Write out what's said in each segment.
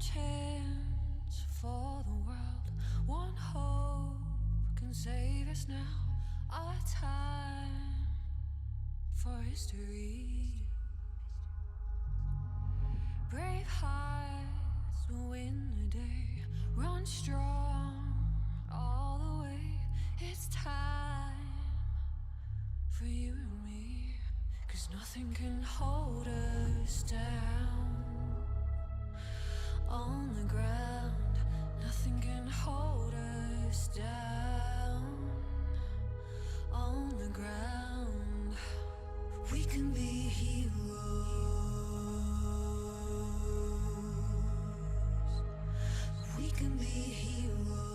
chance for the world, one hope can save us now. Our time for history. Brave hearts will win the day. Run strong all the way. It's time for you and me, 'cause nothing can hold us down. On the ground, nothing can hold us down. On the ground, we can be heroes. We can be heroes.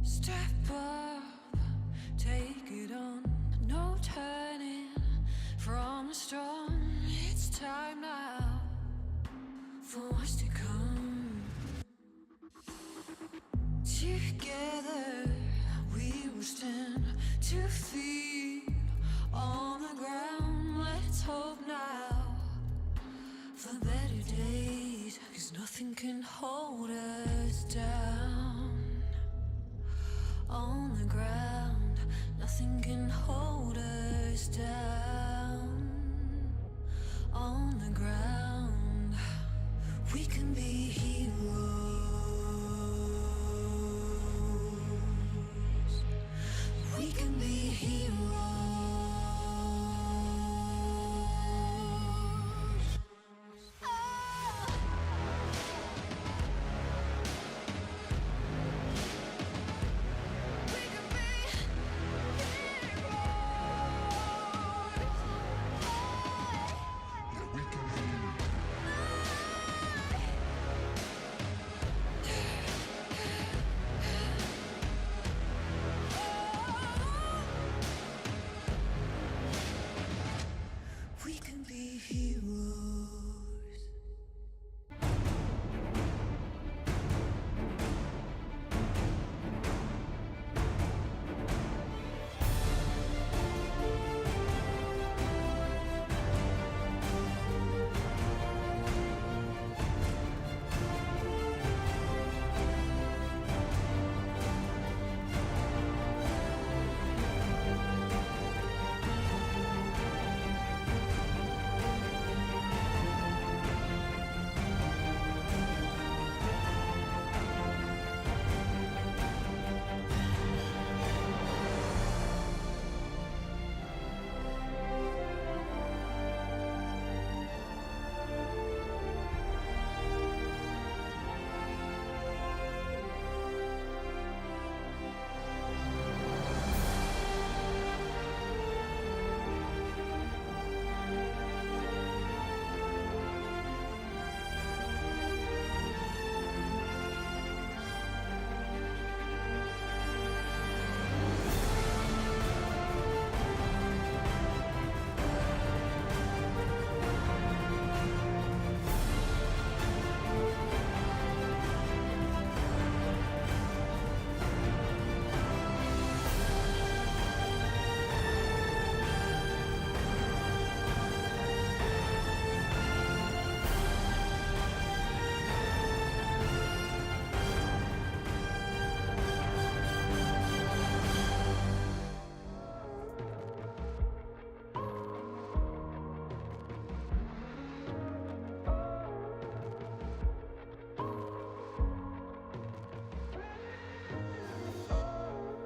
Step up, take it on, no turning from the storm. It's time now for what's to come. Together we will stand 2 feet on the ground. Let's hope now for better days, 'cause nothing can hold us down. On the ground, nothing can hold us down. On the ground, we can be heroes. We can be heroes. We can be heroes.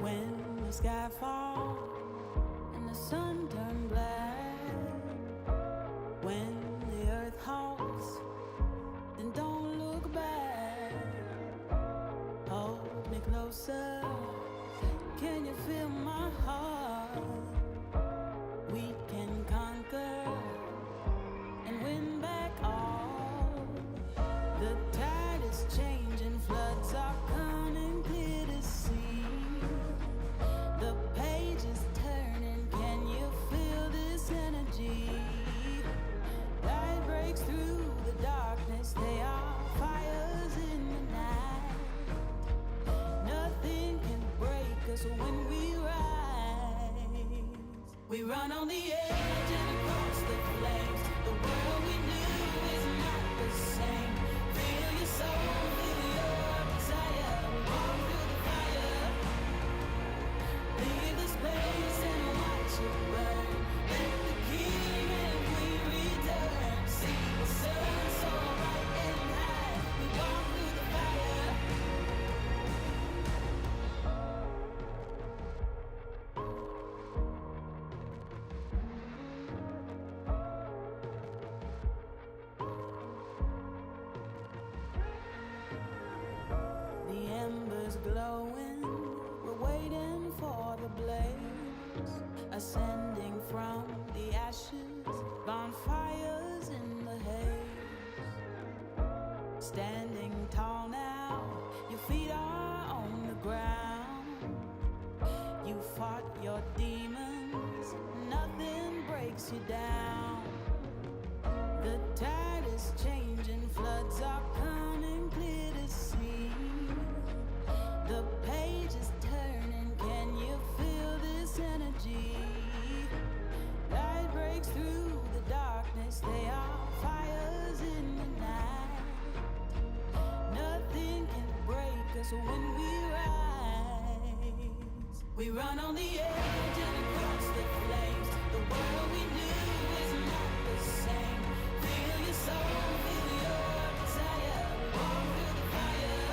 When the sky falls and the sun turns black, when the earth halts, then don't look back. Hold me closer. can you feel my heart? We can conquer and win back all. The tide is changing, floods are coming clear to see. The page is turning, can you feel this energy? Light breaks through the darkness, they are fires in the night. Nothing can break us when we rise. We run on the edge and across the flames. The world we knew is not the same. Feel your soul, feel your desire. Walk through the fire. Leave the space and watch it burn. Let the king and queen return. See the sun so bright and high. We walk through the fire. The embers glowing, we're waiting for the blaze, ascending from the ashes, bonfires in the haze. Standing tall now, your feet are on the ground. You fought your demons, nothing breaks you down. The tide is changing, floods are coming clear to see. The page is turning, can you feel this energy? Light breaks through the darkness, they are fires in the night. Nothing can break us when we rise. We run on the edge and across the flames. The world we knew is not the same. Feel your soul, feel your desire. Walk through the fire.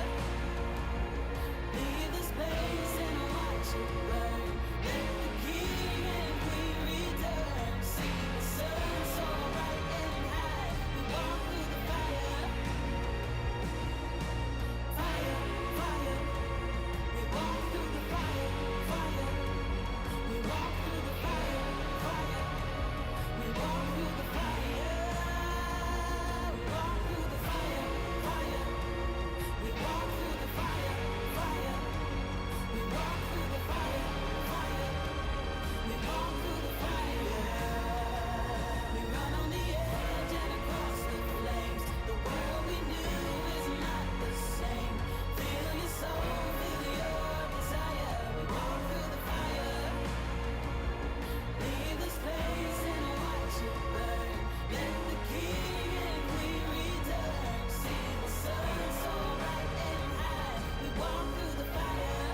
Leave the space and watch it burn. Let the king and queen return. See the sun so bright and high. We walk through the fire. Fire, fire. We walk through the fire, fire. We walk through the fire, fire. We walk through the fire. We walk through the fire, fire. We walk through the fire, fire. We walk through the fire, fire. We walk through the fire. We run on the edge and across the flames. The world we knew is not the same. Feel your soul, feel your desire. We walk through the fire. Leave the space and watch it burn. Let the king and queen return. See the sun so bright and high. We walk through the fire.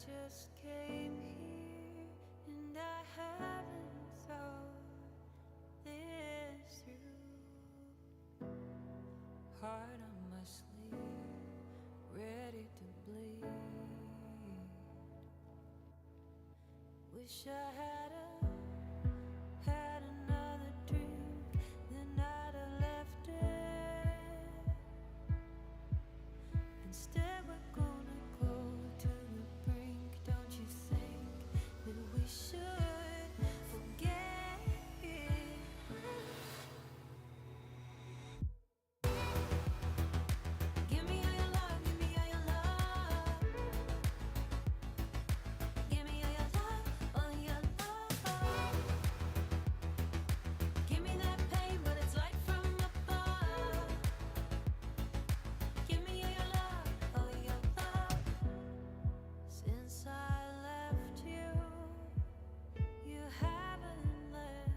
just came here and I haven't thought this through. Heart on my sleeve, ready to bleed. Wish I had another drink, then I'd have left it. Instead we're gonna go to the brink. Don't you think that we should forget it? Give me all your love, give me all your love. Give me all your love, all your love. Give me that pain, but it's light from above. Give me all your love, all your love. Since I left you, you haven't left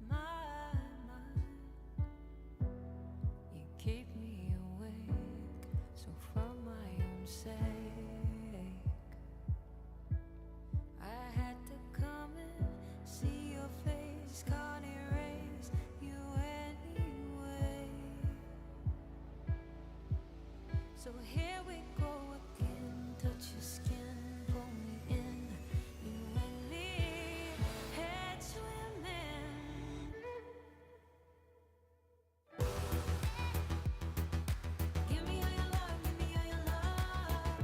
my mind. You keep me awake, so for my own sake, I had to come and see your face. Can't erase you anyway. So here we go again. Touch your skin, pull me in. You and me, head swimming. Give me all your love, give me all your love.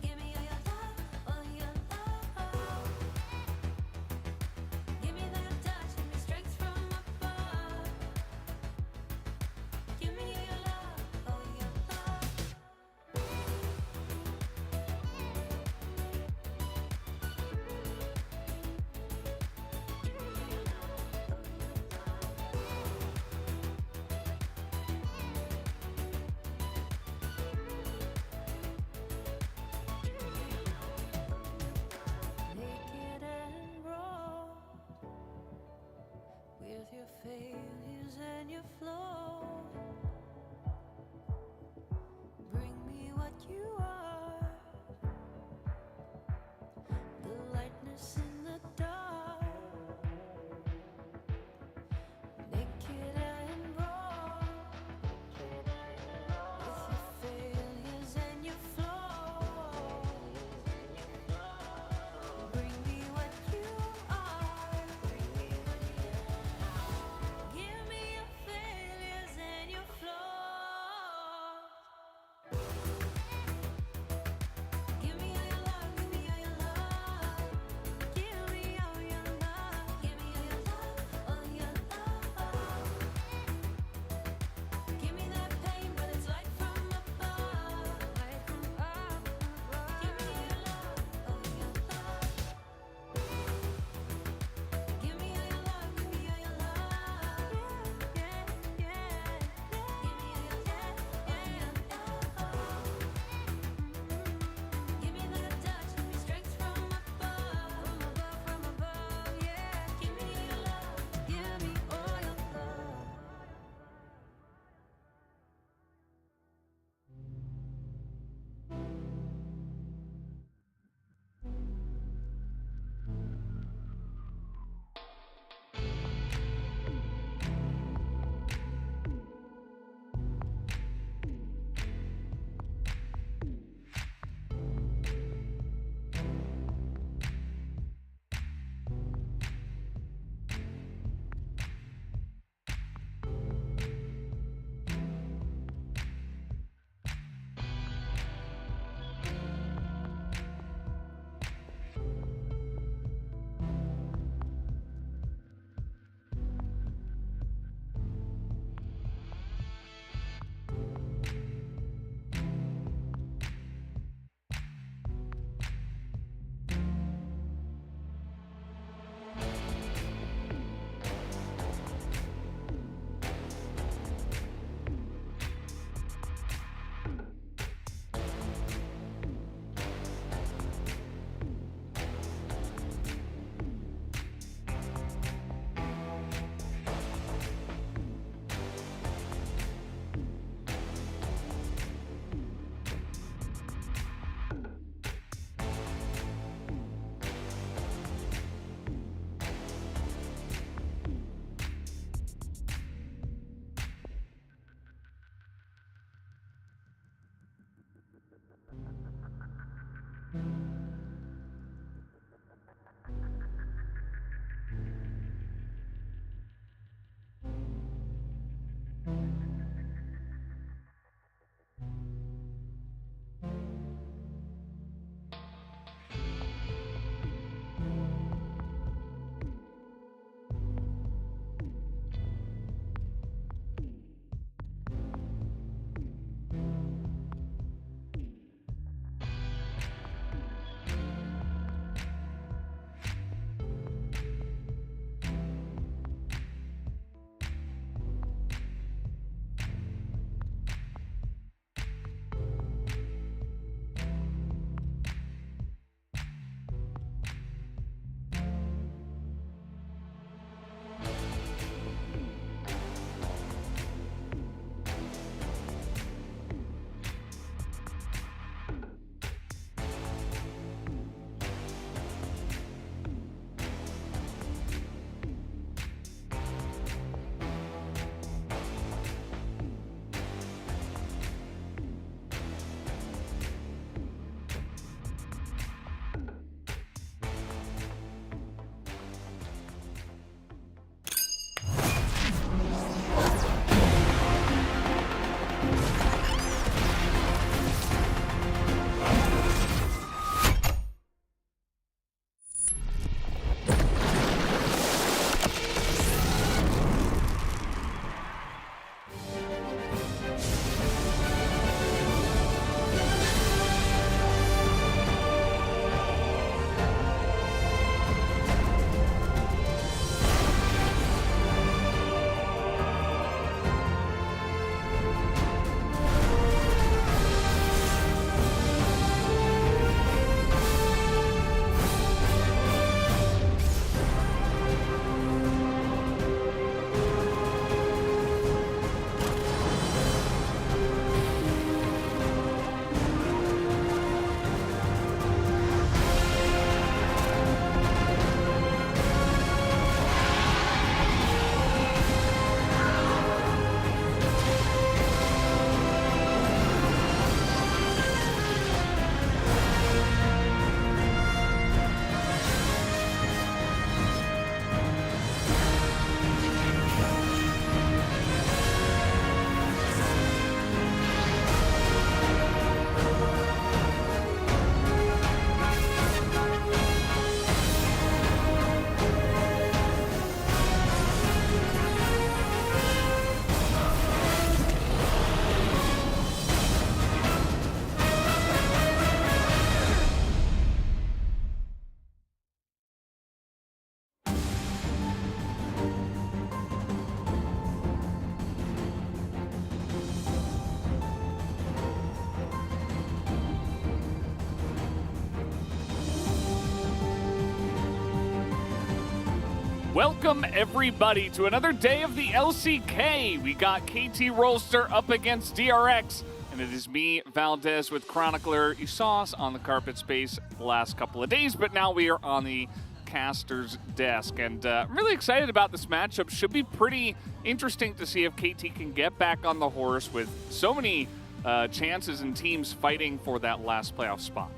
Give me all your love, all your love. Give me that touch, give me strength from above. Give me all your love, all your love. Welcome everybody to another day of the LCK. We got KT Rolster up against DRX, and it is me, Valdez, with Chronicler. You saw us on the carpet space the last couple of days, but now we are on the caster's desk, and I'm really excited about this matchup. Should be pretty interesting to see if KT can get back on the horse with so many chances and teams fighting for that last playoff spot.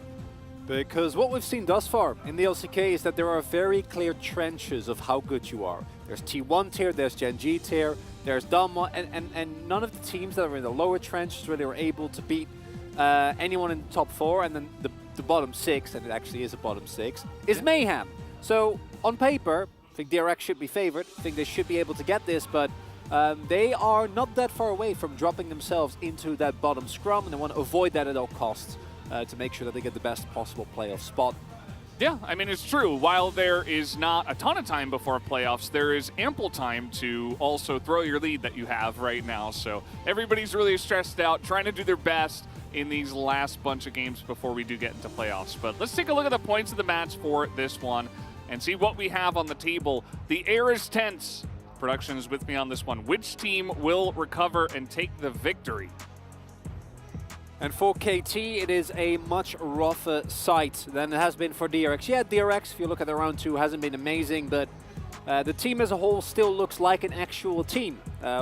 Because what we've seen thus far in the LCK is that there are very clear trenches of how good you are. There's T1 tier, there's Gen G tier, there's Dama, and none of the teams that are in the lower trenches really are able to beat anyone in the top 4, and then the bottom 6, and it actually is a bottom 6, is Mayhem. So on paper, I think DRX should be favored. I think they should be able to get this, but they are not that far away from dropping themselves into that bottom scrum, and they want to avoid that at all costs. To make sure that they get the best possible playoff spot. Yeah, I mean, it's true. While there is not a ton of time before playoffs, there is ample time to also throw your lead that you have right now. So everybody's really stressed out, trying to do their best in these last bunch of games before we do get into playoffs. But let's take a look at the points of the match for this one and see what we have on the table. The air is tense. Production is with me on this one. Which team will recover and take the victory? And for KT, it is a much rougher sight than it has been for DRX. Yeah, DRX, if you look at the round 2, hasn't been amazing, but the team as a whole still looks like an actual team,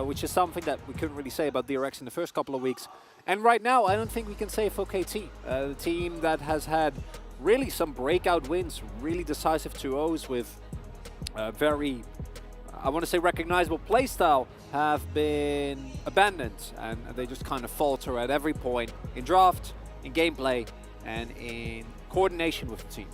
which is something that we couldn't really say about DRX in the first couple of weeks. And right now, I don't think we can say for KT. The team that has had really some breakout wins, really decisive 2-0s with very, I want to say, recognizable playstyle, have been abandoned, and they just kind of falter at every point in draft, in gameplay, and in coordination with the team.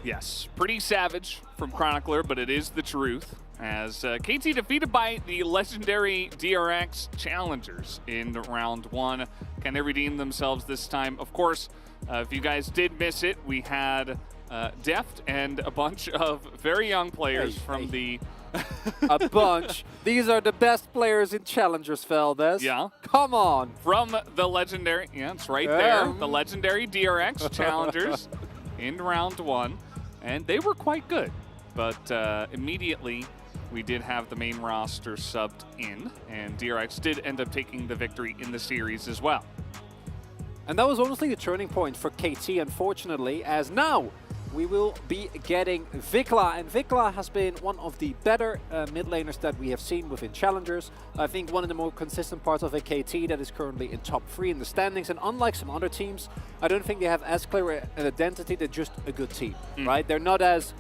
Yes, pretty savage from Chronicler, but it is the truth. As KT defeated by the legendary DRX challengers in round 1. Can they redeem themselves this time? Of course, if you guys did miss it, we had Deft and a bunch of very young players from the... A bunch. These are the best players in Challengers, Valdez. Yeah. Come on. From the legendary, yeah, it's right there, the legendary DRX challengers in round 1. And they were quite good. But immediately, we did have the main roster subbed in, and DRX did end up taking the victory in the series as well. And that was honestly the turning point for KT, unfortunately, as now we will be getting Vikla, and Vikla has been one of the better mid laners that we have seen within Challengers. I think one of the more consistent parts of a KT that is currently in top 3 in the standings, and unlike some other teams, I don't think they have as clear an identity. They're just a good team, right? They're not as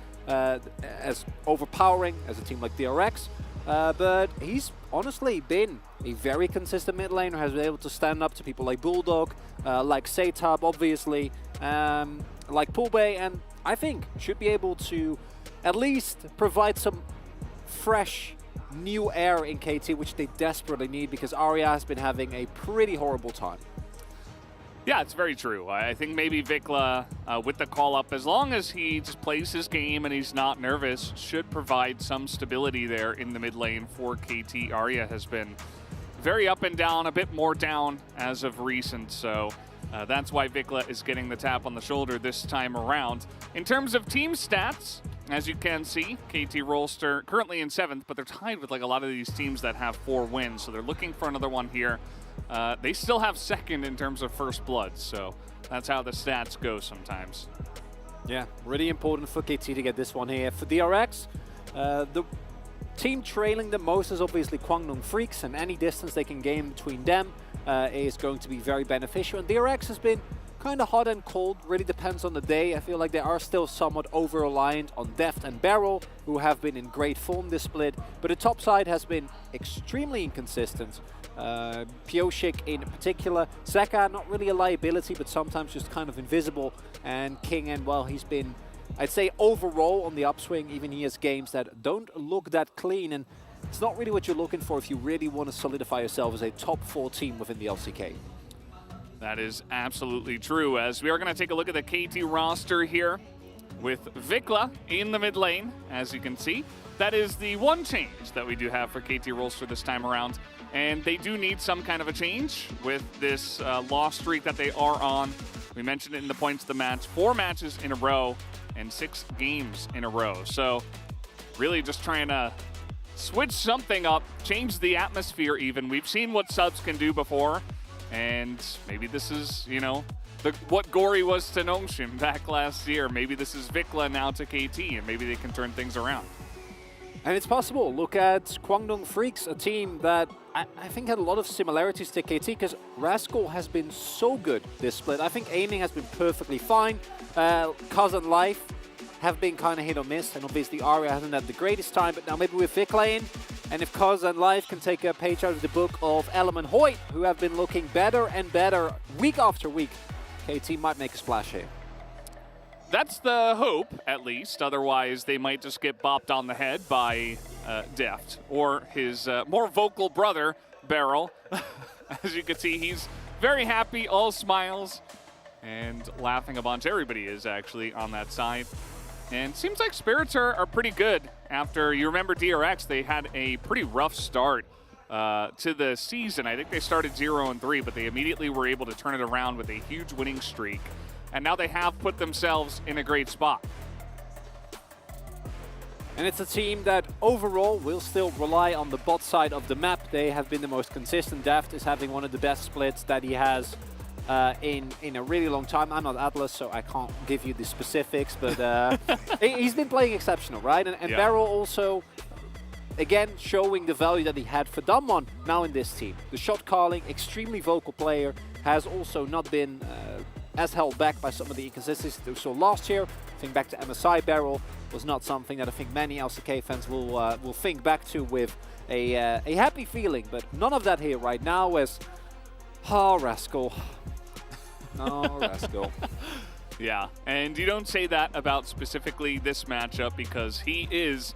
overpowering as a team like DRX, but he's honestly been a very consistent mid laner, has been able to stand up to people like Bulldog, like Satab, obviously, like Poolbay, and I think should be able to at least provide some fresh new air in KT, which they desperately need because Arya has been having a pretty horrible time. Yeah, it's very true. I think maybe Vikla, with the call-up, as long as he just plays his game and he's not nervous, should provide some stability there in the mid lane for KT. Arya has been very up and down, a bit more down as of recent, so that's why Vikla is getting the tap on the shoulder this time around. In terms of team stats, as you can see, KT Rolster currently in 7th, but they're tied with like a lot of these teams that have 4 wins, so they're looking for another one here. They still have 2nd in terms of first blood, so that's how the stats go sometimes. Yeah, really important for KT to get this one here. For DRX, the team trailing the most is obviously Kwangdong Freaks, and any distance they can gain between them is going to be very beneficial. And DRX has been kind of hot and cold, really depends on the day. I feel like they are still somewhat over-reliant on Deft and Barrel, who have been in great form this split, but the top side has been extremely inconsistent. Pioshik in particular, Zeka not really a liability, but sometimes just kind of invisible, and King, and well, he's been, I'd say, overall on the upswing. Even he has games that don't look that clean, and it's not really what you're looking for if you really want to solidify yourself as a top 4 team within the LCK. That is absolutely true, as we are going to take a look at the KT roster here with Vikla in the mid lane, as you can see. That is the one change that we do have for KT Rolster this time around, and they do need some kind of a change with this loss streak that they are on. We mentioned it in the points of the match, 4 matches in a row and 6 games in a row. So really just trying to switch something up, change the atmosphere even. We've seen what subs can do before, and maybe this is, you know, what Gory was to Nongshim back last year. Maybe this is Vikla now to KT, and maybe they can turn things around. And it's possible. Look at Kwangdong Freaks, a team that I think had a lot of similarities to KT, because Rascal has been so good this split. I think aiming has been perfectly fine. Kaz and Life have been kind of hit or miss, and obviously Arya hasn't had the greatest time, but now maybe with Vikla in, and if Kaz and Life can take a page out of the book of Element Hoyt, who have been looking better and better week after week, KT might make a splash here. That's the hope, at least. Otherwise, they might just get bopped on the head by Deft or his more vocal brother, Beryl. As you can see, he's very happy, all smiles, and laughing a bunch. Everybody is actually on that side. And seems like Spirits are pretty good. After, you remember DRX, they had a pretty rough start to the season. I think they started 0-3, but they immediately were able to turn it around with a huge winning streak. And now they have put themselves in a great spot. And it's a team that overall will still rely on the bot side of the map. They have been the most consistent. Deft is having one of the best splits that he has in a really long time. I'm not Atlas, so I can't give you the specifics, but he's been playing exceptional, right? And yeah. Beryl also, again, showing the value that he had for Damwon now in this team. The shot calling, extremely vocal player, has also not been as held back by some of the inconsistencies that we saw last year. Think back to MSI Beryl was not something that I think many LCK fans will think back to with a happy feeling, but none of that here right now as Rascal. No, Rascal. Yeah, and you don't say that about specifically this matchup because he is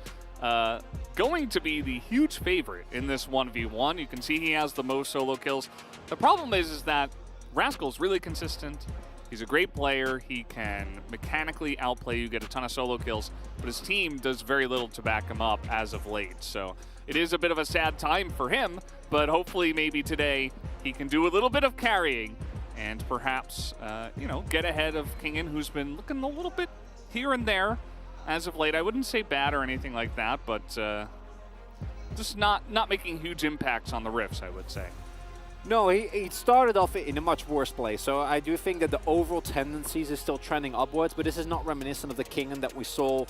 going to be the huge favorite in this 1v1. You can see he has the most solo kills. The problem is that Rascal's really consistent. He's a great player. He can mechanically outplay you, get a ton of solo kills, but his team does very little to back him up as of late. So it is a bit of a sad time for him, but hopefully maybe today he can do a little bit of carrying and perhaps, you know, get ahead of Kingen, who's been looking a little bit here and there as of late. I wouldn't say bad or anything like that, but just not making huge impacts on the rifts, I would say. No, he started off in a much worse place, so I do think that the overall tendencies is still trending upwards, but this is not reminiscent of the Kingen that we saw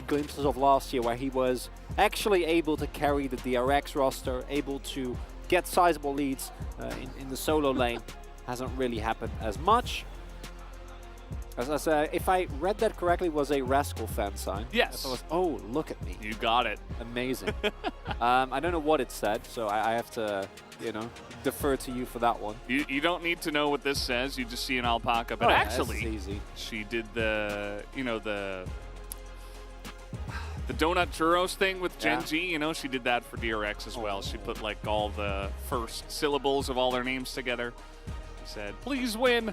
glimpses of last year, where he was actually able to carry the DRX roster, able to get sizable leads in the solo lane. Hasn't really happened as much. As if I read that correctly, was a Rascal fan sign. Yes. Was, oh, look at me. You got it. Amazing. I don't know what it said, so I have to, you know, defer to you for that one. You don't need to know what this says. You just see an alpaca. But actually, easy. She did the, you know, the donut churros thing with Gen G. You know, she did that for DRX as well. She put like all the first syllables of all their names together. She said, "Please win."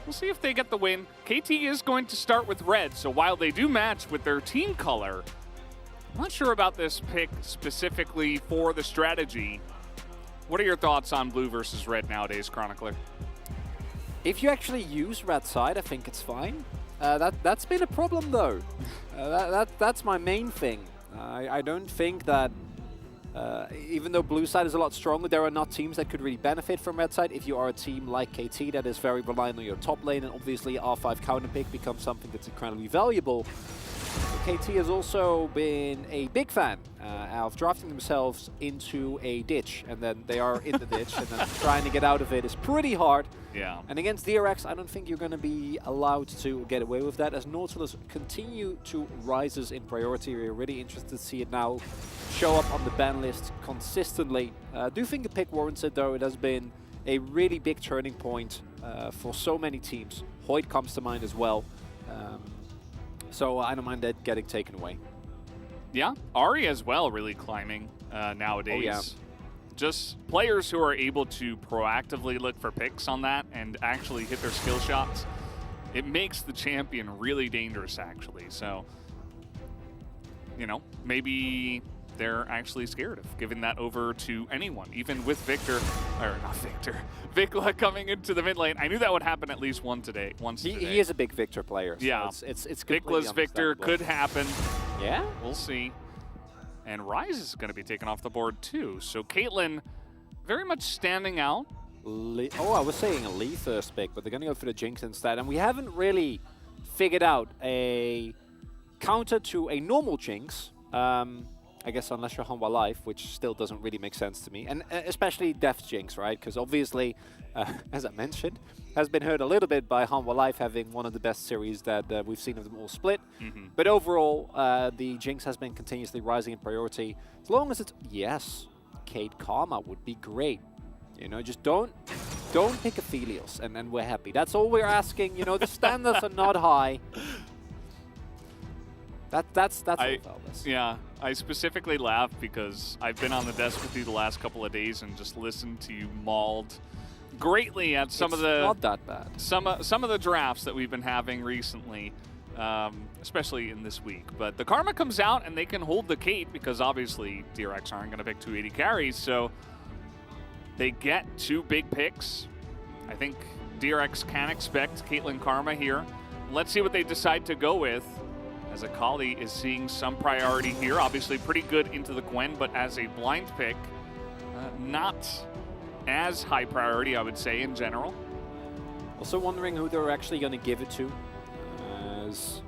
We'll see if they get the win. KT is going to start with red, so while they do match with their team color, I'm not sure about this pick specifically for the strategy. What are your thoughts on blue versus red nowadays, Chronicler? If you actually use red side, I think it's fine. That's been a problem, though. That's my main thing. I don't think that even though blue side is a lot stronger, there are not teams that could really benefit from red side. If you are a team like KT that is very reliant on your top lane, and obviously R5 counter pick becomes something that's incredibly valuable. KT has also been a big fan of drafting themselves into a ditch, and then they are in the ditch, and then trying to get out of it is pretty hard. Yeah. And against DRX, I don't think you're going to be allowed to get away with that, as Nautilus continue to rises in priority. We're really interested to see it now show up on the ban list consistently. I do think the pick warrants it, though. It has been a really big turning point for so many teams. Hoyt comes to mind as well. So I don't mind that getting taken away. Yeah, Ahri as well really climbing nowadays. Oh, yeah. Just players who are able to proactively look for picks on that and actually hit their skill shots. It makes the champion really dangerous, actually. So, you know, maybe they're actually scared of giving that over to anyone, even with Victor, or not Victor, Vikla coming into the mid lane. I knew that would happen at least once today. He is a big Victor player. So yeah, it's Vikla's Victor could happen. Yeah? We'll see. And Rise is going to be taken off the board too. So Caitlyn very much standing out. I was saying a Lee first pick, but they're going to go for the Jinx instead. And we haven't really figured out a counter to a normal Jinx. I guess unless you're Hanwha Life, which still doesn't really make sense to me. And especially Death Jinx, right? Because obviously, as I mentioned, has been hurt a little bit by Hanwha Life having one of the best series that we've seen of them all split. But overall, the Jinx has been continuously rising in priority. As long as it's, yes, Kate Karma would be great. You know, just don't pick Aphelios and we're happy. That's all we're asking. You know, the standards are not high. That's all Valdes. Yeah, I specifically laugh because I've been on the desk with you the last couple of days and just listened to you mauled greatly at some of the not that bad. Some of the drafts that we've been having recently, especially in this week. But the Karma comes out and they can hold the Kate because obviously DRX aren't going to pick 280 carries, so they get 2 big picks. I think DRX can expect Caitlyn Karma here. Let's see what they decide to go with, as Akali is seeing some priority here. Obviously pretty good into the Gwen, but as a blind pick, not as high priority, I would say, in general. Also wondering who they're actually going to give it to. As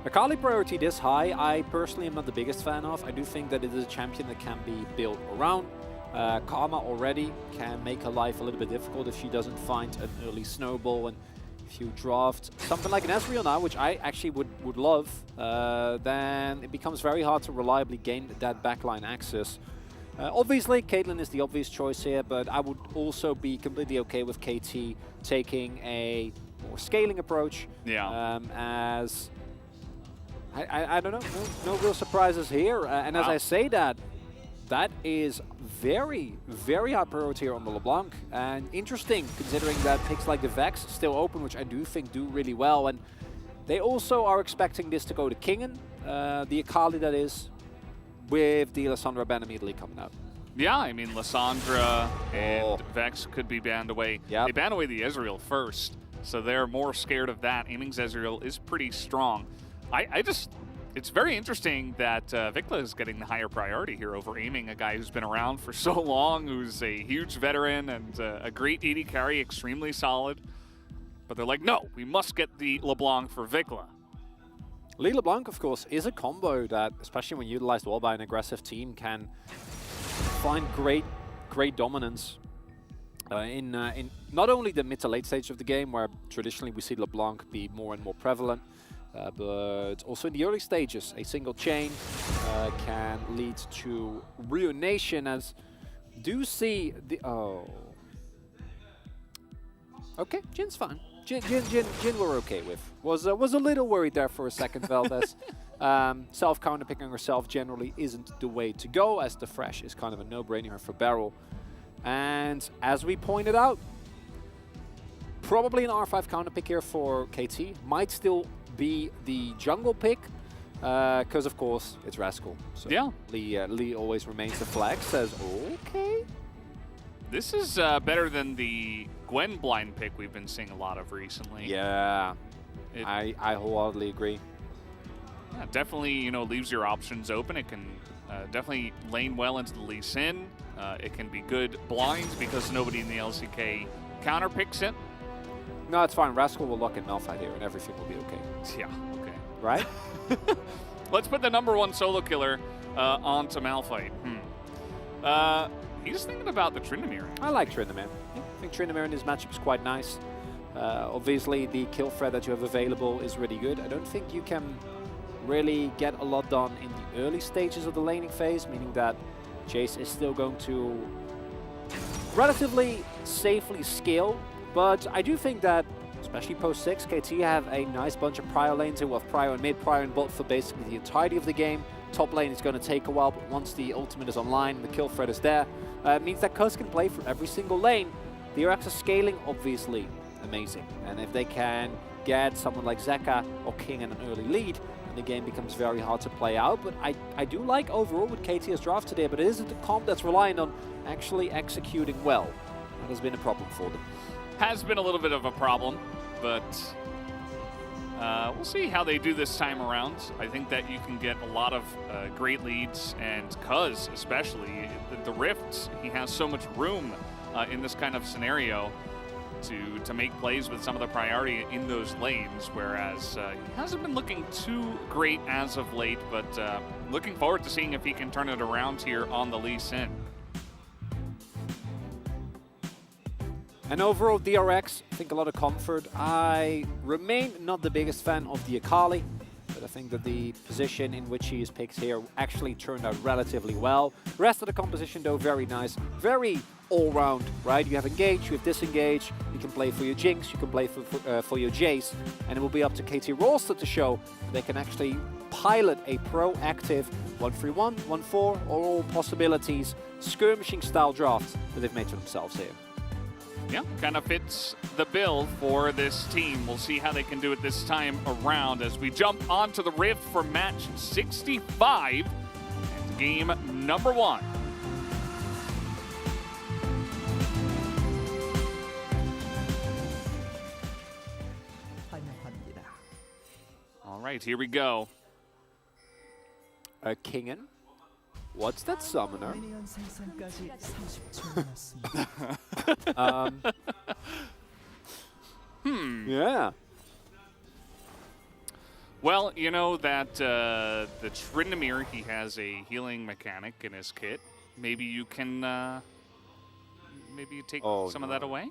Akali priority this high, I personally am not the biggest fan of. I do think that it is a champion that can be built around. Karma already can make her life a little bit difficult if she doesn't find an early snowball. And if you draft something like an Ezreal now, which I actually would love, then it becomes very hard to reliably gain that backline access. Obviously, Caitlyn is the obvious choice here, but I would also be completely okay with KT taking a more scaling approach. Yeah. As I don't know, no real surprises here. And as I say that is very, very high priority here on the LeBlanc. And interesting, considering that picks like the Vex still open, which I do think do really well. And they also are expecting this to go to Kingen, the Akali that is, with the Lissandra ban immediately coming out. Yeah, I mean, Lissandra and Vex could be banned away. Yep. They banned away the Ezreal first, so they're more scared of that. Aiming's Ezreal is pretty strong. It's very interesting that Vikla is getting the higher priority here over Aiming, a guy who's been around for so long, who's a huge veteran and a great AD carry, extremely solid. But they're like, no, we must get the LeBlanc for Vikla. Lee LeBlanc, of course, is a combo that, especially when utilized well by an aggressive team, can find great dominance in not only the mid to late stage of the game, where traditionally we see LeBlanc be more and more prevalent, but also in the early stages. A single chain can lead to ruination, as do see the... Oh. Okay, Jin's fine. Jin we're okay with. Was a little worried there for a second, Valdes. Self-counter-picking herself generally isn't the way to go, as the Fresh is kind of a no-brainer for Beryl. And as we pointed out, probably an R5 counter-pick here for KT. Might still be the jungle pick, because of course it's Rascal. So yeah. Lee always remains the flag, says, okay. This is better than the Gwen blind pick we've been seeing a lot of recently. Yeah, I wholeheartedly agree. Yeah, definitely, you know, leaves your options open. It can definitely lane well into the Lee Sin. It can be good blind because nobody in the LCK counter picks it. No, it's fine. Rascal will lock in Malphite here and everything will be okay. Yeah, okay. Right? Let's put the #1 solo killer onto Malphite. He's thinking about the Tryndamere. I like Tryndamere. Yeah, I think Tryndamere in this matchup is quite nice. Obviously, the kill threat that you have available is really good. I don't think you can really get a lot done in the early stages of the laning phase, meaning that Jace is still going to relatively safely scale. But I do think that, especially post-6, KT have a nice bunch of prio lanes here. We'll have prio and mid, prio and bot for basically the entirety of the game. Top lane is going to take a while, but once the ultimate is online and the kill threat is there, it means that Cuz can play from every single lane. The DRX is scaling, obviously, amazing. And if they can get someone like Zeka or King in an early lead, then the game becomes very hard to play out. But I do like overall what KT has drafted today, but it isn't a comp that's relying on actually executing well. That has been a problem for them. Has been a little bit of a problem, but We'll see how they do this time around. I think that you can get a lot of great leads, and Cuz especially, the Rift, he has so much room in this kind of scenario to make plays with some of the priority in those lanes, whereas he hasn't been looking too great as of late, but looking forward to seeing if he can turn it around here on the Lee Sin. And overall, DRX, I think a lot of comfort. I remain not the biggest fan of the Akali, but I think that the position in which he is picked here actually turned out relatively well. The rest of the composition, though, very nice. Very all-round, right? You have engage, you have disengage, you can play for your Jinx, you can play for your Jace, and it will be up to KT roster to show they can actually pilot a proactive 1-3-1, 1-4, or all possibilities, skirmishing style draft that they've made for themselves here. Yeah, kind of fits the bill for this team. We'll see how they can do it this time around as we jump onto the Rift for match 65 and game number 1. All right, here we go. Kingen, what's that summoner? Yeah. Well, you know that the Tryndamere, he has a healing mechanic in his kit. Maybe you can, maybe you take some of that away?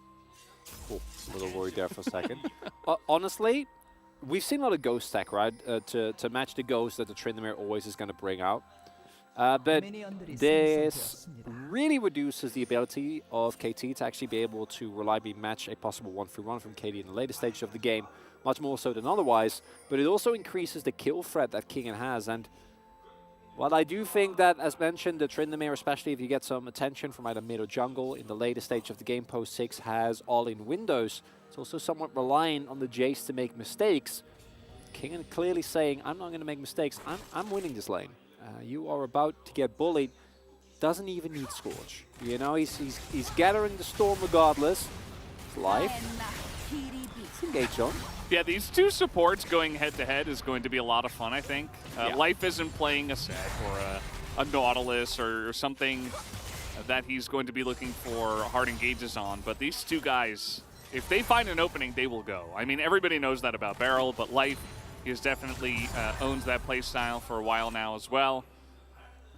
Oh, a little worried there for a second. Honestly, we've seen a lot of Ghost tech, right? To match the Ghost that the Tryndamere always is going to bring out. But this really reduces the ability of KT to actually be able to reliably match a possible 1-3-1 from KD in the later stage of the game, much more so than otherwise. But it also increases the kill threat that Kingen has. And while I do think that, as mentioned, the Tryndamere, especially if you get some attention from either mid or jungle in the later stage of the game, post 6 has all-in windows. It's also somewhat reliant on the Jace to make mistakes. Kingen clearly saying, I'm not going to make mistakes, I'm winning this lane. You are about to get bullied. Doesn't even need Scorch. You know, he's gathering the storm regardless. It's life. Let's engage on. Yeah, these two supports going head-to-head is going to be a lot of fun, I think. Life isn't playing a set or a Nautilus or something that he's going to be looking for hard engages on. But these two guys, if they find an opening, they will go. I mean, everybody knows that about Beryl, but Life, he has definitely owns that play style for a while now as well.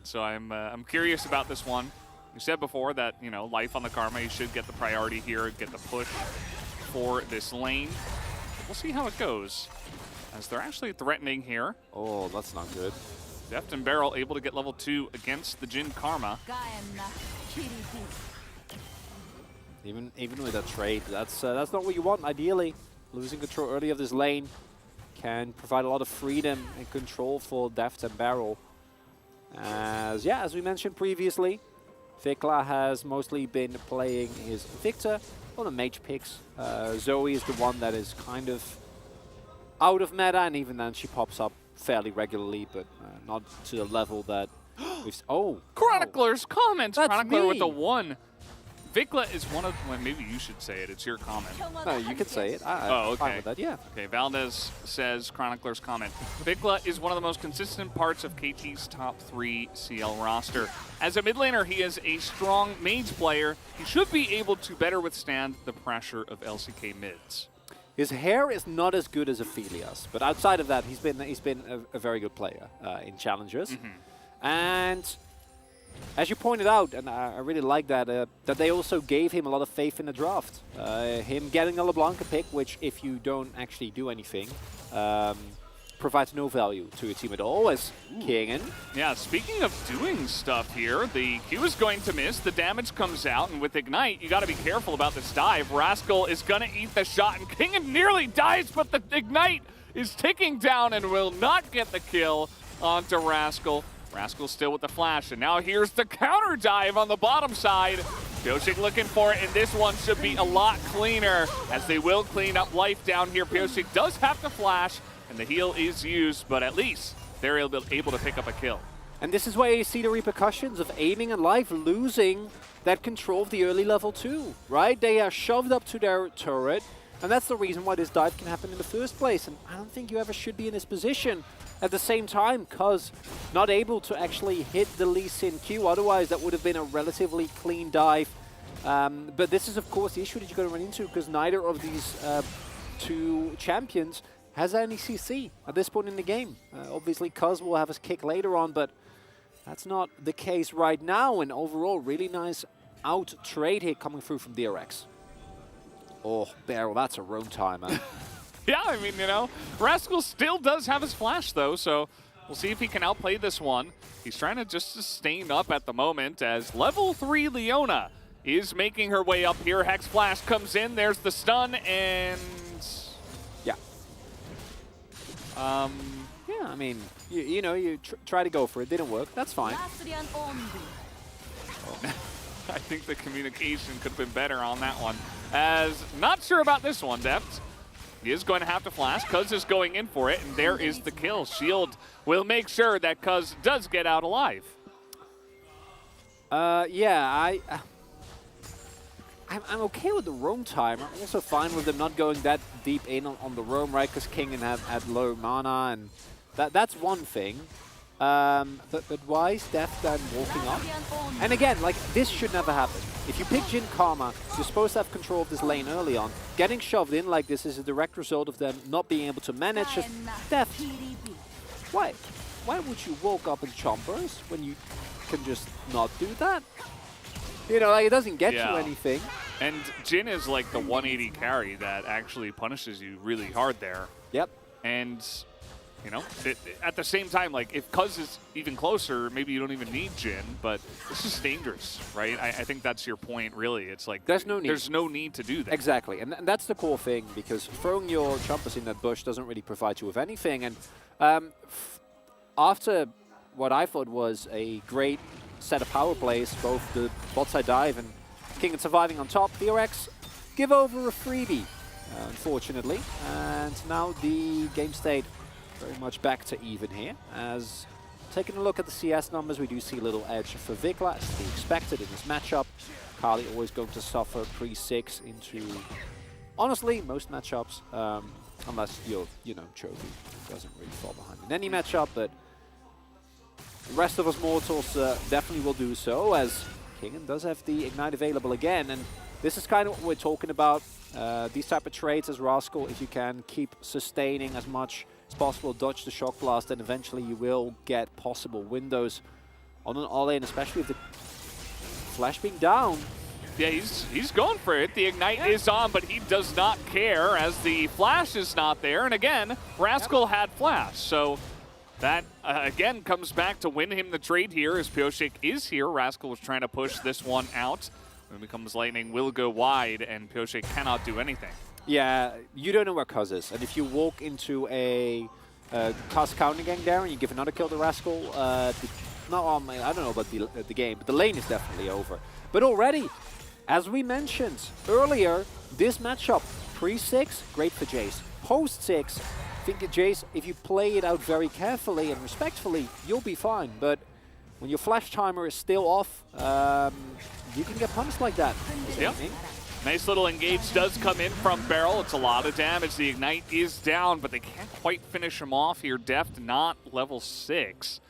So I'm curious about this one. You said before that, you know, Life on the Karma, he should get the priority here, get the push for this lane. We'll see how it goes, as they're actually threatening here. Oh, that's not good. Deft and Beryl able to get level 2 against the Jhin Karma. Even with a trade, that's not what you want, ideally. Losing control early of this lane can provide a lot of freedom and control for Deft and Beryl. As we mentioned previously, Vikla has mostly been playing his Victor on the mage picks. Zoe is the one that is kind of out of meta, and even then she pops up fairly regularly, but not to the level that we've... Oh! Chronicler's comments! That's Chronicler me. with the 1. Vikla is one of... Well, maybe you should say it. It's your comment. No, you can say it. Oh, I'm fine okay. with that, yeah. Okay, Valdez says, Chronicler's comment, Vikla is one of the most consistent parts of KT's top 3 CL roster. As a mid laner, he is a strong mage player. He should be able to better withstand the pressure of LCK mids. His hair is not as good as Ophelia's, but outside of that, he's been a very good player in challenges. And as you pointed out, and I really like that, that they also gave him a lot of faith in the draft. Him getting a LeBlanc pick, which if you don't actually do anything, provides no value to your team at all, as Kingen. Yeah, speaking of doing stuff here, the Q is going to miss, the damage comes out, and with Ignite, you gotta be careful about this dive. Rascal is gonna eat the shot, and Kingen nearly dies, but the Ignite is ticking down and will not get the kill onto Rascal. Rascal still with the flash, and now here's the counter dive on the bottom side. Pyosik looking for it, and this one should be a lot cleaner, as they will clean up Life down here. Pyosik does have to flash, and the heal is used, but at least they're able to pick up a kill. And this is where you see the repercussions of aiming and Life losing that control of the early level 2, right? They are shoved up to their turret. And that's the reason why this dive can happen in the first place. And I don't think you ever should be in this position. At the same time, Cuz not able to actually hit the Lee Sin Q, otherwise that would have been a relatively clean dive. But this is of course the issue that you're going to run into, because neither of these two champions has any CC at this point in the game. Obviously Cuz will have his kick later on, but that's not the case right now. And overall, really nice out trade here coming through from DRX. Oh, Beryl, that's a roam timer. Yeah, I mean, you know, Rascal still does have his flash, though, so we'll see if he can outplay this one. He's trying to just sustain up at the moment as level 3 Leona is making her way up here. Hex Flash comes in, there's the stun, and... Yeah. Yeah, I mean, you know, you try to go for it, didn't work, that's fine. I think the communication could have been better on that one. As not sure about this one, Deft. He is going to have to flash. Cuz is going in for it, and there is the kill. Shield will make sure that Cuz does get out alive. Yeah, I'm okay with the roam time. I'm also fine with them not going that deep in on the roam, right? Because King had low mana, and that's one thing. But why is Deft then walking up? And again, like, this should never happen. If you pick Jhin Karma, you're supposed to have control of this lane early on. Getting shoved in like this is a direct result of them not being able to manage. Just Deft, why would you walk up and chompers when you can just not do that? You know, like, it doesn't get you anything. And Jhin is like the 180 carry that actually punishes you really hard there. Yep. And... you know, at the same time, like, if Cuz is even closer, maybe you don't even need Jhin, but this is dangerous, right? I think that's your point, really. It's like, there's no need. There's no need to do that. Exactly, and that's the core thing, because throwing your chompers in that bush doesn't really provide you with anything. And after what I thought was a great set of power plays, both the bot side dive and King and surviving on top, DRX give over a freebie, unfortunately. And now the game state very much back to even here. As taking a look at the CS numbers, we do see a little edge for Vikla, as to be expected in this matchup. Kali always going to suffer pre-6 into, honestly, most matchups, unless you're, you know, Chovy doesn't really fall behind in any matchup, but the rest of us mortals definitely will do so, as Kingen does have the Ignite available again. And this is kind of what we're talking about. These type of trades as Rascal, if you can keep sustaining as much as possible, dodge the shock blast, then eventually you will get possible windows on an all-in, especially with the flash being down. Yeah, he's going for it. The Ignite is on, but he does not care as the flash is not there. And again, Rascal had flash, so that again comes back to win him the trade here as Pyosik is here. Rascal was trying to push this one out. When it becomes Lightning will go wide, and Pyosik cannot do anything. Yeah, you don't know where Cuz is, and if you walk into a Cuz counter gang there and you give another kill to Rascal, I don't know about the game, but the lane is definitely over. But already, as we mentioned earlier, this matchup, pre-6, great for Jace. Post-6, I think Jace, if you play it out very carefully and respectfully, you'll be fine. But when your flash timer is still off, you can get punished like that. Yep. Nice little engage does come in from Beryl. It's a lot of damage. The Ignite is down, but they can't quite finish him off here. Deft not level 6.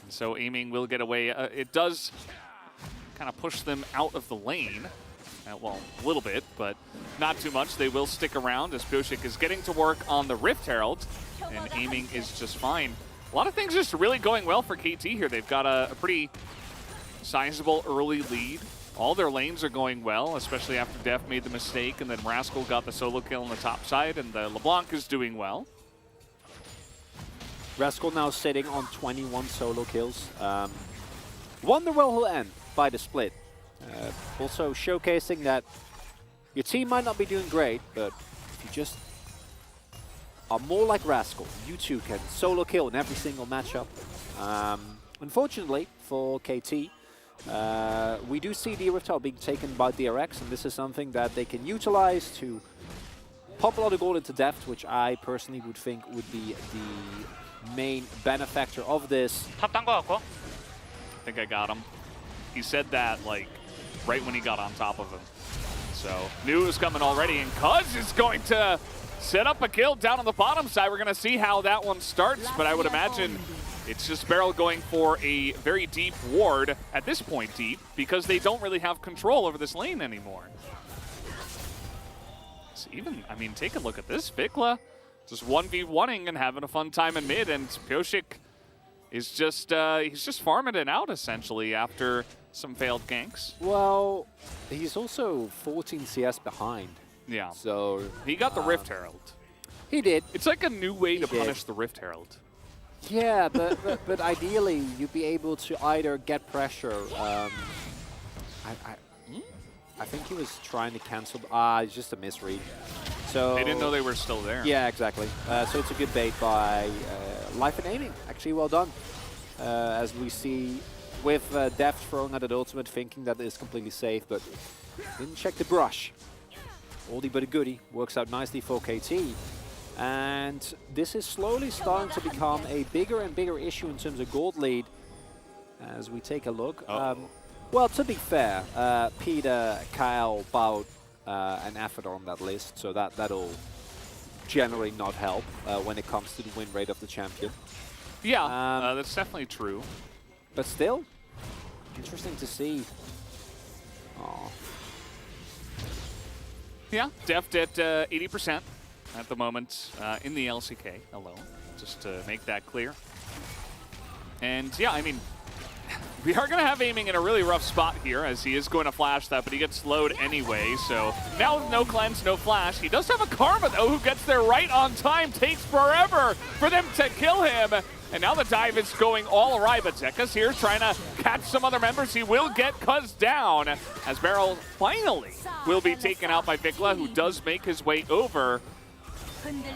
And so aiming will get away. It does kind of push them out of the lane. Well, a little bit, but not too much. They will stick around as Pyosik is getting to work on the Rift Herald, and aiming is just fine. A lot of things just really going well for KT here. They've got a pretty sizable early lead. All their lanes are going well, especially after Def made the mistake, and then Rascal got the solo kill on the top side, and the LeBlanc is doing well. Rascal now sitting on 21 solo kills. Wonder where he'll end by the split. Also showcasing that your team might not be doing great, but if you just are more like Rascal, you too can solo kill in every single matchup. Unfortunately for KT, we do see the Rift Herald being taken by DRX, and this is something that they can utilize to pop a lot of gold into Deft, which I personally would think would be the main benefactor of this. I think I got him. He said that like right when he got on top of him. So knew it was coming already, and Cuz is going to set up a kill down on the bottom side. We're going to see how that one starts, but I would imagine it's just Beryl going for a very deep ward, at this point deep, because they don't really have control over this lane anymore. So even, I mean, take a look at this. Vikla just 1v1ing and having a fun time in mid, and ㅅ2022 is just, he's just farming it out, essentially, after some failed ganks. Well, he's also 14 CS behind. Yeah. So He got the Rift Herald. he did. It's like a new way to did. punish the Rift Herald. Yeah, but ideally you'd be able to either get pressure. I think he was trying to cancel. It's just a misread. So They didn't know they were still there. Yeah, exactly. So it's a good bait by Life and Aiming. Actually, well done. As we see with Deft throwing at an ultimate, thinking that it's completely safe, but didn't check the brush. Oldie but a goodie. Works out nicely for KT. And this is slowly starting to become a bigger and bigger issue in terms of gold lead. As we take a look. Well, to be fair, Peter, Kyle, Bout, and Effort are on that list, so that'll generally not help when it comes to the win rate of the champion. Yeah, that's definitely true. But still, interesting to see. Aw. Yeah, Deft at 80% at the moment in the LCK alone, just to make that clear. And yeah, I mean, we are going to have Aiming in a really rough spot here, as he is going to flash that, but he gets slowed anyway. So now with no cleanse, no flash. He does have a Karma, though, who gets there right on time. Takes forever for them to kill him. And now the dive is going all awry, but Zeka's here trying to catch some other members. He will get Cuz down, as Beryl finally will be taken out by Vikla, who does make his way over.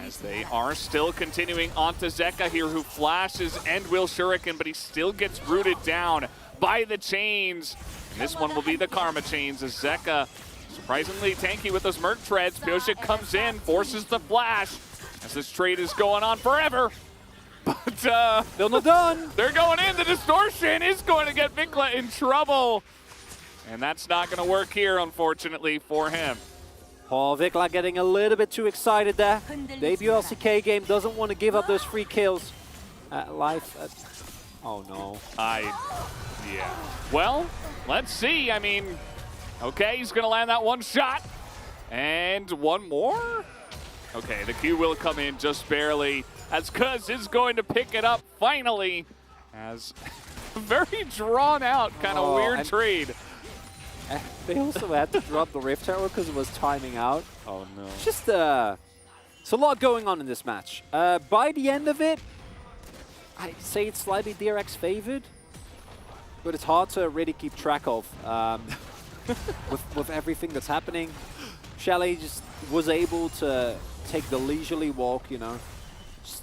As they are still continuing onto Zeka here, who flashes and will shuriken, but he still gets rooted down by the chains. And this one will be the Karma chains, as Zeka, surprisingly tanky with those Merc treads. ㅅ2022 comes in, forces the flash, as this trade is going on forever. But Still not done. they're going in. The distortion is going to get Vikla in trouble. And that's not going to work here, unfortunately, for him. Oh, Vikla getting a little bit too excited there. Debut LCK game, doesn't want to give up those free kills. Oh no. Yeah. Well, let's see. I mean, okay, he's going to land that one shot. And one more? Okay, the Q will come in just barely, as Cuz is going to pick it up finally. As a very drawn out, kind of weird trade. They also had to drop the Rift Tower because it was timing out. Oh no. Just, it's a lot going on in this match. By the end of it, I'd say it's slightly DRX favored, but it's hard to really keep track of with everything that's happening. HLE just was able to take the leisurely walk, you know. Just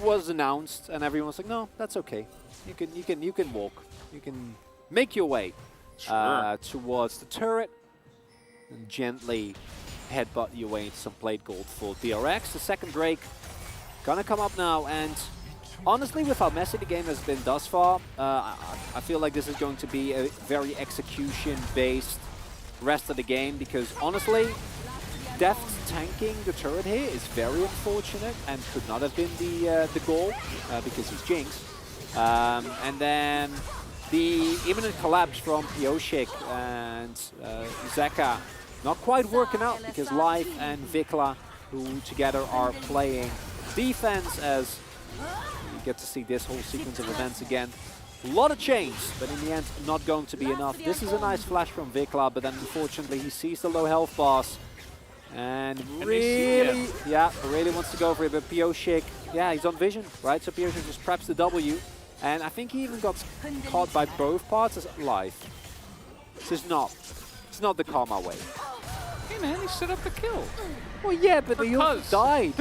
was announced, and everyone was like, "No, that's okay. You can walk. You can make your way." Sure. Towards the turret and gently headbutt your way into some plate gold for DRX. The second Drake gonna come up now, and honestly, with how messy the game has been thus far, I feel like this is going to be a very execution-based rest of the game, because honestly, Deft tanking the turret here is very unfortunate and could not have been the goal because he's Jinx. And then the imminent collapse from ㅅ2022 and Zeka not quite working out, because Life and Vikla, who together are playing defense, as you get to see this whole sequence of events again. A lot of chains, but in the end, not going to be enough. This is a nice flash from Vikla, but then unfortunately he sees the low health bars and really, really wants to go for it. But ㅅ2022, yeah, he's on vision, right? So ㅅ2022 just preps the W. And I think he even got caught by both parts as Life. This is not the Karma way. Hey man, he set up the kill. Well, yeah, but he also died.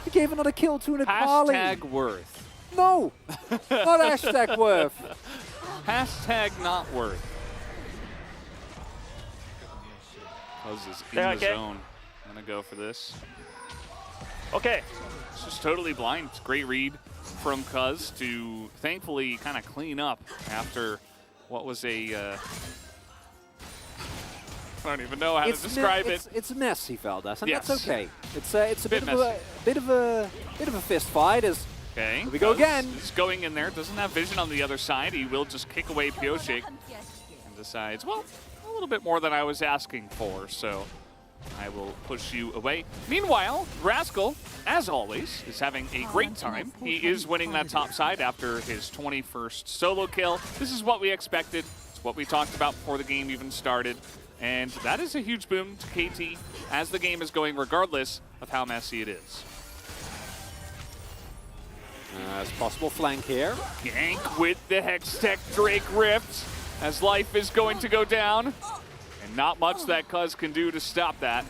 He gave another kill to an Akali. Hashtag worth. No, not hashtag worth. Hashtag not worth. Cuz is in the zone. I'm gonna go for this. Okay. It's just totally blind. It's a great read from Cuz to thankfully kind of clean up after what was a I don't even know how to describe it. It's messy, Valdes, and Yes. that's okay. It's a Bit bit of a fist fight. As Okay. here we go again. He's going in there. Doesn't have vision on the other side. He will just kick away Pioshik and decides, well, a little bit more than I was asking for, so I will push you away. Meanwhile, Rascal, as always, is having a great time. He is winning that top side after his 21st solo kill. This is what we expected. It's what we talked about before the game even started. And that is a huge boom to KT as the game is going, regardless of how messy it is. As possible flank here. Gank with the Hextech Drake Rift as life is going to go down. And not much that Cuz can do to stop that.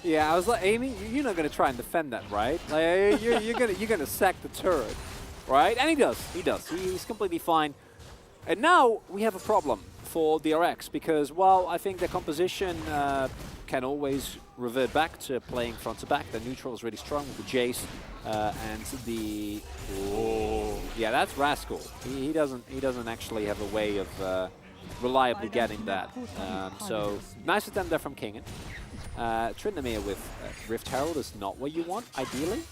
Yeah, I was like, Amy, you're not gonna try and defend that, right? Like, you're gonna sack the turret, right? And he does. He's completely fine. And now we have a problem for DRX because while I think the composition can always revert back to playing front to back, the neutral is really strong with the Jace and the. Oh, yeah, that's Rascal. He doesn't actually have a way of reliably getting that. So nice attempt there from Kingen. Tryndamere with Rift Herald is not what you want, ideally.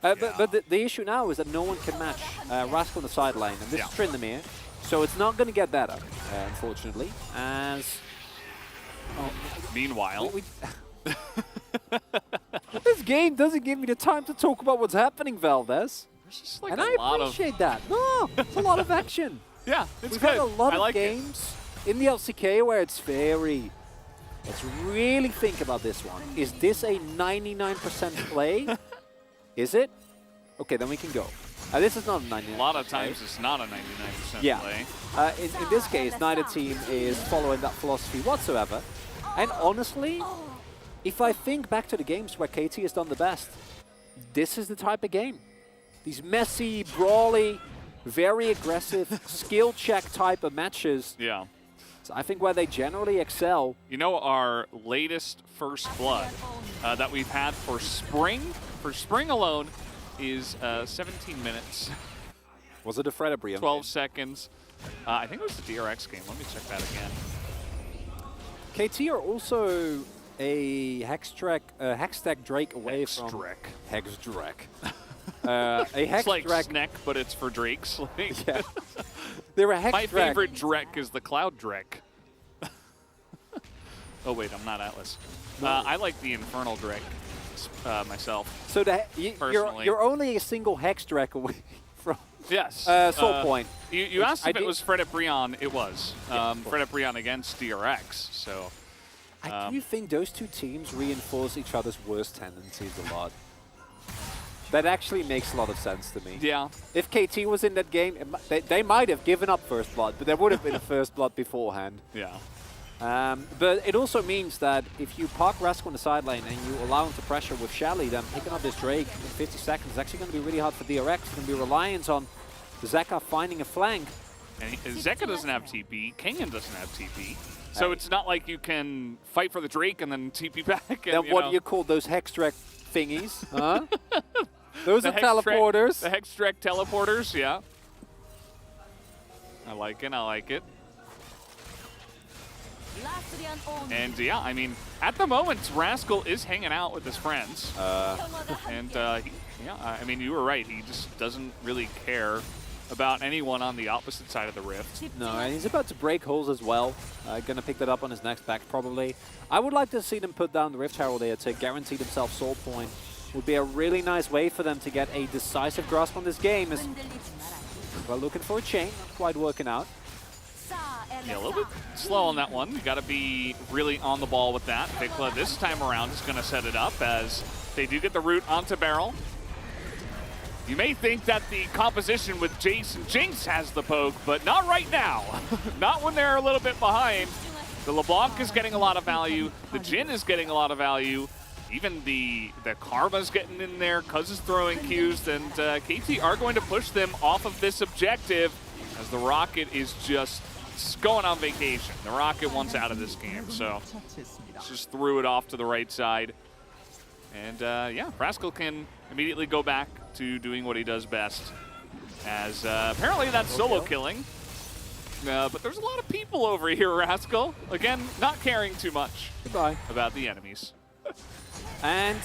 But the issue now is that no one can match Rascal on the side lane, and this is Tryndamere, so it's not going to get better, unfortunately. As Meanwhile, this game doesn't give me the time to talk about what's happening, Valdes, just like and a I lot appreciate that. No, it's a lot of action. Yeah, it's We've good. had a lot I of like games in the LCK where it's very. Let's really think about this one. Is this a 99% play? Is it? Okay, then we can go. This is not a 99%. A lot of times it's not a 99% Yeah. play. In this case, neither team is following that philosophy whatsoever. And honestly, if I think back to the games where KT has done the best, this is the type of game. These messy, brawly, very aggressive, skill check type of matches. Yeah. So I think where they generally excel. You know, our latest first blood that we've had for spring alone, is 17 minutes. Was it a Fredabri? 12 seconds. I think it was the DRX game. Let me check that again. KT are also a Hextech Drake away from... Hexdrek. A It's like Hexdrek... Sneck, but it's for Drakes. Yeah. They're a Hexdrek. My favorite Drek is the Cloud Drek. Oh wait, I'm not Atlas. I like the Infernal Drek myself. So personally. you're only a single Hexdrek away from Yes. Soul Point. You asked if it was Fred Brion. It was. Fred Brion against DRX. So. I do think those two teams reinforce each other's worst tendencies a lot. That actually makes a lot of sense to me. Yeah. If KT was in that game, they might have given up first blood, but there would have been a first blood beforehand. Yeah. But it also means that if you park Rascal on the side lane and you allow him to pressure with Shelly, then picking up this Drake in 50 seconds is actually going to be really hard for DRX. It's going to be reliant on Zeka finding a flank. And Zeka doesn't have TP. Kingen doesn't have TP. So it's not like you can fight for the Drake and then TP back. And, Then what do you call those Hexdrek thingies? Huh? Those are teleporters. The Hexdrek teleporters, yeah. I like it, I like it. And yeah, I mean, at the moment, Rascal is hanging out with his friends. Yeah, I mean, you were right. He just doesn't really care about anyone on the opposite side of the rift. No, and he's about to break holes as well. Gonna pick that up on his next back, probably. I would like to see them put down the Rift Herald here to guarantee themselves Soul Point. Would be a really nice way for them to get a decisive grasp on this game. As we're looking for a chain, not quite working out. Yeah, a little bit slow on that one. You got to be really on the ball with that. Vikla this time around is going to set it up as they do get the root onto Barrel. You may think that the composition with Jace and Jinx has the poke, but not right now. Not when they're a little bit behind. The LeBlanc is getting a lot of value. The Jhin is getting a lot of value. Even the Karma's getting in there. Cuz is throwing Qs, and KT are going to push them off of this objective as the Rocket is just going on vacation. The Rocket wants out of this game, so just threw it off to the right side. And yeah, Rascal can immediately go back to doing what he does best, as apparently that's solo killing. But there's a lot of people over here, Rascal. Again, not caring too much Goodbye. about the enemies. And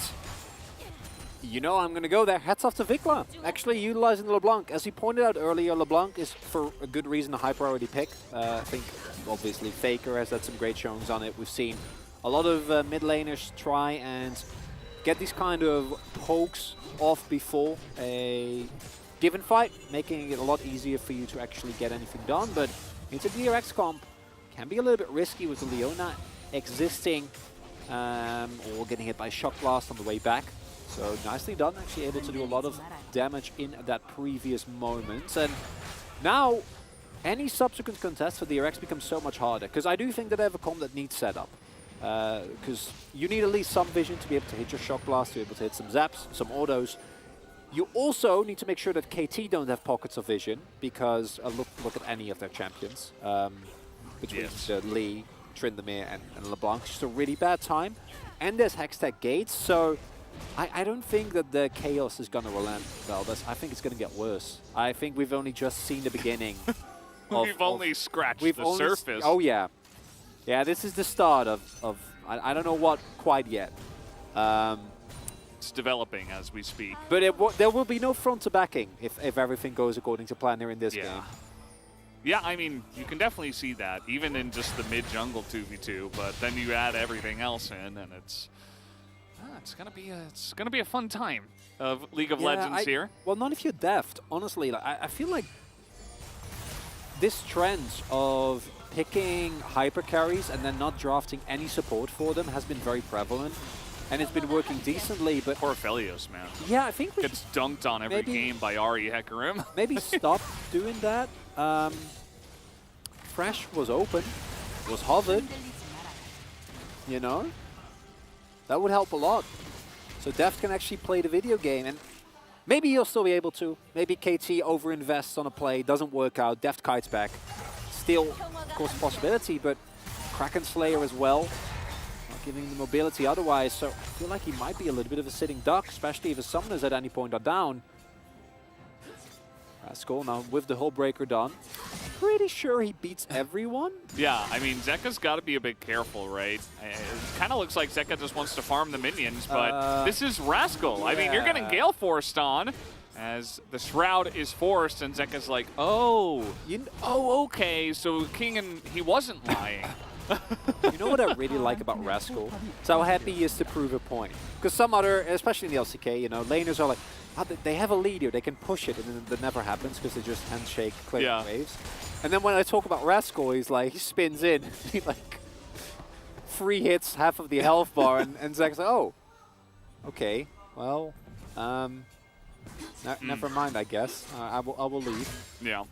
you know I'm going to go there. Hats off to Vikla. Actually utilizing LeBlanc. As he pointed out earlier, LeBlanc is for a good reason a high priority pick. I think obviously Faker has had some great showings on it. We've seen a lot of mid laners try and get these kind of pokes off before a given fight, making it a lot easier for you to actually get anything done. But into DRX comp can be a little bit risky with the Leona existing or getting hit by Shock Blast on the way back. So nicely done, actually able to do a lot of damage in that previous moment. And now any subsequent contest for DRX becomes so much harder, because I do think that they have a comp that needs setup. Because you need at least some vision to be able to hit your Shock Blast, to be able to hit some zaps, some autos. You also need to make sure that KT don't have pockets of vision, because look at any of their champions. Between Lee, Tryndamere and LeBlanc, it's just a really bad time. And there's Hextech Gates, so I don't think that the chaos is going to relent, Veldas. I think it's going to get worse. I think we've only just seen the beginning. We've only scratched the surface. Oh yeah. Yeah, this is the start of I don't know what quite yet. It's developing as we speak. But there will be no front to backing if everything goes according to plan here in this game. Yeah, I mean, you can definitely see that, even in just the mid-jungle 2v2, but then you add everything else in, and it's gonna be a fun time of League of Legends here. Well, not if you're Deft, honestly. Like, I feel like this trend of picking hyper carries and then not drafting any support for them has been very prevalent, and it's been working decently. But poor Felios, man. Yeah, I think we gets dunked on every game by Ari Hecarim. Maybe stop doing that. Fresh was open, was hovered. You know, that would help a lot. So Deft can actually play the video game, and maybe he'll still be able to. Maybe KT overinvests on a play, doesn't work out, Deft kites back. Still, of course, a possibility, but Kraken Slayer as well, not giving the mobility otherwise. So I feel like he might be a little bit of a sitting duck, especially if his summoners at any point are down. Rascal now with the hull breaker done. Pretty sure he beats everyone. Yeah, I mean, Zeka's got to be a bit careful, right? It kind of looks like Zeka just wants to farm the minions, but this is Rascal. Yeah. I mean, you're getting Gale forced on as the Shroud is forced, and Zeka's like, oh, okay, so King, he wasn't lying. You know what I really like about Rascal? It's how happy he is to prove a point. Because some other, especially in the LCK, you know, laners are like, oh, they have a lead here, they can push it, and then that never happens because they just handshake, clear waves. And then when I talk about Rascal, he's like, he spins in, he like 3 hits, half of the health bar, and Zach's like, oh, okay, well, never mind, I guess. I will leave. Yeah.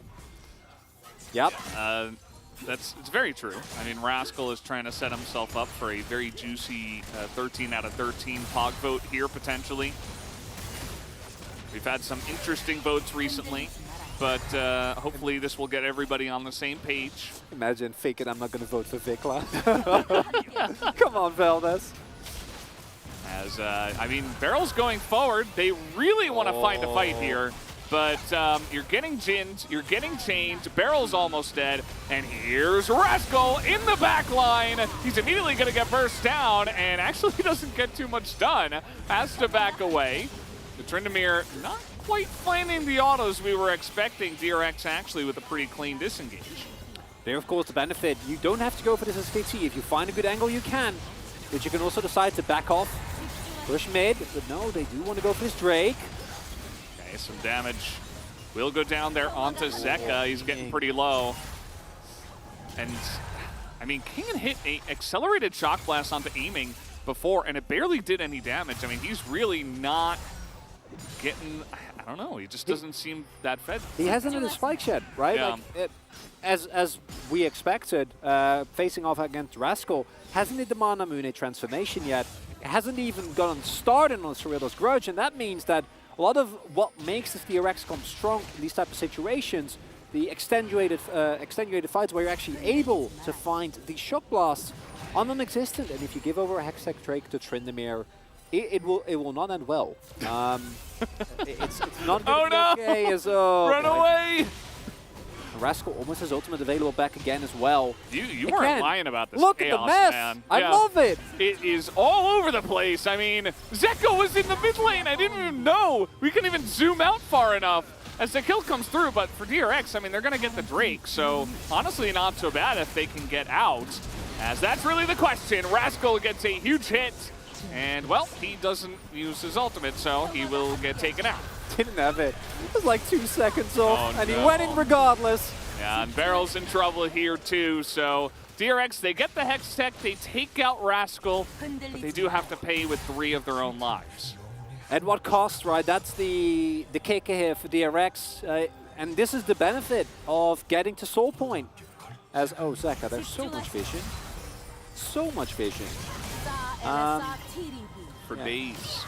Yep. It's very true. I mean, Rascal is trying to set himself up for a very juicy 13 out of 13 POG vote here, potentially. We've had some interesting votes recently, but hopefully this will get everybody on the same page. Imagine faking I'm not going to vote for Vikla. Come on, Veldas. As, I mean, Barrel's going forward. They really want to find a fight here. But you're getting ginned, you're getting chained, Barrel's almost dead, and here's Rascal in the back line. He's immediately going to get burst down, and actually doesn't get too much done. Has to back away. The Tryndamere not quite finding the autos we were expecting. DRX actually with a pretty clean disengage. There, of course, the benefit. You don't have to go for this SKT. If you find a good angle, you can. But you can also decide to back off, push mid, but no, they do want to go for this Drake. Okay, some damage will go down there onto Zeka. He's getting pretty low. And, I mean, King had hit an accelerated shock blast onto aiming before, and it barely did any damage. I mean, he's really not getting, I don't know, he just doesn't seem that fed. He hasn't hit a spike yet, right? Yeah. Like, as we expected, facing off against Rascal, hasn't hit the Mana Mune transformation yet. It hasn't even gotten started on Cerritos Grudge, and that means that a lot of what makes this DRX comp strong in these type of situations, the extenuated fights where you're actually able to find the shock blasts, are non-existent. And if you give over a Hextech Drake to Tryndamere, it will not end well. It's not going to be okay. As, Run away! Rascal almost has ultimate available back again as well. You weren't lying about this. Look chaos, at the mess. man. I Yeah. love it. It is all over the place. I mean, Zeko was in the mid lane. I didn't even know. We couldn't even zoom out far enough as the kill comes through. But for DRX, I mean, they're going to get the Drake. So honestly, not so bad if they can get out. As that's really the question. Rascal gets a huge hit. And, well, he doesn't use his ultimate, so he will get taken out. Didn't have it. It was like 2 seconds off, Oh, and he no. went in regardless. Yeah, and Barrel's in trouble here, too. So DRX, they get the Hex Tech, they take out Rascal, but they do have to pay with 3 of their own lives. At what cost, right? That's the kicker here for DRX. And this is the benefit of getting to Soul Point. As, oh, Zeka, there's so much vision. So much vision. For Yeah. days.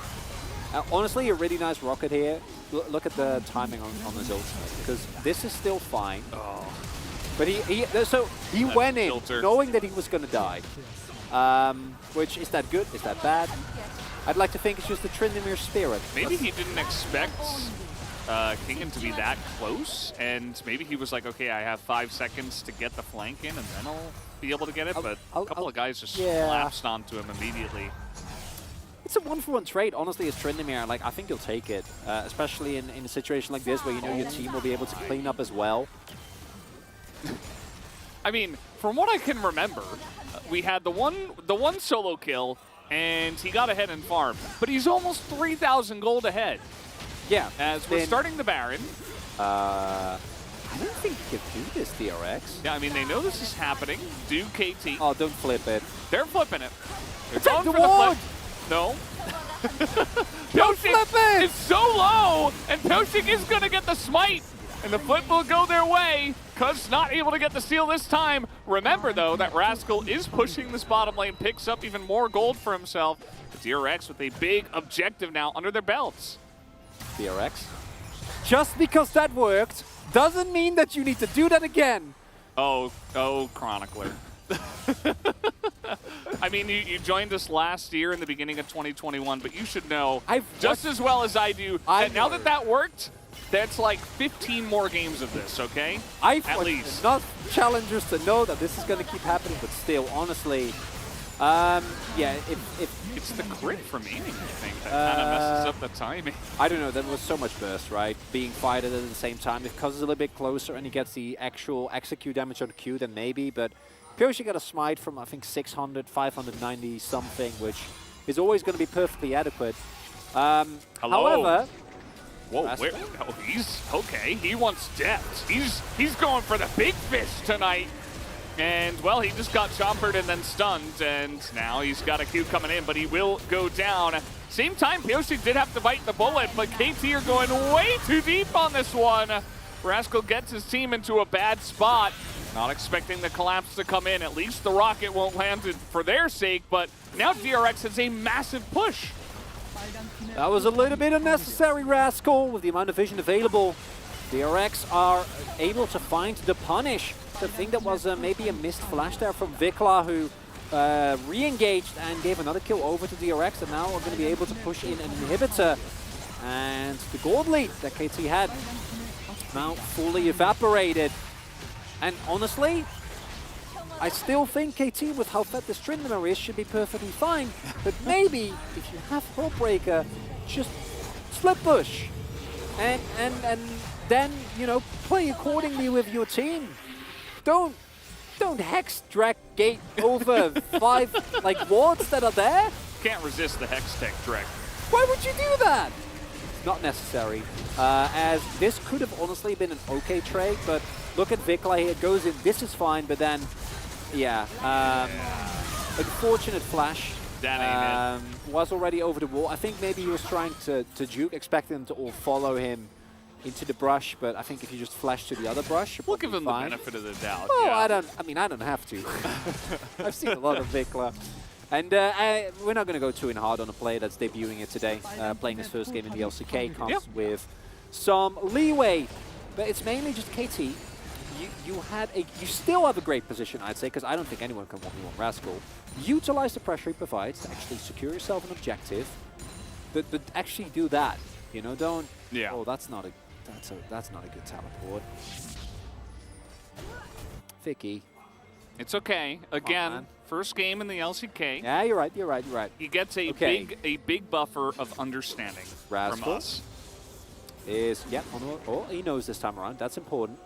Honestly, a really nice rocket here. Look at the timing on his ultimate, because this is still fine. Oh. But he That went in filter. knowing that he was going to die. Which, is that good? Is that bad? I'd like to think it's just the Tryndamere spirit. Maybe he didn't expect Kingen to be that close, and maybe he was like, okay, I have 5 seconds to get the flank in, and then I'll be able to get it, but a couple of guys just collapsed onto him immediately. It's a 1-for-1 trade, honestly, as Tryndamere. Like, I think you'll take it, especially in a situation like this where you know your team will be able to clean up as well. I mean, from what I can remember, we had the one solo kill, and he got ahead in farm, but he's almost 3,000 gold ahead. Yeah. As we're starting the Baron. I don't think you can do this, DRX. Yeah, I mean, they know this is happening. Do KT. Oh, don't flip it. They're flipping it. They're Attack going the for the ward! flip. No. Don't flip it! It's so low, and Pyoshik is going to get the smite. And the flip will go their way. Cuz not able to get the steal this time. Remember, though, that Rascal is pushing this bottom lane, picks up even more gold for himself. DRX with a big objective now under their belts. DRX. Just because that worked doesn't mean that you need to do that again. Oh, Chronicler. I mean, you joined us last year in the beginning of 2021, but you should know just as well as I do that now that worked, that's like 15 more games of this, okay? I've At watched least. enough challengers to know that this is going to keep happening, but still, honestly, yeah, if It's the crit from aiming, I think, that kind of messes up the timing. I don't know, that was so much burst, right? Being fighted at the same time. If Cuz is a little bit closer and he gets the actual execute damage on the Q, then maybe, but Pyoshi got a smite from, I think, 600, 590 something, which is always going to be perfectly adequate. However, Whoa, where? Oh, he's okay. He wants depth. He's going for the big fish tonight. And, well, he just got chompered and then stunned, and now he's got a Q coming in, but he will go down. Same time, Pyoshi did have to bite the bullet, but KT are going way too deep on this one. Rascal gets his team into a bad spot. Not expecting the collapse to come in. At least the rocket won't land it for their sake, but now DRX has a massive push. that was a little bit unnecessary, Rascal, with the amount of vision available. DRX are able to find the punish. I think that was maybe a missed flash there from Vikla, who re-engaged and gave another kill over to DRX, and now are going to be able to push in an inhibitor. And the gold lead that KT had now fully evaporated. And honestly, I still think KT, with how fat this Tryndamere is, should be perfectly fine. But maybe, if you have Hullbreaker, just split push. And then, you know, play accordingly with your team. Don't hex drag gate over 5 like wards that are there. Can't resist the Hex Tech Drek. Why would you do that? Not necessary. As this could have honestly been an okay trade, but look at Vikla here. It goes in. This is fine, but then, yeah. Unfortunate flash. That ain't it. Was already over the wall. I think maybe he was trying to juke, expecting them to all follow him into the brush, but I think if you just flash to the other brush, We'll give him fine. the benefit of the doubt. Oh, yeah. I don't have to. I've seen a lot of Vikla. And we're not going to go too in hard on a player that's debuting it today. Playing his first game in the LCK comes with some leeway. But it's mainly just KT. You still have a great position, I'd say, because I don't think anyone can 1v1 Rascal. Utilize the pressure he provides to actually secure yourself an objective, but actually do that. You know, don't. Yeah. Oh, that's not a good teleport. Vicky. It's okay. Again, man. first game in the LCK. Yeah, you're right. You're right. You're right. He gets a Okay. big buffer of understanding from Rascal us. Is oh, he knows this time around. That's important.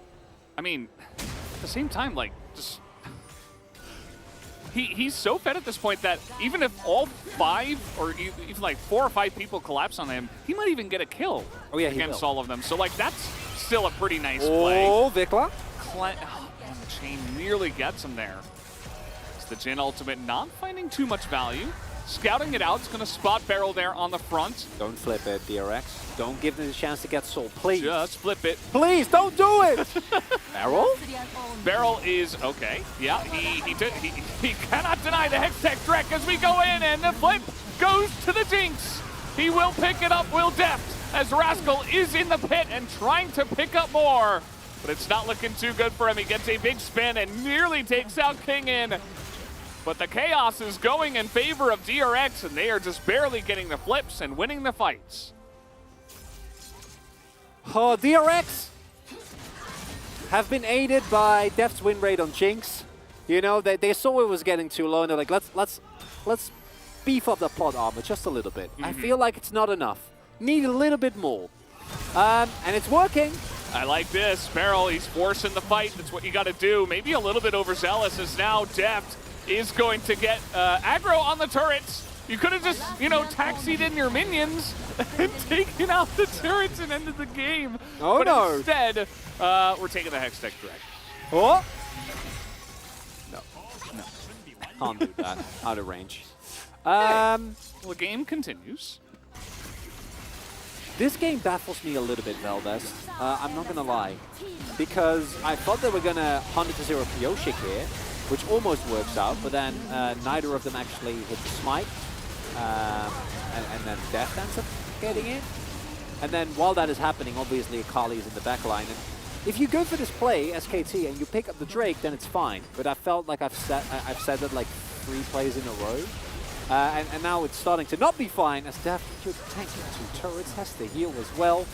I mean, at the same time, like, just he's so fed at this point that even if all 5 or even like 4 or 5 people collapse on him, he might even get a kill against all of them. So like that's still a pretty nice play. Oh, Vikla. Oh, man, the chain nearly gets him there. It's the Jin ultimate not finding too much value. Scouting it out, it's going to spot Beryl there on the front. Don't flip it, DRX. Don't give them the chance to get sold, please. Just flip it. Please, don't do it! Beryl? Beryl is okay. Yeah, he cannot deny the Hextech Drek as we go in, and the flip goes to the Jinx. He will pick it up, will Deft, as Rascal is in the pit and trying to pick up more. But it's not looking too good for him. He gets a big spin and nearly takes out King in. But the chaos is going in favor of DRX, and they are just barely getting the flips and winning the fights. Oh, DRX have been aided by Deft's win rate on Jinx. You know, they saw it was getting too low, and they're like, let's beef up the plot armor just a little bit. I feel like it's not enough. Need a little bit more. And it's working. I like this. Beryl, he's forcing the fight. That's what you got to do. Maybe a little bit overzealous as now Deft is going to get aggro on the turrets. You could have just, you know, taxied in your minions and taken out the turrets and ended the game. Oh, but no. Instead, we're taking the Hextech Drek. Oh! No. Can't do that. Out of range. Well, the game continues. This game baffles me a little bit, Valdez. I'm not going to lie. Because I thought they were going to 100-0 Pioshik here, which almost works out, but then neither of them actually hit the smite. And then Deft ends up getting it. And then while that is happening, obviously Akali is in the back line. And if you go for this play, SKT, and you pick up the Drake, then it's fine. But I felt like I've said that like 3 plays in a row. And now it's starting to not be fine as Deft could tank 2 turrets, has to heal as well.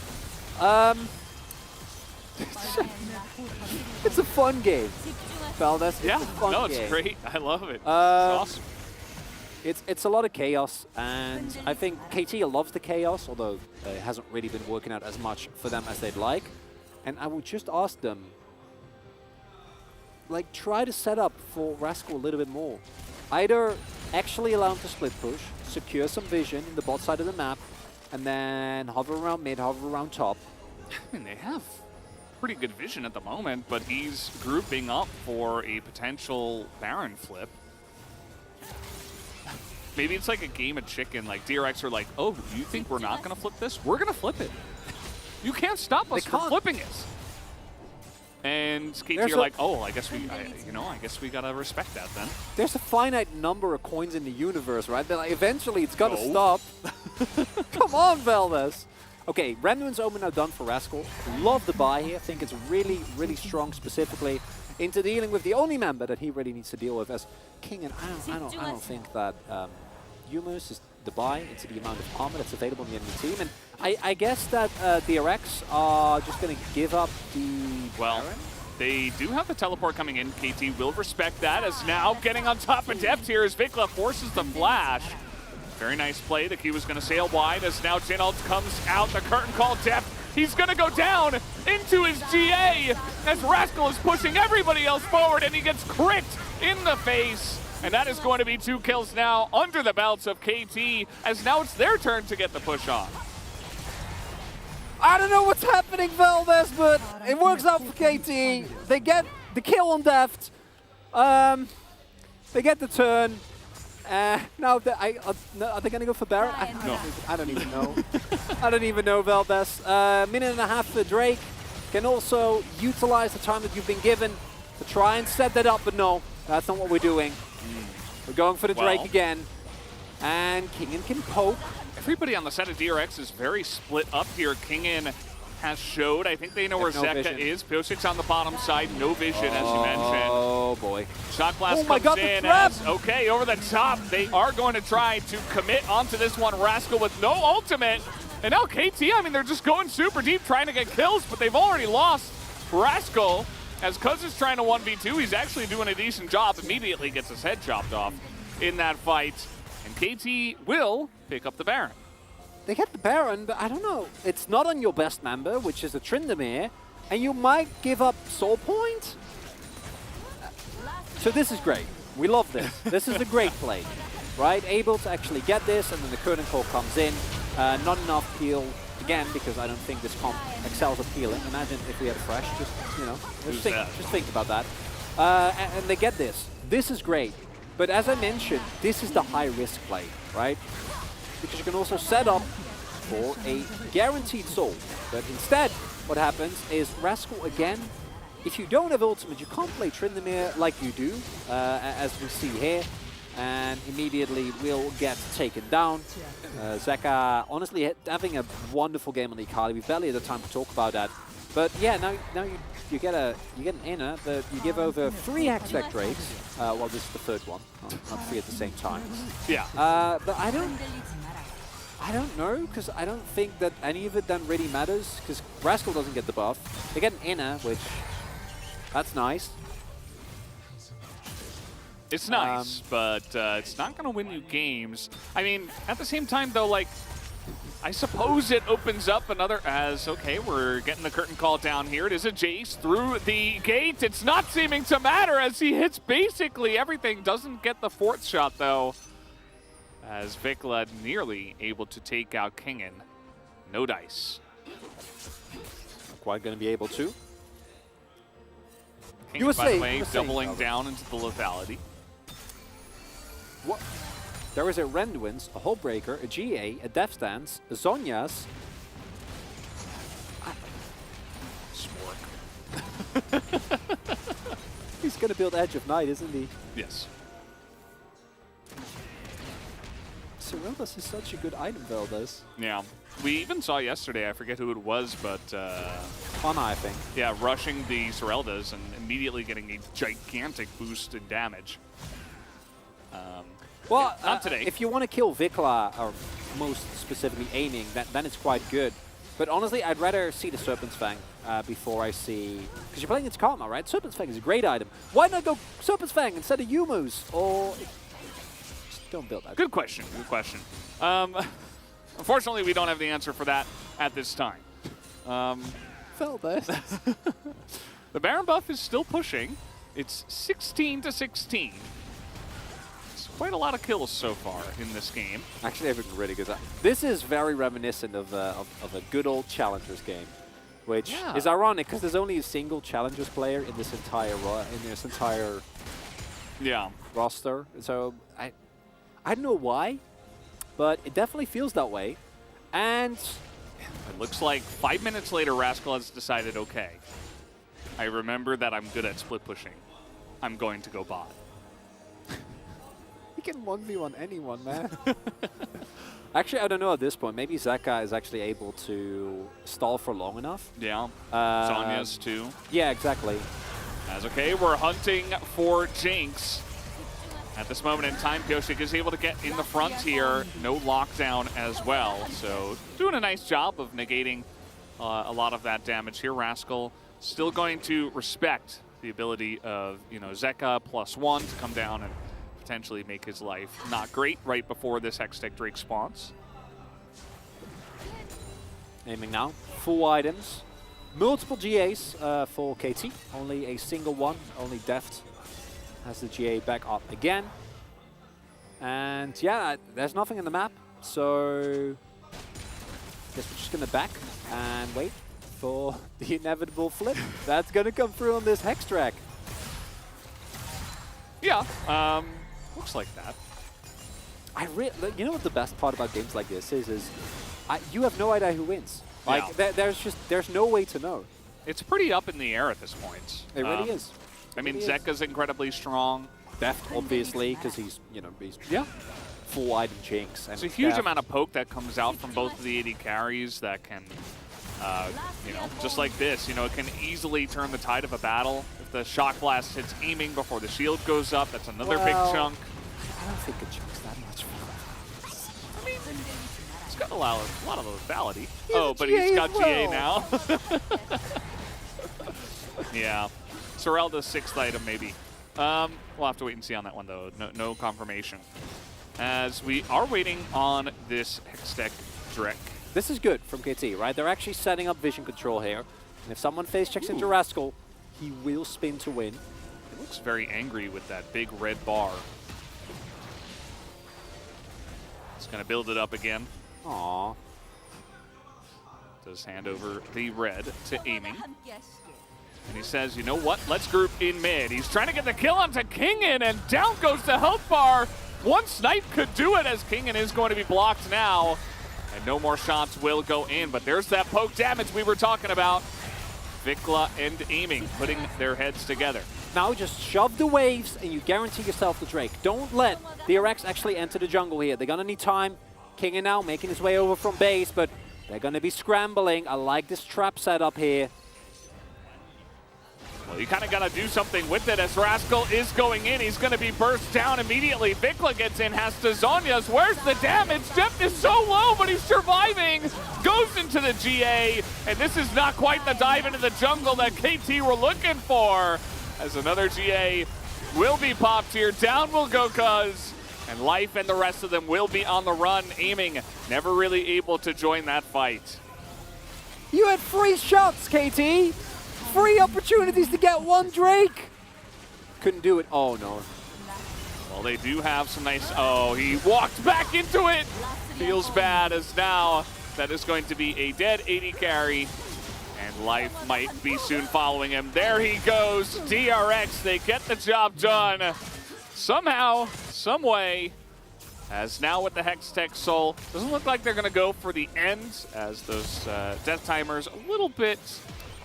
It's a fun game, Valdez. It's a fun it's game. great. I love it. It's awesome. It's a lot of chaos, and I think KT loves the chaos, although it hasn't really been working out as much for them as they'd like. And I would just ask them, like, try to set up for Rascal a little bit more. Either actually allow him to split push, secure some vision in the bot side of the map, and then hover around mid, hover around top. I mean, they have pretty good vision at the moment, but he's grouping up for a potential Baron flip. Maybe it's like a game of chicken. Like DRX are like, oh, you think we're not going to flip this? We're going to flip it. You can't stop us from flipping it. And KT are like, oh, I guess we gotta respect that then. There's a finite number of coins in the universe, right? They're like, eventually it's gotta stop. Come on, Valdez. Okay, Randuin's Omen now done for Rascal. Love the buy here. I think it's really, really strong, specifically into dealing with the only member that he really needs to deal with as King. And I don't think that Hummus is the buy into the amount of armor that's available in the enemy team. And I guess that DRX are just going to give up the Baron. They do have the teleport coming in. KT will respect that as now getting on top of Deft here as Vikla forces the flash. Very nice play. The Q was going to sail wide as now Jin ult comes out. The curtain call Deft. He's going to go down into his GA as Rascal is pushing everybody else forward and he gets crit in the face. And that is going to be 2 kills now under the belts of KT as now it's their turn to get the push on. I don't know what's happening, Valdez, but it works out for KT. They get the kill on Deft. They get the turn. Now, are they going to go for Baron? I don't even know. I don't even know, Valdez. Minute and a half for Drake. Can also utilize the time that you've been given to try and set that up, but no, that's not what we're doing. We're going for the Drake again. And Kingin can poke. Everybody on the side of DRX is very split up here. Kingin has showed. I think they know where Zeka is. Pioshik's on the bottom side. No vision, as you mentioned. Oh, boy. Shot Blast comes in. Okay, over the top. They are going to try to commit onto this one. Rascal with no ultimate. And now KT, I mean, they're just going super deep trying to get kills, but they've already lost Rascal. as Cuz is trying to 1v2, he's actually doing a decent job. Immediately gets his head chopped off in that fight. And KT will pick up the Baron. They get the Baron, but I don't know. It's not on your best member, which is a Tryndamere, and you might give up Soul Point? So this is great. We love this. This is a great play, right? Able to actually get this, and then the curtain call comes in. Not enough peel, again, because I don't think this comp excels at peeling. Imagine if we had a fresh, just, you know, just think about that. And they get this. This is great. But as I mentioned, this is the high-risk play, right? Because you can also set up for a guaranteed soul. But instead, what happens is Rascal again, if you don't have ultimate, you can't play Tryndamere like you do, as we see here, and immediately will get taken down. Zeka, honestly, having a wonderful game on the Akali. We barely had the time to talk about that. But yeah, now you get an inner, but you give over 3 Hextech Drakes. Well, this is the third one, not 3 at the same time. Yeah. But I don't know, because I don't think that any of it then really matters, because Rascal doesn't get the buff. They get an inner, which, that's nice. It's nice, but it's not going to win you games. I mean, at the same time, though, like, I suppose it opens up another as, okay, we're getting the curtain call down here. It is a Jace through the gate. It's not seeming to matter as he hits basically everything. Doesn't get the 4th shot, though, as Vikla nearly able to take out Kingen. No dice. Not quite going to be able to. Kingen, by the way, doubling down into the lethality. What? There is a Rendwins, a Hullbreaker, a GA, a Death Stance, a Zhonya's. He's going to build Edge of Night, isn't he? Yes. Sereldas is such a good item, Veldas. Yeah. We even saw yesterday, I forget who it was, but... Ana, I think. Yeah, rushing the Sereldas and immediately getting a gigantic boost in damage. Well, not today. If you want to kill Vikla, or most specifically aiming, then it's quite good. But honestly, I'd rather see the Serpent's Fang before I see... Because you're playing against Karma, right? Serpent's Fang is a great item. Why not go Serpent's Fang instead of Yumu's? Or... Just don't build that. Good question, good question. Unfortunately, we don't have the answer for that at this time. Veldas. The Baron buff is still pushing. It's 16-16. Quite a lot of kills so far in this game. Actually, everything really good. This is very reminiscent of a good old Challengers game, which is ironic because there's only a single Challengers player in this entire roster. So I don't know why, but it definitely feels that way. And it looks like 5 minutes later, Rascal has decided, okay, I remember that I'm good at split pushing. I'm going to go bot. He can 1v1 anyone, man. Actually, I don't know at this point. Maybe Zeka is actually able to stall for long enough. Yeah. Zhonya's too. Yeah, exactly. As okay, we're hunting for Jinx. At this moment in time, Pioshik is able to get in the front here. No lockdown as well. So doing a nice job of negating a lot of that damage here. Rascal still going to respect the ability of, Zeka +1 to come down and potentially make his life not great right before this Hextech Drake spawns. Aiming now. Full items. Multiple GAs for KT. Only a single one. Only Deft has the GA back up again. And yeah, there's nothing in the map. So I guess we're just going to back and wait for the inevitable flip. That's going to come through on this Hex track. Yeah. Looks like that. You know what the best part about games like this is you have no idea who wins. Like there's no way to know. It's pretty up in the air at this point. It really is. I mean, Zeka's incredibly strong. Deft, obviously, because he's full item Jinx. And it's a huge amount of poke that comes out from both of the AD carries that can, just like this, it can easily turn the tide of a battle. If the Shock Blast hits aiming before the shield goes up, that's another big chunk. I don't think it chunks that much. I mean, it's got a lot of lethality. Oh, but he's got GA now. Yeah. Sorelda's 6th item, maybe. We'll have to wait and see on that one, though. No confirmation. As we are waiting on this Hextech Drek. This is good from KT, right? They're actually setting up vision control here. And if someone face checks into Rascal, he will spin to win. He looks very angry with that big red bar. He's going to build it up again. Aww. Does hand over the red to Aiming. And he says, you know what? Let's group in mid. He's trying to get the kill onto Kingen, and down goes the health bar. One snipe could do it, as Kingen is going to be blocked now. And no more shots will go in, but there's that poke damage we were talking about. Vikla and Aiming putting their heads together. Now just shove the waves and you guarantee yourself the Drake. Don't let DRX actually enter the jungle here. They're gonna need time. Kingen now making his way over from base, but they're gonna be scrambling. I like this trap setup here. Well, you kind of got to do something with it as Rascal is going in. He's going to be burst down immediately. Vikla gets in, has to Zhonya's. Where's the damage? Depth is so low, but he's surviving. Goes into the GA, and this is not quite the dive into the jungle that KT were looking for. As another GA will be popped here. Down will go Cuz, and Life and the rest of them will be on the run. Aiming, never really able to join that fight. You had 3 shots, KT. 3 opportunities to get 1 Drake. Couldn't do it. Oh, no. Well, they do have some nice... Oh, he walked back into it. Feels bad, as now that is going to be a dead 80 carry. And Life might be soon following him. There he goes. DRX, they get the job done. Somehow, some way. As now with the Hextech Soul, doesn't look like they're going to go for the end, as those death timers a little bit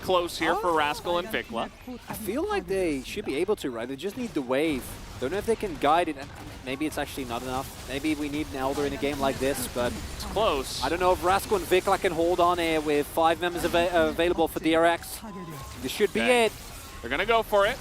close here for Rascal and Vikla. I feel like they should be able to, right? They just need the wave. Don't know if they can guide it. Maybe it's actually not enough. Maybe we need an Elder in a game like this, but it's close. I don't know if Rascal and Vikla can hold on here with 5 members available for DRX. This should be it. They're going to go for it.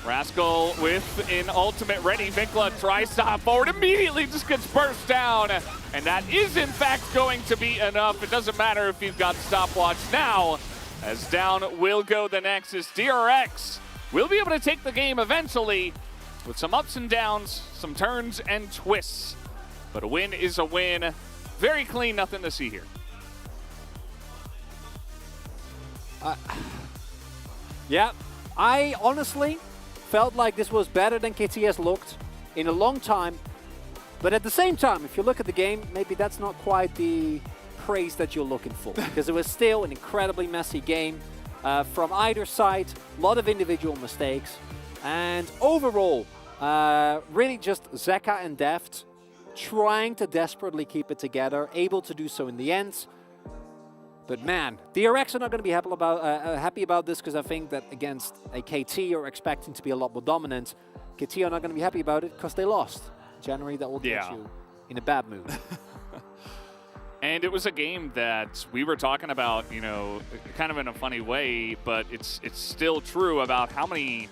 Rascal with an ultimate ready. Vikla tries to hop forward, immediately just gets burst down. And that is in fact going to be enough. It doesn't matter if you've got stopwatch now. As down will go the Nexus. DRX will be able to take the game eventually with some ups and downs, some turns and twists. But a win is a win. Very clean, nothing to see here. Yeah, I honestly felt like this was better than KT has looked in a long time. But at the same time, if you look at the game, maybe that's not quite the praise that you're looking for, because it was still an incredibly messy game from either side, a lot of individual mistakes, and overall really just Zeka and Deft trying to desperately keep it together, able to do so in the end. But man, DRX are not going to be happy about this, because I think that against a KT you're expecting to be a lot more dominant. KT are not going to be happy about it because they lost. January, that will get you in a bad mood. And it was a game that we were talking about, you know, kind of in a funny way, but it's still true about how many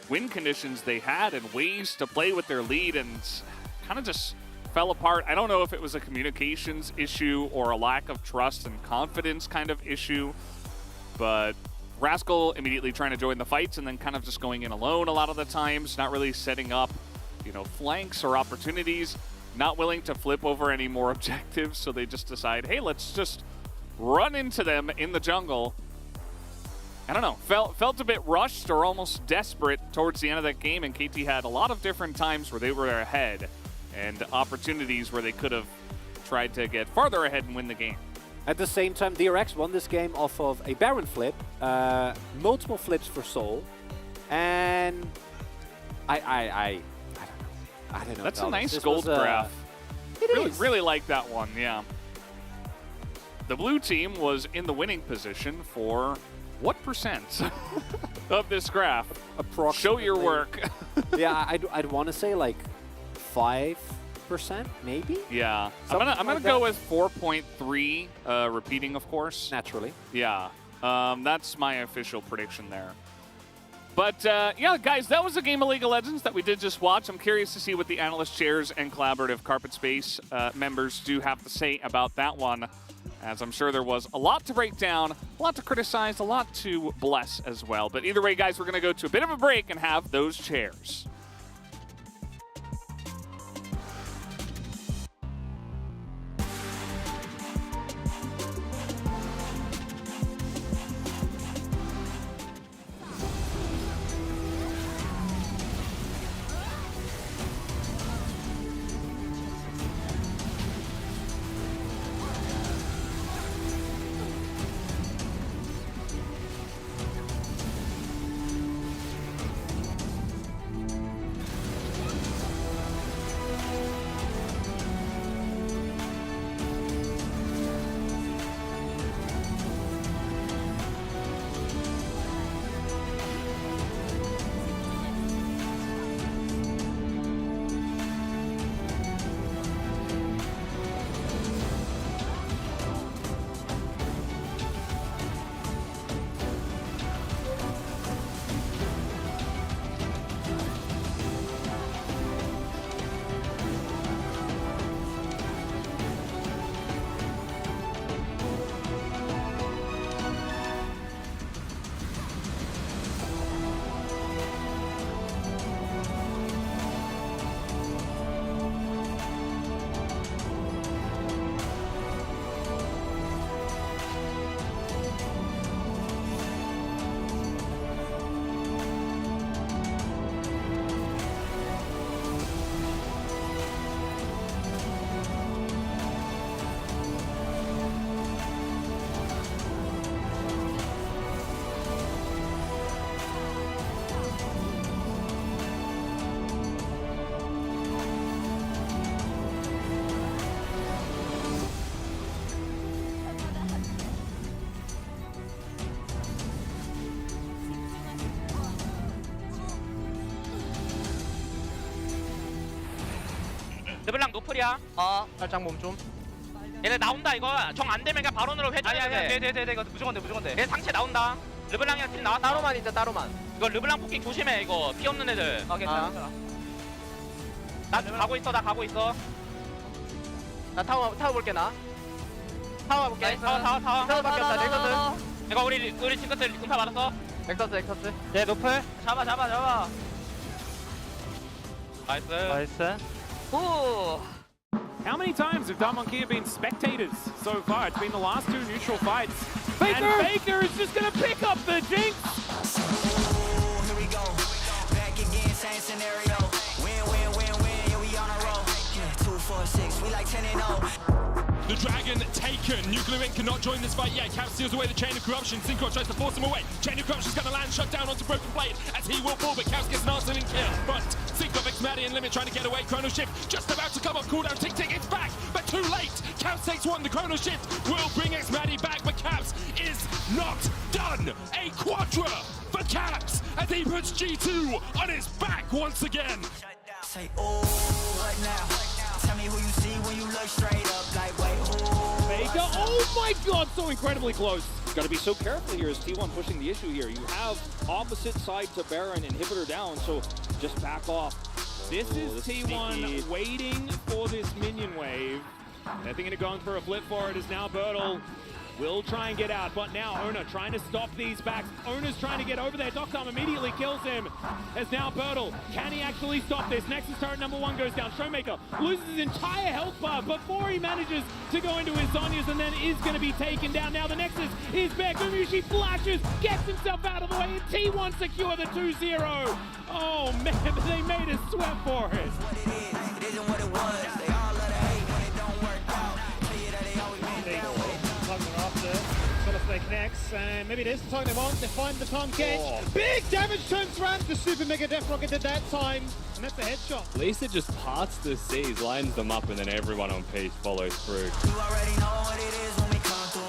win conditions they had and ways to play with their lead, and kind of just fell apart. I don't know if it was a communications issue or a lack of trust and confidence kind of issue, but Rascal immediately trying to join the fights and then kind of just going in alone a lot of the times, not really setting up, you know, flanks or opportunities. Not willing to flip over any more objectives, so they just decide, hey, let's just run into them in the jungle. I don't know, felt a bit rushed or almost desperate towards the end of that game, and KT had a lot of different times where they were ahead and opportunities where they could have tried to get farther ahead and win the game. At the same time, DRX won this game off of a Baron flip, multiple flips for Soul, and I don't know. That's a nice gold graph. Really like that one, yeah. The blue team was in the winning position for what percent of this graph? Approximately. Show your work. Yeah, I'd want to say like 5%, maybe? Yeah. I'm gonna go with 4.3, repeating, of course. Naturally. Yeah. That's my official prediction there. But, yeah, guys, that was a game of League of Legends that we did just watch. I'm curious to see what the analyst chairs and collaborative Carpet Space members do have to say about that one, as I'm sure there was a lot to break down, a lot to criticize, a lot to bless as well. But either way, guys, we're going to go to a bit of a break and have those chairs. 르블랑 노플이야. 살짝 몸 좀. 얘네 나온다 이거. 정 안 되면 그냥 발언으로 해줘야 돼. 돼. 이거 무조건 돼. 얘 상체 나온다. 르블랑이랑 팀 나왔다. 따로만 있자, 따로만. 이거 르블랑 포킹 조심해 이거. 피 없는 애들. 괜찮아. 나 가고 있어. 나 타워 볼게, 나. 타워 볼게. 타워. 타워 바뀌었다, 넥서스. 이거 우리 팀것들 분파 받았어. 넥서스. 얘 노플. 잡아. 나이스. 오. How many times have Darmonkey been spectators so far? It's been the last two neutral fights. Faker! And Faker is just going to pick up the jinx! Oh, here we go. Back again, same scenario. Win, yeah, we on a roll. Yeah, 2, 4, 6, we like 10 and 0. The Dragon taken. Nuclear Ink cannot join this fight yet. Cap steals away the Chain of Corruption. Synchro tries to force him away. Chain of Corruption's gonna land, shut down onto Broken Blade as he will fall, but Caps gets nasty and kill. But Synchro X Maddie and Limit trying to get away. Chrono Shift just about to come up. Cooldown tick, it's back, but too late. Caps takes one. The Chrono Shift will bring X Maddie back, but Caps is not done. A Quadra for Caps as he puts G2 on his back once again. Say, oh, what now? Tell me who you see when you look straight up. Like, wait, oh. Faker, oh my god, so incredibly close. Got to be so careful here as T1 pushing the issue here. You have opposite side to Baron, inhibitor down, so just back off. This is T1 waiting for this minion wave. They're thinking of going for a flip for it as now Bertle will try and get out, but now Ona trying to stop these backs. Ona's trying to get over there. Doctom immediately kills him. As now Bertle, can he actually stop this? Nexus turret number 1 goes down. Showmaker loses his entire health bar before he manages to go into his Zhonya's and then is going to be taken down. Now the Nexus is back. Umushi flashes, gets himself out of the way, and T1 secure the 2-0. Oh man, they made us sweat for it. What it is, it isn't what it was. They all love to hate when it don't work out. Tell you that they always been down with it. They connects, and maybe it is the time they want. They find the Tom Cage. Big damage turns around. The Super Mega Death Rocket at that time, and that's a headshot. At least it just parts the seas, lines them up, and then everyone on Peace follows through. You already know what it is when we come through.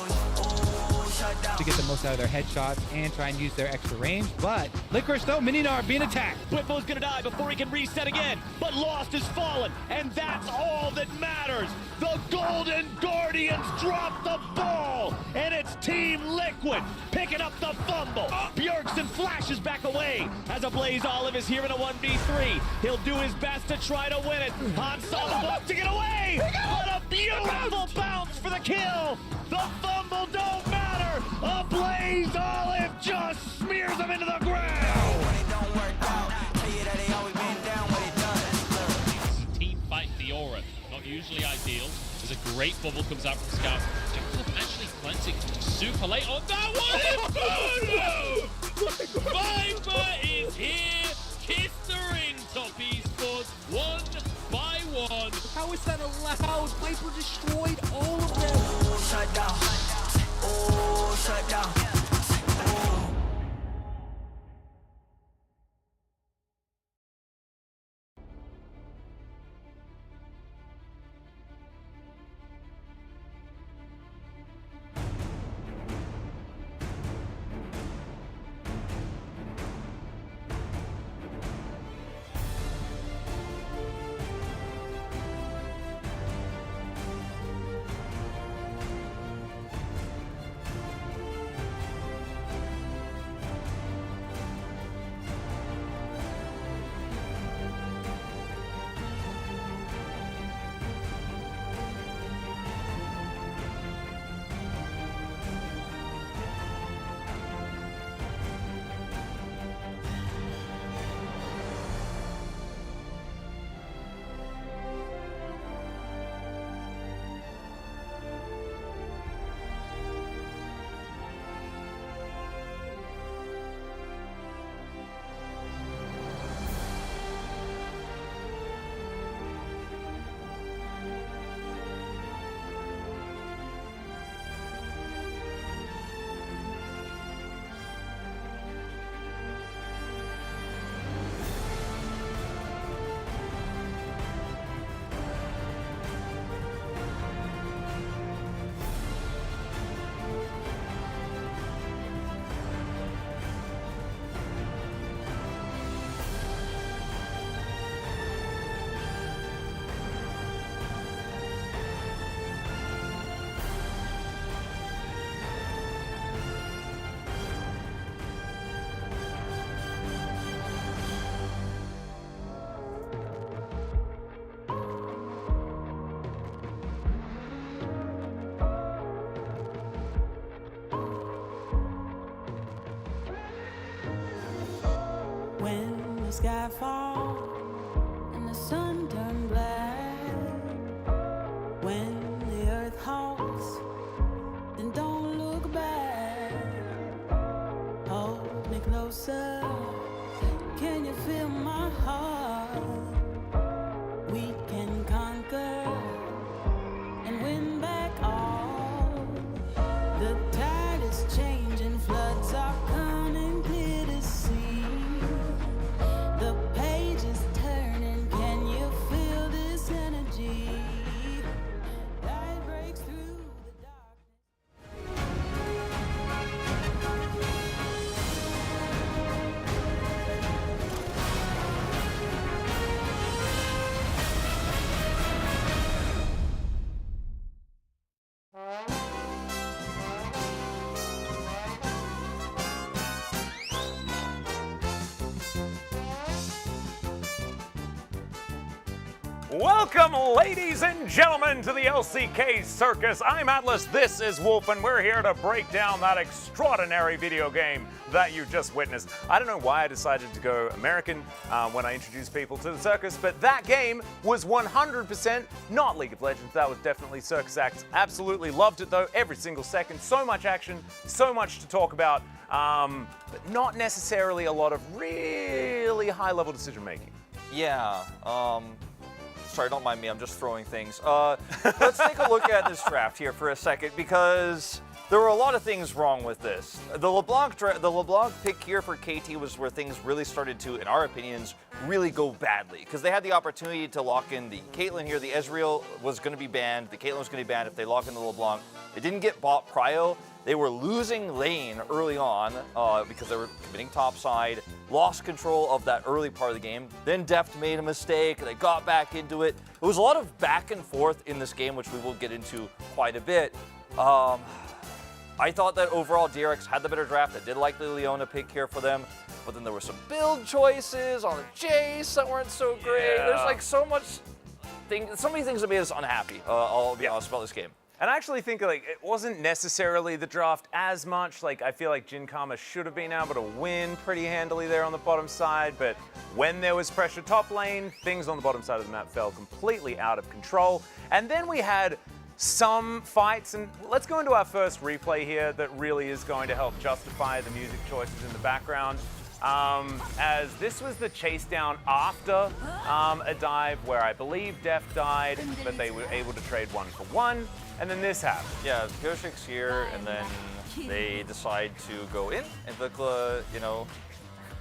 Oh, shut down. To get the most out of their headshots and try and use their extra range, but Licorice though, Mininar being attacked. Blitfo's gonna die before he can reset again, but Lost has fallen, and that's all that matters. The Golden Guardians drop the ball, and it's Team Liquid picking up the fumble. Bjergsen flashes back away as a Blaze Olive is here in a 1v3. He'll do his best to try to win it. Hans saw the block to get away, but a beautiful bounce for the kill. The fumble don't matter. A Blaze Olive just smears him into the ground. Team fight ㅣ2022. Not usually ideal. There's a great bubble comes out from Scouts. Actually cleansing super late on that one. Viper is here. Kiss the ring, top esports. 1 by 1. How is that allowed? Viper destroyed all of them. Oh, shut down. Oh, shut down. Oh. When the sky falls and the sun turns black, when the earth halts, then don't look back. Hold me closer, can you feel my heart? We can conquer and win back all. The tide is changing, floods are coming clear to see. The page is turning, can you feel this energy? Light breaks through the darkness. Welcome, ladies and gentlemen, to the LCK Circus. I'm Atlas, this is Wolf, and we're here to break down that extraordinary video game that you just witnessed. I don't know why I decided to go American when I introduced people to the circus, but that game was 100% not League of Legends. That was definitely Circus Acts. Absolutely loved it, though, every single second. So much action, so much to talk about, but not necessarily a lot of really high-level decision-making. Yeah, sorry, don't mind me, I'm just throwing things. Let's take a look at this draft here for a second, because there were a lot of things wrong with this. The LeBlanc pick here for KT was where things really started to, in our opinions, really go badly, because they had the opportunity to lock in the Caitlyn here. The Ezreal was going to be banned. The Caitlyn was going to be banned if they lock in the LeBlanc. It didn't get bought prio. They were losing lane early on because they were committing topside, lost control of that early part of the game. Then Deft made a mistake, they got back into it. It was a lot of back and forth in this game, which we will get into quite a bit. I thought that overall DRX had the better draft. I did like the Leona pick here for them, but then there were some build choices on the Jace that weren't so great. Yeah. There's like so many things that made us unhappy. I'll be honest about this game. And I actually think like it wasn't necessarily the draft as much. Like I feel like Jin Kama should have been able to win pretty handily there on the bottom side, but when there was pressure top lane, things on the bottom side of the map fell completely out of control. And then we had some fights, and let's go into our first replay here that really is going to help justify the music choices in the background. As this was the chase down after a dive where I believe Def died, but they were able to trade 1-for-1, and then this happened. Yeah, Goshik's here, and then they decide to go in, and Vikla, you know,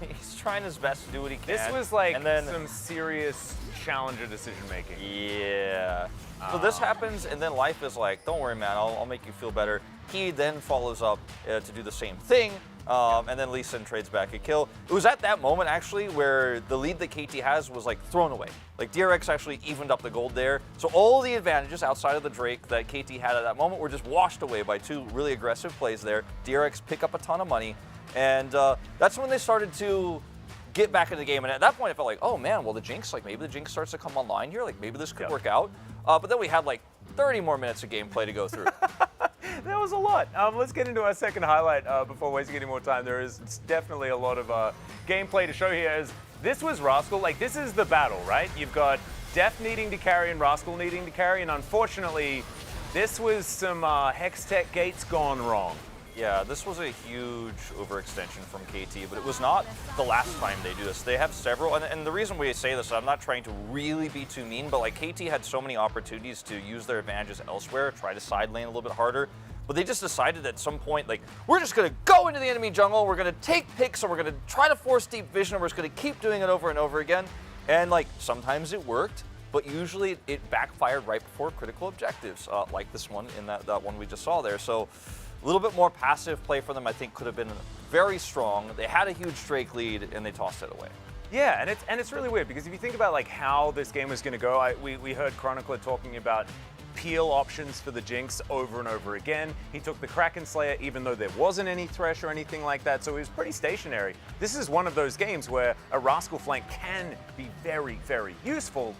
he's trying his best to do what he can. This was like and then, some serious challenger decision making. Yeah. So this happens, and then Life is like, don't worry, man, I'll make you feel better. He then follows up to do the same thing, and then Lee Sin trades back a kill. It was at that moment, actually, where the lead that KT has was like thrown away. Like DRX actually evened up the gold there. So all the advantages outside of the Drake that KT had at that moment were just washed away by two really aggressive plays there. DRX pick up a ton of money, and that's when they started to get back into the game. And at that point, I felt like, oh man, well the Jinx, like maybe the Jinx starts to come online here. Like maybe this could work out. But then we had like 30 more minutes of gameplay to go through. That was a lot. Let's get into our second highlight before wasting any more time. There is definitely a lot of gameplay to show here. As this was Rascal, like this is the battle, right? You've got Def needing to carry and Rascal needing to carry, and unfortunately, this was some Hextech gates gone wrong. Yeah, this was a huge overextension from KT, but it was not the last time they do this. They have several, and the reason we say this, I'm not trying to really be too mean, but like KT had so many opportunities to use their advantages elsewhere, try to side lane a little bit harder, but they just decided at some point, like, we're just gonna go into the enemy jungle, we're gonna take picks, and we're gonna try to force deep vision, and we're just gonna keep doing it over and over again. And like, sometimes it worked, but usually it backfired right before critical objectives, like this one in that one we just saw there. So a little bit more passive play for them, I think, could have been very strong. They had a huge Drake lead, and they tossed it away. Yeah, and it's really weird because if you think about like how this game was going to go, we heard Chronicler talking about peel options for the Jinx over and over again. He took the Kraken Slayer even though there wasn't any Thresh or anything like that, so he was pretty stationary. This is one of those games where a Rascal flank can be very, very useful.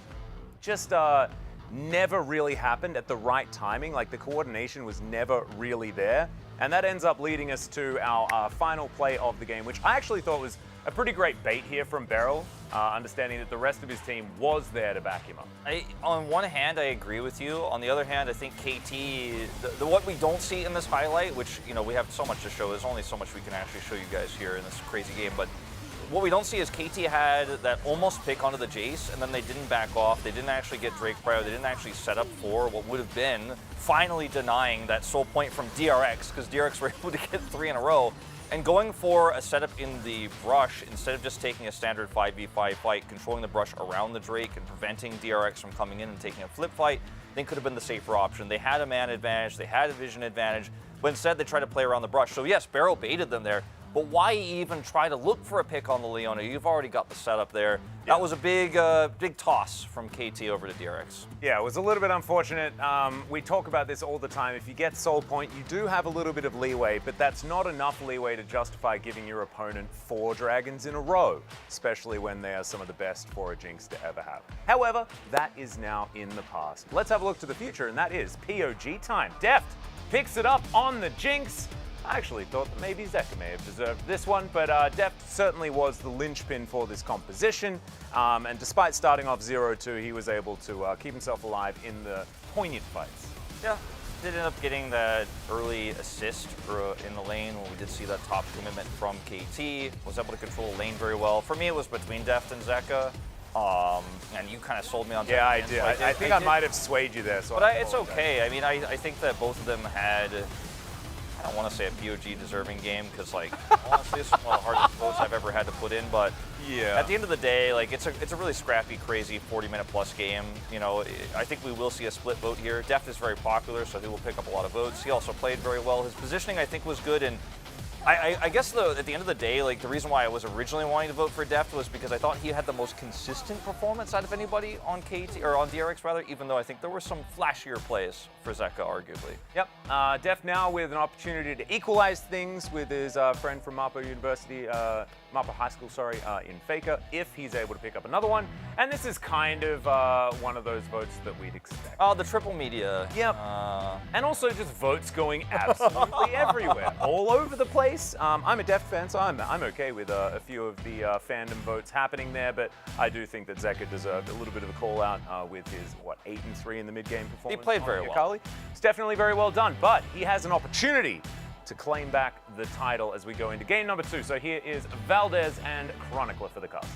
Just never really happened at the right timing. Like the coordination was never really there. And that ends up leading us to our final play of the game, which I actually thought was a pretty great bait here from Beryl, understanding that the rest of his team was there to back him up. On one hand, I agree with you. On the other hand, I think KT, what we don't see in this highlight, which, you know, we have so much to show, there's only so much we can actually show you guys here in this crazy game, but what we don't see is KT had that almost pick onto the Jace, and then they didn't back off. They didn't actually get Drake prior. They didn't actually set up for what would have been finally denying that soul point from DRX, because DRX were able to get 3 in a row. And going for a setup in the brush, instead of just taking a standard 5v5 fight, controlling the brush around the Drake and preventing DRX from coming in and taking a flip fight, I think could have been the safer option. They had a man advantage, they had a vision advantage, but instead they tried to play around the brush. So yes, Beryl baited them there, but why even try to look for a pick on the Leona? You've already got the setup there. Yeah. That was a big toss from KT over to DRX. Yeah, it was a little bit unfortunate. We talk about this all the time. If you get soul point, you do have a little bit of leeway, but that's not enough leeway to justify giving your opponent 4 dragons in a row, especially when they are some of the best for a Jinx to ever have. However, that is now in the past. Let's have a look to the future, and that is POG time. Deft picks it up on the Jinx. I actually thought that maybe Zeka may have deserved this one, but Deft certainly was the linchpin for this composition. And despite starting off 0-2, he was able to keep himself alive in the poignant fights. Yeah, did end up getting that early assist in the lane when we did see that top commitment from KT. Was able to control the lane very well. For me, it was between Deft and Zeka. And you kind of sold me on Yeah, I did. I think I might have swayed you there. So but it's okay. I mean, I think that both of them had, I don't want to say a POG deserving game because, like, honestly, it's one of the hardest votes I've ever had to put in. But yeah, at the end of the day, like, it's a really scrappy, crazy 40-minute plus game. You know, I think we will see a split vote here. Deft is very popular, so he will pick up a lot of votes. He also played very well. His positioning, I think, was good, and I guess though, at the end of the day, like the reason why I was originally wanting to vote for Deft was because I thought he had the most consistent performance out of anybody on KT or on DRX rather. Even though I think there were some flashier plays for Zeka, arguably. Yep. Deft now with an opportunity to equalize things with his friend from Mapo University, Mapo High School, sorry, in Faker, if he's able to pick up another one. And this is kind of one of those votes that we'd expect. Oh, the triple media. Yep. And also just votes going absolutely everywhere, all over the place. I'm a Deft fan, so I'm okay with a few of the fandom votes happening there, but I do think that Zeka deserved a little bit of a call out with his, 8-3 in the mid-game performance. He played very well. Akali. It's definitely very well done, but he has an opportunity to claim back the title as we go into game number 2. So here is Valdez and Chronicler for the cast.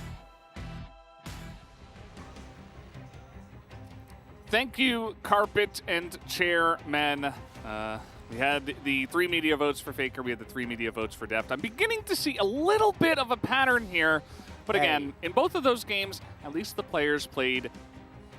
Thank you, carpet and chairmen. We had the 3 media votes for Faker. We had the 3 media votes for Deft. I'm beginning to see a little bit of a pattern here. But again, in both of those games, at least the players played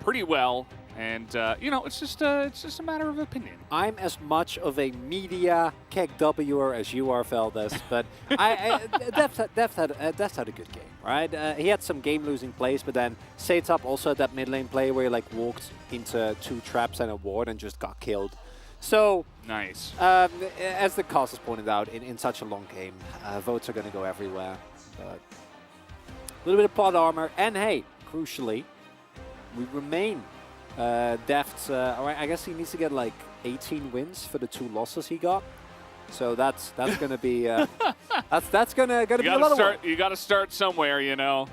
pretty well. And, you know, it's just a matter of opinion. I'm as much of a media KEGWer as you are, Valdez, but Deft had a good game, right? He had some game-losing plays, but then Setup also had that mid-lane play where he like walked into 2 traps and a ward and just got killed. So, nice. As the cast has pointed out, in such a long game, votes are going to go everywhere. But a little bit of plot armor, and hey, crucially, we remain Deft's. I guess he needs to get like 18 wins for the 2 losses he got. So that's going to be that's going to be a lot of work. You got to start somewhere, you know.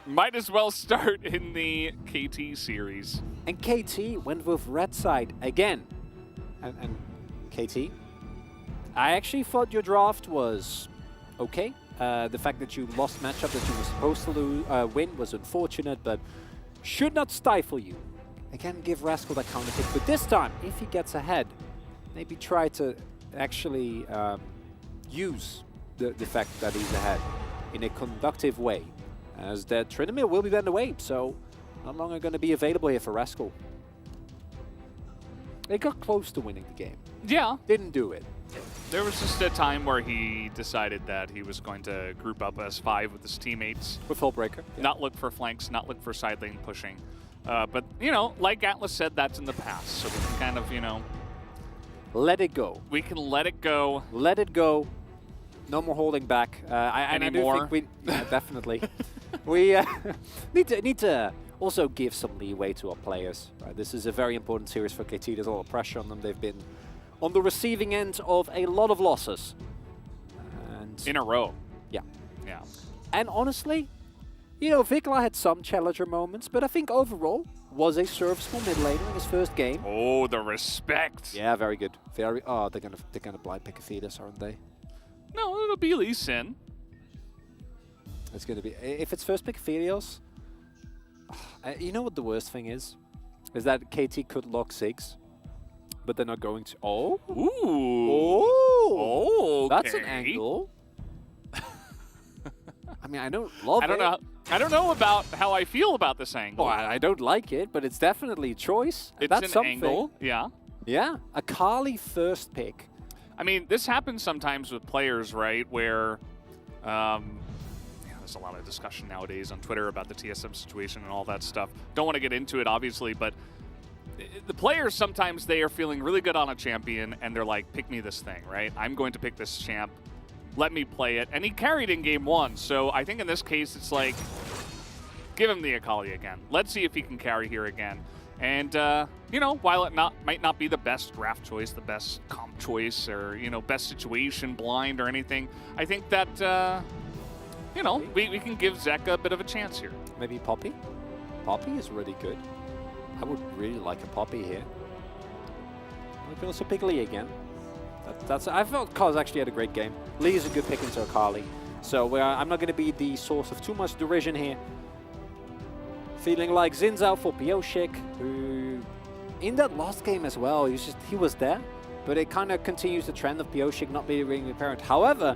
Might as well start in the KT series. And KT went with red side again. And KT, I actually thought your draft was okay. The fact that you lost matchup that you were supposed to win was unfortunate, but should not stifle you. Again, give Rascal that counter pick, but this time, if he gets ahead, maybe try to actually use the fact that he's ahead in a conductive way, as the Trinamir will be then away, so not longer going to be available here for Rascal. They got close to winning the game. Yeah. Didn't do it. There was just a time where he decided that he was going to group up as 5 with his teammates. With Hullbreaker. Yeah. Not look for flanks, not look for side lane pushing. But, you know, like Atlas said, that's in the past. So we can kind of, you know... Let it go. We can let it go. Let it go. No more holding back. And I do think we... Yeah, definitely. We need to also give some leeway to our players. Right? This is a very important series for KT. There's a lot of pressure on them. They've been on the receiving end of a lot of losses. And in a row. Yeah. Yeah. And honestly, you know, Vikla had some challenger moments, but I think overall was a serviceable mid laner in his first game. Oh, the respect. Yeah, very good. Very. Oh, they're gonna blind pick Athetus, aren't they? No, it'll be Lee Sin. It's gonna be if it's first pick Athelios. You know what the worst thing is? Is that KT could lock Ziggs, but they're not going to. Oh. Ooh. Oh. Okay. That's an angle. I mean, I don't love it. I don't know about how I feel about this angle. Oh, I don't like it, but it's definitely a choice. It's That's an something. angle. Yeah. Yeah. Akali first pick. I mean, this happens sometimes with players, right? Where there's a lot of discussion nowadays on Twitter about the TSM situation and all that stuff. Don't want to get into it, obviously, but the players sometimes they are feeling really good on a champion and they're like, pick me this thing, right? I'm going to pick this champ. Let me play it. And he carried in game 1. So I think in this case, it's like, give him the Akali again. Let's see if he can carry here again. And, you know, while it might not be the best draft choice, the best comp choice, or, you know, best situation, blind or anything, I think that, you know, we can give Zeka a bit of a chance here. Maybe Poppy? Poppy is really good. I would really like a Poppy here. I could also pick Lee again. I felt Kaz actually had a great game. Lee is a good pick into Akali. So I'm not going to be the source of too much derision here. Feeling like Zin's out for Pioshik, who in that last game as well, he was there. But it kind of continues the trend of Pioshik not being apparent. However,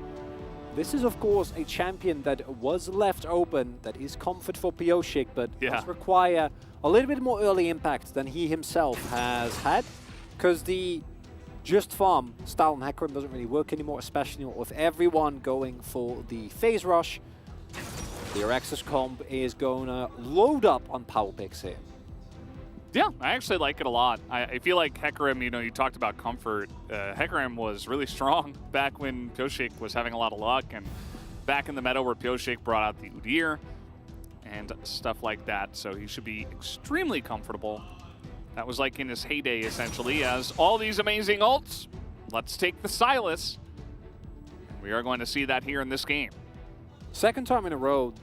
this is of course a champion that was left open, that is comfort for Pioshik, but does require a little bit more early impact than he himself has had. Because the just farm style on Hecarim doesn't really work anymore, especially with everyone going for the phase rush. DRX's comp is going to load up on power picks here. Yeah, I actually like it a lot. I feel like Hecarim, you know, you talked about comfort. Hecarim was really strong back when Pioshik was having a lot of luck, and back in the meta where Pioshik brought out the Udyr and stuff like that, so he should be extremely comfortable. That was like in his heyday, essentially, as all these amazing ults. Let's take the Sylas. We are going to see that here in this game. Second time in a row,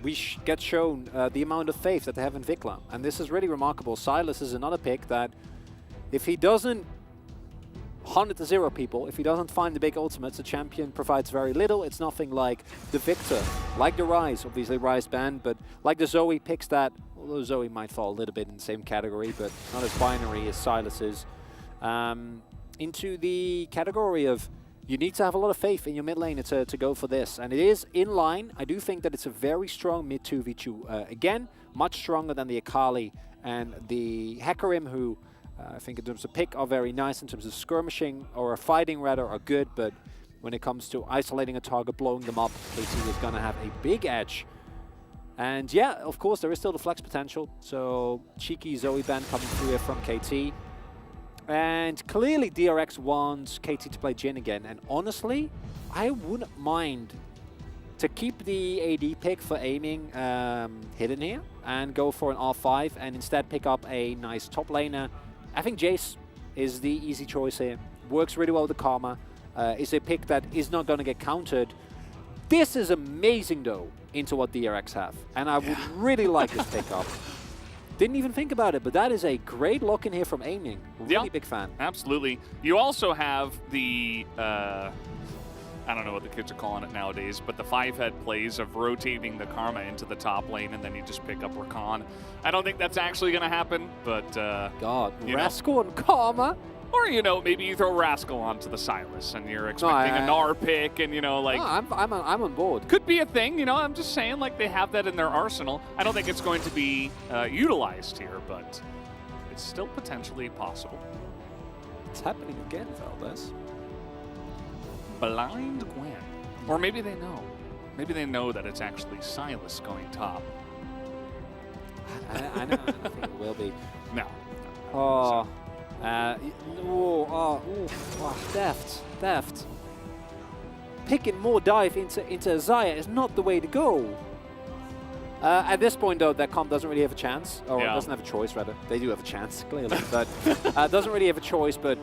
we get shown the amount of faith that they have in Vikla. And this is really remarkable. Sylas is another pick that if he doesn't 100-0 people, if he doesn't find the big ultimates, the champion provides very little. It's nothing like the Victor, like the Ryze, obviously Ryze banned, but like the Zoe picks that, although Zoe might fall a little bit in the same category, but not as binary as Sylas is, into the category of you need to have a lot of faith in your mid lane to go for this. And it is in line. I do think that it's a very strong mid 2v2. Again, much stronger than the Akali and the Hecarim, who I think in terms of pick are very nice, in terms of skirmishing or fighting rather are good, but when it comes to isolating a target, blowing them up, KT is going to have a big edge. And yeah, of course, there is still the flex potential. So cheeky Zoe ban coming through here from KT. And clearly DRX wants KT to play Jhin again. And honestly, I wouldn't mind to keep the AD pick for aiming hidden here and go for an R5 and instead pick up a nice top laner. I think Jace is the easy choice here. Works really well with the Karma. Is a pick that is not going to get countered. This is amazing though into what DRX have. And I would really like this pickup. Didn't even think about it, but that is a great lock-in here from aiming. Really big fan. Absolutely. You also have the, I don't know what the kids are calling it nowadays, but the 5-head plays of rotating the Karma into the top lane and then you just pick up Rakan. I don't think that's actually going to happen, but... God, Rascal and Karma? Or, you know, maybe you throw Rascal onto the Sylas and you're expecting a Gnar pick and, you know, like... No, I'm on board. Could be a thing, you know, I'm just saying, like, they have that in their arsenal. I don't think it's going to be utilized here, but it's still potentially possible. It's happening again, Valdez. Blind Gwen. Or maybe they know. Maybe they know that it's actually Sylas going top. I know, I think it will be. No. Oh... Deft. Picking more dive into Xayah is not the way to go. At this point, though, that comp doesn't really have a chance. Or doesn't have a choice, rather. They do have a chance, clearly. But doesn't really have a choice. But,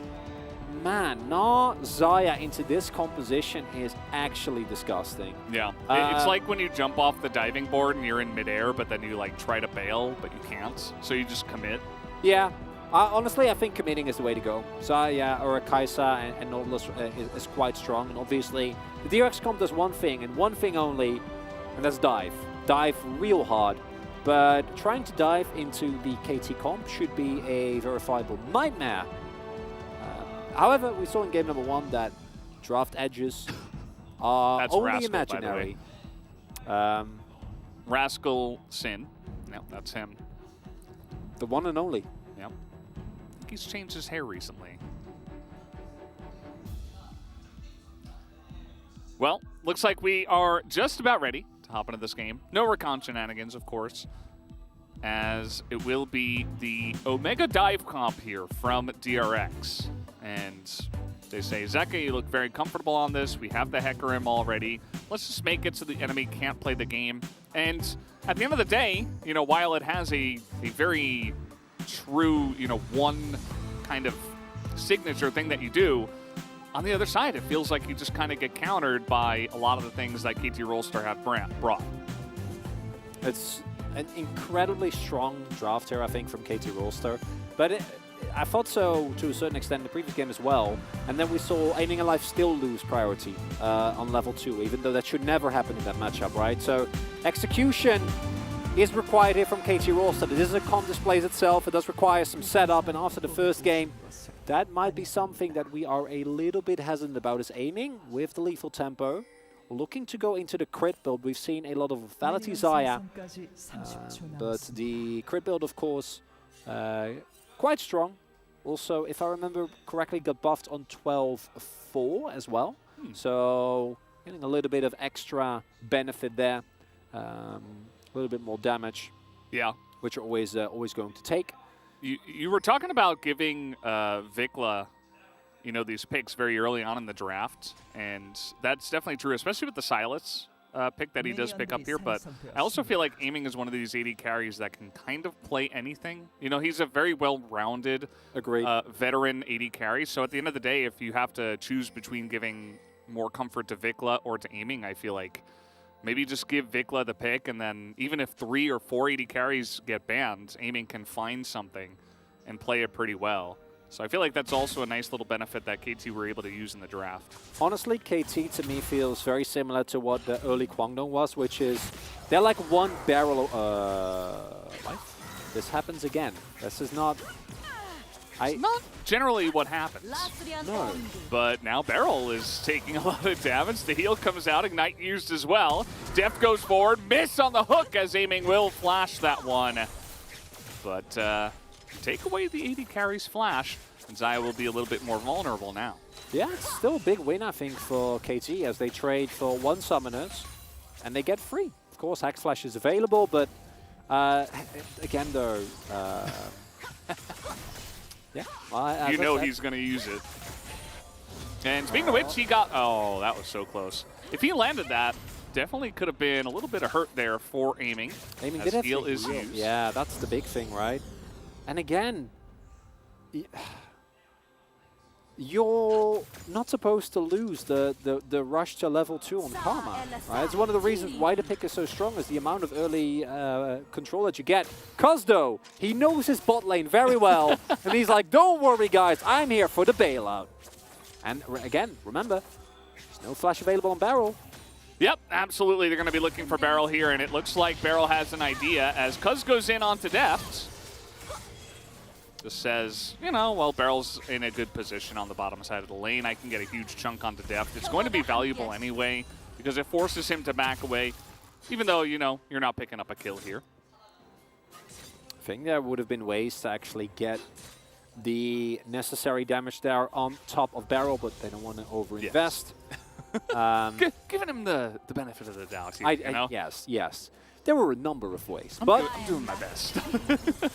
man, Xayah into this composition is actually disgusting. Yeah. It's like when you jump off the diving board and you're in midair, but then you, like, try to bail, but you can't. So you just commit. Yeah. Honestly, I think committing is the way to go. Xayah or a Kai'Sa and Nautilus is quite strong. And obviously, the DRX comp does one thing and one thing only, and that's dive. Dive real hard. But trying to dive into the KT comp should be a verifiable nightmare. However, we saw in game number 1 that draft edges are that's only Rascal, imaginary. Rascal Sin. No, that's him. The one and only. Yep. He's changed his hair recently. Well, looks like we are just about ready to hop into this game. No Rakan shenanigans, of course, as it will be the Omega Dive comp here from DRX. And they say, Zeka, you look very comfortable on this. We have the Hecarim already. Let's just make it so the enemy can't play the game. And at the end of the day, you know, while it has a very true, you know, one kind of signature thing that you do, on the other side, it feels like you just kind of get countered by a lot of the things that KT Rolster have brought. It's an incredibly strong draft here, I think, from KT Rolster. But I thought so to a certain extent in the previous game as well. And then we saw Aiming Alive still lose priority on level 2, even though that should never happen in that matchup, right? So execution is required here from KT Rolster. This is a comp displays itself. It does require some setup, and after the first game, that might be something that we are a little bit hesitant about, is aiming with the lethal tempo. Looking to go into the crit build. We've seen a lot of Vitality Xayah, but the crit build, of course, quite strong. also, if I remember correctly, got buffed on 12-4 as well. So getting a little bit of extra benefit there. A little bit more damage. Yeah. Which are always going to take. You were talking about giving Vikla, you know, these picks very early on in the draft, and that's definitely true, especially with the Silas pick that he does pick up here. But I also feel like Aiming is one of these AD carries that can kind of play anything. You know, he's a very well-rounded veteran AD carry. So at the end of the day, if you have to choose between giving more comfort to Vikla or to Aiming, I feel like maybe just give Vikla the pick, and then even if 3 or 4 AD carries get banned, Aiming can find something and play it pretty well. So I feel like that's also a nice little benefit that KT were able to use in the draft. Honestly, KT to me feels very similar to what the early Kwangdong was, which is they're like one barrel. This happens again. This is not. It's not generally what happens. No. But now Beryl is taking a lot of damage. The heal comes out, Ignite used as well. Def goes forward, miss on the hook as Aiming will flash that one. But take away the AD carry's flash, and Xayah will be a little bit more vulnerable now. Yeah, it's still a big win, I think, for KT as they trade for 1 Summoners, and they get free. Of course, Hack Slash is available, but again, though, yeah. You know he's going to use it. And speaking of which, he got... Oh, that was so close. If he landed that, definitely could have been a little bit of hurt there for Aiming. Aiming as did heal have is used. Yeah, that's the big thing, right? And again, you're not supposed to lose the rush to level 2 on Karma, right? It's one of the reasons why the pick is so strong is the amount of early control that you get. Cuz though, he knows his bot lane very well, and he's like, don't worry guys, I'm here for the bailout. And again, remember, there's no flash available on Beryl. Yep, absolutely. They're going to be looking for Beryl here, and it looks like Beryl has an idea as Cuz goes in onto Deft. Just says, you know, well, Beryl's in a good position on the bottom side of the lane. I can get a huge chunk onto Deft. It's going to be valuable anyway because it forces him to back away, even though, you know, you're not picking up a kill here. I think there would have been ways to actually get the necessary damage there on top of Beryl, but they don't want to overinvest. Yes. Giving him the benefit of the doubt here, you know? Yes. There were a number of ways, I'm doing my best.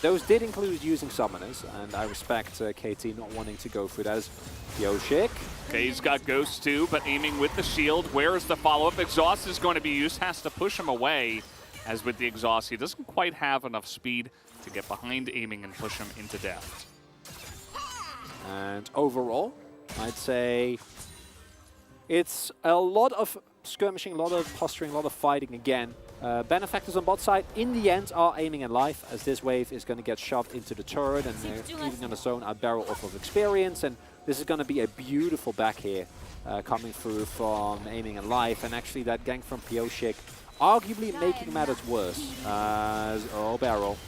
Those did include using summoners, and I respect KT not wanting to go through that as Yoshik. Okay, he's got Ghost too, but Aiming with the shield. Where is the follow-up? Exhaust is going to be used, has to push him away, as with the Exhaust, he doesn't quite have enough speed to get behind Aiming and push him into death. And overall, I'd say it's a lot of skirmishing, a lot of posturing, a lot of fighting again. Benefactors on bot side, in the end, are Aiming and Life, as this wave is going to get shoved into the turret, and they're even going to zone out Beryl off of experience, and this is going to be a beautiful back here coming through from Aiming and Life, and actually that gank from Pioshik arguably making matters worse. Oh, Beryl.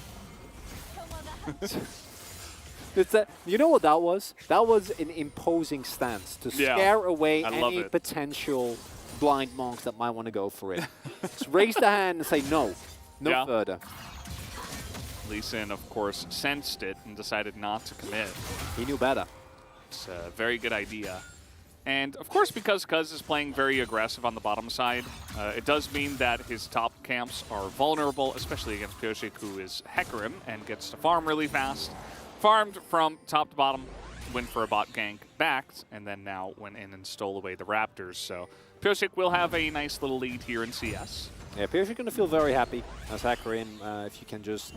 You know what that was? That was an imposing stance to scare away any potential blind monks that might want to go for it. Just raise the hand and say no further. Lee Sin, of course, sensed it and decided not to commit. He knew better. It's a very good idea. And of course, because Cuz is playing very aggressive on the bottom side, it does mean that his top camps are vulnerable, especially against Pioshik, who is Hecarim and gets to farm really fast. Farmed from top to bottom, went for a bot gank, backed, and then now went in and stole away the Raptors. So Pioshik will have a nice little lead here in CS. Yeah, Pioshik going to feel very happy as Hecarim. If you can just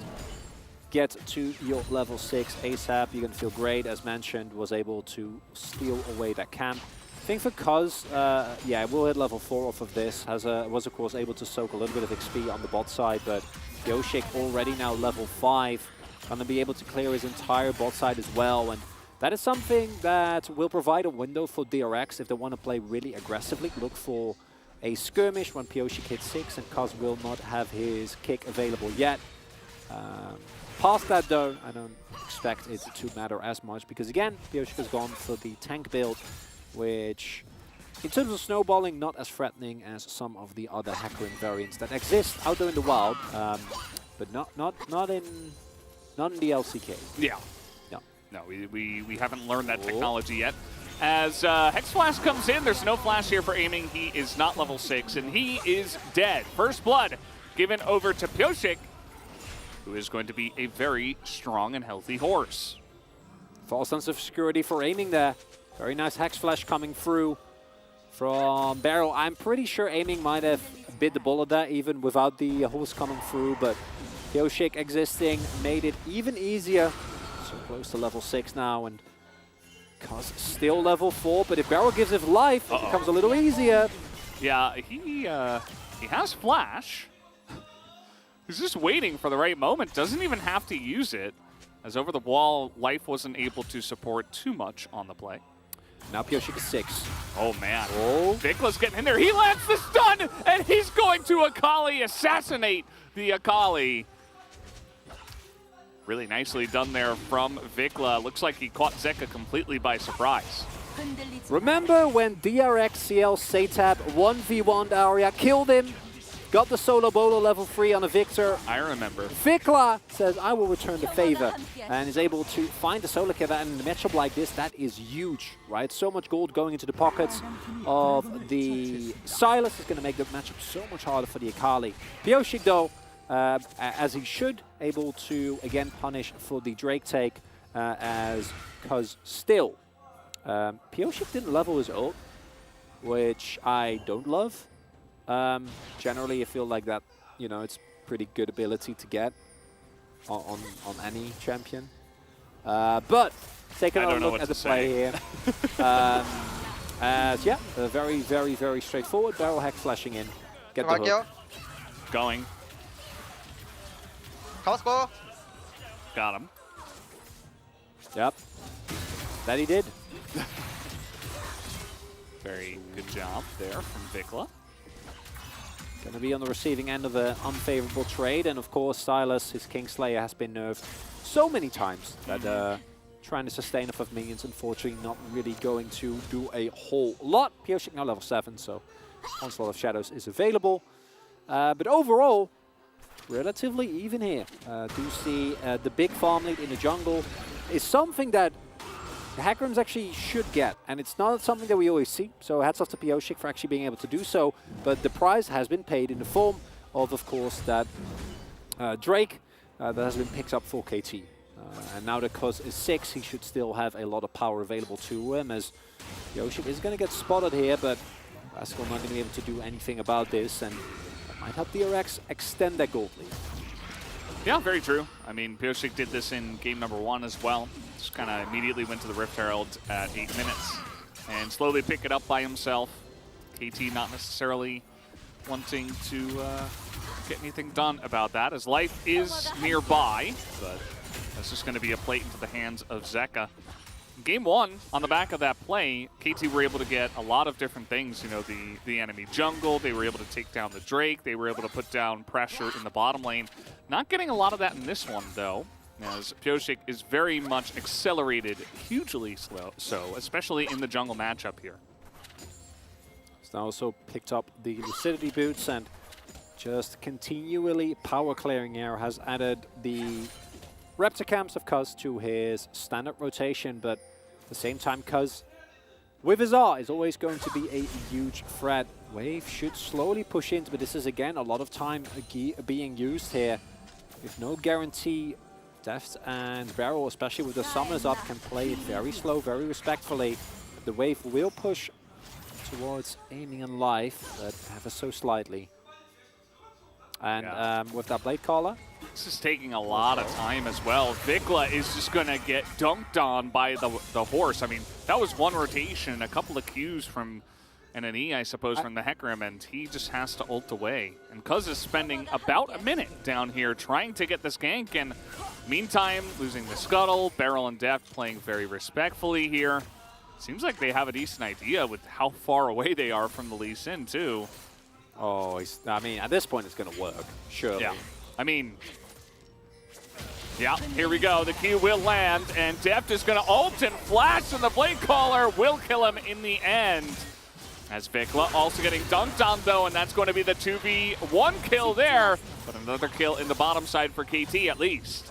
get to your level 6 ASAP, you're going to feel great. As mentioned, was able to steal away that camp. I think for Cuz, we'll hit level 4 off of this. Was of course able to soak a little bit of XP on the bot side, but Pioshik already now level 5. Going to be able to clear his entire bot side as well, and that is something that will provide a window for DRX if they want to play really aggressively. Look for a skirmish when Pioshik hits 6, and Cuz will not have his kick available yet. Past that though, I don't expect it to matter as much, because again, Pioshik has gone for the tank build, which in terms of snowballing, not as threatening as some of the other Hecarim variants that exist out there in the wild, but not in the LCK. Yeah. No. No, we haven't learned that technology yet. As Hex Flash comes in, there's no flash here for aiming. He is not level 6, and he is dead. First blood given over to ㅅ2022, who is going to be a very strong and healthy horse. False sense of security for aiming there. Very nice Hex Flash coming through from Barrel. I'm pretty sure aiming might have bit the bullet there even without the horse coming through, but ㅅ2022 existing made it even easier. So close to level 6 now, and Cuz still level 4, but if Barrel gives it life, it becomes a little easier. Yeah, he has flash. He's just waiting for the right moment. Doesn't even have to use it, as over the wall, life wasn't able to support too much on the play. Now ㅅ2022 is 6. Oh, man. Oh. Vicla's getting in there. He lands the stun, and he's going to Akali, assassinate the Akali. Really nicely done there from Vikla. Looks like he caught Zeka completely by surprise. Remember when DRX CL Satab 1v1'd Aria, killed him, got the solo bolo level 3 on a Victor? I remember. Vikla says, I will return the favor, and is able to find the solo kill. And in a matchup like this, that is huge, right? So much gold going into the pockets of the Sylas is going to make the matchup so much harder for the Akali. ㅅ2022, though, as he should, able to again punish for the Drake take, as Cuz still ㅅ2022 didn't level his ult, which I don't love. Generally I feel like that, you know, it's pretty good ability to get on any champion, but taking a look at the play here, as yeah, very very straightforward. Barrel Hex flashing in, get the hook. Going. Costco. Got him. Yep. That he did. Very good job there from Vikla. Going to be on the receiving end of an unfavorable trade, and of course Sylas, his Kingslayer, has been nerfed so many times that trying to sustain off of minions, unfortunately not really going to do a whole lot. ㅅ2022 now level 7, so Onslaught of Shadows is available. But overall, relatively even here. Do see the big farm lead in the jungle is something that the Hackrams actually should get, and it's not something that we always see, so hats off to ㅅ2022 for actually being able to do so, but the prize has been paid in the form of course, that Drake that has been picked up for KT. And now that Cuz is 6, he should still have a lot of power available to him, as ㅅ2022 is going to get spotted here, but Rascal not going to be able to do anything about this, and that might help DRX extend their gold lead. Yeah, very true. I mean, ㅅ2022 did this in game number 1 as well. Just kind of immediately went to the Rift Herald at 8 minutes and slowly pick it up by himself. KT not necessarily wanting to get anything done about that, as life is nearby, but that's just going to be a plate into the hands of Zeka. Game 1, on the back of that play, KT were able to get a lot of different things. You know, the enemy jungle, they were able to take down the Drake, they were able to put down pressure in the bottom lane. Not getting a lot of that in this one, though, as ㅅ2022 is very much accelerated, hugely slow, so especially in the jungle matchup here. He's now also picked up the Lucidity boots, and just continually power clearing here has added the Raptor camps of Cuz to his standard rotation, but at the same time Cuz with his R is always going to be a huge threat. Wave should slowly push in, but this is again a lot of time being used here with no guarantee. Deft and Barrel, especially with the summers up, can play it very slow, very respectfully. The wave will push towards aiming and life, but ever so slightly. And with that Blade Caller, this is taking a lot of time as well. Vikla is just going to get dunked on by the horse. I mean, that was one rotation, a couple of Qs from and an E, I suppose, from the Hecarim, and he just has to ult away. And Cuz is spending about a minute down here trying to get this gank, and meantime, losing the Scuttle. Barrel and Deft playing very respectfully here. Seems like they have a decent idea with how far away they are from the Lee Sin, too. Oh, I mean, at this point, it's going to work, surely. Yeah, I mean, yeah, here we go. The Q will land, and Deft is going to ult and flash, and the Blade Caller will kill him in the end. As Vikla also getting dunked on, though, and that's going to be the 2v1 kill there, but another kill in the bottom side for KT at least.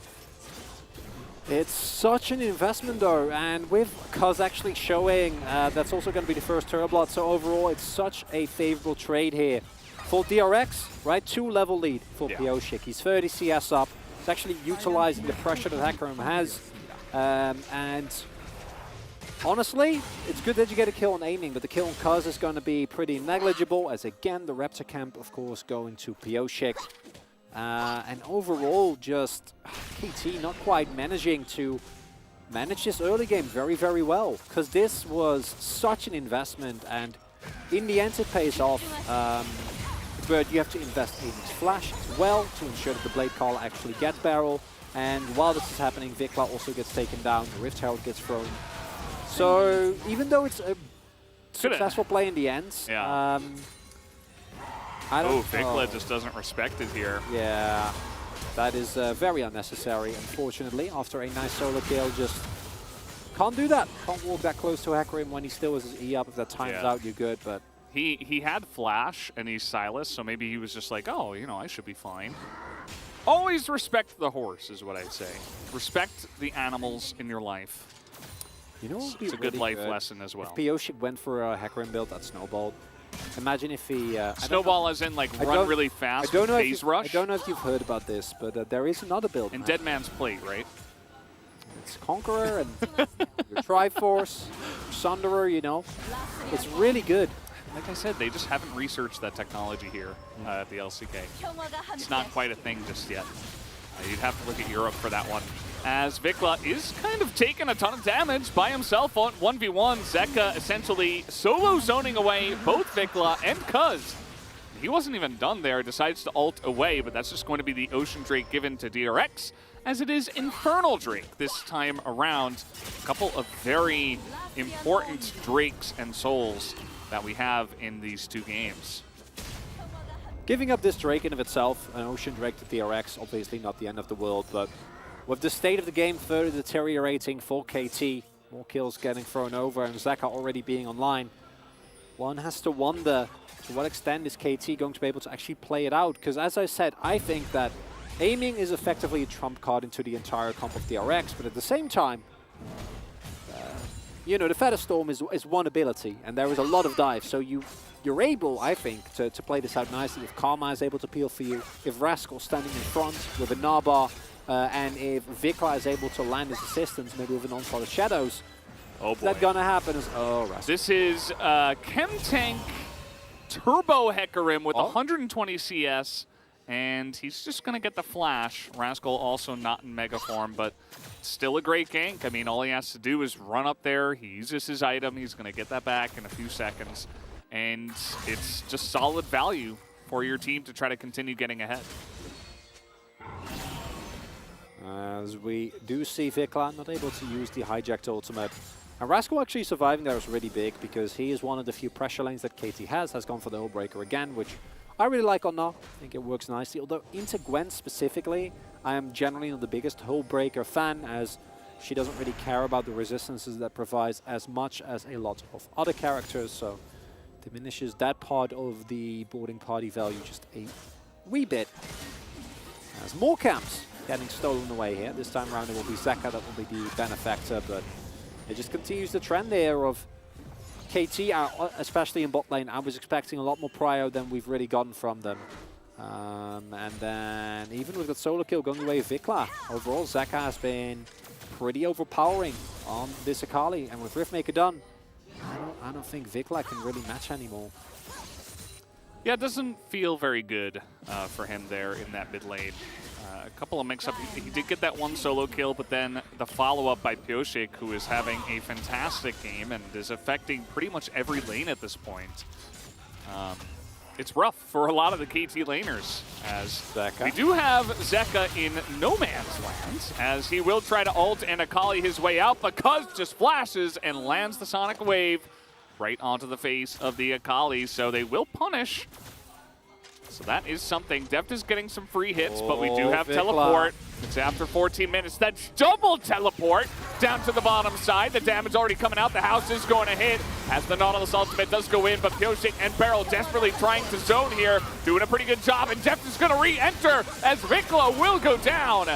It's such an investment though, and with Cuz actually showing that's also going to be the first Turbot, so overall it's such a favorable trade here. For DRX, right, 2-level lead for Pioshik. He's 30 CS up. He's actually utilizing the pressure that Hecarim has. And honestly, it's good that you get a kill on aiming, but the kill on Cuz is going to be pretty negligible, as again, the Raptor camp, of course, going to Pioshik. And overall, just KT not quite managing to manage this early game very, very well, because this was such an investment, and in the end, it pays off. But you have to invest aiming's flash as well to ensure that the Blade Caller actually gets barrel. And while this is happening, Vikla also gets taken down, the Rift Herald gets thrown. So even though it's a successful play in the end, I don't Vikla just doesn't respect it here. Yeah, that is very unnecessary, unfortunately. After a nice solo kill, just can't do that. Can't walk that close to Hecarim when he still has his E up. If that time's out, you're good, but... He had Flash, and he's Silas, so maybe he was just like, oh, you know, I should be fine. Always respect the horse, is what I'd say. Respect the animals in your life. You know, it's a good life lesson as well. If Pioshik went for a Hecarim build, that snowballed. Imagine if he... Snowball as in, like, run really fast, phase rush? I don't know if you've heard about this, but there is another build. In Dead Man's Plate, right? It's Conqueror and your Triforce, Sunderer, you know. It's really good. Like I said, they just haven't researched that technology here at the LCK. It's not quite a thing just yet. You'd have to look at Europe for that one. As Vikla is kind of taking a ton of damage by himself on 1v1. Zeka essentially solo zoning away both Vikla and Cuz. He wasn't even done there, decides to ult away, but that's just going to be the Ocean Drake given to DRX, as it is Infernal Drake this time around. A couple of very important Drakes and Souls that we have in these two games. Giving up this Drake in of itself, an Ocean Drake to DRX, obviously not the end of the world, but with the state of the game further deteriorating for KT, more kills getting thrown over, and Zeka already being online, one has to wonder to what extent is KT going to be able to actually play it out, because as I said, I think that aiming is effectively a trump card into the entire comp of DRX, but at the same time, you know, the Feather Storm is one ability, and there is a lot of dives, so you're able, I think, to play this out nicely. If Karma is able to peel for you, if Rascal's standing in front with a Narbar, and if Vikla is able to land his assistance, maybe with an Onslaught of Shadows, oh boy. Is that gonna happen? Rascal. This is Chem Tank Turbo Hecarim with 120 CS, and he's just gonna get the flash. Rascal also not in mega form, but still a great gank. I mean, all he has to do is run up there, he uses his item, he's gonna get that back in a few seconds, and it's just solid value for your team to try to continue getting ahead. As we do see Vikla not able to use the hijacked ultimate. And Rascal actually surviving there is really big, because he is one of the few pressure lanes that KT has gone for the Hullbreaker again, which I really like or not. I think it works nicely. Although into Gwen specifically, I am generally not the biggest Hullbreaker fan, as she doesn't really care about the resistances that provides as much as a lot of other characters, so diminishes that part of the boarding party value just a wee bit. As more camps getting stolen away here. This time around it will be Zeka that will be the benefactor, but it just continues the trend there of KT, especially in bot lane. I was expecting a lot more prio than we've really gotten from them. And then even with that solo kill going away Vikla, overall Zeka has been pretty overpowering on this Akali, and with Riftmaker done, I don't think Vikla can really match anymore. Yeah, it doesn't feel very good for him there in that mid lane. A couple of mix-up. He did get that one solo kill, but then the follow-up by Pioshik, who is having a fantastic game and is affecting pretty much every lane at this point. It's rough for a lot of the KT laners, as Zeka. We do have Zeka in no man's land, as he will try to ult and Akali his way out, but Cuz just flashes and lands the Sonic Wave right onto the face of the Akali, so they will punish. So that is something. Deft is getting some free hits, but we do have Vikla. teleport. It's after 14 minutes. That's double teleport down to the bottom side. The damage already coming out. The house is going to hit as the Nautilus ultimate does go in, but Pioshik and Beryl desperately trying to zone here, doing a pretty good job, and Deft is going to re-enter as Vikla will go down.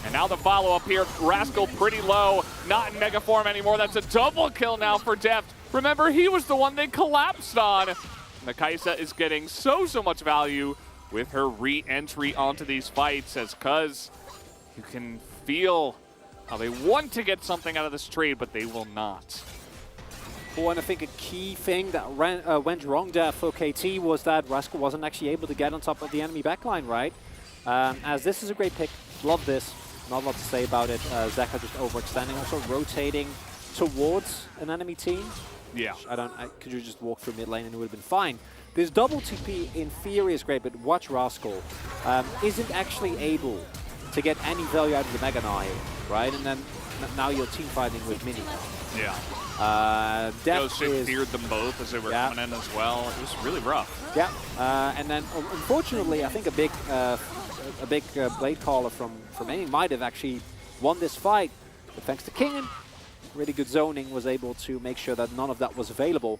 And now the follow-up here, Rascal pretty low, not in mega form anymore. That's a double kill now for Deft. Remember, he was the one they collapsed on. And Kaisa is getting so much value with her re-entry onto these fights, as Cuz, you can feel how they want to get something out of this trade, but they will not. Well, and I think a key thing that went wrong there for KT was that Rascal wasn't actually able to get on top of the enemy backline, right? As this is a great pick. Love this. Not a lot to say about it. Zeka just overextending, also rotating towards an enemy team. Yeah. Could you just walk through mid lane and it would have been fine. This double TP in theory is great, but watch Rascal isn't actually able to get any value out of the Mega Knight, right? And then now you're team fighting with Mini. Yeah. Deft feared them both as they were coming in as well. It was really rough. Yeah. And then unfortunately, I think a big blade caller from Aiming might have actually won this fight, but thanks to Kingen, really good zoning was able to make sure that none of that was available.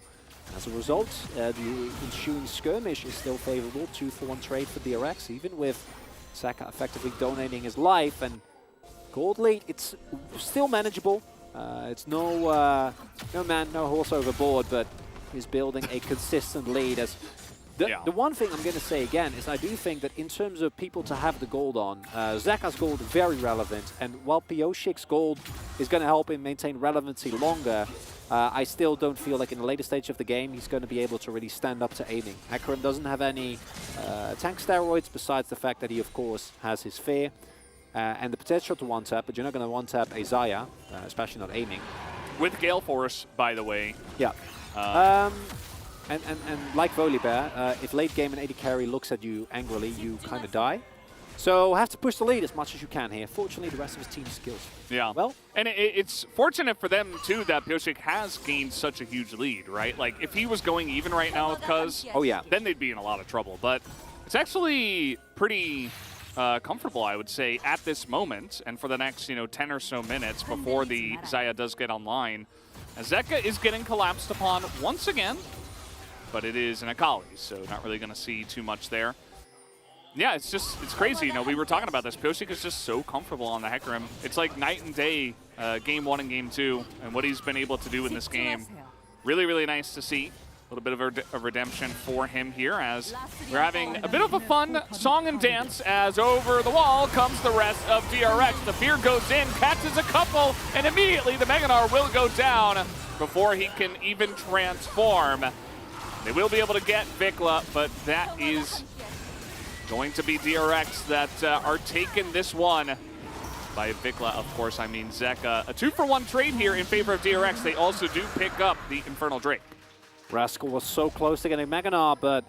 As a result, the ensuing skirmish is still favorable, 2-for-1 trade for DRX, even with Zeka effectively donating his life, and gold lead, it's still manageable. It's no man, no horse overboard, but he's building a consistent lead. As the one thing I'm going to say again is I do think that in terms of people to have the gold on, Zeka's gold is very relevant, and while Pioshik's gold is going to help him maintain relevancy longer, I still don't feel like in the later stage of the game he's going to be able to really stand up to aiming. Hecarim doesn't have any tank steroids besides the fact that he of course has his fear and the potential to one-tap, but you're not going to one-tap a Xayah, especially not aiming. With Gale Force, by the way. Yeah. And like Volibear, if late game an AD carry looks at you angrily, you kind of die. So have to push the lead as much as you can here. Fortunately, the rest of his team skills. Yeah. Well, and it's fortunate for them too that Pioshik has gained such a huge lead, right? Like if he was going even right now with Cuz, then they'd be in a lot of trouble. But it's actually pretty comfortable, I would say, at this moment, and for the next 10 or so minutes before the Xayah does get online. Zeka is getting collapsed upon once again, but it is an Akali, so not really going to see too much there. Yeah, it's crazy. We were talking about this. Pioshik is just so comfortable on the Hecarim. It's like night and day, game 1 and game 2, and what he's been able to do in this game. Really, really nice to see. A little bit of a redemption for him here as we're having a bit of a fun song and dance as over the wall comes the rest of DRX. The Fear goes in, catches a couple, and immediately the Meganar will go down before he can even transform. They will be able to get Vikla, but that is going to be DRX that are taking this one. By Vikla, of course, I mean Zeka. A 2-for-1 trade here in favor of DRX. They also do pick up the Infernal Drake. Rascal was so close to getting Meganar, but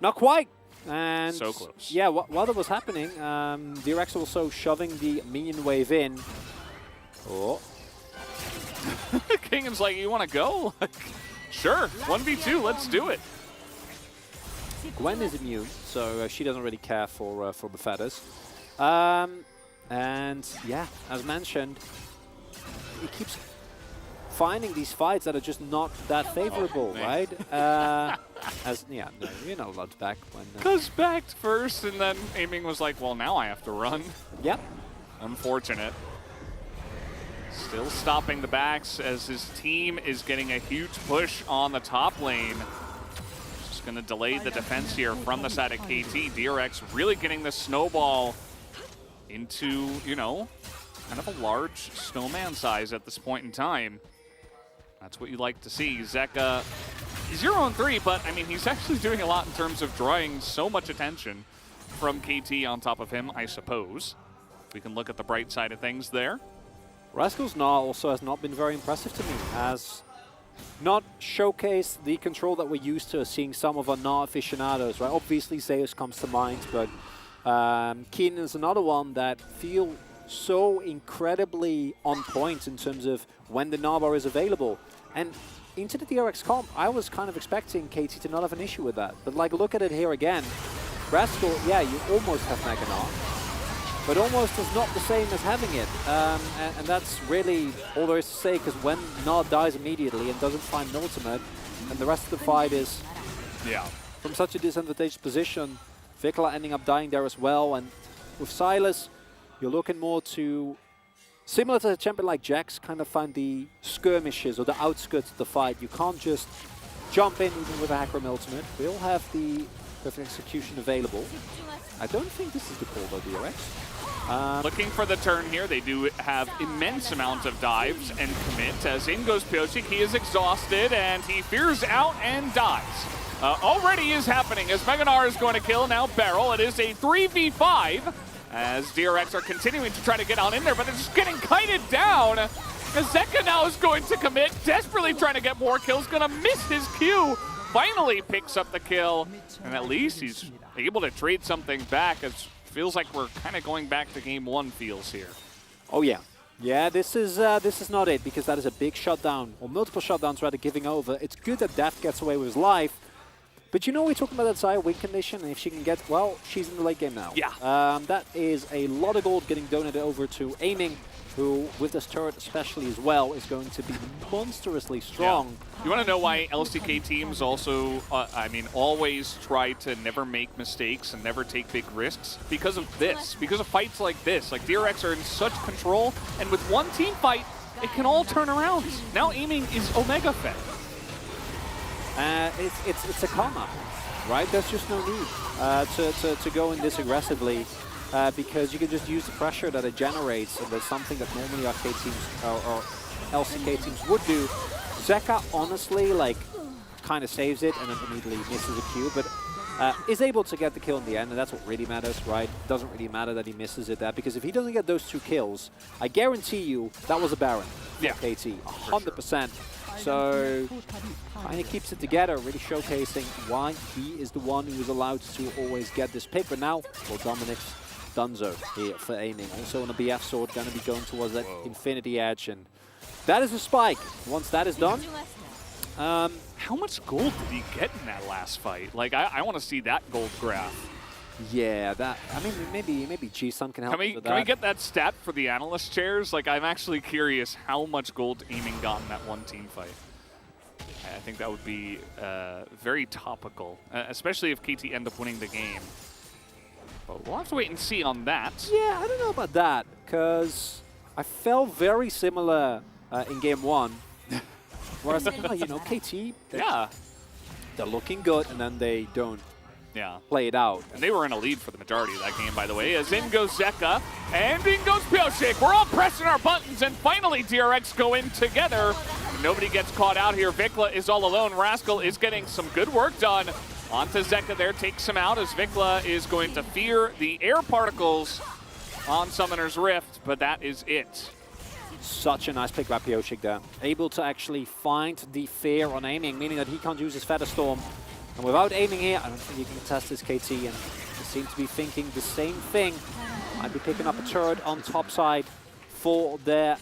not quite. And so close. Yeah, while that was happening, DRX also shoving the minion wave in. Oh. Kingan's like, you want to go? Sure, 1v2, let's do it. Gwen is immune, so she doesn't really care for the feathers. And yeah, as mentioned, he keeps finding these fights that are just not that favorable, right? No, you're not allowed to back when... Cuz backed first, and then Aiming was like, well, now I have to run. Yep. Unfortunate. Still stopping the backs as his team is getting a huge push on the top lane. Just going to delay the defense here from the side of KT. DRX really getting the snowball into, kind of a large snowman size at this point in time. That's what you like to see. Zeka, 0-3, but I mean, he's actually doing a lot in terms of drawing so much attention from KT on top of him, I suppose. We can look at the bright side of things there. Rascal's Gnaw also has not been very impressive to me, has not showcased the control that we're used to seeing some of our Gnaw aficionados, right? Obviously Zeus comes to mind, but Keenan is another one that feel so incredibly on point in terms of when the Gnaw bar is available. And into the DRX comp, I was kind of expecting KT to not have an issue with that. But like, look at it here again. Rascal, yeah, you almost have Mega Gnaw, but almost is not the same as having it. And that's really all there is to say, because when Gnaw dies immediately and doesn't find an ultimate, and the rest of the fight is from such a disadvantaged position, Vikla ending up dying there as well. And with Silas, You're looking more to, similar to a champion like Jax, kind of find the skirmishes or the outskirts of the fight. You can't just jump in even with a Hackram ultimate. We all have the perfect execution available. I don't think this is the call though, DRX. Looking for the turn here. They do have immense amounts of dives and commit. As in goes ㅅ20. He is exhausted and he fears out and dies. Already is happening as Meganar is going to kill now Beryl. It is a 3v5 as DRX are continuing to try to get on in there, but they're just getting kited down. As Zeka now is going to commit, desperately trying to get more kills, gonna miss his Q. Finally picks up the kill, and at least he's able to trade something back. It feels like we're kind of going back to game one feels here. Oh yeah. Yeah, this is not it, because that is a big shutdown, or multiple shutdowns rather, giving over. It's good that Death gets away with his life, but you know, we're talking about that Xayah win condition, and if she can get, well, she's in the late game now. Yeah. That is a lot of gold getting donated over to Aiming, who, with this turret especially as well, is going to be monstrously strong. Yeah. You want to know why LCK teams also, always try to never make mistakes and never take big risks? Because of this, because of fights like this. Like, DRX are in such control, and with one team fight, it can all turn around. Now Aiming is Omega fed. It's a karma, right? There's just no need to go in this aggressively. Because you can just use the pressure that it generates, and that's something that normally arcade teams or LCK teams would do. Zeka, honestly, like, kind of saves it and then immediately misses a Q, but is able to get the kill in the end, and that's what really matters, right? It doesn't really matter that he misses it there, because if he doesn't get those 2 kills, I guarantee you that was a Baron. Yeah, KT, 100%. So, kind of keeps it together, really showcasing why he is the one who is allowed to always get this pick. But now, well, Dominic's Dunzo here for Aiming. Also on a BF sword, going to be going towards that Infinity Edge, and that is a spike. Once that is done, how much gold did he get in that last fight? Like, I want to see that gold graph. Yeah, that. I mean, maybe G-Sun can help with that. Can we get that stat for the analyst chairs? Like, I'm actually curious how much gold Aiming got in that one team fight. I think that would be very topical, especially if KT end up winning the game. But we'll have to wait and see on that. Yeah, I don't know about that, because I felt very similar in game one. Whereas, you know, KT, they're looking good, and then they don't play it out. And they were in a lead for the majority of that game, by the way, as in goes Zeka, and in goes ㅅ20. We're all pressing our buttons, and finally DRX go in together. Nobody gets caught out here. Vikla is all alone. Rascal is getting some good work done. Onto Zeka there, takes him out as Vikla is going to fear the air particles on Summoner's Rift, but that is it. Such a nice pick by ㅅ20 there. Able to actually find the fear on Aiming, meaning that he can't use his Feather Storm. And without Aiming here, I don't think you can contest this KT, and they seem to be thinking the same thing. Might be picking up a turret on top side for their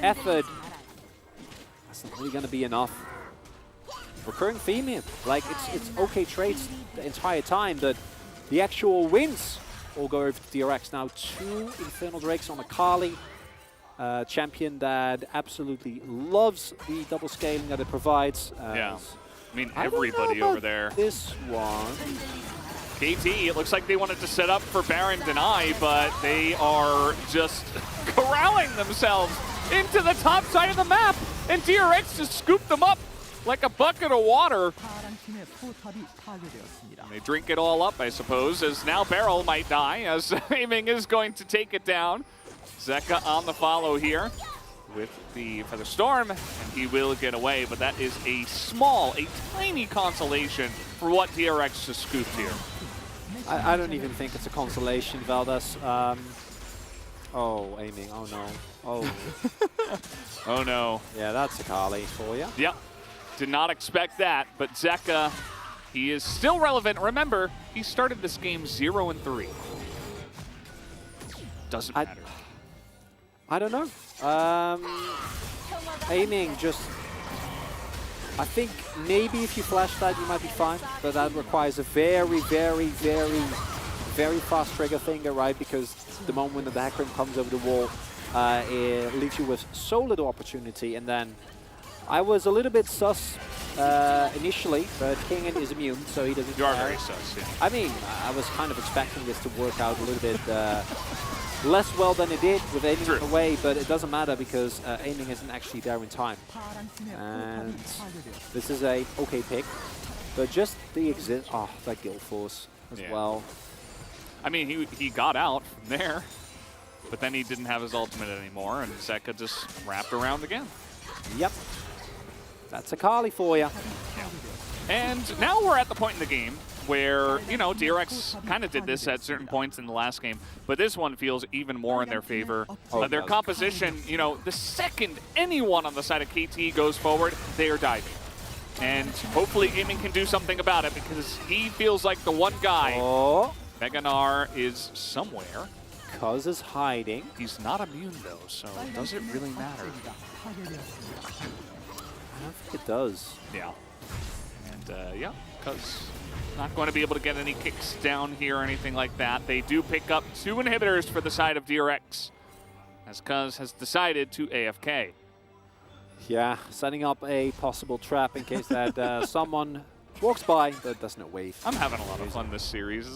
effort. That's not really going to be enough. Recurring theme here. Like, it's okay trades the entire time, but the actual wins all go over to DRX. Now 2 Infernal Drakes on Akali. Champion that absolutely loves the double scaling that it provides. Yeah, I mean, everybody over there. This one. KT, it looks like they wanted to set up for Baron Deny, but they are just corralling themselves into the top side of the map, and DRX just scooped them up like a bucket of water. And they drink it all up, I suppose, as now Beryl might die, as Aiming is going to take it down. Zeka on the follow here with the Feather Storm, and he will get away, but that is a tiny consolation for what DRX just scooped here. I don't even think it's a consolation, Valdes. Oh, Aiming, oh no. Oh. Oh no. Yeah, that's Akali for you. Yep. Did not expect that, but Zeka, he is still relevant. Remember, he started this game 0-3. Doesn't matter. I don't know. Aiming just... I think maybe if you flash that, you might be fine, but that requires a very, very, very, very fast trigger finger, right? Because the moment that the Hackram comes over the wall, it leaves you with so little opportunity, and then I was a little bit sus initially, but Kingen is immune, so he doesn't. You are very sus, yeah. I mean, I was kind of expecting this to work out a little bit less well than it did with aiming it away, but it doesn't matter because aiming isn't actually there in time. And this is a okay pick, but just the that guild force as well. I mean, he got out from there, but then he didn't have his ultimate anymore, and Zeka just wrapped around again. Yep. That's a Kali for you. And now we're at the point in the game where, you know, DRX kind of did this at certain points in the last game, but this one feels even more in their favor. Their composition, you know, the second anyone on the side of KT goes forward, they are diving. And hopefully Aiming can do something about it because he feels like the one guy. Meganar is somewhere. Cuz is hiding. He's not immune though, so does it really matter? I don't think it does. Yeah. And yeah, Cuz not going to be able to get any kicks down here or anything like that. They do pick up 2 inhibitors for the side of DRX, as Cuz has decided to AFK. Yeah, setting up a possible trap in case that someone walks by but does not wave. I'm having a lot of fun this series.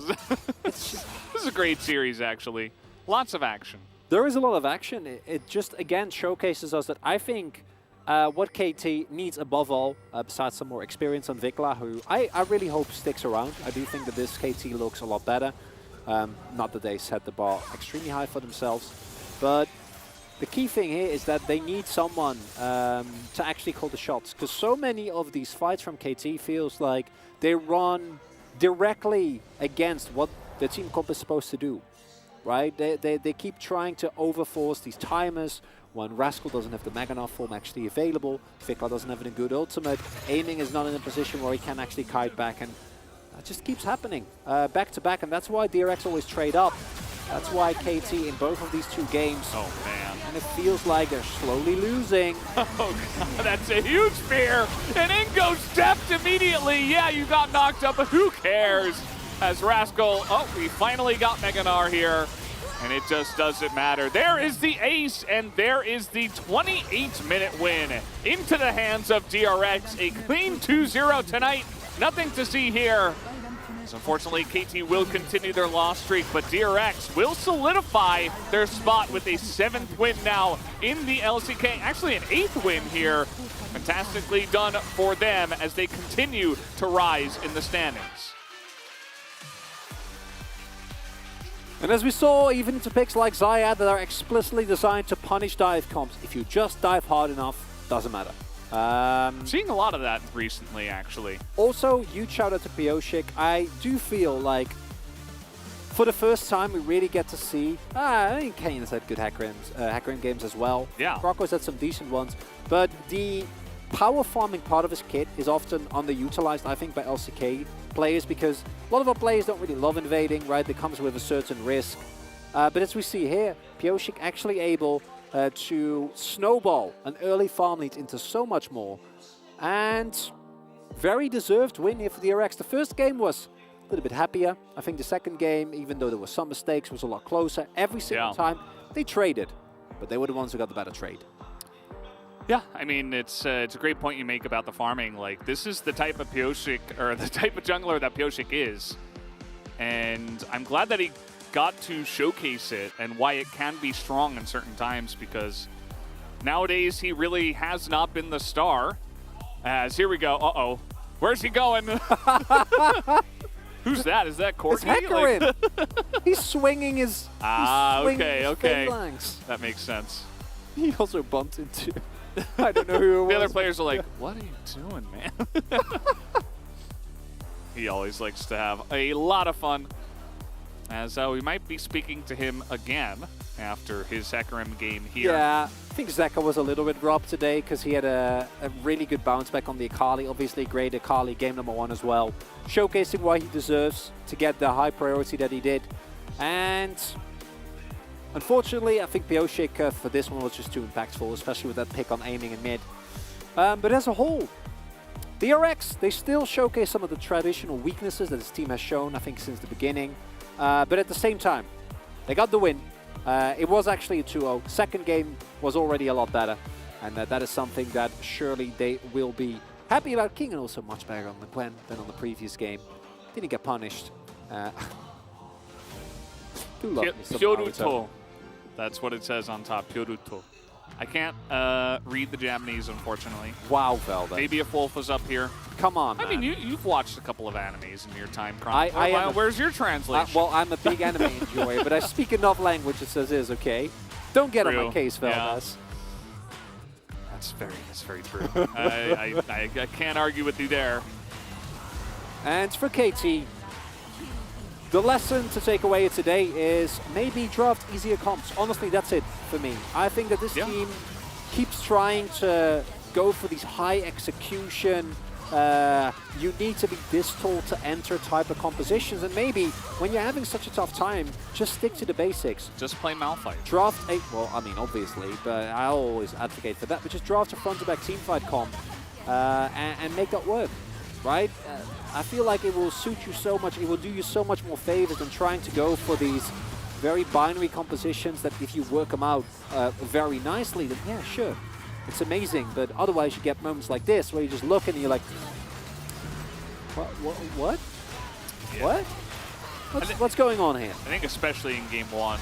This is a great series, actually. Lots of action. There is a lot of action. It just, again, showcases us that I think what KT needs above all, besides some more experience on Vikla, who I really hope sticks around. I do think that this KT looks a lot better. Not that they set the bar extremely high for themselves, but the key thing here is that they need someone to actually call the shots, because so many of these fights from KT feels like they run directly against what the team comp is supposed to do, right? They keep trying to overforce these timers when Rascal doesn't have the Meganar form actually available, Vikla doesn't have a good ultimate, Aiming is not in a position where he can actually kite back, and that just keeps happening back to back, and that's why DRX always trade up. That's why KT in both of these 2 games, and it feels like they're slowly losing. Oh God, that's a huge fear. And in goes Deft immediately. Yeah, you got knocked up, but who cares? As Rascal, we finally got Meganar here, and it just doesn't matter. There is the ace, and there is the 28-minute win into the hands of DRX. A clean 2-0 tonight. Nothing to see here. Unfortunately, KT will continue their loss streak, but DRX will solidify their spot with a 7th win now in the LCK. Actually, an 8th win here. Fantastically done for them as they continue to rise in the standings. And as we saw, even into picks like Zyad that are explicitly designed to punish dive comps, if you just dive hard enough, doesn't matter. Seeing a lot of that recently, actually. Also, huge shout out to Pioshik. I do feel like for the first time we really get to see, I think Kane's had good hacker games as well. Yeah. Rocco's had some decent ones, but the power farming part of his kit is often underutilized, I think, by LCK players, because a lot of our players don't really love invading, right? It comes with a certain risk. But as we see here, Pioshik actually able to snowball an early farm lead into so much more. And very deserved win here for the DRX. The first game was a little bit happier. I think the second game, even though there were some mistakes, was a lot closer. Every single time they traded, but they were the ones who got the better trade. Yeah, I mean, it's a great point you make about the farming. Like, this is the type of Pioshik, or the type of jungler that Pioshik is. And I'm glad that he got to showcase it and why it can be strong in certain times, because nowadays he really has not been the star. As here we go. Uh-oh. Where's he going? Who's that? Is that Corky? It's Hecarim. He's swinging his okay. phalanx. That makes sense. He also bumped into I don't know who it was. The other players are like, what are you doing, man? He always likes to have a lot of fun. As we might be speaking to him again after his Hecarim game here. Yeah, I think Zeka was a little bit robbed today because he had a really good bounce back on the Akali. Obviously, great Akali game #1 as well. Showcasing why he deserves to get the high priority that he did. And unfortunately, I think Pioshik for this one was just too impactful, especially with that pick on aiming in mid. But as a whole, DRX, they still showcase some of the traditional weaknesses that his team has shown, I think, since the beginning. But at the same time, they got the win. It was actually a 2-0. Second game was already a lot better. And that is something that surely they will be happy about. King and also much better on the plan than on the previous game. Didn't get punished. Do love me some Naruto. That's what it says on top, Kyoruto. I can't read the Japanese, unfortunately. Wow, Velvet. Maybe if Wolf was up here. Come on, man. I mean, you've watched a couple of animes in your time, where's your translation? Well, I'm a big anime enjoyer, but I speak enough languages as is, okay? Don't get on my case, Velvet. That's very true. I can't argue with you there. And for KT, the lesson to take away today is maybe draft easier comps. Honestly, that's it for me. I think that this team keeps trying to go for these high execution, you need to be this tall to enter type of compositions. And maybe when you're having such a tough time, just stick to the basics. Just play Malphite. Draft a, well, I mean, obviously, but I always advocate for that. But just draft a front-to-back teamfight comp and make that work, right? I feel like it will suit you so much. It will do you so much more favors than trying to go for these very binary compositions that if you work them out very nicely, then yeah, sure. It's amazing, but otherwise you get moments like this where you just look and you're like, what? Yeah. What? What's going on here? I think especially in game one,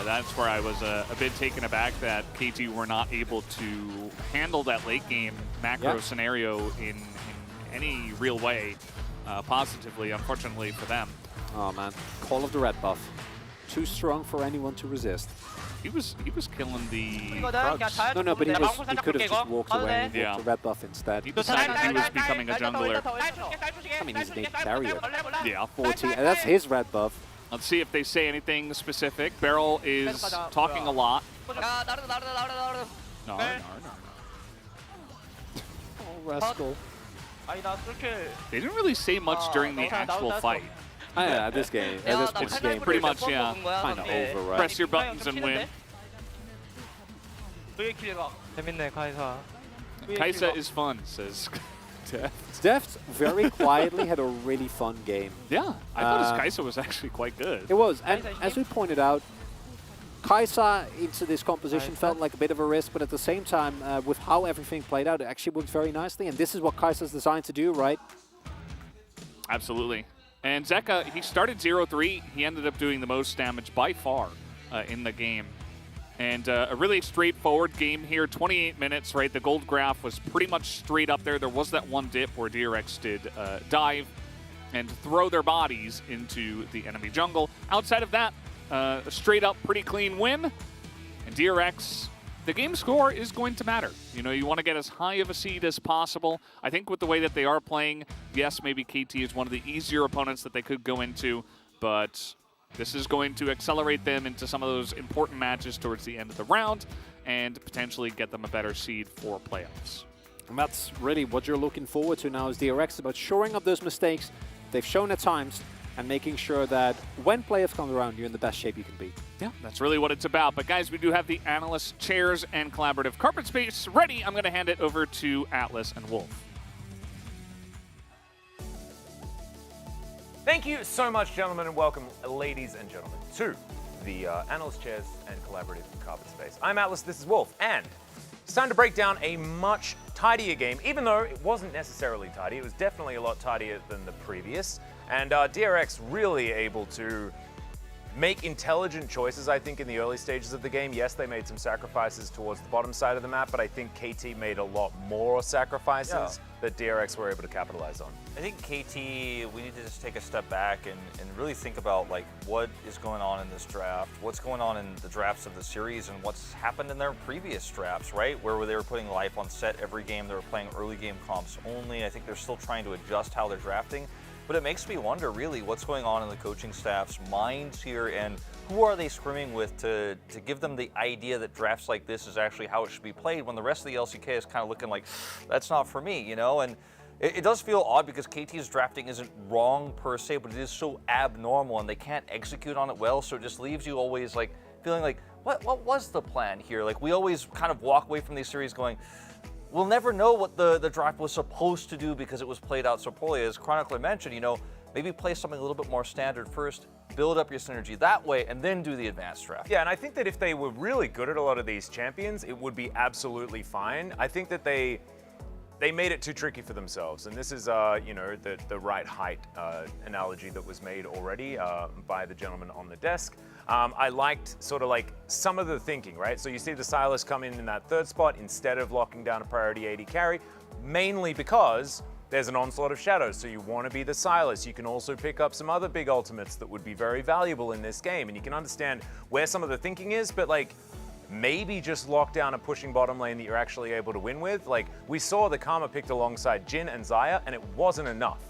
that's where I was a bit taken aback that KT were not able to handle that late game macro scenario in any real way positively, unfortunately for them. Oh man, Call of the Red buff. Too strong for anyone to resist. He was killing the Krugs. No, but he could have just walked away and walked the red buff instead. He decided he was becoming a jungler. I mean, he's an 8 barrier. Yeah. 40, and that's his red buff. Let's see if they say anything specific. Barrel is talking a lot. No. Oh, Rascal. They didn't really say much during the actual fight. Yeah, this game. This game. Pretty much, yeah. Kind of over, right? Press your buttons and win. Kaisa is fun, says Deft very quietly had a really fun game. Yeah, I thought his Kaisa was actually quite good. It was, and as we pointed out, Kaisa into this composition felt like a bit of a risk, but at the same time, with how everything played out, it actually worked very nicely, and this is what Kaisa's designed to do, right? Absolutely. And Zeka, he started 0-3. He ended up doing the most damage by far in the game. And a really straightforward game here, 28 minutes, right? The gold graph was pretty much straight up there. There was that one dip where DRX did dive and throw their bodies into the enemy jungle. Outside of that, a straight up pretty clean win. And DRX, the game score is going to matter. You know, you want to get as high of a seed as possible. I think with the way that they are playing, yes, maybe KT is one of the easier opponents that they could go into, but this is going to accelerate them into some of those important matches towards the end of the round and potentially get them a better seed for playoffs. And that's really what you're looking forward to now is DRX, about shoring up those mistakes they've shown at times and making sure that when playoffs come around, you're in the best shape you can be. Yeah, that's really what it's about. But guys, we do have the analyst chairs and collaborative carpet space ready. I'm going to hand it over to Atlas and Wolf. Thank you so much, gentlemen, and welcome, ladies and gentlemen, to the analyst chairs and collaborative carpet space. I'm Atlas, this is Wolf, and it's time to break down a much tidier game, even though it wasn't necessarily tidy. It was definitely a lot tidier than the previous, and DRX really able to make intelligent choices, I think, in the early stages of the game. Yes, they made some sacrifices towards the bottom side of the map, but I think KT made a lot more sacrifices that DRX were able to capitalize on. I think KT, we need to just take a step back and really think about like what is going on in this draft, what's going on in the drafts of the series, and what's happened in their previous drafts, right? Where they were putting life on set every game, they were playing early game comps only. I think they're still trying to adjust how they're drafting. But it makes me wonder, really, what's going on in the coaching staff's minds here, and who are they scrimming with to give them the idea that drafts like this is actually how it should be played, when the rest of the LCK is kind of looking like, that's not for me, you know? And it does feel odd because KT's drafting isn't wrong per se, but it is so abnormal, and they can't execute on it well, so it just leaves you always like feeling like, what was the plan here? Like, we always kind of walk away from these series going, we'll never know what the draft was supposed to do because it was played out so poorly. As Chronicler mentioned, you know, maybe play something a little bit more standard first, build up your synergy that way, and then do the advanced draft. Yeah, and I think that if they were really good at a lot of these champions, it would be absolutely fine. I think that they made it too tricky for themselves, and this is, you know, the right height analogy that was made already by the gentleman on the desk. I liked sort of like some of the thinking, right? So you see the Sylas come in that third spot instead of locking down a priority AD carry, mainly because there's an onslaught of shadows, so you want to be the Sylas. You can also pick up some other big ultimates that would be very valuable in this game, and you can understand where some of the thinking is, but like, maybe just lock down a pushing bottom lane that you're actually able to win with. Like, we saw the Karma picked alongside Jhin and Xayah, and it wasn't enough.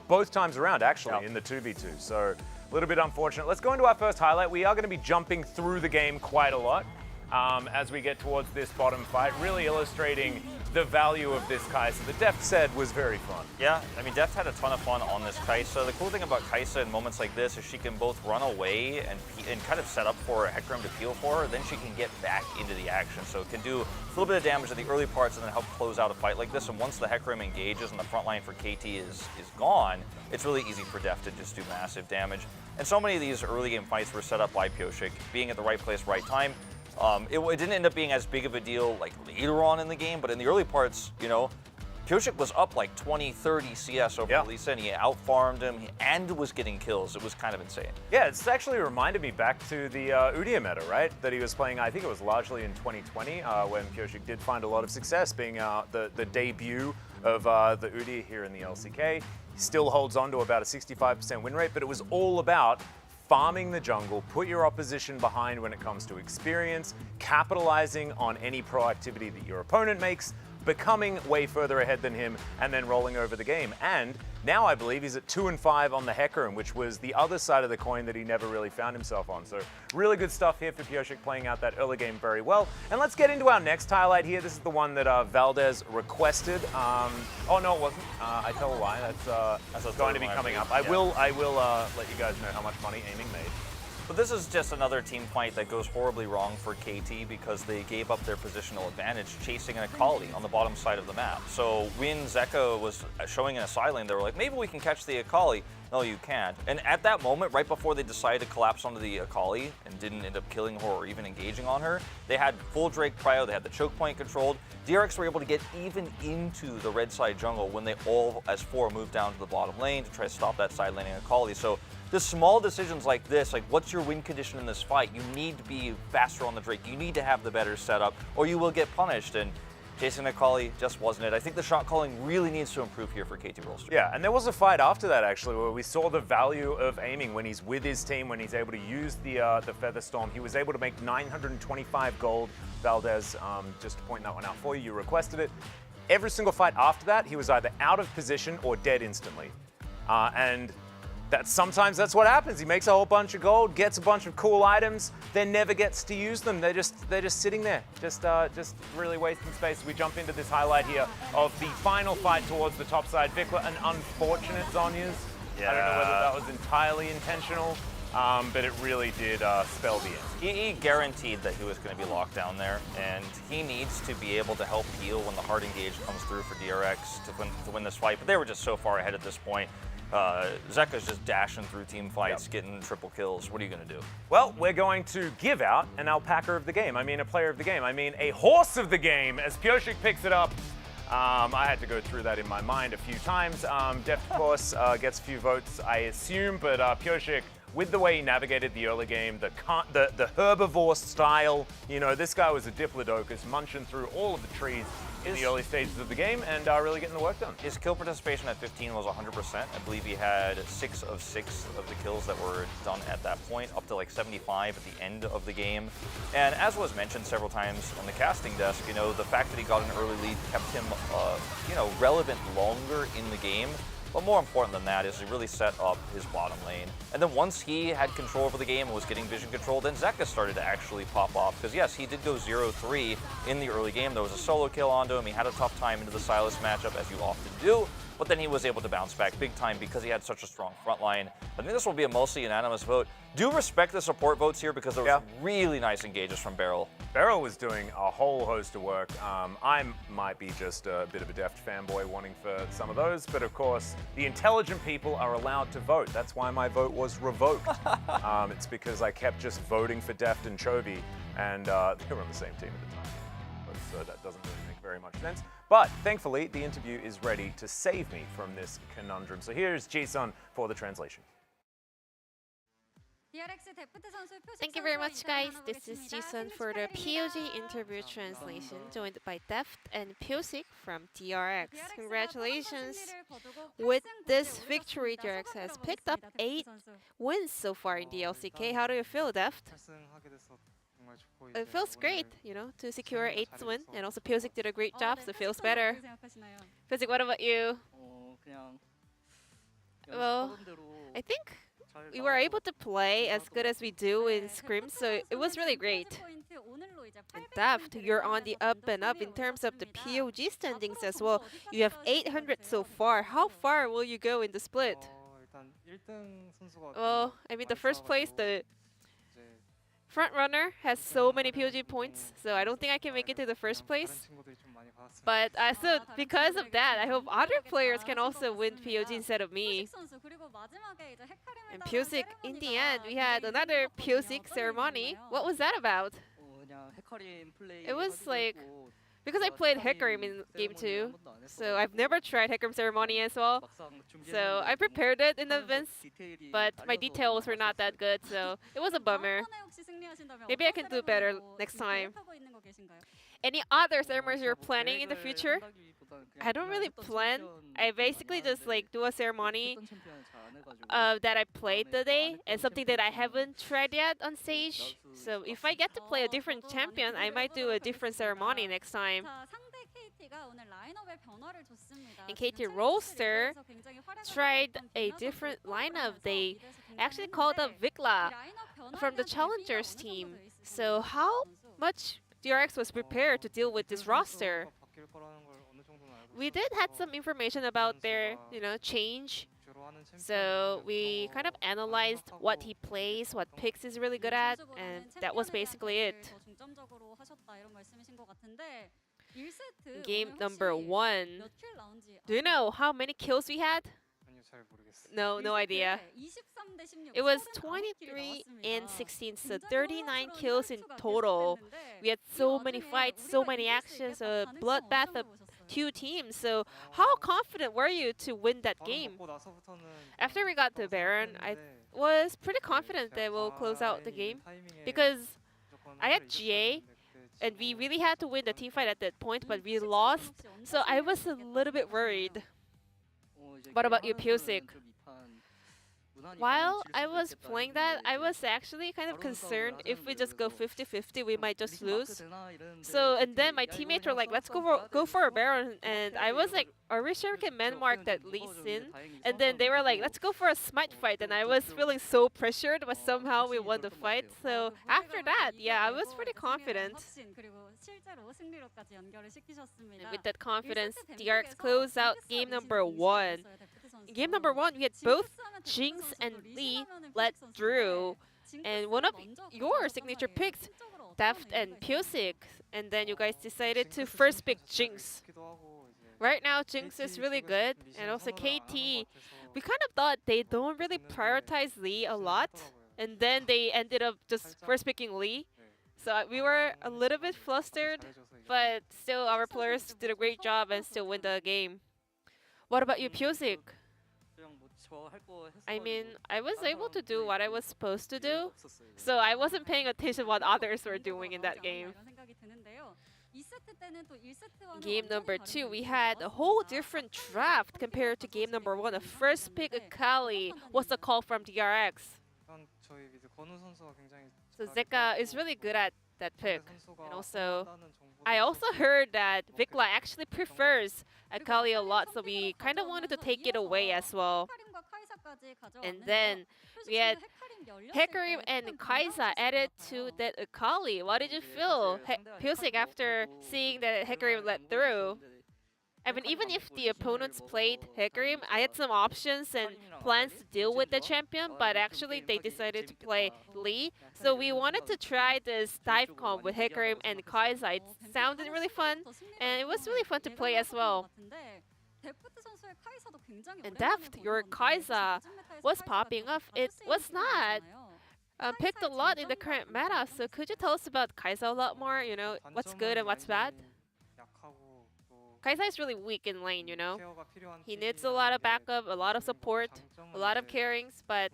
Both times around, actually, in the 2v2. So, a little bit unfortunate. Let's go into our first highlight. We are going to be jumping through the game quite a lot as we get towards this bottom fight, really illustrating the value of this Kai'Sa. The Deft said was very fun. Yeah, I mean, Deft had a ton of fun on this Kai'Sa. The cool thing about Kai'Sa in moments like this is she can both run away and kind of set up for Hecarim to peel for her, then she can get back into the action. So it can do a little bit of damage in the early parts and then help close out a fight like this. And once the Hecarim engages and the front line for KT is gone, it's really easy for Deft to just do massive damage. And so many of these early game fights were set up by Pyosik, being at the right place, right time. It didn't end up being as big of a deal like later on in the game, but in the early parts, you know, Pyosik was up like 20, 30 CS over Lisa, and he out-farmed him and was getting kills. It was kind of insane. Yeah, it's actually reminded me back to the Udyr meta, right? That he was playing, I think it was largely in 2020, when Pyosik did find a lot of success, being the debut of the Udyr here in the LCK. He still holds on to about a 65% win rate, but it was all about farming the jungle, put your opposition behind when it comes to experience, capitalizing on any proactivity that your opponent makes, becoming way further ahead than him, and then rolling over the game. And now I believe he's at 2-5 on the Hecarim, which was the other side of the coin that he never really found himself on. So really good stuff here for Pyosik, playing out that early game very well. And let's get into our next highlight here. This is the one that Valdez requested. Oh no, it wasn't. I tell a lie. That's going to be coming up. I will let you guys know how much money aiming made. But this is just another team fight that goes horribly wrong for KT because they gave up their positional advantage chasing an Akali on the bottom side of the map. So when Zeka was showing in a side lane, they were like, maybe we can catch the Akali. No, you can't. And at that moment, right before they decided to collapse onto the Akali and didn't end up killing her or even engaging on her, they had full Drake prio, they had the choke point controlled. DRX were able to get even into the red side jungle when they all, as four, moved down to the bottom lane to try to stop that side laning Akali. So the small decisions like this, like what's your win condition in this fight? You need to be faster on the Drake. You need to have the better setup or you will get punished. And chasing Akali just wasn't it. I think the shot calling really needs to improve here for KT Rolster. Yeah, and there was a fight after that actually where we saw the value of aiming when he's with his team, when he's able to use the Feather Storm. He was able to make 925 gold. Valdez, just to point that one out for you, you requested it. Every single fight after that, he was either out of position or dead instantly. And sometimes that's what happens. He makes a whole bunch of gold, gets a bunch of cool items, then never gets to use them. They're just sitting there, just really wasting space. We jump into this highlight here of the final fight towards the top side. Vikla, an unfortunate Zhonya's. Yeah. I don't know whether that was entirely intentional, but it really did spell the end. He guaranteed that he was going to be locked down there, and he needs to be able to help heal when the hard engage comes through for DRX to win this fight. But they were just so far ahead at this point. Zeka's just dashing through team fights, getting triple kills. What are you going to do? Well, we're going to give out an alpaca of the game. I mean, a player of the game. I mean, a horse of the game as Pyosik picks it up. I had to go through that in my mind a few times. Deft, of course, gets a few votes, I assume, but Pyosik, with the way he navigated the early game, the herbivore style, you know, this guy was a diplodocus munching through all of the trees in the early stages of the game and really getting the work done. His kill participation at 15 was 100%. I believe he had 6 of 6 of the kills that were done at that point, up to like 75 at the end of the game. And as was mentioned several times on the casting desk, you know, the fact that he got an early lead kept him, you know, relevant longer in the game. But more important than that is he really set up his bottom lane. And then once he had control over the game and was getting vision control, then Zeka started to actually pop off. Because yes, he did go 0-3 in the early game. There was a solo kill onto him. He had a tough time into the Sylas matchup, as you often do. But then he was able to bounce back big time because he had such a strong front line. I think this will be a mostly unanimous vote. Do respect the support votes here because there was really nice engages from Beryl. Beryl was doing a whole host of work. I might be just a bit of a Deft fanboy wanting for some of those, but of course, the intelligent people are allowed to vote. That's why my vote was revoked. It's because I kept just voting for Deft and Chovy, and they were on the same team at the time. So that doesn't really make very much sense. But thankfully, the interview is ready to save me from this conundrum. So here's Jason for the translation. Thank you very much, guys. This is Jisun for the POG interview translation, joined by Deft and Pyosik from DRX. Congratulations! With this victory, DRX has picked up 8 wins so far in the LCK. How do you feel, Deft? It feels great, you know, to secure 8th win, and also Pyosik did a great job, so it feels better. Pyosik, what about you? Well, I think we were able to play as good as we do in scrims, so it was really great. And Daft, you're on the up and up in terms of the POG standings as well. You have 800 so far. How far will you go in the split? Well, I mean, the first place, the front runner has so many POG points, so I don't think I can make it to the first place. But so because of that, I hope other players can also win POG instead of me. And Pyosik, in the end, we had another Pyosik ceremony. What was that about? It was like, because I played Hecarim in Game 2, so I've never tried Hecarim ceremony as well. So I prepared it in advance, but my details were not that good, so it was a bummer. Maybe I can do better next time. Any other ceremonies you're planning in the future? I don't really plan. I basically just like do a ceremony that I played today and something that I haven't tried yet on stage. So if I get to play a different champion, I might do a different ceremony next time. And KT roster tried a different lineup. They actually called up Vikla from the Challengers team. So how much DRX was prepared to deal with this roster? We did have some information about their, change. So we kind of analyzed what he plays, what picks he's really good at, and that was basically it. Game number 1. Do you know how many kills we had? No idea. It was 23 and 16, so 39 kills in total. We had so many fights, so many actions, a bloodbath of 2 teams. So how confident were you to win that game? After we got the Baron, I was pretty confident that we'll close out the game because I had GA and we really had to win the team fight at that point, but we lost. So I was a little bit worried. What about you, Pyosik? While I was playing that, I was actually kind of concerned if we just go 50-50, we might just lose. So, and then my teammates were like, let's go for a Baron. And I was like, are we sure we can man-mark that Lee Sin? And then they were like, let's go for a smite fight. And I was feeling so pressured, but somehow we won the fight. So after that, yeah, I was pretty confident. And with that confidence, DRX closed out game number 1. In game number 1, we had both Jinx and Lee led through, and one of your signature picks, Deft and Pyosik, and then you guys decided to first pick Jinx. Right now, Jinx is really good, and also KT, we kind of thought they don't really prioritize Lee a lot, and then they ended up just first picking Lee. So we were a little bit flustered, but still our players did a great job and still win the game. What about you, Pyosik? I mean, I was able to do what I was supposed to do, so I wasn't paying attention what others were doing in that game. Game number 2, we had a whole different draft compared to game number 1. The first pick, Akali, was the call from DRX. So Zeka is really good at that pick. And also, I also heard that Vikla actually prefers Akali a lot, so we kind of wanted to take it away as well. And then we had Hecarim and Kai'Sa added to that Akali. What did you feel, Pyosik, after seeing that Hecarim led through? I mean, even if the opponents played Hecarim, I had some options and plans to deal with the champion, but actually they decided to play Lee. So we wanted to try this dive comp with Hecarim and Kai'Sa. It sounded really fun, and it was really fun to play as well. And Deft, your Kai'Sa was popping off. It was not picked a lot in the current meta, so could you tell us about Kai'Sa a lot more? What's good and what's bad? Kai'Sa is really weak in lane, He needs a lot of backup, a lot of support, a lot of carrings, but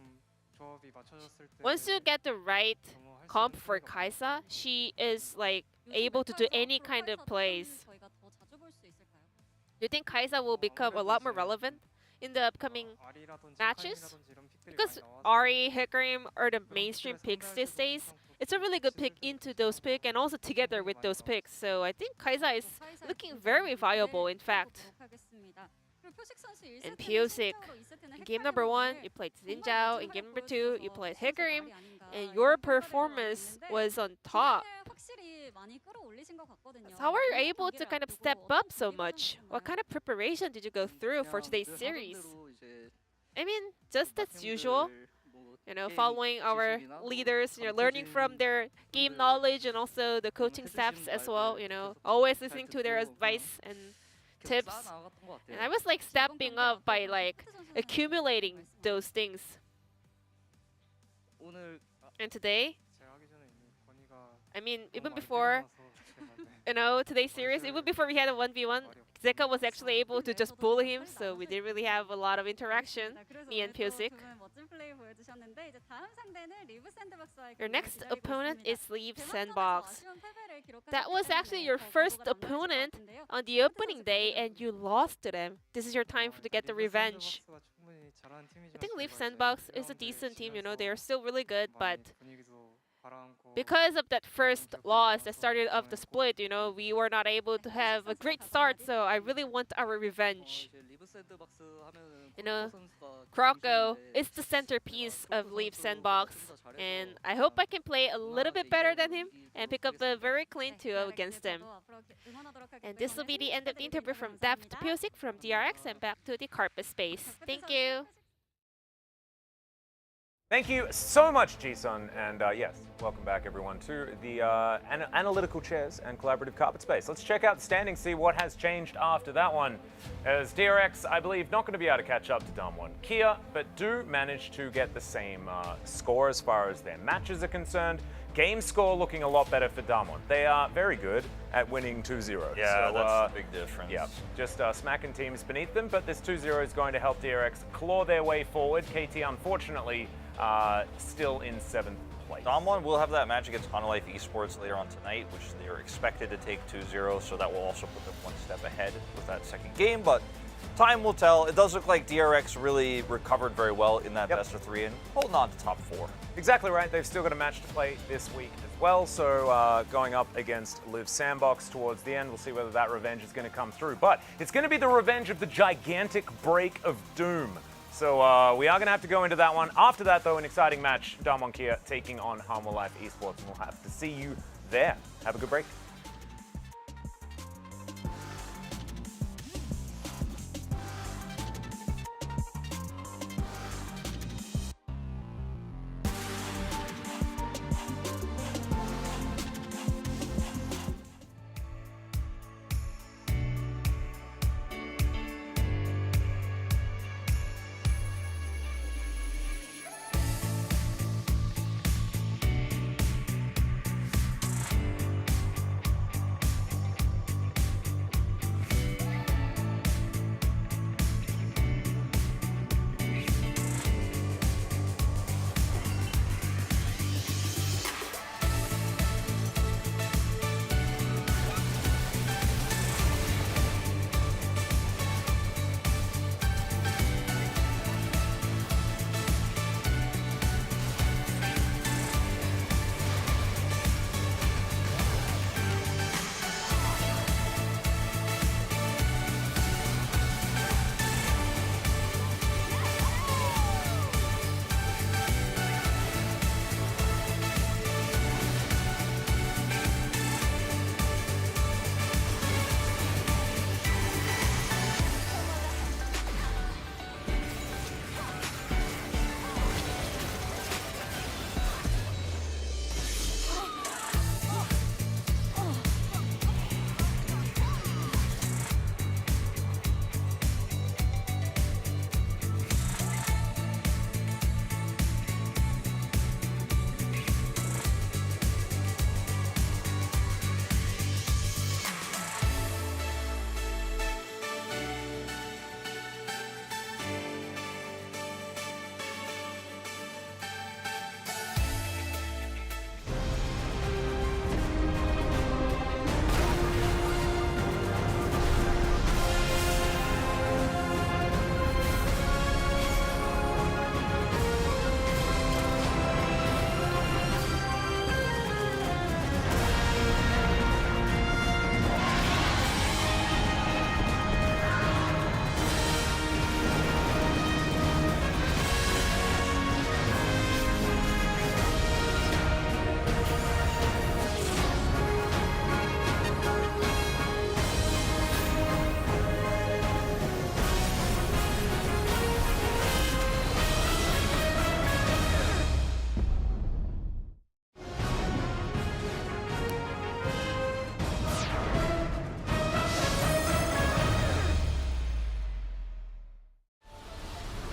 once you get the right comp for Kaisa, she is like able to do any kind of plays. Do you think Kaisa will become a lot more relevant in the upcoming matches? Because Ahri, Hecarim are the mainstream picks these days. It's a really good pick into those picks and also together with those picks. So I think Kaisa is looking very viable, in fact. And Pyosik, in game number 1, you played Xin Zhao. In game number 2, you played Hecarim. And your performance was on top. So how are you able to kind of step up so much? What kind of preparation did you go through for today's series? I mean, just as usual, you know, following our leaders, you know, learning from their game knowledge and also the coaching staffs as well, you know, always listening to their advice and tips. And I was like stepping up by like accumulating those things. And today, I mean, even before, you know, today's series, even before we had a 1v1, Zeka was actually able to just bully him, so we didn't really have a lot of interaction, me and Pyosik. Your next opponent is ㅅ Sandbox. That was actually your first opponent on the opening day, and you lost to them. This is your time to get the revenge. I think ㅅ Sandbox is a decent team, you know, they are still really good, but because of that first loss that started off the split, you know, we were not able to have a great start, so I really want our revenge. You know, Kroko is the centerpiece of ㅅ Sandbox, and I hope I can play a little bit better than him and pick up a very clean 2-0 against him. And this will be the end of the interview from Daph to Pyosik from DRX, and back to the carpet space. Thank you. Thank you so much, Ji-sun, and yes, welcome back everyone to the analytical chairs and collaborative carpet space. Let's check out the standings, see what has changed after that one. As DRX, I believe, not going to be able to catch up to Damwon Kia, but do manage to get the same score as far as their matches are concerned. Game score looking a lot better for Damwon. They are very good at winning 2-0. Yeah, so, that's the big difference. Yeah, just smacking teams beneath them, but this 2-0 is going to help DRX claw their way forward. KT, unfortunately, still in 7th place. Damwon will have that match against Hanwha Life Esports later on tonight, which they are expected to take 2-0, so that will also put them one step ahead with that second game, but time will tell. It does look like DRX really recovered very well in that best of 3 and holding on to top 4. Exactly right. They've still got a match to play this week as well, so going up against ㅅ Sandbox towards the end. We'll see whether that revenge is going to come through, but it's going to be the revenge of the gigantic break of doom. So we are going to have to go into that one. After that, though, an exciting match. Damwon Kia taking on Hanwha Life Esports, and we'll have to see you there. Have a good break.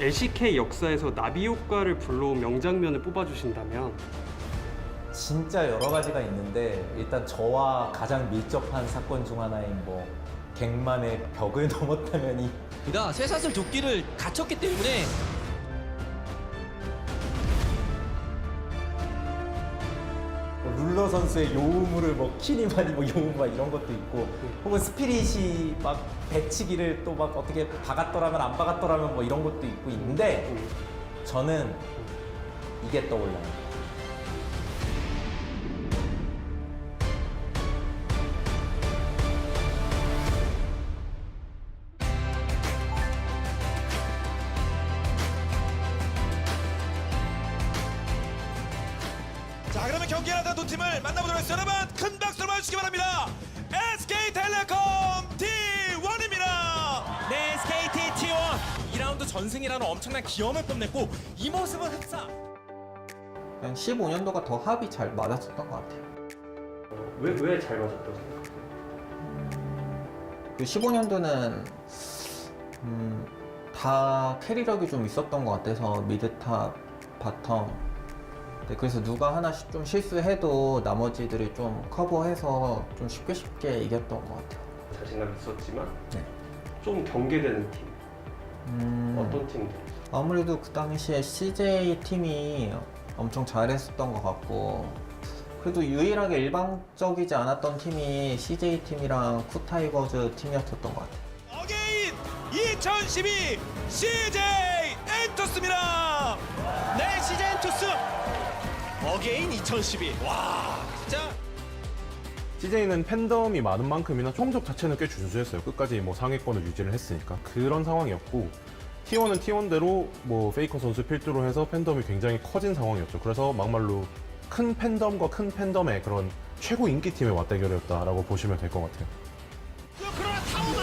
LCK 역사에서 나비 효과를 불러온 명장면을 뽑아주신다면? 진짜 여러 가지가 있는데 일단 저와 가장 밀접한 사건 중 하나인 뭐 갱만의 벽을 넘었다면이 쇠사슬 조끼를 갖췄기 때문에 룰러 선수의 요우무를 뭐 키리마니 뭐 요우 막 이런 것도 있고 혹은 스피릿이 막 배치기를 또 막 어떻게 박았더라면 안 박았더라면 뭐 이런 것도 있고 있는데 저는 이게 떠올라요. 자, 그러면 경기에 나선 두 팀을 만나보도록 하겠습니다. 여러분, 큰 박수로 맞주시기 바랍니다. SK텔레콤 T1입니다. 네, SKT T1 2라운드 전승이라는 엄청난 기염을 뽐냈고 이 모습은 흡사. 그냥 15년도가 더 합이 잘 맞았었던 것 같아요. 왜 잘 맞았다고 생각해요? 그 15년도는 다 캐리력이 좀 있었던 것 같아서 미드탑, 바텀. 네, 그래서 누가 하나씩 좀 실수해도 나머지들이 좀 커버해서 좀 쉽게 이겼던 것 같아요. 자신감이 있었지만 네. 좀 경계되는 팀. 어떤 팀들? 아무래도 그 당시에 CJ 팀이 엄청 잘했었던 것 같고 그래도 유일하게 일방적이지 않았던 팀이 CJ 팀이랑 쿠타이거즈 팀이었던 것 같아요. 어게인 2012 CJ 엔토스입니다. 네, CJ 엔토스 어게인 2012. 와, 진짜. CJ는 팬덤이 많은 만큼이나 총적 자체는 꽤 준수했어요. 끝까지 뭐 상위권을 유지를 했으니까 그런 상황이었고 T1은 T1대로 뭐 페이커 선수 필두로 해서 팬덤이 굉장히 커진 상황이었죠. 그래서 막말로 큰 팬덤과 큰 팬덤의 그런 최고 인기팀의 맞대결이었다라고 보시면 될 것 같아요. 그러나 타오만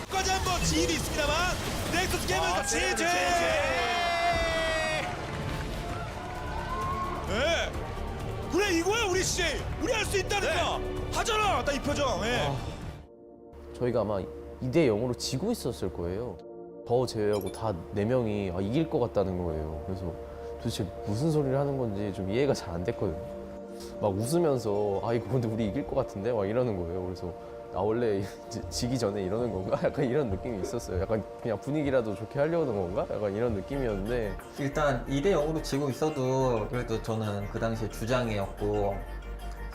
까지 한번 지인이 있습니다만 넥서스 게임에서 CJ. 네. 그래 이거야 우리 CJ. 우리 할 수 있다니까. 하잖아. 나 이 표정. 예. 저희가 아마 2대 0으로 지고 있었을 거예요. 저 제외하고 다 4명이 이길 것 같다는 거예요. 그래서 도대체 무슨 소리를 하는 건지 좀 이해가 잘 안 됐거든요. 막 웃으면서 이거 근데 우리 이길 것 같은데? 막 이러는 거예요. 그래서 원래 지기 전에 이러는 건가? 약간 이런 느낌이 있었어요. 약간 그냥 분위기라도 좋게 하려는 건가? 약간 이런 느낌이었는데 일단 2대 0으로 지고 있어도 그래도 저는 그 당시에 주장이었고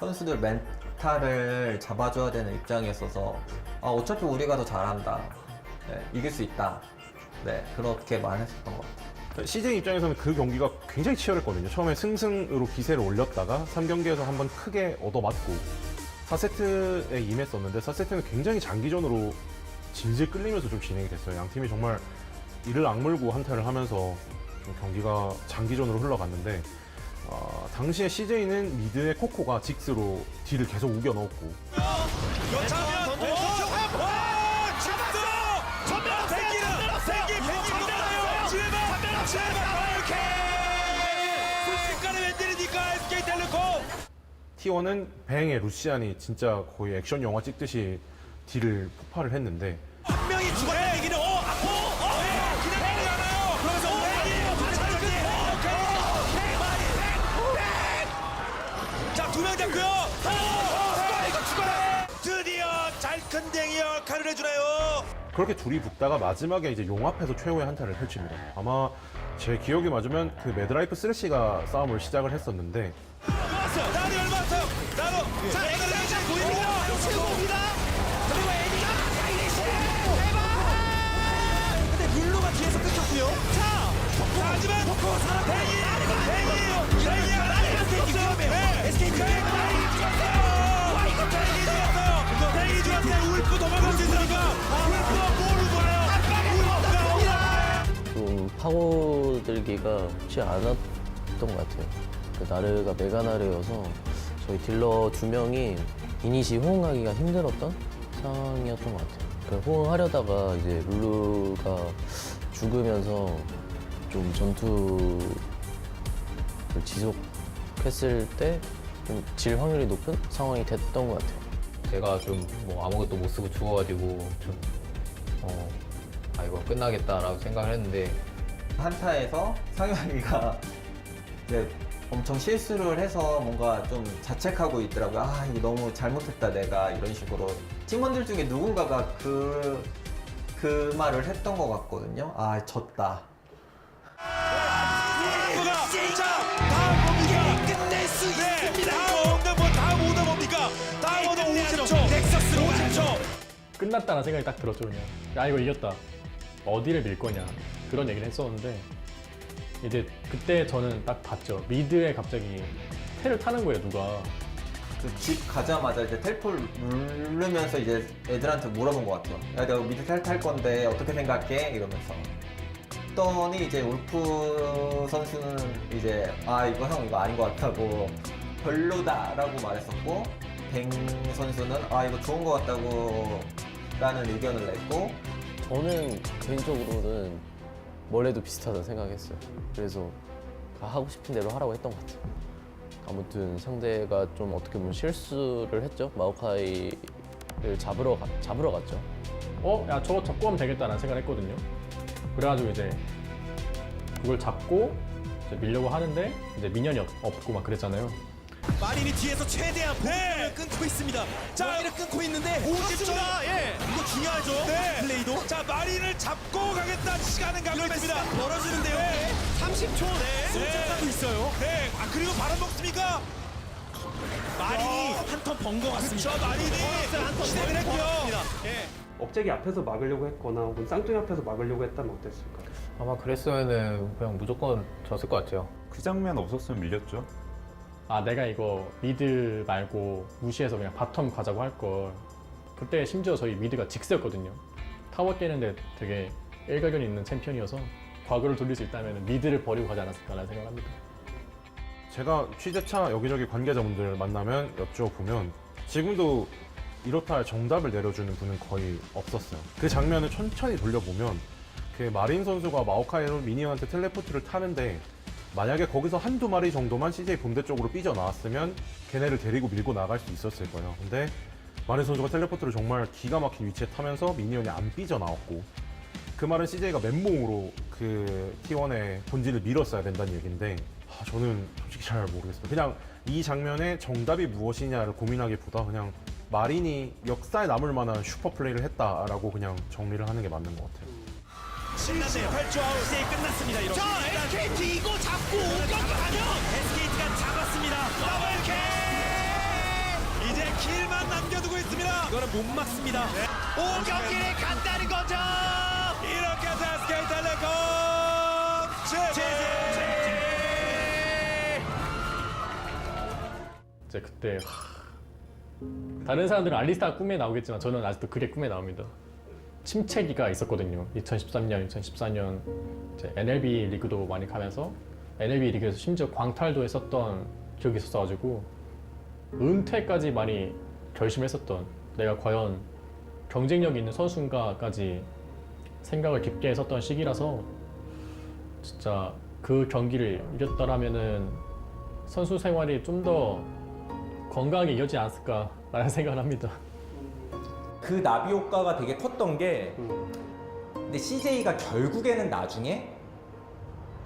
선수들 멘탈을 잡아줘야 되는 입장이었어서 어차피 우리가 더 잘한다. 네, 이길 수 있다. 네, 그렇게만 했었던 것 같아요. CJ 입장에서는 그 경기가 굉장히 치열했거든요. 처음에 승승으로 기세를 올렸다가 3경기에서 한번 크게 얻어맞고 4세트에 임했었는데 4세트는 굉장히 장기전으로 질질 끌리면서 좀 진행이 됐어요. 양 팀이 정말 이를 악물고 한타를 하면서 좀 경기가 장기전으로 흘러갔는데 당시에 CJ는 미드의 코코가 직스로 딜을 계속 우겨 넣었고 T1은 뱅의 루시안이 진짜 거의 액션 영화 찍듯이 딜을 폭발을 했는데 한 명이 죽어야 이기는 그냥 내리 가나요? 그러면서 자, 2명 잡고요. 이거 죽어라. 드디어 잘 큰 댕이 역할을 해주나요? 그렇게 둘이 붙다가 마지막에 이제 용합해서 최후의 한타를 펼칩니다. 아마 제 기억이 맞으면 그 매드라이프 쓰레쉬가 싸움을 시작을 했었는데 나도 열받았어요. 나도. 자, 에너지 보입니다. 최고입니다. 그리고 에디가 아이리시 대박. 근데 룰루가 뒤에서 끊겼고요. 자, 하지만 댕이에요. SK 댕이 죽었어요. 울프 도망갈 수 있으니까 울프가 뭐를 봐요. 좀 파고들기가 쉽지 않았던 것 같아요. 그 나르가 메가나르여서 저희 딜러 2명이 이니시 호응하기가 힘들었던 상황이었던 것 같아요. 그 호응하려다가 이제 룰루가 죽으면서 좀 전투를 지속했을 때 좀 질 확률이 높은 상황이 됐던 것 같아요. 제가 좀 뭐 아무것도 못 쓰고 죽어가지고 좀 이거 끝나겠다라고 생각을 했는데 한타에서 상현이가 이제 엄청 실수를 해서 뭔가 좀 자책하고 있더라고요. 아, 이거 너무 잘못했다 내가 이런 식으로. 팀원들 중에 누군가가 그 말을 했던 것 같거든요. 아, 졌다. 끝낼 수 있습니다. 다음 오더 뭡니까? 다음 오더 50초. 넥서스로 50초. 끝났다는 생각이 딱 들었죠. 그냥 야 이거 이겼다. 어디를 밀 거냐 그런 얘기를 했었는데 이제 그때 저는 딱 봤죠. 미드에 갑자기 텔을 타는 거예요 누가. 그 집 가자마자 이제 텔포를 누르면서 이제 애들한테 물어본 것 같아요. 야, 내가 미드 텔 탈 건데 어떻게 생각해? 이러면서. 했더니 이제 울프 선수는 이제 이거 형 이거 아닌 것 같다고 별로다라고 말했었고, 뱅 선수는 이거 좋은 것 같다고 라는 의견을 냈고, 저는 개인적으로는 뭘 해도 비슷하다 생각했어요. 그래서 하고 싶은 대로 하라고 했던 것 같아요. 아무튼 상대가 좀 어떻게 보면 실수를 했죠. 마오카이를 잡으러 갔죠. 야 저거 잡고 하면 되겠다라는 생각을 했거든요. 그래가지고 이제 그걸 잡고 이제 밀려고 하는데 이제 미니언이 없고 막 그랬잖아요. 마린이 뒤에서 최대한 공격을 끊고 있습니다. 자, 여기를 끊고 있는데 50초. 예. 이거 중요하죠. 네. 플레이도. 자, 마린을 잡고 가겠다. 시간은 가고 있습니다. 멀어지는데요. 네. 30초. 네. 숫자도 있어요. 네. 그리고 바로 먹습니까? 마린이 한 턴 번 것 같습니다. 그렇죠. 마린이 시대를 했고요. 예. 억제기 앞에서 막으려고 했거나 혹은 쌍둥이 앞에서 막으려고 했다면 어땠을까요? 아마 그랬으면은 그냥 무조건 졌을 것 같아요. 그 장면 없었으면 밀렸죠. 내가 이거 미드 말고 무시해서 그냥 바텀 가자고 할 걸. 그때 심지어 저희 미드가 직스였거든요. 타워 깨는데 되게 일가견이 있는 챔피언이어서 과거를 돌릴 수 있다면 미드를 버리고 가지 않았을까라는 생각을 합니다. 제가 취재차 여기저기 관계자분들 만나면 여쭤보면 지금도 이렇다 할 정답을 내려주는 분은 거의 없었어요. 그 장면을 천천히 돌려보면 그 마린 선수가 마오카이로 미니언한테 텔레포트를 타는데 만약에 거기서 한두 마리 정도만 CJ 본대 쪽으로 삐져나왔으면 걔네를 데리고 밀고 나갈 수 있었을 거예요. 근데 마린 선수가 텔레포트를 정말 기가 막힌 위치에 타면서 미니언이 안 삐져나왔고, 그 말은 CJ가 맨몸으로 그 T1의 본질을 밀었어야 된다는 얘기인데 저는 솔직히 잘 모르겠어요. 그냥 이 장면의 정답이 무엇이냐를 고민하기보다 그냥 마린이 역사에 남을 만한 슈퍼 플레이를 했다라고 그냥 정리를 하는 게 맞는 것 같아요. 78초 아웃. 이제 끝났습니다. 이렇게. 자, SKT 이거 잡고 오격하면 SKT가 잡았습니다. 더블 킬. 이제 킬만 남겨두고 있습니다. 이거는 못 막습니다. 네. 오경기를 간다는 거죠. 이렇게 해서 SK텔레콤 제제. 이제 그때 다른 사람들은 알리스타 꿈에 나오겠지만 저는 아직도 그게 꿈에 나옵니다. 침체기가 있었거든요. 2013년, 2014년 이제 NLB 리그도 많이 가면서 NLB 리그에서 심지어 광탈도 했었던 기억이 있었어가지고 은퇴까지 많이 결심했었던, 내가 과연 경쟁력 있는 선수인가까지 생각을 깊게 했었던 시기라서 진짜 그 경기를 이겼더라면은 선수 생활이 좀 더 건강하게 이어지지 않았을까라는 생각을 합니다. 그 나비 효과가 되게 컸던 게, 근데 CJ가 결국에는 나중에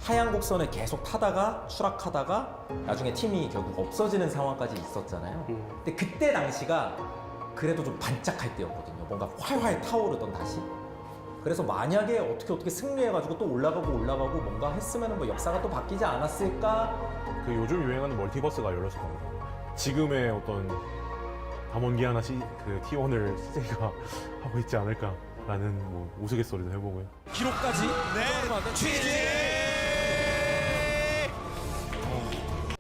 하얀 곡선을 계속 타다가 추락하다가 나중에 팀이 결국 없어지는 상황까지 있었잖아요. 근데 그때 당시가 그래도 좀 반짝할 때였거든요. 뭔가 활활 타오르던 다시. 그래서 만약에 어떻게 승리해가지고 또 올라가고 뭔가 했으면 뭐 역사가 또 바뀌지 않았을까? 그 요즘 유행하는 멀티버스가 열렸을 겁니다. 지금의 어떤 담원기아나 그 T1을 CJ가 하고 있지 않을까라는 뭐 우스갯소리도 해보고요. 기록까지. 네. 취재.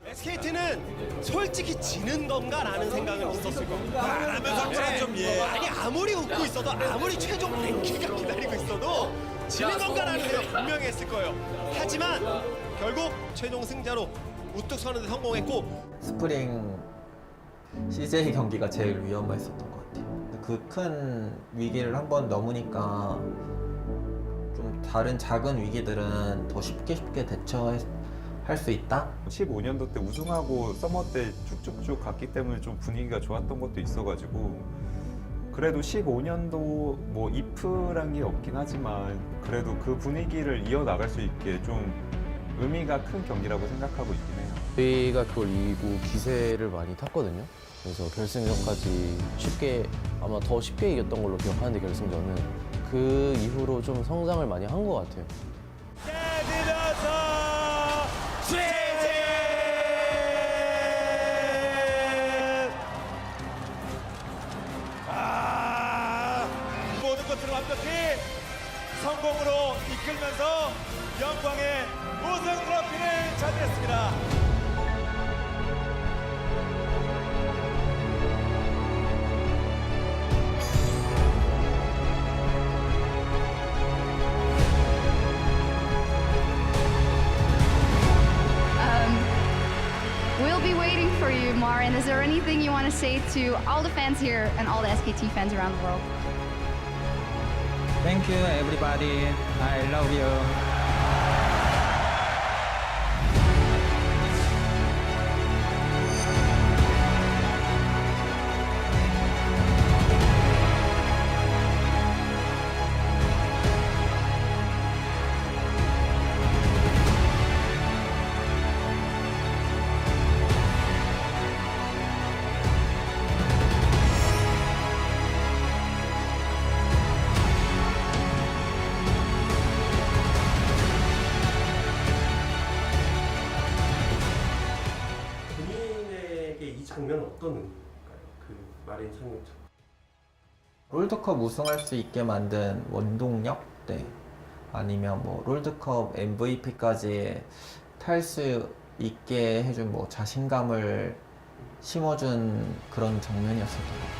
SKT는 솔직히 지는 건가라는 생각은 있었을 겁니다. 말하면서 좀 아니 아무리 웃고 있어도 아무리 최종 랭킹가 기다리고 있어도 지는 건가라는 생각 분명히 했을 거예요. 하지만 결국 최종 승자로 우뚝 서는데 성공했고, 스프링 CJ 경기가 제일 위험했었던 것 같아요. 그 큰 위기를 한번 넘으니까 좀 다른 작은 위기들은 더 쉽게 대처할 할 수 있다? 15년도 때 우승하고 서머 때 쭉쭉쭉 갔기 때문에 좀 분위기가 좋았던 것도 있어가지고 그래도 15년도 뭐 if란 게 없긴 하지만 그래도 그 분위기를 이어나갈 수 있게 좀 의미가 큰 경기라고 생각하고 있긴 해요. 저희가 그걸 이기고 기세를 많이 탔거든요. 그래서 결승전까지 쉽게 아마 더 쉽게 이겼던 걸로 기억하는데 결승전은 그 이후로 좀 성장을 많이 한 것 같아요. 모든 것들을 완벽히 성공으로 이끌면서 영광의 우승 트로피를 차지했습니다. We'll be waiting for you, Marin. Is there anything you want to say to all the fans here and all the SKT fans around the world? Thank you, everybody. I love you. 본인에게 이 장면은 어떤 의미일까요? 그 마린 상용차. 롤드컵 우승할 수 있게 만든 원동력? 네. 아니면 뭐 롤드컵 MVP까지 탈 수 있게 해준 뭐 자신감을 심어준 그런 장면이었을 것 같아요.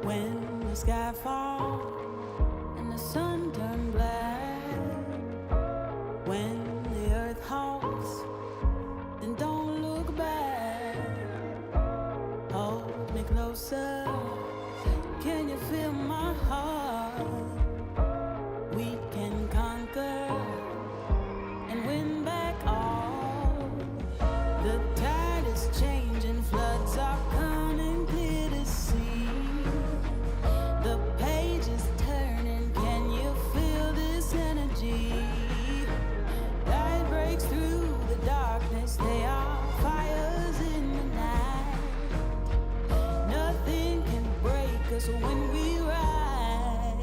When the sky falls and the sun turns black, when the earth halts, then don't look back. Hold me closer, can you feel my heart? We can conquer and win back all. The tide is changing, floods are coming clear to see. The page is turning, can you feel this energy? Light breaks through the darkness, they are fires in us when we rise.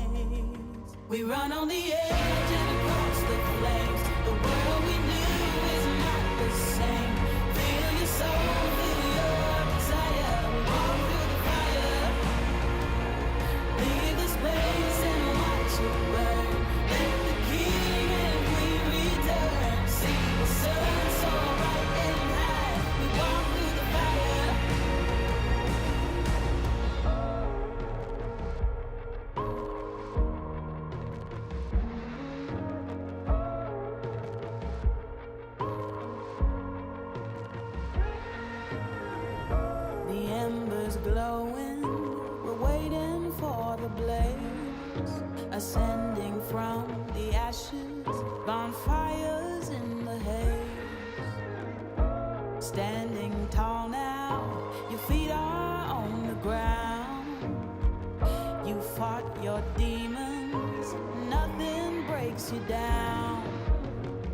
We run on the edge and across the flames. The world we knew is not the same. Feel your soul, feel your desire. We walk through the fire. Leave the space and watch it burn. Let the king and queen return. See the sun so bright and high. We walk through the fire. The embers glowing, we're waiting for the blaze, ascending from the ashes, bonfires in the haze. Standing tall now, your feet are on the ground. You fought your demons, nothing breaks you down.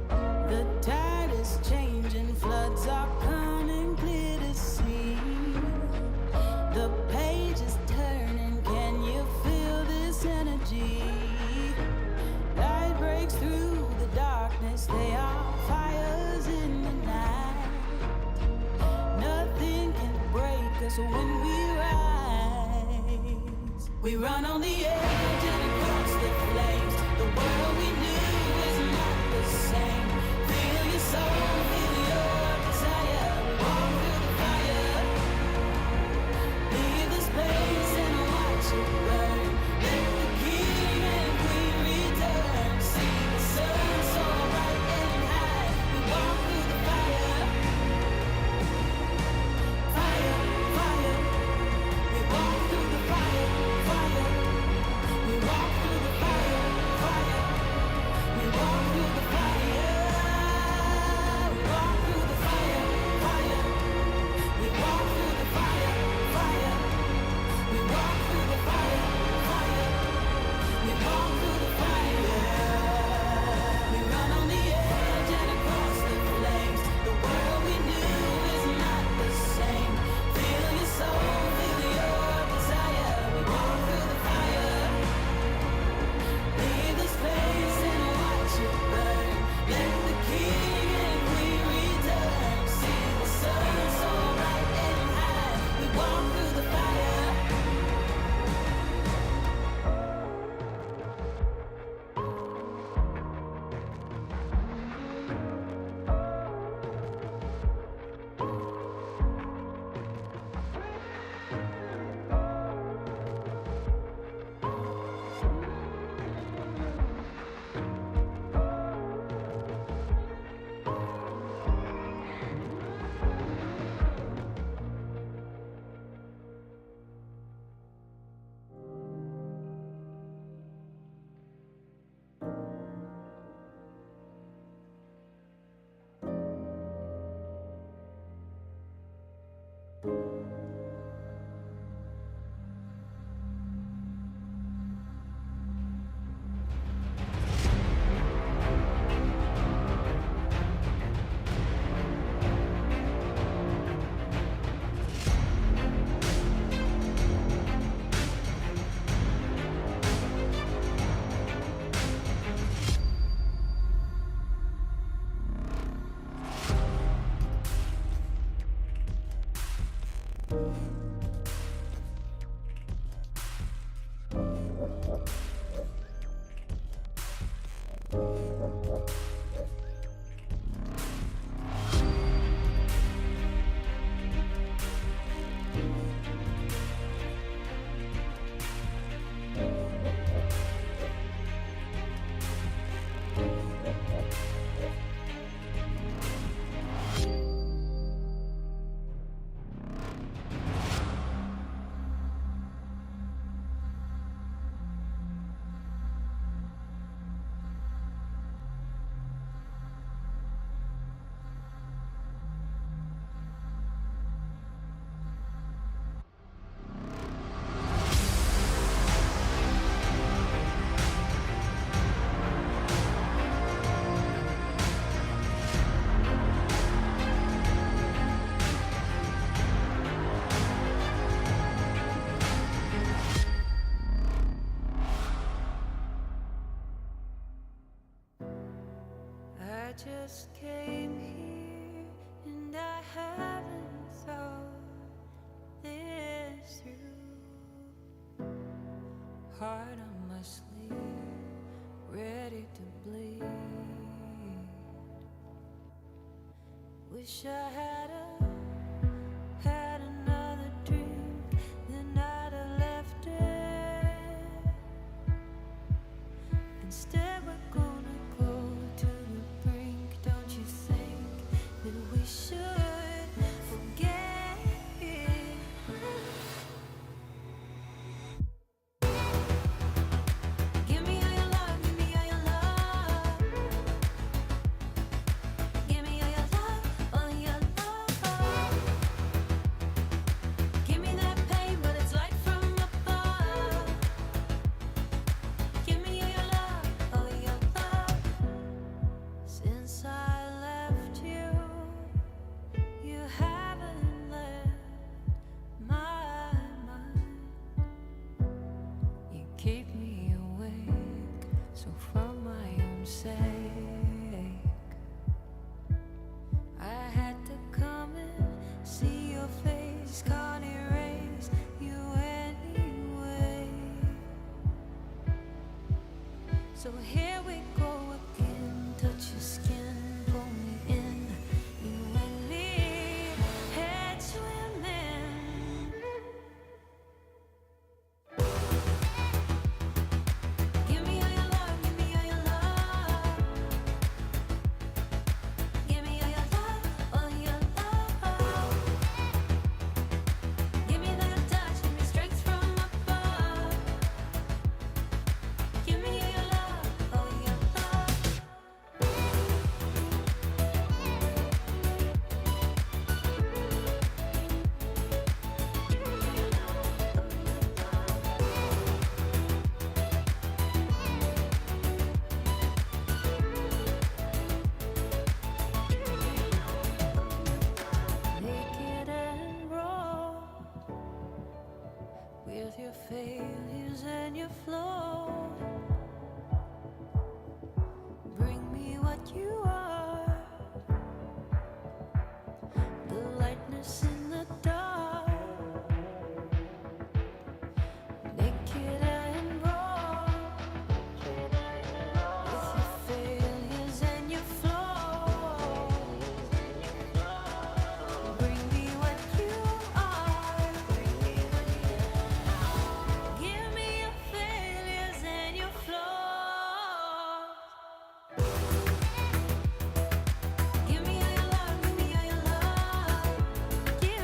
The tide is changing, floods are coming clear to see. The page is turning, can you feel this energy? Light breaks through the darkness, they are fires in the night. Nothing can break us when we rise. We run on the edge and across the flames. The world we knew is not the same. Feel your soul, feel your desire. We walk through the fire. Leave the space and watch it burn. Let the king and queen return. See the sun so bright and high. We walk through the fire. Fire, fire. We walk through the fire, fire. We walk through the fire, fire. We walk through the fire. We walk just came here and I haven't thought this through. Heart on my sleeve, ready to bleed. Wish I had another dream, then I'd have left it. Instead we're gonna go to the brink. Don't you think that we should forget it? Give me all your love, give me all your love. Give me all your love, all your love. Give me that pain, but it's light from above. Give me all your love, all your love. Since I left you, you haven't left my mind. You keep me awake, so for my own sake, I had to come and see your face. Can't erase you anyway. So here we go again. Touch your skin, pull me in. You and me, head swimming. Give me all your love, give me all your love. Give me all your love, all your love. Give me that touch, give me strength from above. Give me all your love, all your love. Naked and raw, with your failures and your flaws. Bring me what you are, the lightness in the dark. Naked and raw, with your failures and your flaws. Bring me what you are. Give me your failures and your flaws. Give me all your love, give me all your love. Give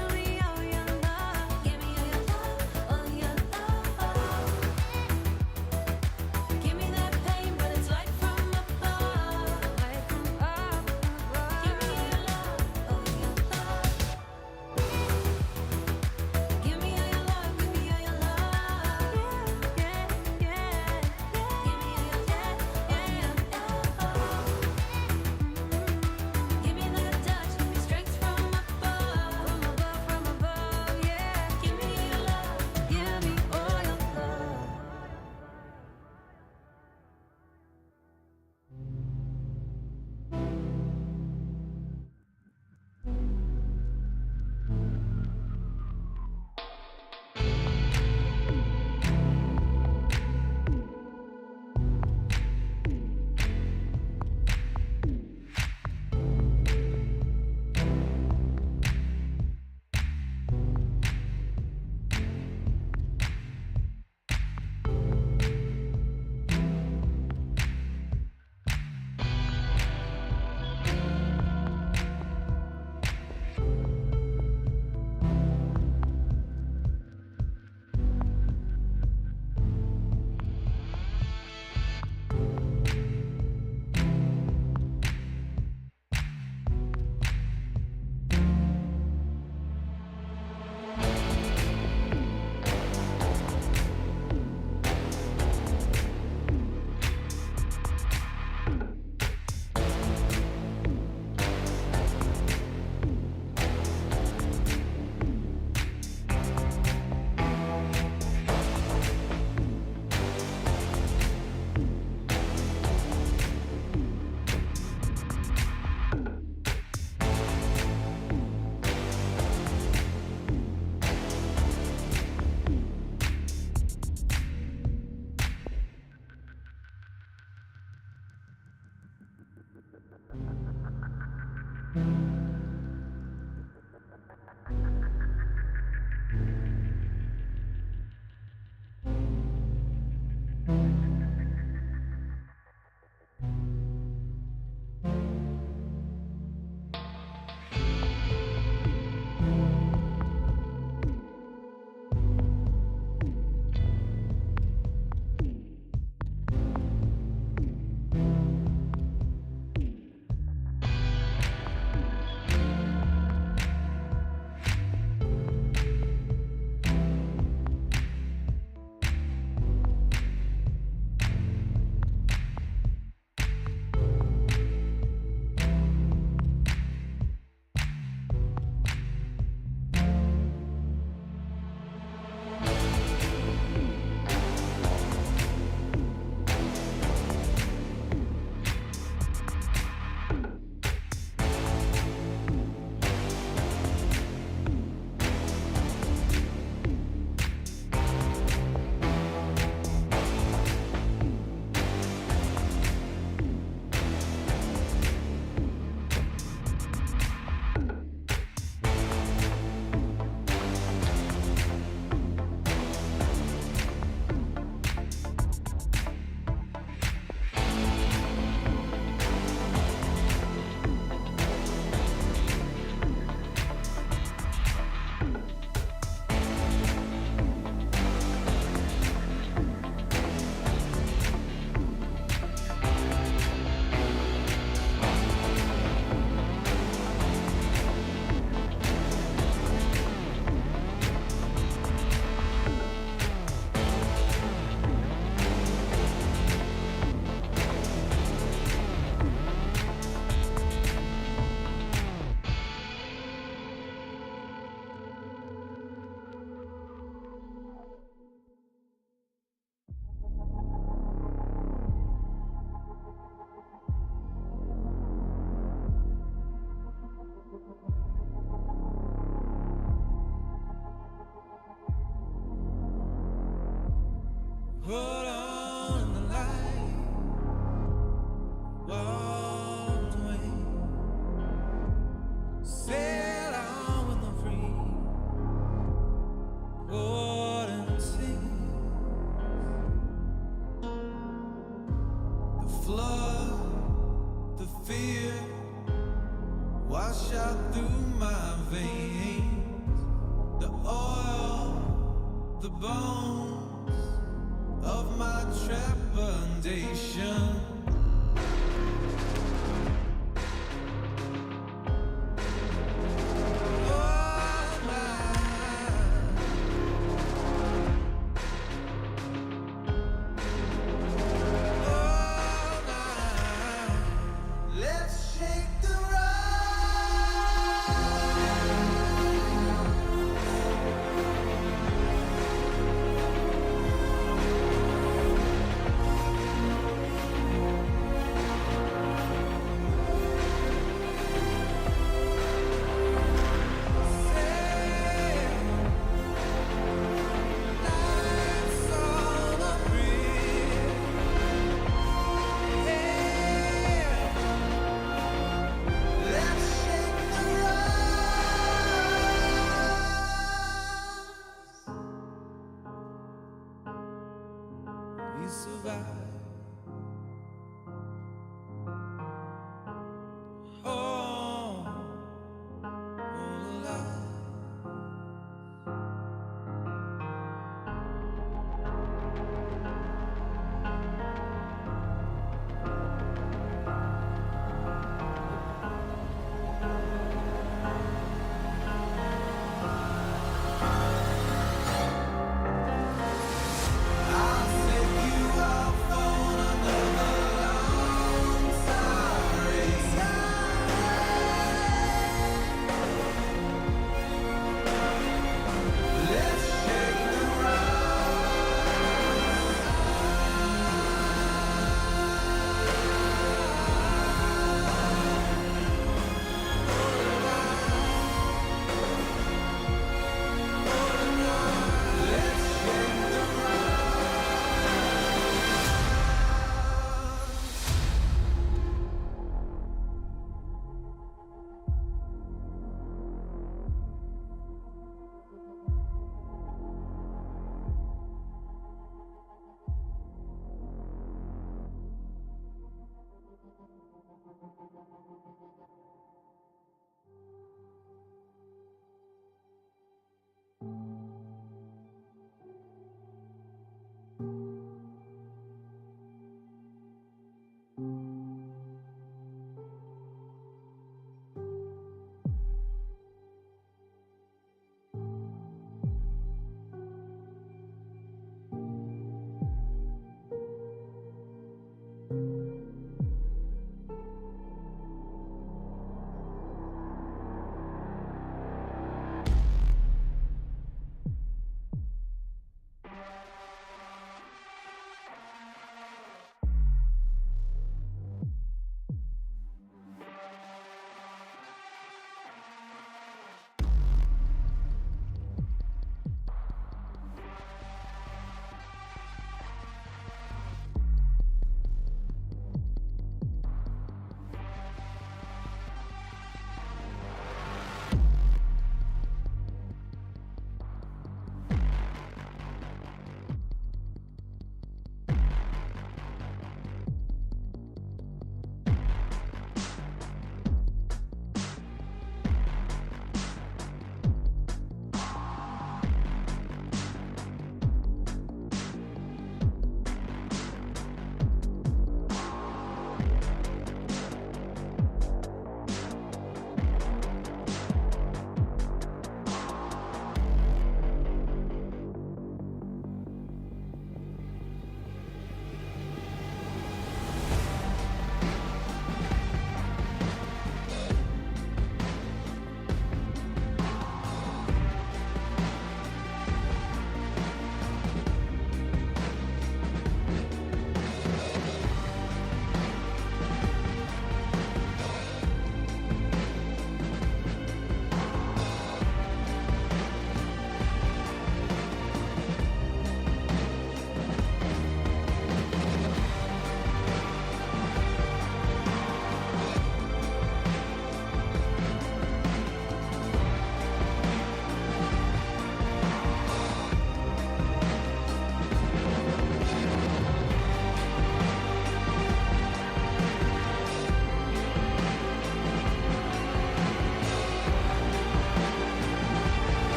bones of my trepidation. Let's shake the we survive. Oh, alive. I set you up for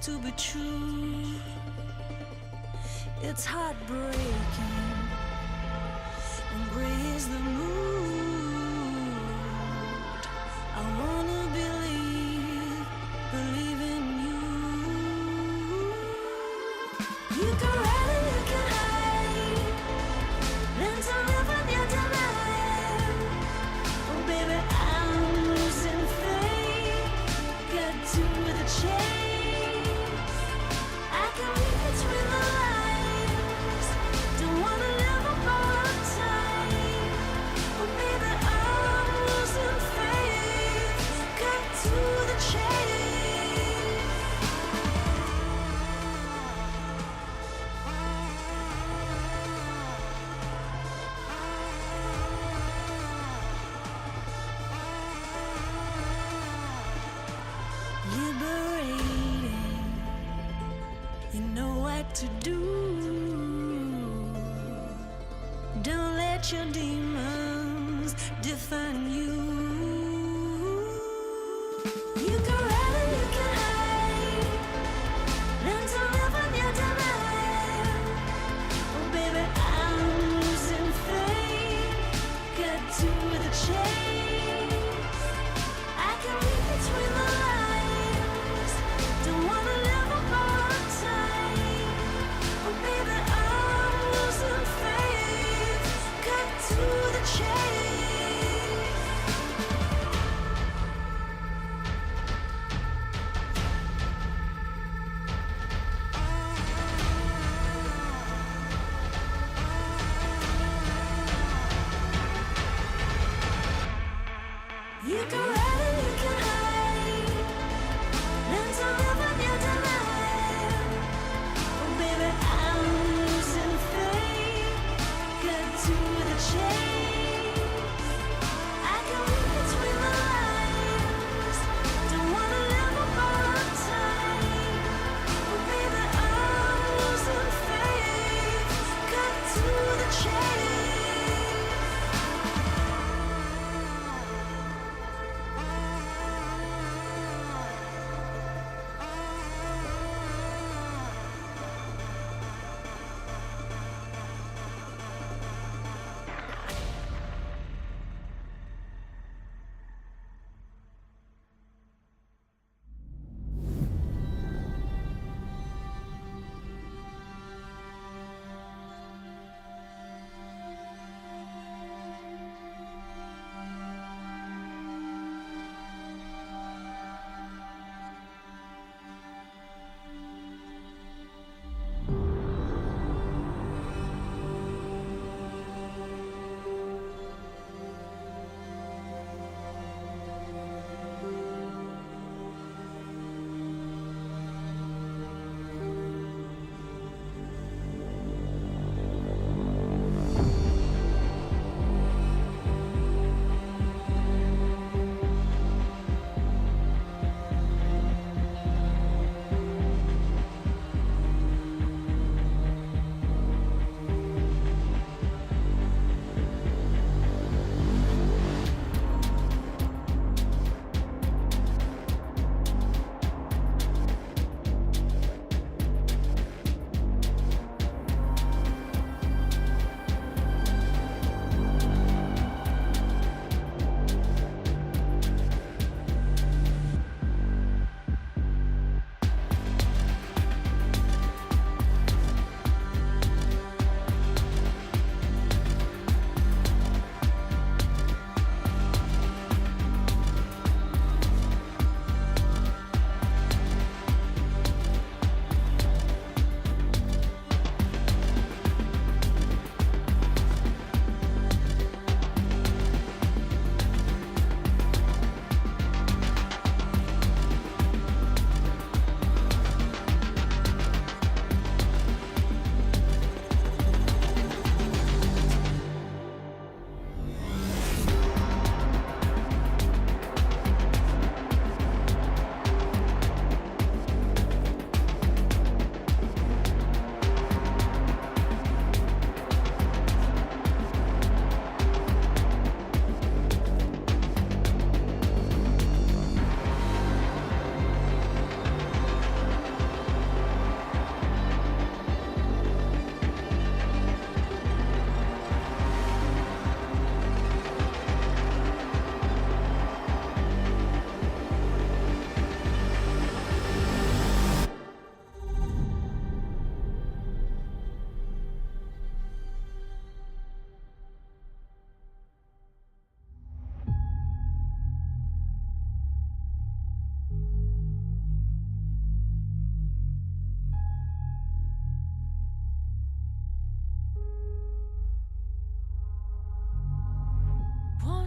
to be true. It's heartbreaking, and gray is the mood. I wanna believe in you. You can run and you can hide, learn to live on your demand. Oh baby, I'm losing faith. Get to the chase. I can read between the lines. Don't wanna live a borrowed time. Oh baby, I'm losing faith. Get to the chase. Liberating, you know what to do. Don't let your demons define you. You can run and you can hide, learn to live on your demand. Oh baby, I'm losing faith. Get to the chase. I can read between the lines. Don't wanna live a borrowed time. Oh baby, I'm losing faith. Cut to the chase.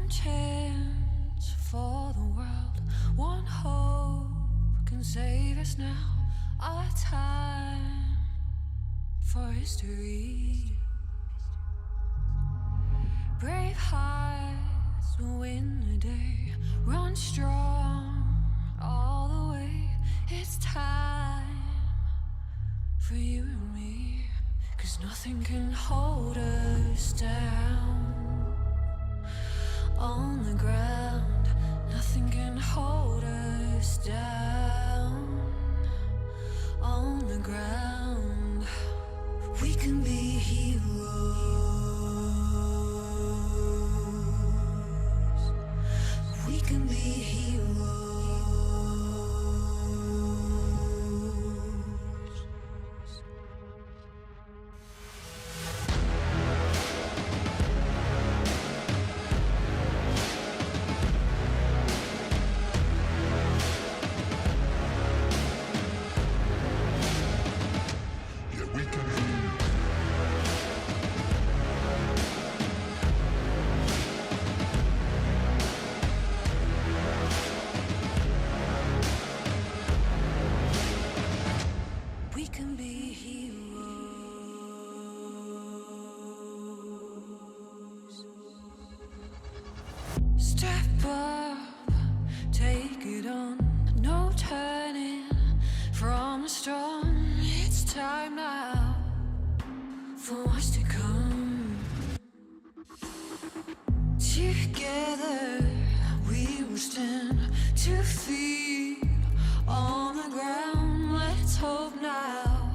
One chance for the world, one hope can save us now. Our time for history. Brave hearts will win the day. Run strong all the way. It's time for you and me. 'Cause nothing can hold us down. On the ground, nothing can hold us down. On the ground, we can be heroes. We can be heroes. We can be heroes. Step up, take it on. No turning from the storm. It's time now for what's to come. Together we will stand 2 feet on the ground. Let's hope now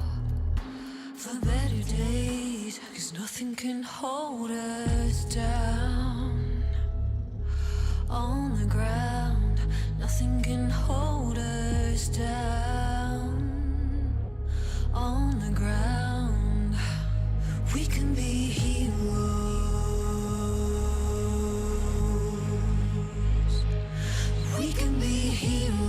for better days. 'Cause nothing can hold us down. On the ground, nothing can hold us down. On the ground, we can be heroes. We can be heroes.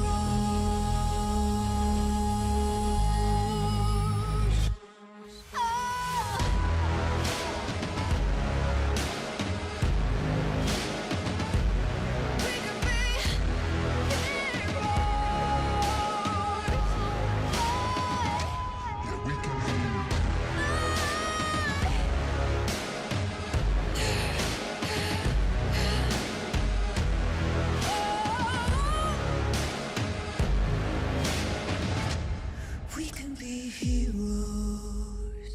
We can be heroes.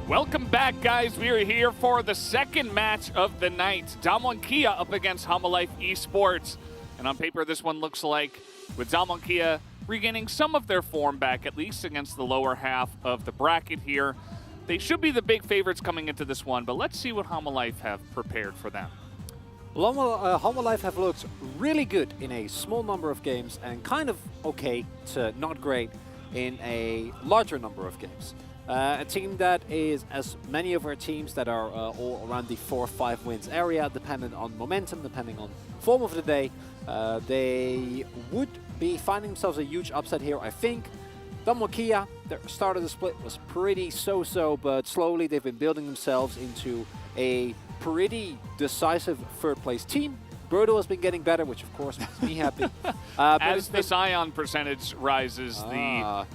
Welcome back, guys. We are here for the second match of the night. Damwon Kia up against Homolife Esports. And on paper, this one looks like, with Damwon Kia regaining some of their form back, at least against the lower half of the bracket here. They should be the big favorites coming into this one, but let's see what Homolife have prepared for them. Homolife have looked really good in a small number of games and kind of okay to not great in a larger number of games. A team that is, as many of our teams that are all around the 4 or 5 wins area, dependent on momentum, depending on form of the day, they would be finding themselves a huge upset here, I think. Damwon Kia, their start of the split was pretty so-so, but slowly they've been building themselves into a pretty decisive third-place team. Birdo has been getting better, which of course makes me happy. As the Scion percentage rises, the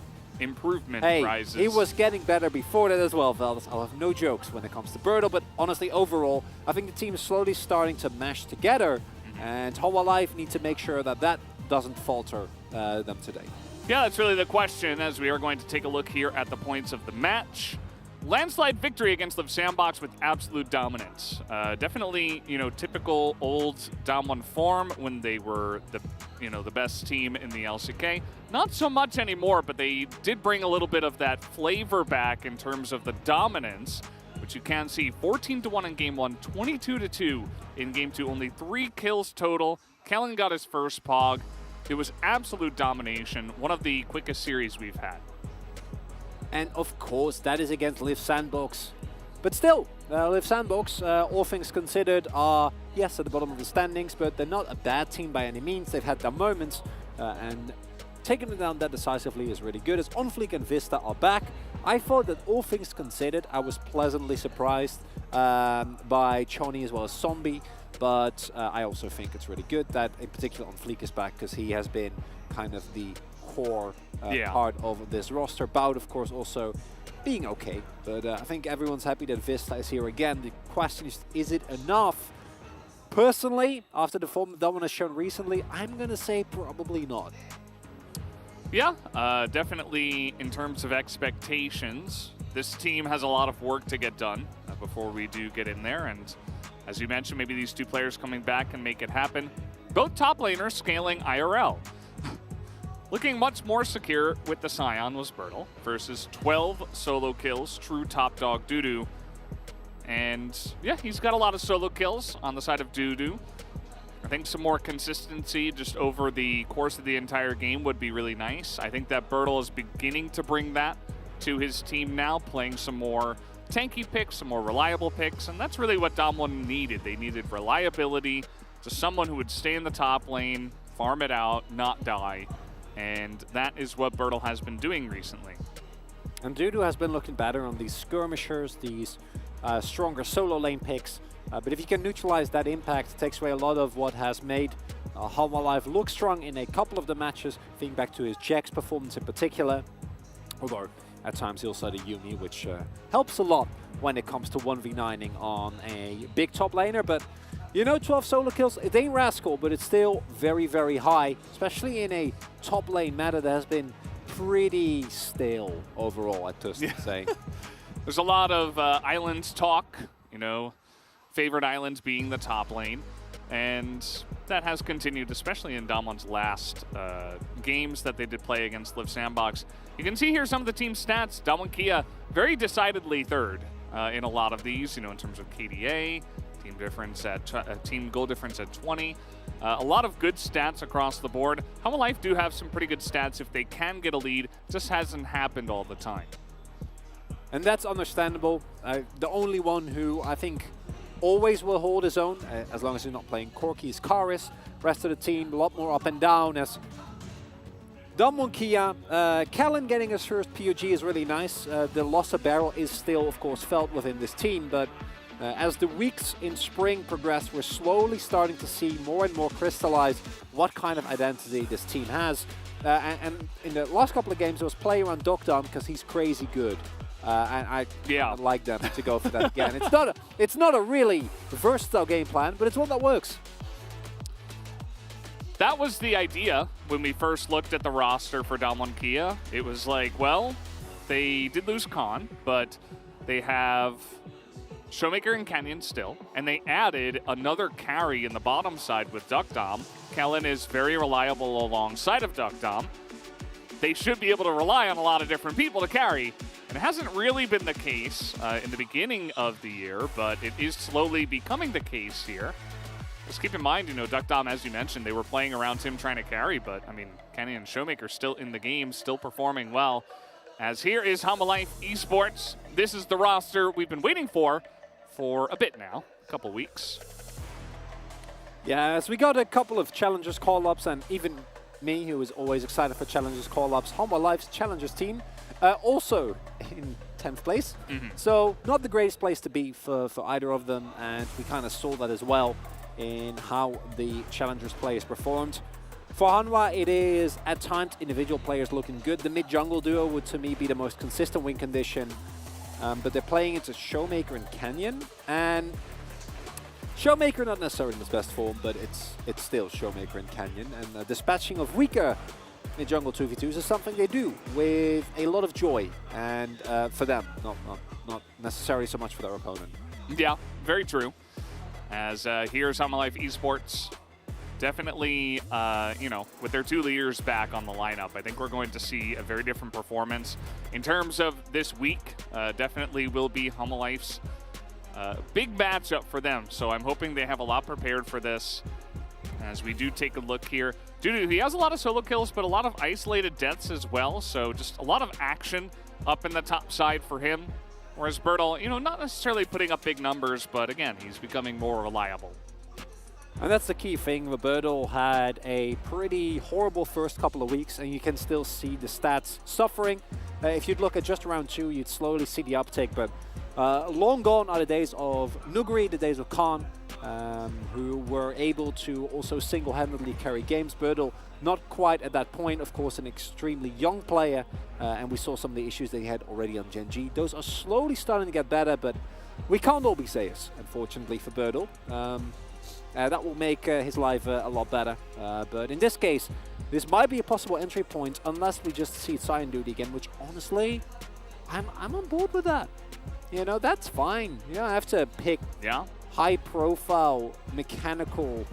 improvement rises. He was getting better before that as well, Veldas. I'll have no jokes when it comes to Birdo, but honestly, overall, I think the team is slowly starting to mesh together, and Homolife need to make sure that that doesn't falter them today. Yeah, that's really the question, as we are going to take a look here at the points of the match. Landslide victory against the Sandbox with absolute dominance. Definitely, typical old Damwon form when they were the best team in the LCK. Not so much anymore, but they did bring a little bit of that flavor back in terms of the dominance, which you can see 14-1 in game 1, 22-2 in game 2. Only 3 kills total. Kellen got his first pog. It was absolute domination, one of the quickest series we've had. And of course, that is against Liv Sandbox. But still, Liv Sandbox, all things considered, are, yes, at the bottom of the standings, but they're not a bad team by any means. They've had their moments, and taking them down that decisively is really good. As OnFleek and Vista are back, I thought that all things considered, I was pleasantly surprised by Choni as well as Zombie. But I also think it's really good that, in particular, OnFleek is back, because he has been kind of the core part of this roster. Bout, of course, also being okay. But I think everyone's happy that Vista is here again. The question is it enough? Personally, after the form that Damwon has shown recently, I'm going to say probably not. Yeah, definitely in terms of expectations, this team has a lot of work to get done before we do get in there. And as you mentioned, maybe these 2 players coming back and make it happen. Both top laners scaling IRL. Looking much more secure with the Scion was Bertle versus 12 solo kills, true top dog Dudu. And yeah, he's got a lot of solo kills on the side of Dudu. I think some more consistency just over the course of the entire game would be really nice. I think that Bertle is beginning to bring that to his team now, playing some more tanky picks, some more reliable picks, and that's really what Damwon needed. They needed reliability, to someone who would stay in the top lane, farm it out, not die, and that is what Bertle has been doing recently. And Dudu has been looking better on these skirmishers, these stronger solo lane picks, but if you can neutralize that impact, it takes away a lot of what has made Homolife look strong in a couple of the matches, thinking back to his Jax performance in particular, although at times he also had a Yumi, which helps a lot when it comes to 1v9ing on a big top laner. But, 12 solo kills, it ain't rascal, but it's still very, very high, especially in a top lane meta that has been pretty stale overall, I'd just say. There's a lot of islands talk, favorite islands being the top lane. And that has continued, especially in Damwon's last games that they did play against Liv Sandbox. You can see here some of the team stats. Damwon Kia very decidedly third in a lot of these, in terms of KDA, team difference at team goal difference at 20. A lot of good stats across the board. Homolife do have some pretty good stats if they can get a lead. It just hasn't happened all the time. And that's understandable. The only one who I think always will hold his own, as long as he's not playing Corki, is Karis. Rest of the team, a lot more up and down. As Damwon Kia, Kellen getting his first POG is really nice. The loss of Barrel is still, of course, felt within this team, but as the weeks in spring progress, we're slowly starting to see more and more crystallize what kind of identity this team has. And in the last couple of games, it was play around Dokdam because he's crazy good. And I like them to go for that again. It's not a really versatile game plan, but it's one that works. That was the idea when we first looked at the roster for Damwon Kia. It was like, well, they did lose Khan, but They have Showmaker and Canyon still, and they added another carry in the bottom side with Duckdom. Kellen is very reliable alongside of Duckdom. They should be able to rely on a lot of different people to carry, and it hasn't really been the case in the beginning of the year, but it is slowly becoming the case here. Just keep in mind, Duckdom, as you mentioned, they were playing around him trying to carry, but, I mean, Canyon and Showmaker still in the game, still performing well. As here is Homolife Esports. This is the roster we've been waiting for a bit now, a couple weeks. Yeah, as we got a couple of Challengers call-ups, and even me, who is always excited for Challengers call-ups, Homolife's Challengers team, also in 10th place. So not the greatest place to be for either of them, and we kind of saw that as well in how the Challengers players performed. For Hanwha, it is at times individual players looking good. The mid-jungle duo would, to me, be the most consistent win condition. But they're playing into Showmaker and Canyon, and Showmaker not necessarily in his best form, but it's still Showmaker and Canyon. And dispatching of weaker mid-jungle 2v2s is something they do with a lot of joy, and for them, not necessarily so much for their opponent. Yeah, very true. As here's Homolife Esports. Definitely, with their 2 leaders back on the lineup, I think we're going to see a very different performance. In terms of this week, definitely will be Homolife's big matchup for them. So I'm hoping they have a lot prepared for this. As we do take a look here. Dudu, he has a lot of solo kills, but a lot of isolated deaths as well. So just a lot of action up in the top side for him. Whereas Bertle, not necessarily putting up big numbers, but again, he's becoming more reliable. And that's the key thing. Roberto had a pretty horrible first couple of weeks, and you can still see the stats suffering. If you'd look at just round 2, you'd slowly see the uptake, but long gone are the days of Nuguri, the days of Khan, who were able to also single-handedly carry games. Bertle not quite at that point, of course, an extremely young player, and we saw some of the issues that he had already on Gen G. Those are slowly starting to get better, but we can't all be Sayers, unfortunately, for Bertle. That will make his life a lot better. But in this case, this might be a possible entry point unless we just see Cyan do it again, which honestly, I'm on board with that. That's fine. You don't have to pick high-profile, mechanical,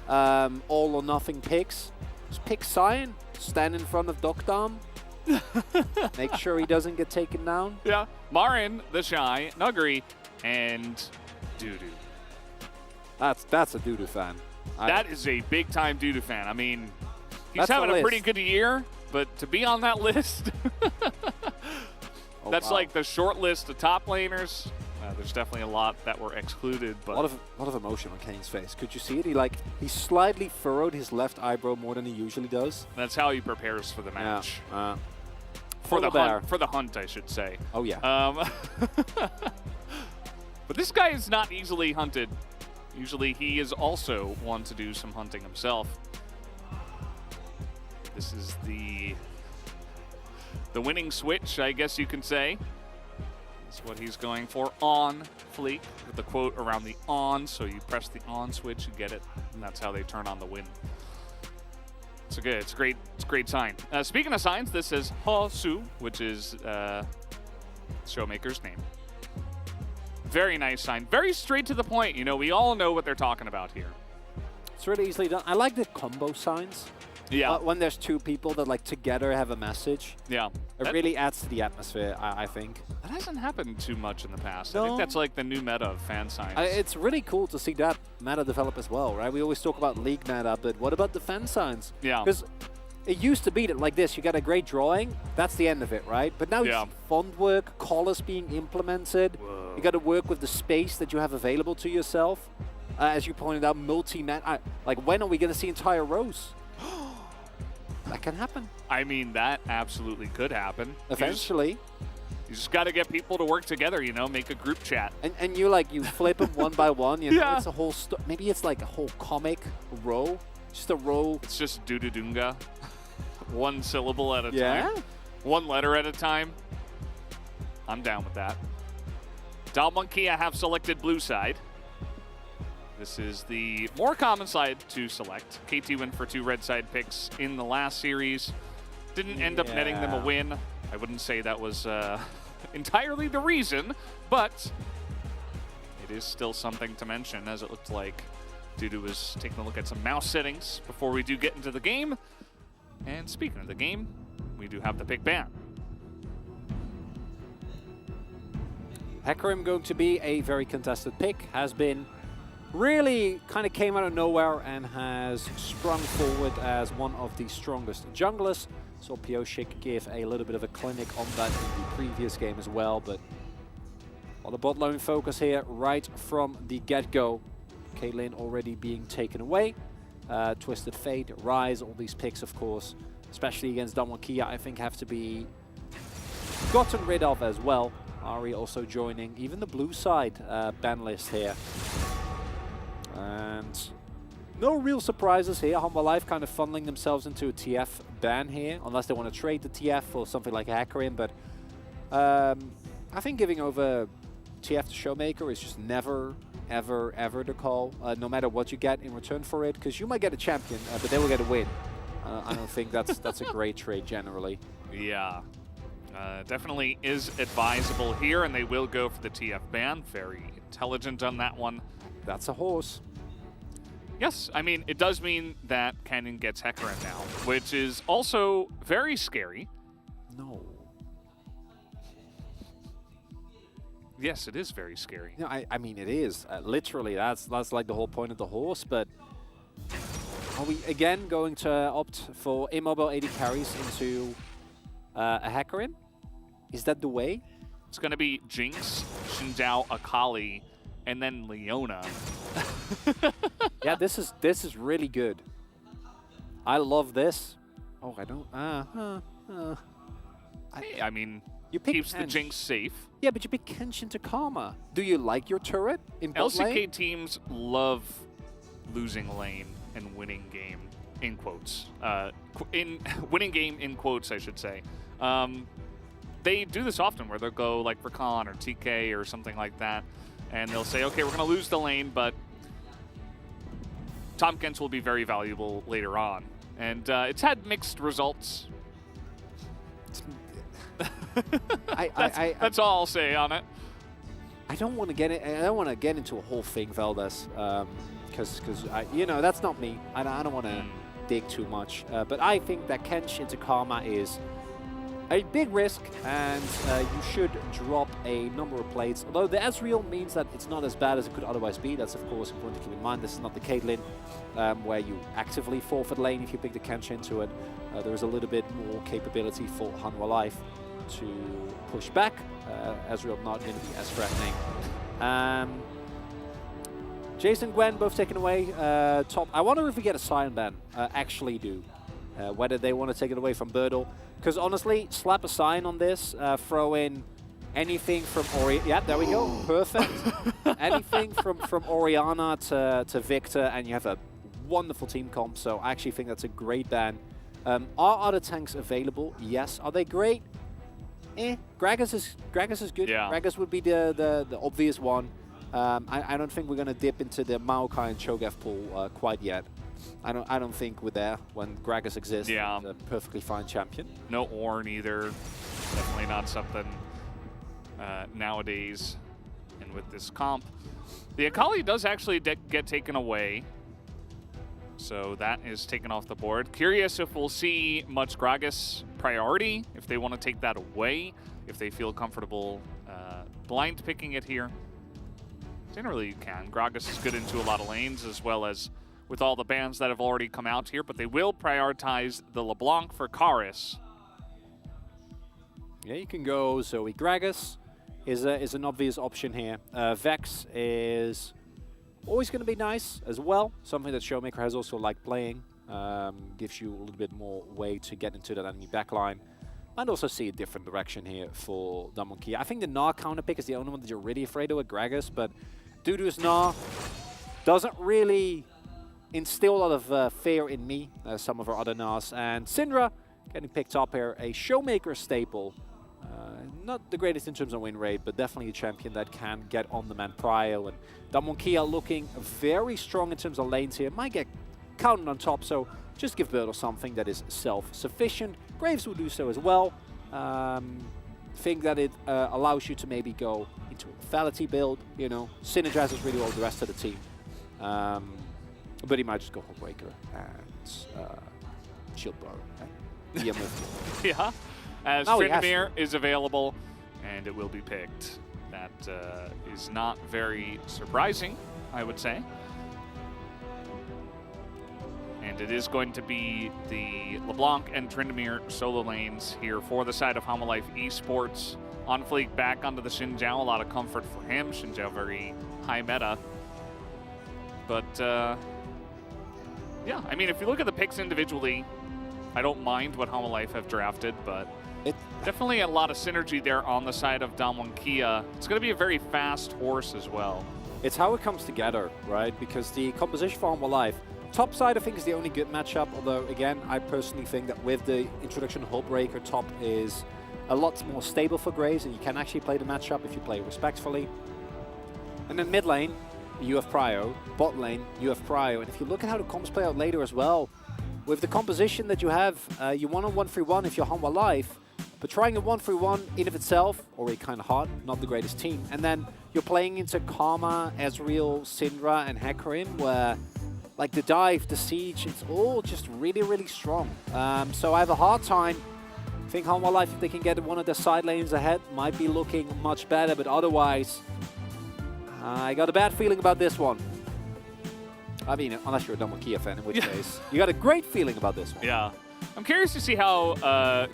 all-or-nothing picks. Just pick Cyan, stand in front of Duckdom, make sure he doesn't get taken down. Yeah, Marin, the Shy, Nuguri, and Dudu. That's a Dudu fan. That is a big-time Dudu fan. I mean, he's That's having the a pretty list. good year, but to be on that list, that's wow. like the short list of top laners. There's definitely a lot that were excluded, but A lot of emotion on Kane's face. Could you see it? He slightly furrowed his left eyebrow more than he usually does. that's how he prepares for the match. Yeah. For the bear. hunt, for the hunt, I should say. Oh yeah. But this guy is not easily hunted. Usually he is also one to do some hunting himself. This is the winning switch, I guess you can say. That's what he's going for. On fleek, with the quote around the on, so you press the on switch, you get it, and that's how they turn on the win. It's good. It's a great sign. Speaking of signs, this is Hosu, which is Showmaker's name. Very nice sign. Very straight to the point. We all know what they're talking about here. It's really easily done. I like the combo signs. Yeah. When there's two people that together have a message. Yeah. It really adds to the atmosphere, I think. That hasn't happened too much in the past. No. I think that's like the new meta of fan signs. It's really cool to see that meta develop as well, right? We always talk about league meta, but what about the fan signs? Yeah. Because it used to be that like this, you got a great drawing, that's the end of it, right? But now you see font work, colors being implemented. You got to work with the space that you have available to yourself. As you pointed out, multi-man. When are we going to see entire rows? That can happen. I mean, that absolutely could happen. Eventually. You just got to get people to work together, make a group chat. And you flip them one by one. Yeah. It's a whole maybe it's like a whole comic row. Just a row. It's just Dududunga. One syllable at a Yeah. time. One letter at a time. I'm down with that. Dalmonkia have selected blue side. This is the more common side to select. KT went for 2 red side picks in the last series. Didn't end up netting them a win. I wouldn't say that was entirely the reason, but it is still something to mention, as it looked like Dudu was taking a look at some mouse settings before we do get into the game. And speaking of the game, we do have the pick ban. Hecarim going to be a very contested pick, has been really kind of came out of nowhere and has sprung forward as one of the strongest junglers. Saw Pioshik give a little bit of a clinic on that in the previous game as well, but on the bot lane focus here right from the get-go. Caitlyn already being taken away. Twisted Fate, Rise, all these picks of course, especially against Damonkia, I think have to be gotten rid of as well. Ari also joining even the blue side ban list here. And no real surprises here. Humble Life kind of funneling themselves into a TF ban here, unless they want to trade the TF for something like Hecarim. But I think giving over TF to Showmaker is just never, ever, ever the call, no matter what you get in return for it, because you might get a champion, but they will get a win. I don't think that's a great trade generally. Yeah. Definitely is advisable here, and they will go for the TF ban. Very intelligent on that one. That's a horse. Yes, I mean, it does mean that Canyon gets Hecarim now, which is also very scary. No. Yes, it is very scary. No, I mean, it is. Literally, that's like the whole point of the horse, but are we again going to opt for immobile AD carries into a Hecarim? Is that the way? It's going to be Jinx, Xinjiao, Akali, and then Leona. Yeah, this is really good. I love this. Oh, I don't. I mean, you pick keeps the Jinx safe. Yeah, but you pick Kenshin to Karma. Do you like your turret in bot LCK lane? teams love losing lane and winning game, in quotes. In winning game, in quotes, I should say. They do this often, where they'll go like Rakan or TK or something like that, and they'll say, okay, we're going to lose the lane, but Tompkins will be very valuable later on. And it's had mixed results. That's all I'll say on it. I don't want to get it. I don't want to get into a whole thing, Veldes, because you know, that's not me. I don't want to dig too much. But I think that Kench into Karma is a big risk, and you should drop a number of plates. Although the Ezreal means that it's not as bad as it could otherwise be. That's of course important to keep in mind. This is not the Caitlyn, where you actively forfeit lane if you pick the Kench into it. There is a little bit more capability for Hanwha Life to push back. Ezreal not going to be as threatening. Jason, Gwen both taken away. Top. I wonder if we get a Sion ban. Actually do. Whether they want to take it away from Birdle. Because honestly, slap a Sion on this, throw in anything from yeah, there we go, perfect. Anything from Orianna to Victor, and you have a wonderful team comp. So I actually think that's a great ban. Are other tanks available? Yes. Are they great? Gragas is good. Yeah. Gragas would be the obvious one. I don't think we're gonna dip into the Maokai and Cho'Gath pool quite yet. I don't think we're there when Gragas exists. Yeah. He's a perfectly fine champion. No Ornn either. Definitely not something nowadays. And with this comp, the Akali does actually get taken away. So that is taken off the board. Curious if we'll see much Gragas priority, if they want to take that away, if they feel comfortable blind picking it here. Generally you can. Gragas is good into a lot of lanes, as well as with all the bans that have already come out here, but they will prioritize the LeBlanc for Karis. Yeah, you can go Zoe. Gragas is an obvious option here. Vex is always going to be nice as well. Something that Showmaker has also liked playing. Gives you a little bit more way to get into that enemy backline. And also see a different direction here for Damonkia. I think the Gnar counter pick is the only one that you're really afraid of with Gragas, but Dudu's Gnar doesn't really instill a lot of fear in me, some of our other Gnars. And Syndra getting picked up here, a Showmaker staple. Not the greatest in terms of win rate, but definitely a champion that can get on the man prio. And Damonkia looking very strong in terms of lanes here. Might get counted on top, so just give Birdle something that is self-sufficient. Graves will do so as well. think that it allows you to maybe go into a lethality build, you know, synergizes really well with the rest of the team. But he might just go Hullbreaker and Shield Bar and EMF. Yeah, as Now he has Tryndamere is available and it will be picked. That is not very surprising, I would say. And it is going to be the LeBlanc and Tryndamere solo lanes here for the side of Homolife Esports. On Fleek back onto the Xin Zhao, a lot of comfort for him. Xin Zhao very high meta. But yeah, I mean, if you look at the picks individually, I don't mind what Homolife have drafted, but definitely a lot of synergy there on the side of Damwon Kia. It's going to be a very fast horse as well. It's how it comes together, right? Because the composition for Homolife, top side I think is the only good matchup, although again, I personally think that with the introduction of Hullbreaker, top is a lot more stable for Graves, and you can actually play the matchup if you play respectfully. And then mid lane, you have Prio. Bot lane, you have Prio. And if you look at how the comps play out later as well, with the composition that you have, you want a 1-3-1 if you're Homolife, but trying a 1-3-1 in of itself, already kind of hard, not the greatest team. And then you're playing into Karma, Ezreal, Syndra, and Hecarim, where like the dive, the siege, it's all just really, really strong. So I have a hard time. I think Homolife, if they can get one of the side lanes ahead, might be looking much better, but otherwise, I got a bad feeling about this one. I mean, unless you're a Damwon Kia fan, in which case, you got a great feeling about this one. Yeah. I'm curious to see how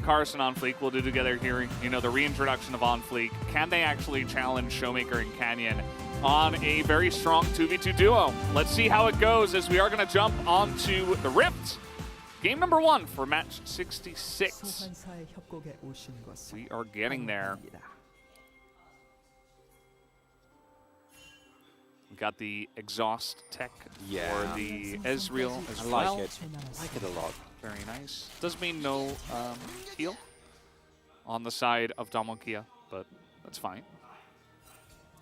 Karus and On Fleek will do together here. You know, the reintroduction of On Fleek. Can they actually challenge Showmaker and Canyon on a very strong 2v2 duo? Let's see how it goes as we are going to jump onto the Rift. Game number 1 for match 66. We are getting there. We got the exhaust tech for the Ezreal as well. I like it a lot. Very nice. Does mean no heal on the side of Damwon Kia, but that's fine.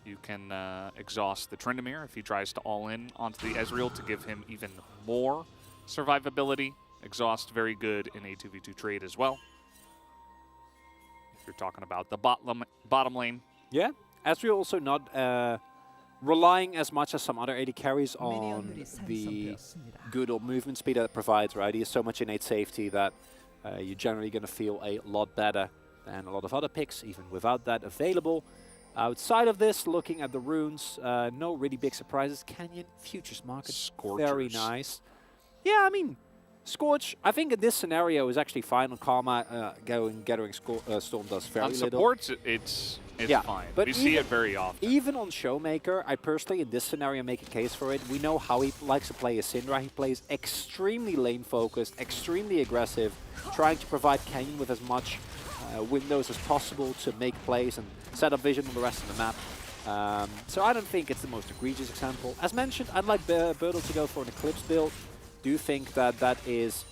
You can exhaust the Tryndamere if he tries to all-in onto the Ezreal to give him even more survivability. Exhaust very good in a 2v2 trade as well. If you're talking about the bottom lane. Yeah, Ezreal also not relying as much as some other AD carries on the good old movement speed that it provides, right? He has so much innate safety that you're generally going to feel a lot better than a lot of other picks, even without that available. Outside of this, looking at the runes, no really big surprises. Canyon, Futures Market, Scorchers. very nice. Yeah, I mean, Scorch, I think in this scenario is actually fine on Karma. Gathering Storm does very on little. supports, it's yeah, fine. But we see it very often. Even on Showmaker, I personally, in this scenario, make a case for it. We know how he likes to play as Syndra. He plays extremely lane-focused, extremely aggressive, trying to provide Canyon with as much windows as possible to make plays and set up vision on the rest of the map. So I don't think it's the most egregious example. As mentioned, I'd like Birdle to go for an Eclipse build. Do think that that is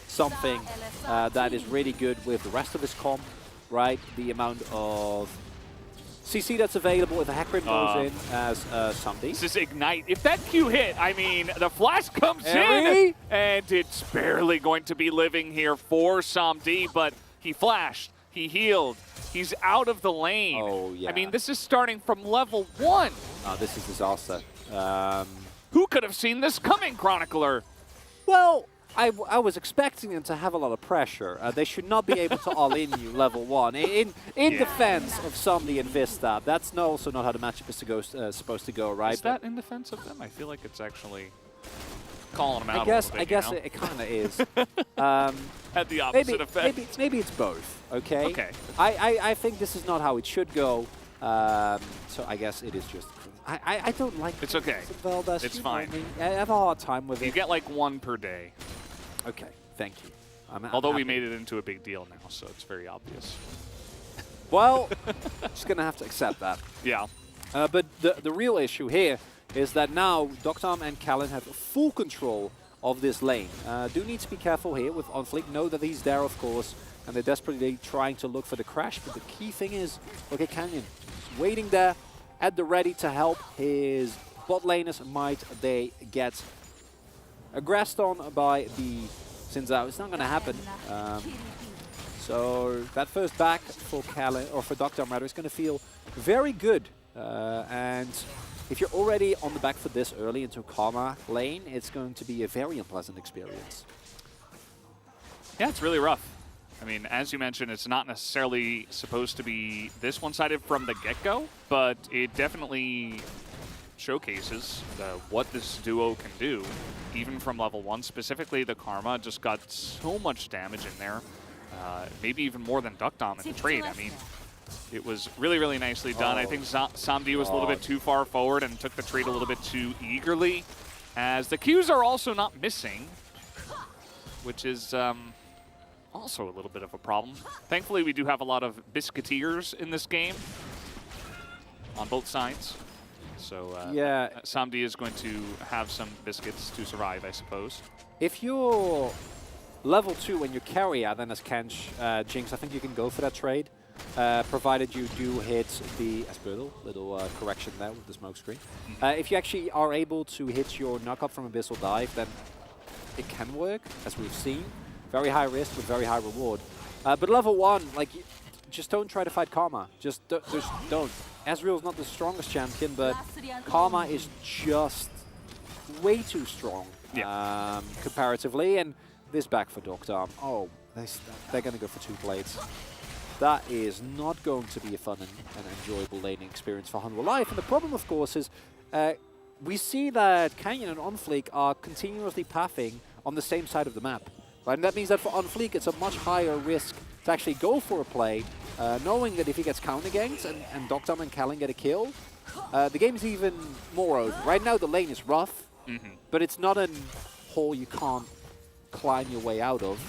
something that is really good with the rest of his comp, right? The amount of CC that's available if a Hecarim goes in as somebody. This is Ignite. If that Q hit, I mean, the flash comes in, and it's barely going to be living here for Samdi, but he flashed, he healed, he's out of the lane. Oh, yeah. I mean, this is starting from level 1. This is disaster. Who could have seen this coming, Chronicler? Well, I was expecting them to have a lot of pressure. They should not be able to all-in you level 1. In defense of Somni and Vista, that's also not how the matchup is supposed to go, right? Is that in defense of them? I feel like it's actually calling them out I guess it kind of is. Had the opposite effect. Maybe it's both, okay? Okay. I think this is not how it should go. So I guess it is just... I don't like it's okay. Veldas, it's fine. I have a hard time with it. You get like 1 per day. Okay, thank you. Although we made it into a big deal now, so it's very obvious. Well, just going to have to accept that. Yeah. But the real issue here is that now Doctom and Callan have full control of this lane. Do need to be careful here with On Fleek. Know that he's there, of course, and they're desperately trying to look for the crash. But the key thing is, okay, Canyon is waiting there at the ready to help his bot laners. Might they get aggressed on by the Xin Zhao? It's not going to happen. So that first back for Callan, or for Dr. rather, is going to feel very good. And if you're already on the back foot this early into Karma lane, it's going to be a very unpleasant experience. Yeah, it's really rough. I mean, as you mentioned, it's not necessarily supposed to be this one-sided from the get-go, but it definitely showcases what this duo can do, even from level 1. Specifically, the Karma just got so much damage in there, maybe even more than Duckdom in the trade. I mean, it was really, really nicely done. I think Samdi was a little bit too far forward and took the trade a little bit too eagerly, as the Qs are also not missing, which is also a little bit of a problem. Thankfully, we do have a lot of biscuiteers in this game on both sides. So yeah, Samdi is going to have some biscuits to survive, I suppose. If you're level 2 when you carry then as Kench, Jinx, I think you can go for that trade, provided you do hit the Aspertle. Little correction there with the smoke screen. If you actually are able to hit your knock-up from Abyssal Dive, then it can work, as we've seen. Very high risk with very high reward. But level 1, like, just don't try to fight Karma. Just don't. Ezreal's not the strongest champion, but Karma is just way too strong comparatively. And this back for Doctor, oh, they're going to go for 2 blades. That is not going to be a fun and enjoyable laning experience for Hanwha Life. And the problem, of course, is we see that Canyon and OnFleek are continuously pathing on the same side of the map. Right? And that means that for OnFleek, it's a much higher risk to actually go for a play, knowing that if he gets counter-ganked and Doctor and Callan get a kill, the game's even more over. Right now, the lane is rough, but it's not a hole you can't climb your way out of.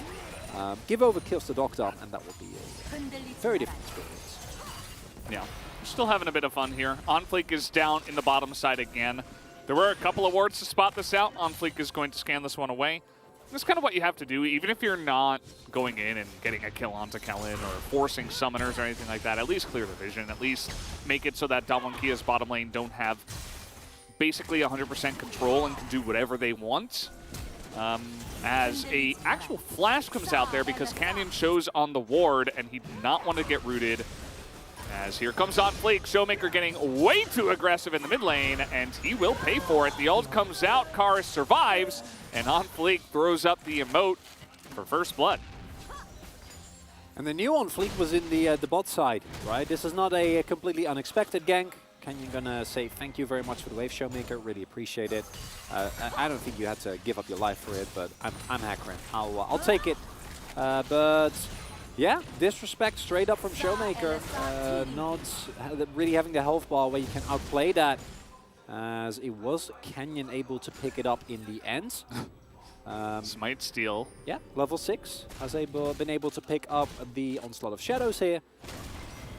Give over kills to Doctor, and that will be a very different experience. Yeah, we're still having a bit of fun here. OnFleek is down in the bottom side again. There were a couple of wards to spot this out. OnFleek is going to scan this one away. That's kind of what you have to do, even if you're not going in and getting a kill onto Callan or forcing summoners or anything like that. At least clear the vision. At least make it so that Dalmonkia's bottom lane don't have basically 100% control and can do whatever they want. As a actual flash comes out there because Canyon shows on the ward and he did not want to get rooted. As here comes OnFleek, Showmaker getting way too aggressive in the mid lane, and he will pay for it. The ult comes out, Karis survives, and OnFleek throws up the emote for first blood. And the new OnFleek was in the bot side, right? This is not a completely unexpected gank. Canyon gonna say thank you very much for the wave, Showmaker. Really appreciate it. I don't think you had to give up your life for it, but I'm hackering. I'll take it. But yeah, disrespect straight up from Showmaker. Not really having the health bar where you can outplay that, as it was Canyon able to pick it up in the end. Smite steal. Yeah, level 6 has been able to pick up the Onslaught of Shadows here.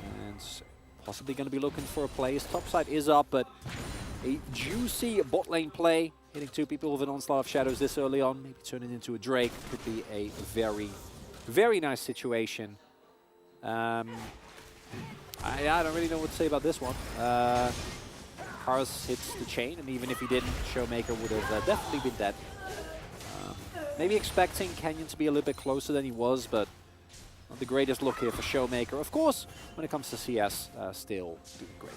And possibly going to be looking for a play. His top side is up, but a juicy bot lane play. Hitting 2 people with an Onslaught of Shadows this early on, maybe turning into a Drake, could be a very, very nice situation. I don't really know what to say about this one. Karis hits the chain, and even if he didn't, Showmaker would have definitely been dead. Maybe expecting Canyon to be a little bit closer than he was, but not the greatest look here for Showmaker. Of course, when it comes to CS, still doing great.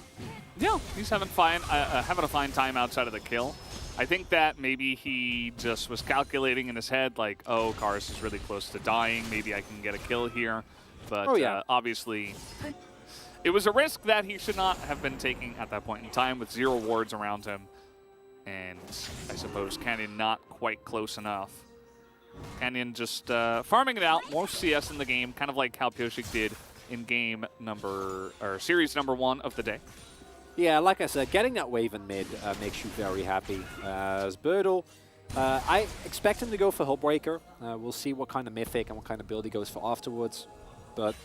Yeah, he's having a fine time outside of the kill. I think that maybe he just was calculating in his head, like, oh, Karis is really close to dying. Maybe I can get a kill here. But obviously, it was a risk that he should not have been taking at that point in time with 0 wards around him. And I suppose Canyon not quite close enough. Canyon just farming it out, more CS in the game, kind of like how Pioshik did in series number 1 of the day. Yeah, like I said, getting that wave in mid makes you very happy. As Birdle, I expect him to go for Hullbreaker. We'll see what kind of mythic and what kind of build he goes for afterwards. But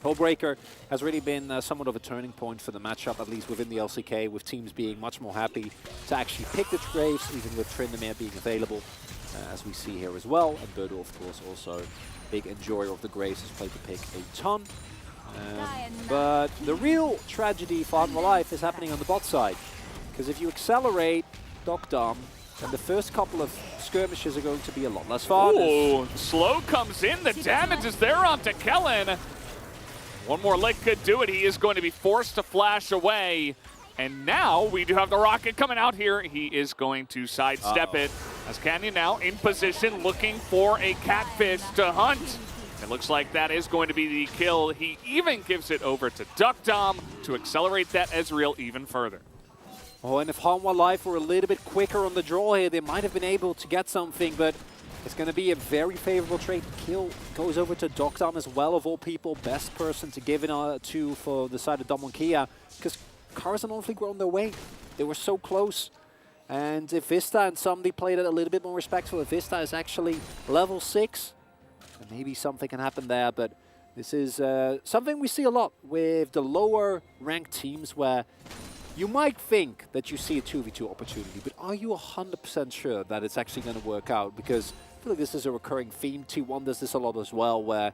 Hullbreaker has really been somewhat of a turning point for the matchup, at least within the LCK, with teams being much more happy to actually pick the Graves, even with Tryndamere being available, as we see here as well. And Birdle, of course, also big enjoyer of the Graves, has played the pick a ton. But the real tragedy for Hanwha Life is happening on the bot side. Because if you accelerate Docdom, And the first couple of skirmishes are going to be a lot less fun. Ooh, slow comes in. The damage is there onto Kellen. One more lick could do it. He is going to be forced to flash away. And now we do have the rocket coming out here. He is going to sidestep it. As Canyon now in position looking for a catfish to hunt. It looks like that is going to be the kill. He even gives it over to DuckDom to accelerate that Ezreal even further. Oh, and if Hanwha Life were a little bit quicker on the draw here, they might have been able to get something, but it's going to be a very favorable trade. Kill goes over to DuckDom as well, of all people. Best person to give it to for the side of Dom and Kia, because Cars and OnFleek were on their way. They were so close. And if Vista and somebody played it a little bit more respectful, if Vista is actually level 6, then maybe something can happen there. But this is something we see a lot with the lower ranked teams, where you might think that you see a 2v2 opportunity, but are you 100% sure that it's actually going to work out? Because I feel like this is a recurring theme. T1 does this a lot as well, where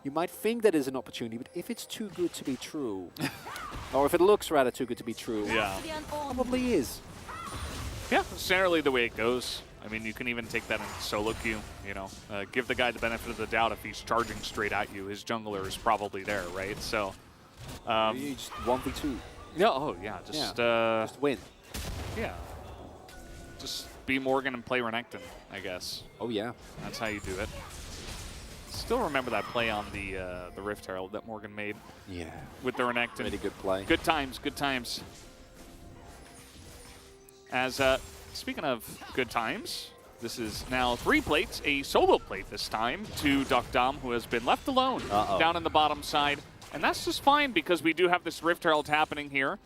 you might think that is an opportunity, but if it's too good to be true, or if it looks rather too good to be true, yeah, it probably is. Yeah, it's generally the way it goes. I mean, you can even take that in solo queue, you know. Give the guy the benefit of the doubt. If he's charging straight at you, his jungler is probably there, right? So, you just 1v2. Yeah, oh yeah, just win. Yeah. Just be Morgan and play Renekton, I guess. Oh yeah. That's how you do it. Still remember that play on the Rift Herald that Morgan made. Yeah. With the Renekton. Really good play. Good times, good times. As speaking of good times, this is now 3 plates, a solo plate this time to DuckDom, who has been left alone down in the bottom side. And that's just fine, because we do have this Rift Herald happening here.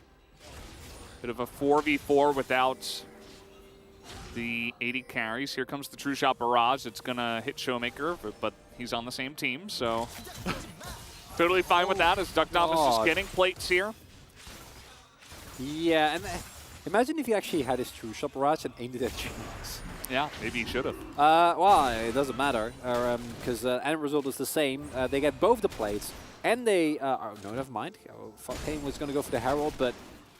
Bit of a 4v4 without the 80 carries. Here comes the True Shot Barrage. It's going to hit Showmaker, but he's on the same team, so totally fine with that, as DuckDom is just getting plates here. Yeah, and imagine if he actually had his True Shot Barrage and aimed it at Jinx. Yeah, maybe he should have. Well, it doesn't matter, because end result is the same. They get both the plates, and they... oh, no, never mind. Kane was going to go for the Herald, but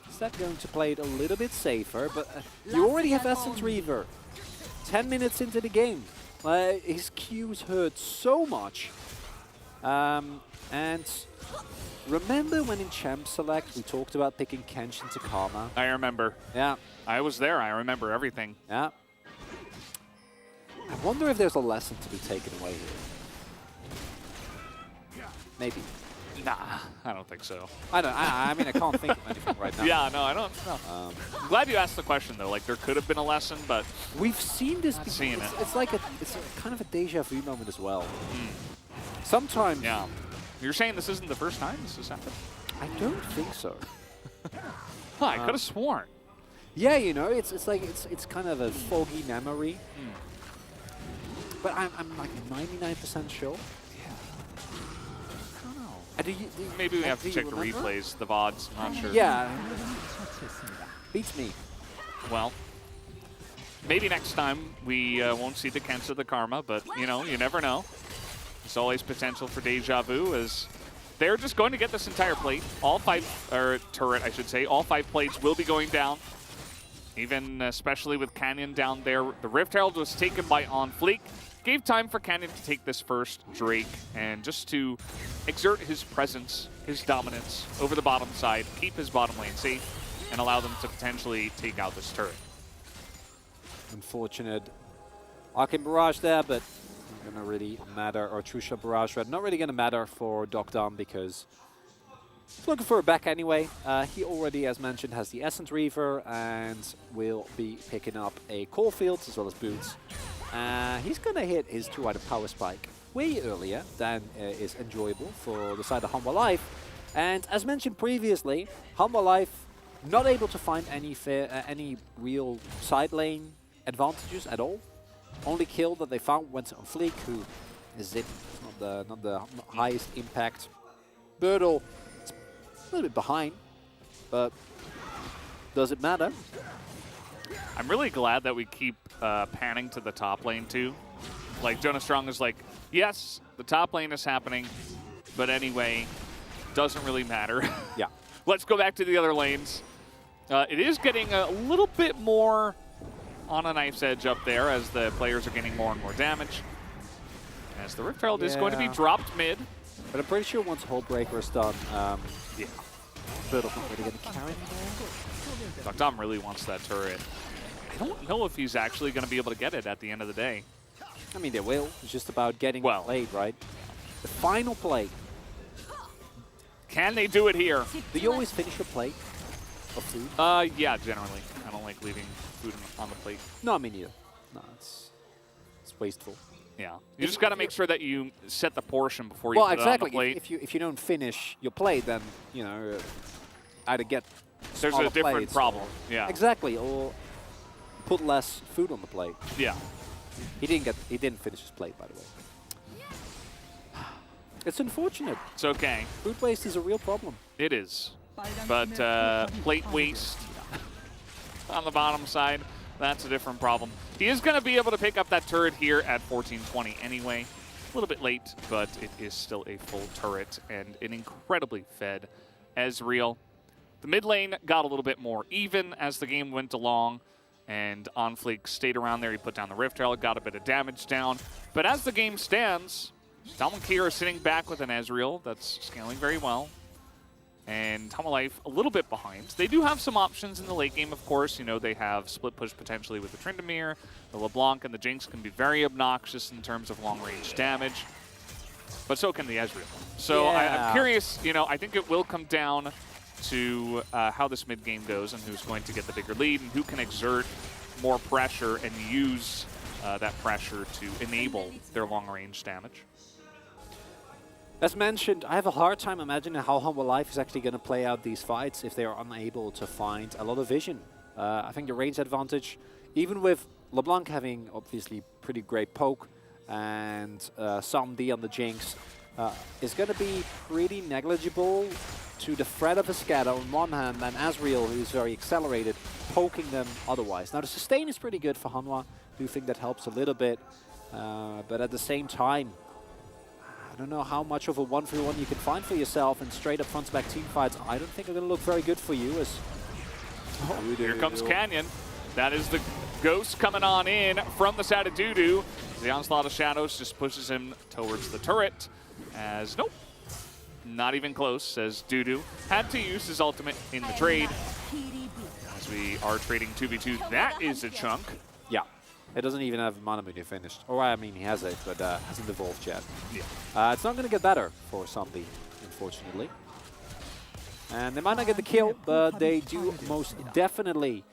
instead going to play it a little bit safer. But you already have Essence Reaver 10 minutes into the game. His Qs hurt so much. And remember when in Champ Select we talked about picking Kenshin to Karma? I remember. Yeah. I was there. I remember everything. Yeah. I wonder if there's a lesson to be taken away here. Maybe. Nah, I don't think so. I mean, I can't think of anything right now. Yeah, no, I don't know. I'm glad you asked the question, though. Like, there could have been a lesson, but we've seen this before. Seen it. It's like it's kind of a deja vu moment as well. Sometimes. Yeah. You're saying this isn't the first time this has happened? I don't think so. I could have sworn. Yeah, you know, it's like it's kind of a foggy memory. But I'm like 99% sure. Maybe we have to check the replays, the VODs, I'm not sure. Yeah. Beats me. Well, maybe next time we won't see the Kensa the Karma, but, you know, you never know. There's always potential for deja vu, as they're just going to get this entire plate. All 5, or turret, I should say. All 5 plates will be going down. Even especially with Canyon down there. The Rift Herald was taken by OnFleek. Gave time for Canyon to take this first Drake and just to exert his presence, his dominance over the bottom side, keep his bottom lane safe, and allow them to potentially take out this turret. Unfortunate Arcane Barrage there, but not going to really matter, or True Shot Barrage Red, not really going to matter for DuckDom, because he's looking for a back anyway. He already, as mentioned, has the Essence Reaver and will be picking up a Caulfield as well as Boots. He's going to hit his 2-item Power Spike way earlier than is enjoyable for the side of Hanwha Life. And as mentioned previously, Hanwha Life not able to find any real side lane advantages at all. Only kill that they found went on Fleek, who is Zip, not the highest impact. Birdle, it's a little bit behind, but does it matter? I'm really glad that we keep panning to the top lane too. Like, Jonas Strong is like, yes, the top lane is happening, but anyway, doesn't really matter. Yeah. Let's go back to the other lanes. It is getting a little bit more on a knife's edge up there as the players are getting more and more damage. As the Rift Herald is going to be dropped mid. But I'm pretty sure once Hullbreaker is done, yeah, Birdle's not really going to carry anymore. Dr. really wants that turret. I don't know if he's actually going to be able to get it at the end of the day. I mean, they will. It's just about getting it played, right? The final play. Can they do it here? Do you always finish your plate of food? Yeah, generally. I don't like leaving food on the plate. No, I mean, either. No, it's wasteful. Yeah, you just got to make sure that you set the portion before you put it on the plate. If you don't finish your plate, then you know either get there's a different problem. Yeah, exactly, or put less food on the plate. Yeah, he didn't finish his plate, by the way. It's unfortunate. It's okay. Food waste is a real problem. It is, but plate waste on the bottom side. That's a different problem. He is going to be able to pick up that turret here at 1420 anyway. A little bit late, but it is still a full turret and an incredibly fed Ezreal. The mid lane got a little bit more even as the game went along, and OnFleek stayed around there. He put down the Rift Herald, got a bit of damage down. But as the game stands, Dalmankir is sitting back with an Ezreal that's scaling very well. And Life a little bit behind. They do have some options in the late game, of course. You know, they have split push potentially with the Tryndamere. The LeBlanc and the Jinx can be very obnoxious in terms of long-range damage. But so can the Ezreal. So yeah. I'm curious, you know, I think it will come down to how this mid-game goes and who's going to get the bigger lead and who can exert more pressure and use that pressure to enable their long-range damage. As mentioned, I have a hard time imagining how Humble Life is actually going to play out these fights if they are unable to find a lot of vision. I think the range advantage, even with LeBlanc having obviously pretty great poke and some D on the Jinx, is going to be pretty negligible to the threat of a scatter on one hand and Ezreal, who is very accelerated, poking them otherwise. Now the sustain is pretty good for Hanwha. I do think that helps a little bit, but at the same time, I don't know how much of a 1-3-1 you can find for yourself, and straight up front-to-back team fights I don't think are going to look very good for you. As here comes Canyon. That is the Ghost coming on in from the side of Dudu. The Onslaught of Shadows just pushes him towards the turret. As, nope, not even close, as Dudu had to use his ultimate in the trade. As we are trading 2v2, that is a chunk. Yeah. It doesn't even have Mana Moon finished. Or I mean, he has it, but hasn't evolved yet. Yeah. It's not going to get better for Zombie, unfortunately. And they might not get the kill, but they do most definitely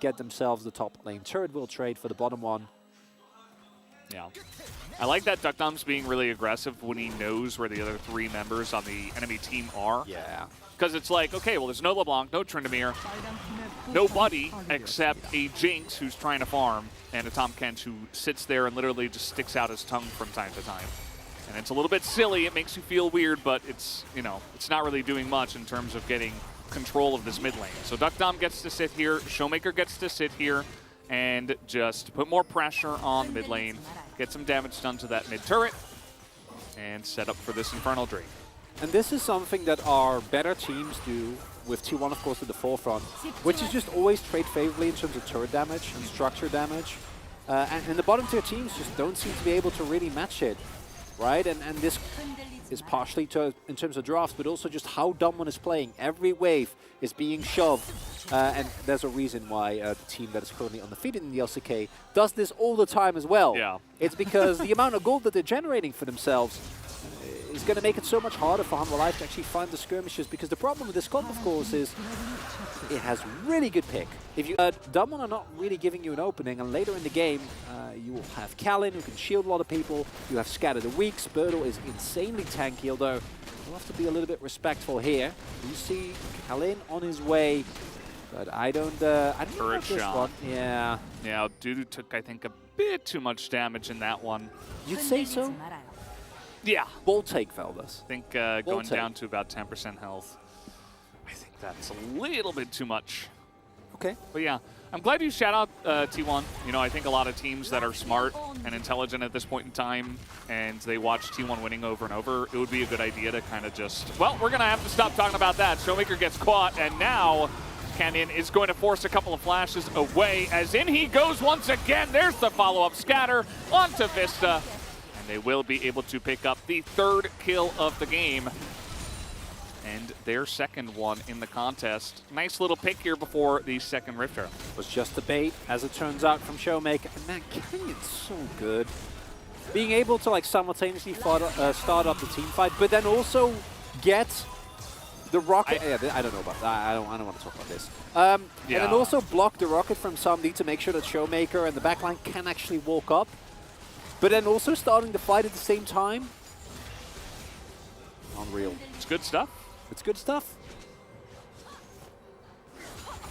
get themselves the top lane. Turret will trade for the bottom one. Yeah. I like that Duckdom's being really aggressive when he knows where the other 3 members on the enemy team are. Yeah. Because it's like, okay, well, there's no LeBlanc, no Tryndamere, nobody except a Jinx who's trying to farm, and a Tahm Kench who sits there and literally just sticks out his tongue from time to time. And it's a little bit silly, it makes you feel weird, but it's, you know, it's not really doing much in terms of getting control of this mid lane. So Duckdom gets to sit here, Showmaker gets to sit here, and just put more pressure on the mid lane, get some damage done to that mid turret, and set up for this Infernal Drake. And this is something that our better teams do, with T1 of course at the forefront, which is just always trade favorably in terms of turret damage and structure damage. And the bottom tier teams just don't seem to be able to really match it, right? And this is partially in terms of drafts, but also just how Damwon is playing. Every wave is being shoved, and there's a reason why the team that is currently undefeated in the LCK does this all the time as well. Yeah. It's because the amount of gold that they're generating for themselves is going to make it so much harder for Humble Life to actually find the skirmishes, because the problem with this comp, of course, is it has really good pick. If you Damwon are not really giving you an opening, and later in the game, you will have Kalin, who can shield a lot of people. You have Scatter the Weaks. Birdle is insanely tanky, although you'll have to be a little bit respectful here. You see Kalin on his way, but I don't know about this one. Yeah. Yeah, Dudu took, I think, a bit too much damage in that one. You'd say so? Yeah. Bold take, Veldas. I think going down to about 10% health. I think that's a little bit too much. Okay. But yeah, I'm glad you shout out T1. You know, I think a lot of teams that are smart and intelligent at this point in time, and they watch T1 winning over and over, it would be a good idea to kind of just, well, we're going to have to stop talking about that. Showmaker gets caught, and now Canyon is going to force a couple of flashes away, as in he goes once again. There's the follow-up scatter onto Vista, and they will be able to pick up the 3rd kill of the game and their 2nd one in the contest. Nice little pick here before the 2nd Rift Herald. Was just a bait, as it turns out, from Showmaker. And man, Canyon's so good. Being able to like simultaneously start up the team fight, but then also get the rocket. I don't know about that. I don't want to talk about this. And then also block the rocket from somebody to make sure that Showmaker and the backline can actually walk up. But then also starting the fight at the same time. Unreal. It's good stuff. It's good stuff.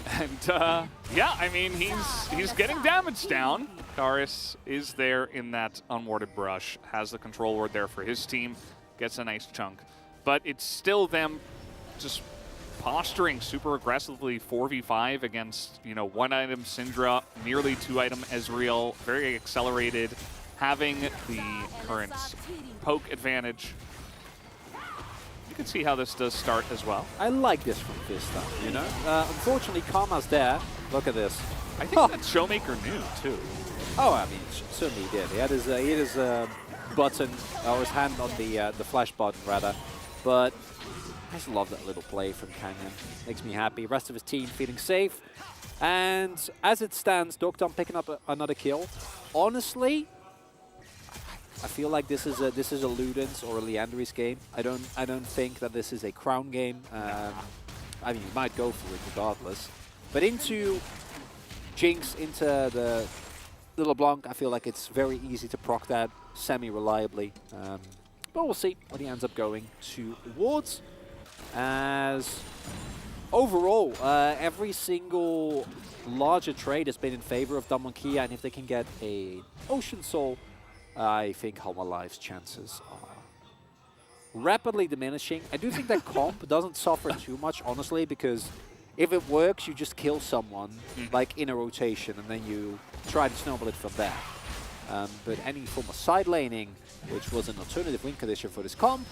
And yeah, I mean, he's getting damage down. Karis is there in that unwarded brush, has the control ward there for his team, gets a nice chunk. But it's still them just posturing super aggressively 4v5 against, you know, 1-item Syndra, nearly 2-item Ezreal, very accelerated, having the current poke advantage. You can see how this does start as well. I like this from Vista, you know? Unfortunately, Karma's there. Look at this. I think that Showmaker knew, too. Oh, I mean, certainly he did. He had his button, or his hand on the flash button, rather. But I just love that little play from Canyon. Makes me happy. Rest of his team feeling safe. And as it stands, Dokdom picking up another kill. Honestly, I feel like this is a Ludens or a Leandry's game. I don't think that this is a Crown game. I mean, you might go for it regardless. But into Jinx, into the LeBlanc, I feel like it's very easy to proc that semi-reliably. But we'll see what he ends up going towards. As overall, every single larger trade has been in favor of Damonkia, and if they can get a Ocean Soul, I think Halma Life's chances are rapidly diminishing. I do think that comp doesn't suffer too much, honestly, because if it works, you just kill someone like in a rotation, and then you try to snowball it from there. But any form of side laning, which was an alternative win condition for this comp,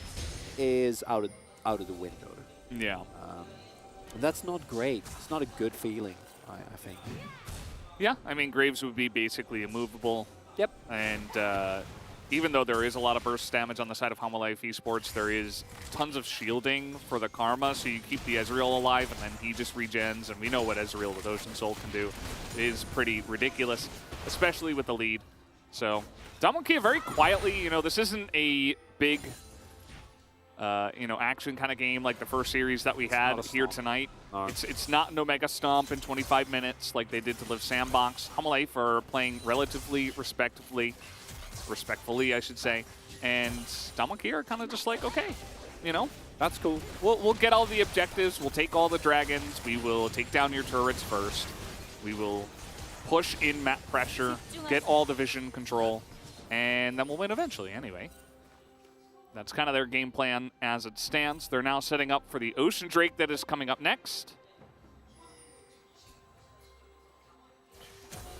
is out of the window. Yeah. And that's not great. It's not a good feeling, I think. Yeah, I mean, Graves would be basically immovable. Yep. And even though there is a lot of burst damage on the side of Halma Life Esports, there is tons of shielding for the Karma, so you keep the Ezreal alive, and then he just regens, and we know what Ezreal with Ocean Soul can do. It is pretty ridiculous, especially with the lead. So, Damonkia very quietly, you know, this isn't a big, you know, action kind of game like the first series that we had here tonight. No. It's not an Omega Stomp in 25 minutes like they did to Live Sandbox. Halma Life are playing relatively respectfully, I should say, and Damonkia are kind of just like, okay, you know, that's cool. We'll get all the objectives. We'll take all the dragons. We will take down your turrets first. We will push in map pressure, get all the vision control, and then we'll win eventually anyway. That's kind of their game plan as it stands. They're now setting up for the Ocean Drake that is coming up next.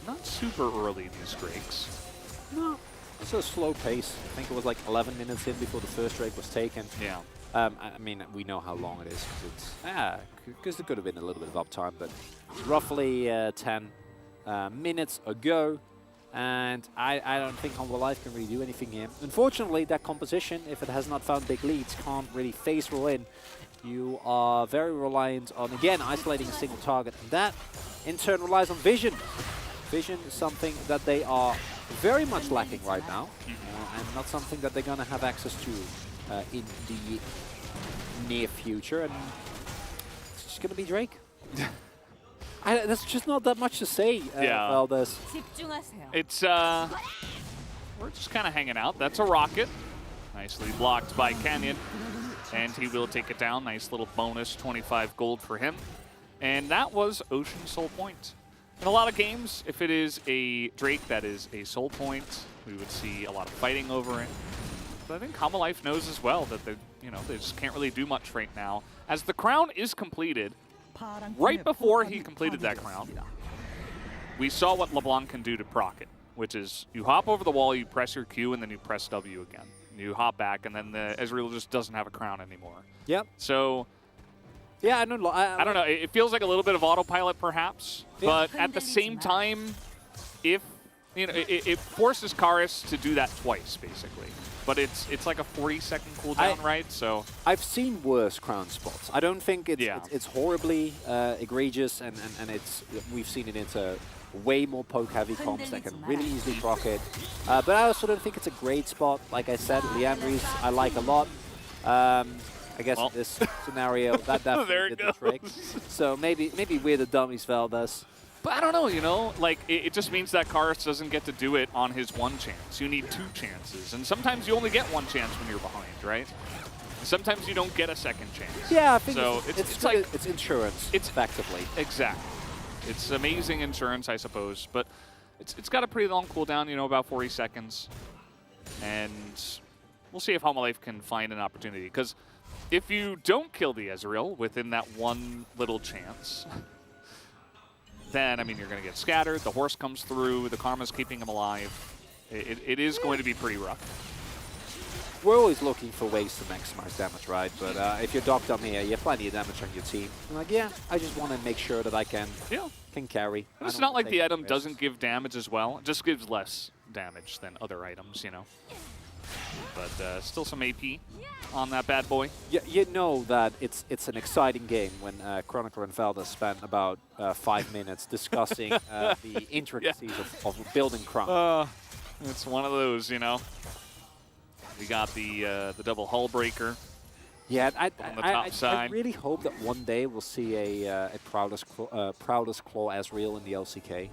Not super early, these Drakes. No, it's a slow pace. I think it was like 11 minutes in before the first Drake was taken. Yeah. I mean, we know how long it is. Because it could have been a little bit of uptime, but roughly 10 minutes ago. And I don't think Halma Life can really do anything here. Unfortunately, that composition, if it has not found big leads, can't really phase roll in. You are very reliant on, again, isolating a single target. And that, in turn, relies on vision. Vision is something that they are very much lacking right now. And not something that they're going to have access to in the near future. And it's just going to be Drake. There's just not that much to say about this. It's, we're just kind of hanging out. That's a rocket. Nicely blocked by Canyon. And he will take it down. Nice little bonus, 25 gold for him. And that was Ocean Soul Point. In a lot of games, if it is a Drake that is a Soul Point, we would see a lot of fighting over it. But I think Halma Life knows as well that they just can't really do much right now. As the crown is completed, right before he completed that crown, we saw what LeBlanc can do to proc it, which is you hop over the wall, you press your Q, and then you press W again. You hop back, and then the Ezreal just doesn't have a crown anymore. Yep. So Yeah, I don't know. I don't know. It feels like a little bit of autopilot, perhaps. But at the same time, if it forces Karis to do that twice, basically. But it's like a 40-second cooldown, right? So I've seen worse crown spots. I don't think it's horribly egregious, and we've seen it into way more poke-heavy comps that can really easily proc it. But I also don't think it's a great spot. Like I said, Liamri's I like a lot. I guess in this scenario, that definitely did the trick. So maybe we're the dummies, Valdez. But I don't know, like, it just means that Karis doesn't get to do it on his one chance. You need 2 chances. And sometimes you only get 1 chance when you're behind, right? Sometimes you don't get a second chance. Yeah, I think so it's like it's insurance, effectively. Exactly. It's amazing insurance, I suppose. But it's got a pretty long cooldown, about 40 seconds. And we'll see if Homalife can find an opportunity. Because if you don't kill the Ezreal within that one little chance, then, I mean, you're going to get scattered. The horse comes through. The Karma's keeping him alive. It is going to be pretty rough. We're always looking for ways to maximize damage, right? But if you're Doctor here, you have plenty of damage on your team. I'm like, yeah, I just want to make sure that I can carry. But it's not like the item doesn't give damage as well. It just gives less damage than other items, But still some AP on that bad boy. You know that it's an exciting game when Chronicler and Valdez spent about 5 minutes discussing the intricacies of building Crown. It's one of those, We got the double hull breaker. Yeah, on the top side. I really hope that one day we'll see a Proudest Claw Ezreal in the LCK.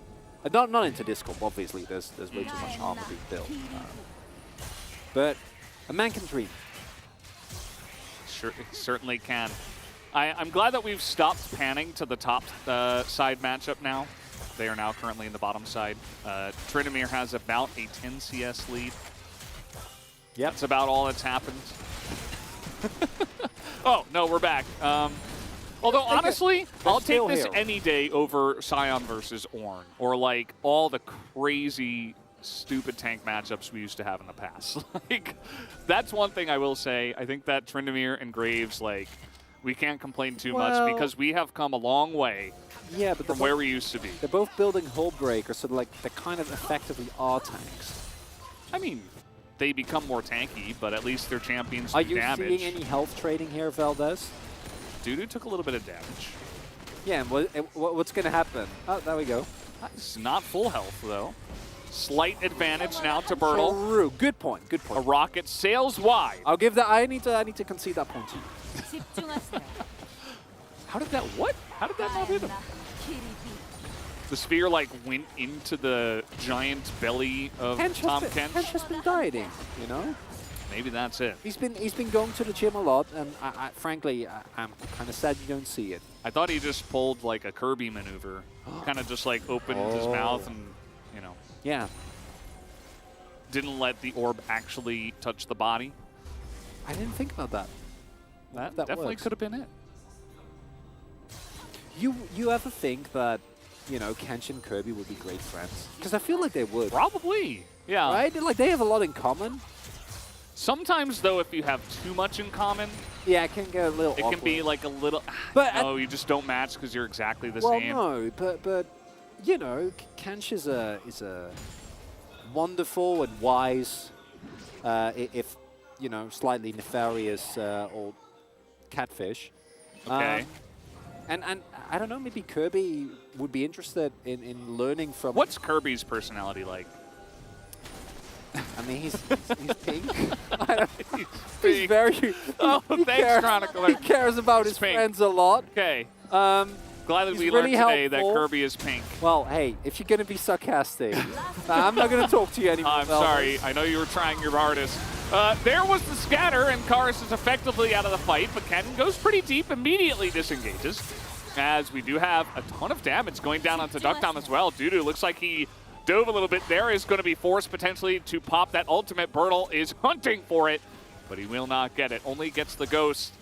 Not into this comp, obviously. There's way too much armor being built. But a man can dream. Sure, it certainly can. I'm glad that we've stopped panning to the top side matchup now. They are now currently in the bottom side. Tryndamere has about a 10 CS lead. Yep. That's about all that's happened. Oh, no, we're back. Although, honestly, I'll take this any day over Sion versus Ornn, or like all the crazy, stupid tank matchups we used to have in the past. Like, that's one thing I will say. I think that Tryndamere and Graves, like, we can't complain too much because we have come a long way from where we used to be. They're both building hull breakers, so like they kind of effectively are tanks. I mean, they become more tanky, but at least their champions do damage. Are you seeing any health trading here, Valdez? Dudu took a little bit of damage. Yeah, and what's going to happen? Oh, there we go. It's not full health, though. Slight advantage now to Bertle. True. Good point. Good point. A rocket sails wide. I'll give that. I need to concede that point. How did that? What? How did that not hit him? The spear like went into the giant belly of Tom Kench. Kench has been dieting, Maybe that's it. He's been going to the gym a lot, and frankly, I'm kind of sad you don't see it. I thought he just pulled like a Kirby maneuver, kind of just like opened his mouth and, Yeah. Didn't let the orb actually touch the body. I didn't think about that. That definitely could have been it. You ever think that, Kench and Kirby would be great friends? Because I feel like they would. Probably. Yeah. Right? Like, they have a lot in common. Sometimes, though, if you have too much in common, yeah, it can get a little awkward. Can be like a little, but no, you just don't match because you're exactly the Well, same. no, but Kench is a wonderful and wise, if, slightly nefarious old catfish. Okay. And I don't know, maybe Kirby would be interested in learning from... What's Kirby's personality like? I mean, he's pink. He's very... Oh, thanks, Chronicler. He cares about his friends a lot. Okay. Glad that we learned today that Kirby is pink. Well, hey, if you're going to be sarcastic, I'm not going to talk to you anymore. I'm sorry. I know you were trying your hardest. There was the scatter, and Karis is effectively out of the fight, but Ken goes pretty deep, immediately disengages, as we do have a ton of damage going down onto Duckdom as well. Dudu looks like he dove a little bit. There is going to be forced potentially to pop that ultimate. Bertle is hunting for it, but he will not get it. Only gets the ghost.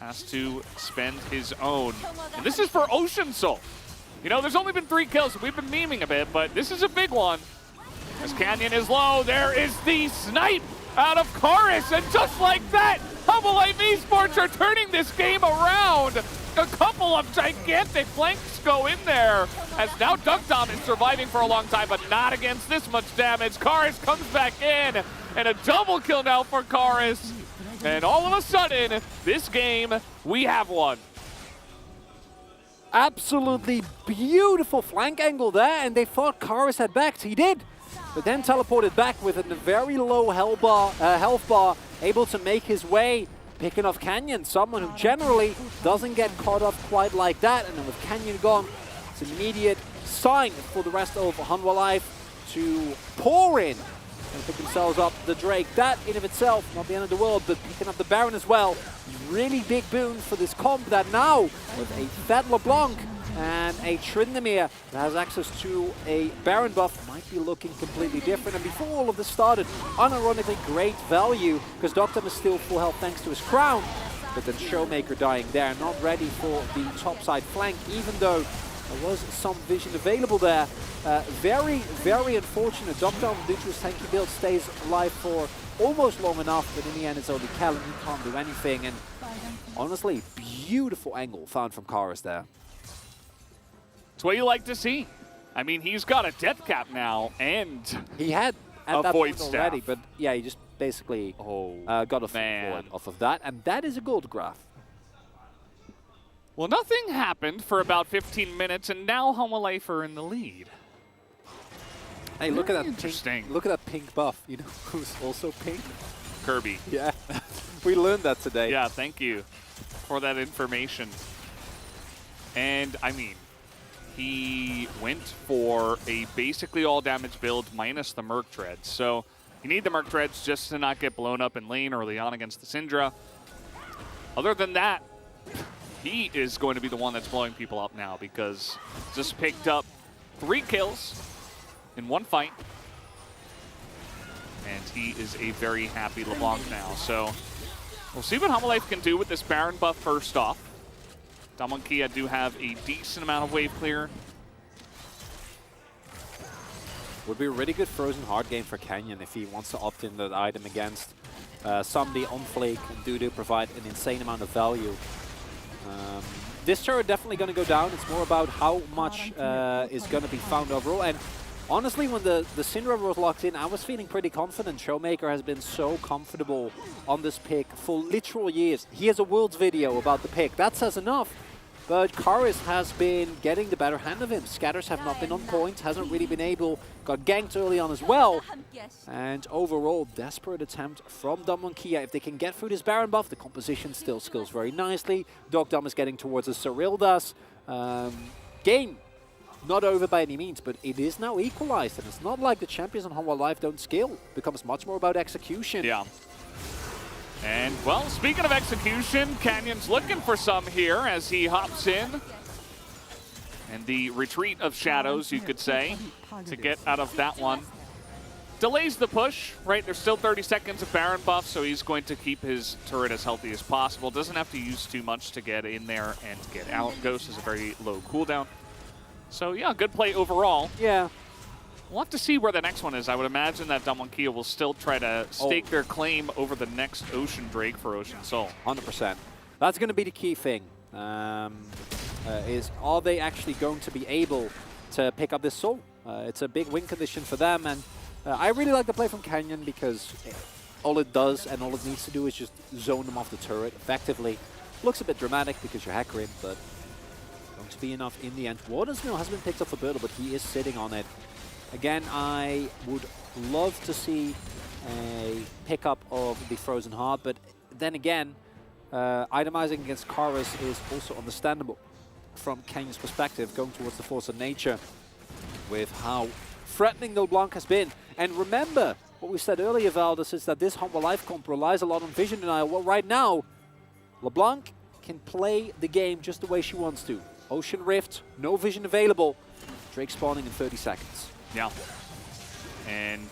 Has to spend his own. And this is for Ocean Soul. There's only been 3 kills. We've been memeing a bit, but this is a big one. As Canyon is low, there is the snipe out of Karis, and just like that, Homalife Esports are turning this game around. A couple of gigantic flanks go in there, as now DuckDom is surviving for a long time, but not against this much damage. Karis comes back in, and a double kill now for Karis. And all of a sudden, this game, we have one. Absolutely beautiful flank angle there, and they thought Karis had backed. He did, but then teleported back with a very low health bar, able to make his way, picking off Canyon, someone who generally doesn't get caught off quite like that. And then with Canyon gone, it's an immediate sign for the rest of Hanwha Life to pour in and pick themselves up the Drake. That in of itself, not the end of the world, but picking up the Baron as well. Really big boon for this comp that now, with a Fed LeBlanc and a Tryndamere that has access to a Baron buff, might be looking completely different. And before all of this started, unironically great value, because DuckDom is still full health thanks to his crown, but then Showmaker dying there, not ready for the topside flank, even though there was some vision available there. Very, very unfortunate. DuckDom, due to his tanky build, stays alive for almost long enough, but in the end it's only Kellen, he can't do anything. And honestly, beautiful angle found from Karis there. It's what you like to see. I mean, he's got a death cap now, and he had at a that void point staff already, but yeah, he just basically got a void off of that, and that is a gold graph. Well, nothing happened for about 15 minutes, and now Hanwha Life are in the lead. Hey, look at that interesting. Look at that pink buff. You know who's also pink? Kirby. Yeah, we learned that today. Yeah, thank you for that information. And I mean, he went for a basically all damage build minus the Merc Treads. So you need the Merc Treads just to not get blown up in lane early on against the Syndra. Other than that, he is going to be the one that's blowing people up now, because just picked up 3 kills in 1 fight. And he is a very happy LeBlanc now. So we'll see what Hanwha Life can do with this Baron buff first off. Damonkia do have a decent amount of wave clear. Would be a really good frozen hard game for Canyon if he wants to opt in that item against somebody on Flake and do provide an insane amount of value. This turret definitely going to go down. It's more about how much is going to be found overall. And honestly, when the Syndra was locked in, I was feeling pretty confident. Showmaker has been so comfortable on this pick for literal years. He has a Worlds video about the pick. That says enough. But Karis has been getting the better hand of him. Scatters have not been on point, hasn't really been able, got ganked early on as well. And overall, desperate attempt from Damonkia. If they can get through this Baron buff, the composition still skills very nicely. DuckDom is getting towards a Cyrildas. Game not over by any means, but it is now equalized. And it's not like the champions on Hanwha Life don't skill. It becomes much more about execution. Yeah. And, well, speaking of execution, Canyon's looking for some here as he hops in. And the retreat of shadows, you could say, to get out of that one. Delays the push, right? There's still 30 seconds of Baron buff, so he's going to keep his turret as healthy as possible. Doesn't have to use too much to get in there and get out. Ghost is a very low cooldown. So, yeah, good play overall. Yeah. We'll have to see where the next one is. I would imagine that Damonkia will still try to stake their claim over the next Ocean Drake for Ocean Soul. 100%. That's going to be the key thing. Is are they actually going to be able to pick up this soul? It's a big win condition for them, and I really like the play from Canyon because all it does and all it needs to do is just zone them off the turret effectively. Looks a bit dramatic because you're hackering, but going to be enough in the end. Warden's Mill has been picked up for Birtle, but he is sitting on it. Again, I would love to see a pickup of the Frozen Heart, but then again, itemizing against Karis is also understandable from Canyon's perspective, going towards the Force of Nature with how threatening the LeBlanc has been. And remember, what we said earlier, Valdez, is that this Hanwha Life comp relies a lot on vision denial. Well, right now, LeBlanc can play the game just the way she wants to. Ocean Rift, no vision available. Drake spawning in 30 seconds. Yeah. And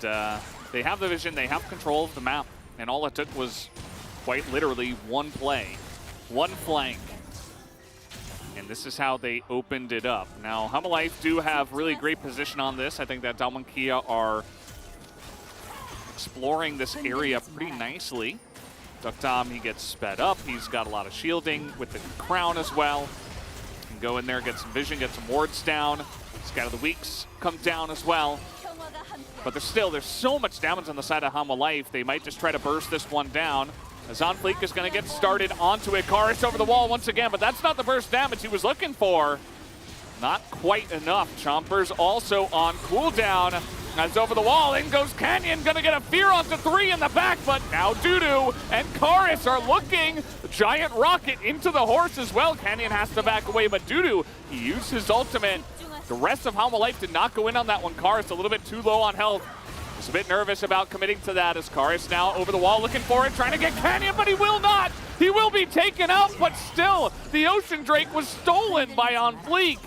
they have the vision, they have control of the map, and all it took was quite literally one play, one flank. And this is how they opened it up. Now, Hanwha Life do have really great position on this. I think that Damonkia are exploring this area pretty nicely. Duckdom, he gets sped up. He's got a lot of shielding with the crown as well. Can go in there, get some vision, get some wards down. Scatter the Weaks come down as well. But there's so much damage on the side of Hanwha Life. They might just try to burst this one down. As Fleek is going to get started onto it. Karis over the wall once again, but that's not the burst damage he was looking for. Not quite enough. Chomper's also on cooldown. As over the wall, in goes Canyon, gonna get a Fear onto 3 in the back, but now Dudu and Karis are looking. Giant rocket into the horse as well. Canyon has to back away, but Dudu, he used his ultimate. The rest of Hanwha Life did not go in on that one. Karis a little bit too low on health. He's a bit nervous about committing to that as Karis now over the wall looking for it, trying to get Canyon, but he will not. He will be taken out, but still, the Ocean Drake was stolen by Fleek.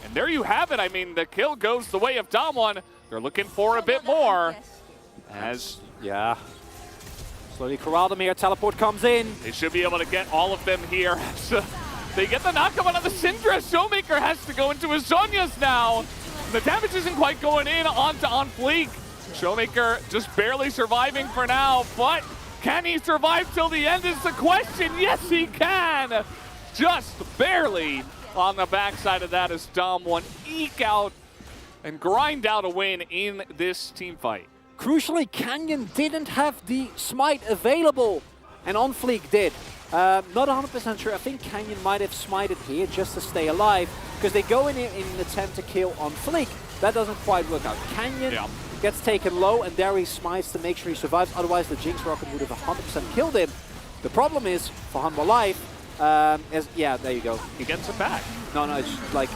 And there you have it. I mean, the kill goes the way of Damwon. They're looking for a bit more. As slowly corral them here. Teleport comes in. They should be able to get all of them here. So they get the knockup on the Syndra. Showmaker has to go into his Zhonya's now. The damage isn't quite going in onto Fleek. Showmaker just barely surviving for now, but can he survive till the end is the question. Yes, he can. Just barely on the backside of that as Damwon eke out and grind out a win in this team fight. Crucially, Canyon didn't have the smite available, and Fleek did. Not 100% sure. I think Canyon might have smited here just to stay alive, because they go in here in an attempt to kill Fleek. That doesn't quite work out. Canyon gets taken low, and there he smites to make sure he survives. Otherwise, the Jinx Rocket would have 100% killed him. The problem is, for Hanwha Life, there you go. He gets it back. No, it's like...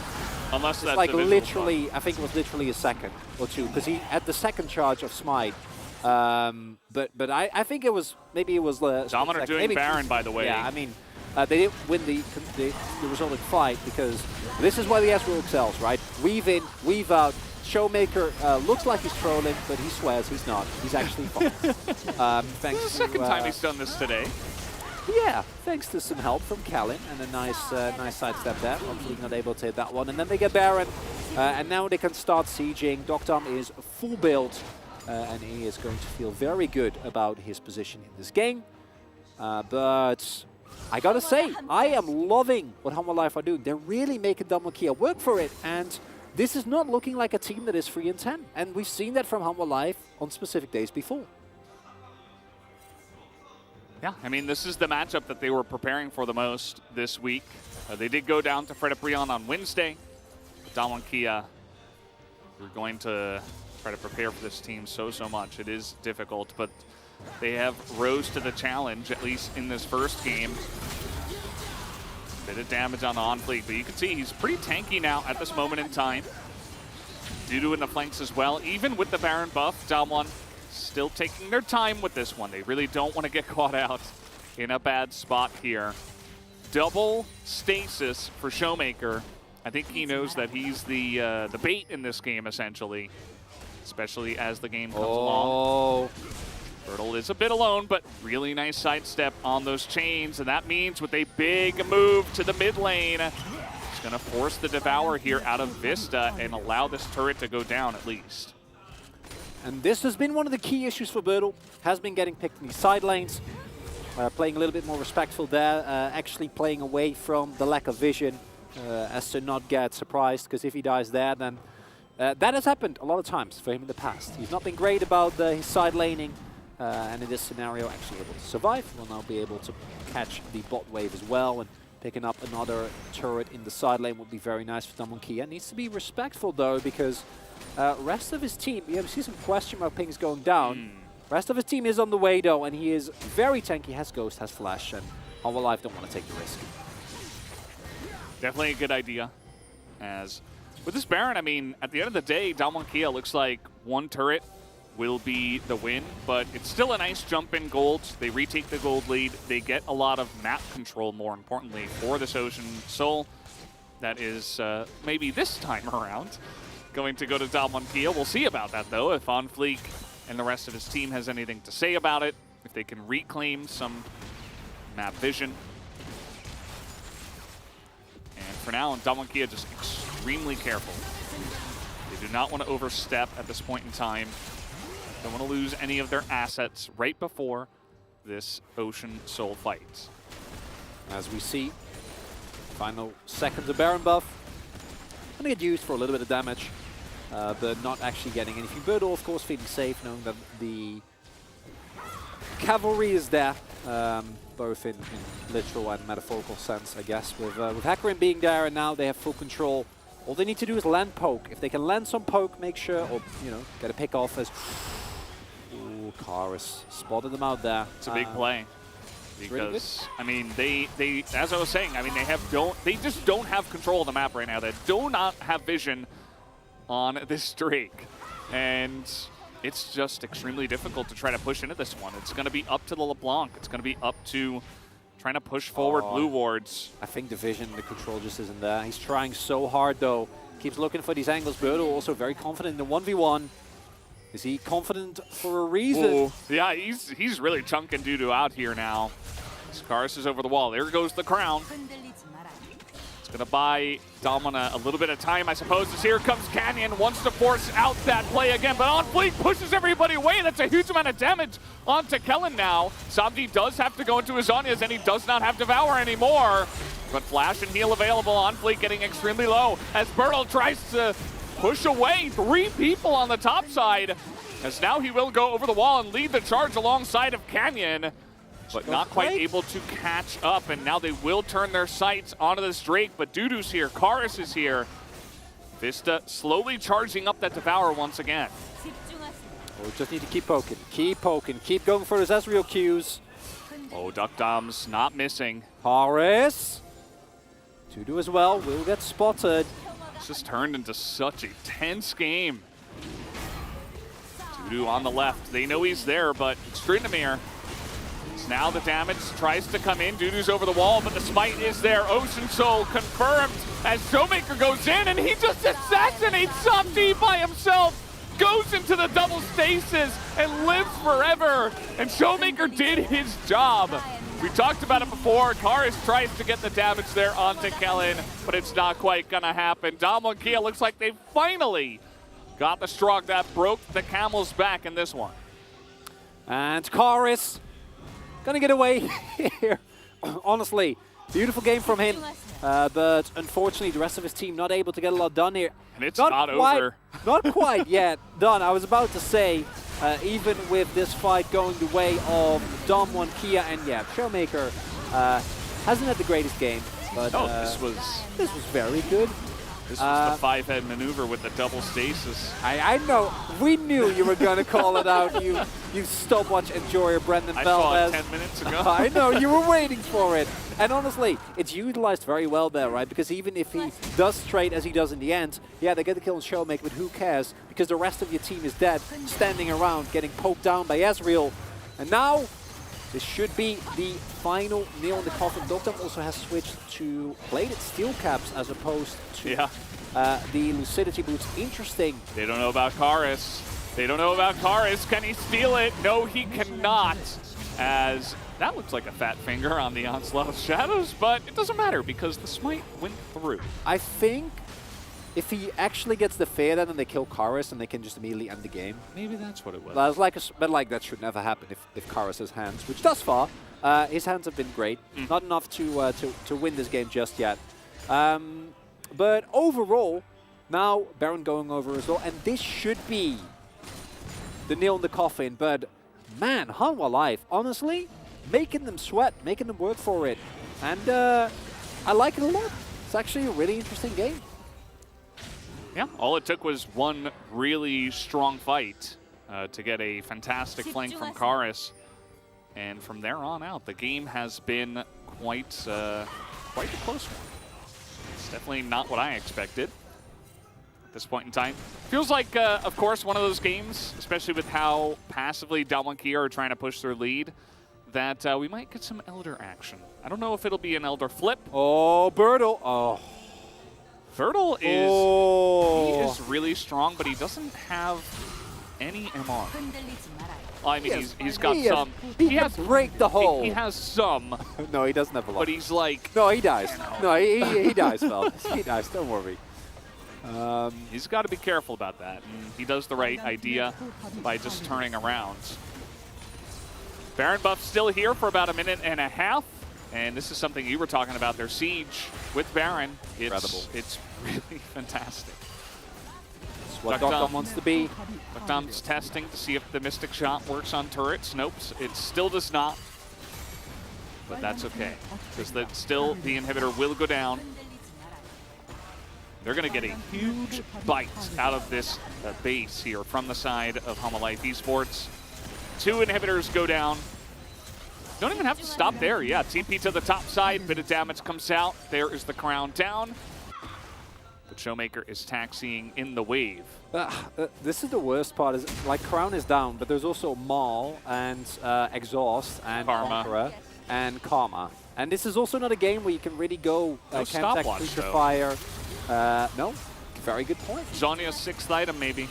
Unless that's like literally, I think it was literally a second or two, because he had the second charge of Smite. But I think it was, maybe it was... Dominator doing maybe Baron, by the way. Yeah, I mean, they didn't win the resulting fight, because this is why the S rule excels, right? Weave in, weave out. Showmaker looks like he's trolling, but he swears he's not. He's actually fine. Thanks this is the second time he's done this today. Yeah, thanks to some help from Kalen and a nice sidestep there. Hopefully not able to hit that one. And then they get Baron, and now they can start sieging. Dokdom is full build, and he is going to feel very good about his position in this game. But I gotta say, I am loving what Hanwha Life are doing. They're really making Damwon work for it, and this is not looking like a team that is 3-10. And we've seen that from Hanwha Life on specific days before. Yeah, I mean, this is the matchup that they were preparing for the most this week. They did go down to Freda Brion on Wednesday. Damwon Kia, we're going to try to prepare for this team so much. It is difficult, but they have rose to the challenge, at least in this first game. Bit of damage on the Fleek, but you can see he's pretty tanky now at this moment in time. Dudu in the flanks as well. Even with the Baron buff, Damwon still taking their time with this one. They really don't want to get caught out in a bad spot here. Double stasis for Showmaker. I think he knows that he's the bait in this game, essentially, especially as the game comes along. Turtle is a bit alone, but really nice sidestep on those chains, and that means with a big move to the mid lane, it's going to force the Devour here out of Vista and allow this turret to go down at least. And this has been one of the key issues for Birdle, has been getting picked in these side lanes, playing a little bit more respectful there, actually playing away from the lack of vision, as to not get surprised, because if he dies there, then that has happened a lot of times for him in the past. He's not been great about his side laning, and in this scenario actually able to survive. Will now be able to catch the bot wave as well, and picking up another turret in the side lane would be very nice for Damwon Kia. Needs to be respectful though, because rest of his team, you see some question mark pings going down. Rest of his team is on the way though, and he is very tanky, has Ghost, has Flash, and Hanwha Life don't want to take the risk. Definitely a good idea. As with this Baron, I mean, at the end of the day, Damwon Kia looks like one turret will be the win, but it's still a nice jump in gold. They retake the gold lead. They get a lot of map control, more importantly, for this Ocean Soul. That is maybe this time around going to go to Damwon Kia. We'll see about that, though, if Fleek and the rest of his team has anything to say about it, if they can reclaim some map vision. And for now, Damwon Kia just extremely careful. They do not want to overstep at this point in time. Don't want to lose any of their assets right before this Ocean Soul fight. As we see, final seconds of Baron buff. Gonna get used for a little bit of damage, but not actually getting anything. Birdle, of course, feeling safe, knowing that the cavalry is there, both in literal and metaphorical sense, I guess. With Hecarim being there, and now they have full control. All they need to do is land poke. If they can land some poke, make sure, or get a pick off as. Ooh, Karis spotted them out there. It's a big play. Because I mean, they as I was saying, I mean, they just don't have control of the map right now. They do not have vision on this Drake, and it's just extremely difficult to try to push into this one. It's going to be up to the LeBlanc. It's going to be up to trying to push forward blue wards. I think the vision, the control just isn't there. He's trying so hard though. Keeps looking for these angles. Birdle also very confident in the 1v1. Is he confident for a reason? Ooh. Yeah, he's really chunking Dudu out here now. Karis is over the wall. There goes the crown. It's going to buy Domina a little bit of time, I suppose, as here comes Canyon. Wants to force out that play again, but On Fleek pushes everybody away. That's a huge amount of damage onto Kellen now. Sabdi does have to go into his Zhonya's, and he does not have Devour anymore. But Flash and Heal available. On Fleek getting extremely low as Birdle tries to push away 3 people on the top side, as now he will go over the wall and lead the charge alongside of Canyon, but not quite able to catch up, and now they will turn their sights onto this Drake, but Dudu's here, Karis is here. Vista slowly charging up that Devour once again. We just need to keep poking, keep going for those Ezreal Qs. Oh, Duck Dom's not missing. Karis, Dudu as well, will get spotted. It's just turned into such a tense game. Dudu on the left. They know he's there, but Strinamir. Now the damage tries to come in. Dudu's over the wall, but the smite is there. Ocean Soul confirmed as Showmaker goes in, and he just assassinates Sabdi by himself. Goes into the double stasis and lives forever. And Showmaker did his job. We talked about it before. Karis tries to get the damage there onto Kellen, but it's not quite gonna happen. Dom and Kia looks like they finally got the Strog that broke the camel's back in this one. And Karis gonna get away here. Honestly, beautiful game from him, but unfortunately the rest of his team not able to get a lot done here. And it's not over. Not quite yet done. I was about to say, even with this fight going the way of Dom, One, Kia, and yeah, Showmaker hasn't had the greatest game, but this was very good. This was the 5-head maneuver with the double stasis. I know. We knew you were going to call it out, you stopwatch enjoyer, Brendan I Valdez. saw it 10 minutes ago. I know, you were waiting for it. And honestly, it's utilized very well there, right? Because even if he does trade as he does in the end, yeah, they get the kill on Showmaker, but who cares? Because the rest of your team is dead, standing around, getting poked down by Ezreal. And now, this should be the final nail in the coffin. Dogdom also has switched to plated steel caps as opposed to the lucidity boots. Interesting. They don't know about Karis. They don't know about Karis. Can he steal it? No, he cannot. As that looks like a fat finger on the Onslaught of Shadows, but it doesn't matter because the smite went through. I think if he actually gets the fair, then they kill Karis and they can just immediately end the game. Maybe that's what it was. But that should never happen if Karis has hands, which thus far, his hands have been great. Not enough to win this game just yet. But overall, now Baron going over as well, and this should be the nail in the coffin. But man, Hanwha Life, honestly, making them sweat, making them work for it. And I like it a lot. It's actually a really interesting game. Yeah, all it took was one really strong fight to get a fantastic flank from Karis. And from there on out, the game has been quite a close one. It's definitely not what I expected at this point in time. Feels like, of course, one of those games, especially with how passively Dalmon Kia are trying to push their lead, that we might get some Elder action. I don't know if it'll be an Elder flip. Oh, Birdle. Oh. Birdle is he is really strong, but he doesn't have any MR. I mean, he's got some. He has break the hole. He has some. No, he doesn't have a lot. But he's like. No, he dies. No, he dies, Valdez. He dies. Don't worry. He's got to be careful about that. And he does the right idea by just turning around. Baron buff still here for about a minute and a half. And this is something you were talking about, their siege with Baron. Incredible. It's really fantastic. It's what Dom wants to be. Dom's testing to see if the Mystic Shot works on turrets. Nope, it still does not. But that's okay, because still the inhibitor will go down. They're going to get a huge bite out of this base here from the side of Hanwha Life Esports. 2 inhibitors go down. Don't even have to stop there. Yeah, TP to the top side, bit of damage comes out. There is the crown down. But Showmaker is taxiing in the wave. This is the worst part, is like crown is down, but there's also Maul and Exhaust and Conqueror and Karma. And this is also not a game where you can really go No stopwatch, Creature though. Fire. No, very good point. Zhonya's 6th item, maybe.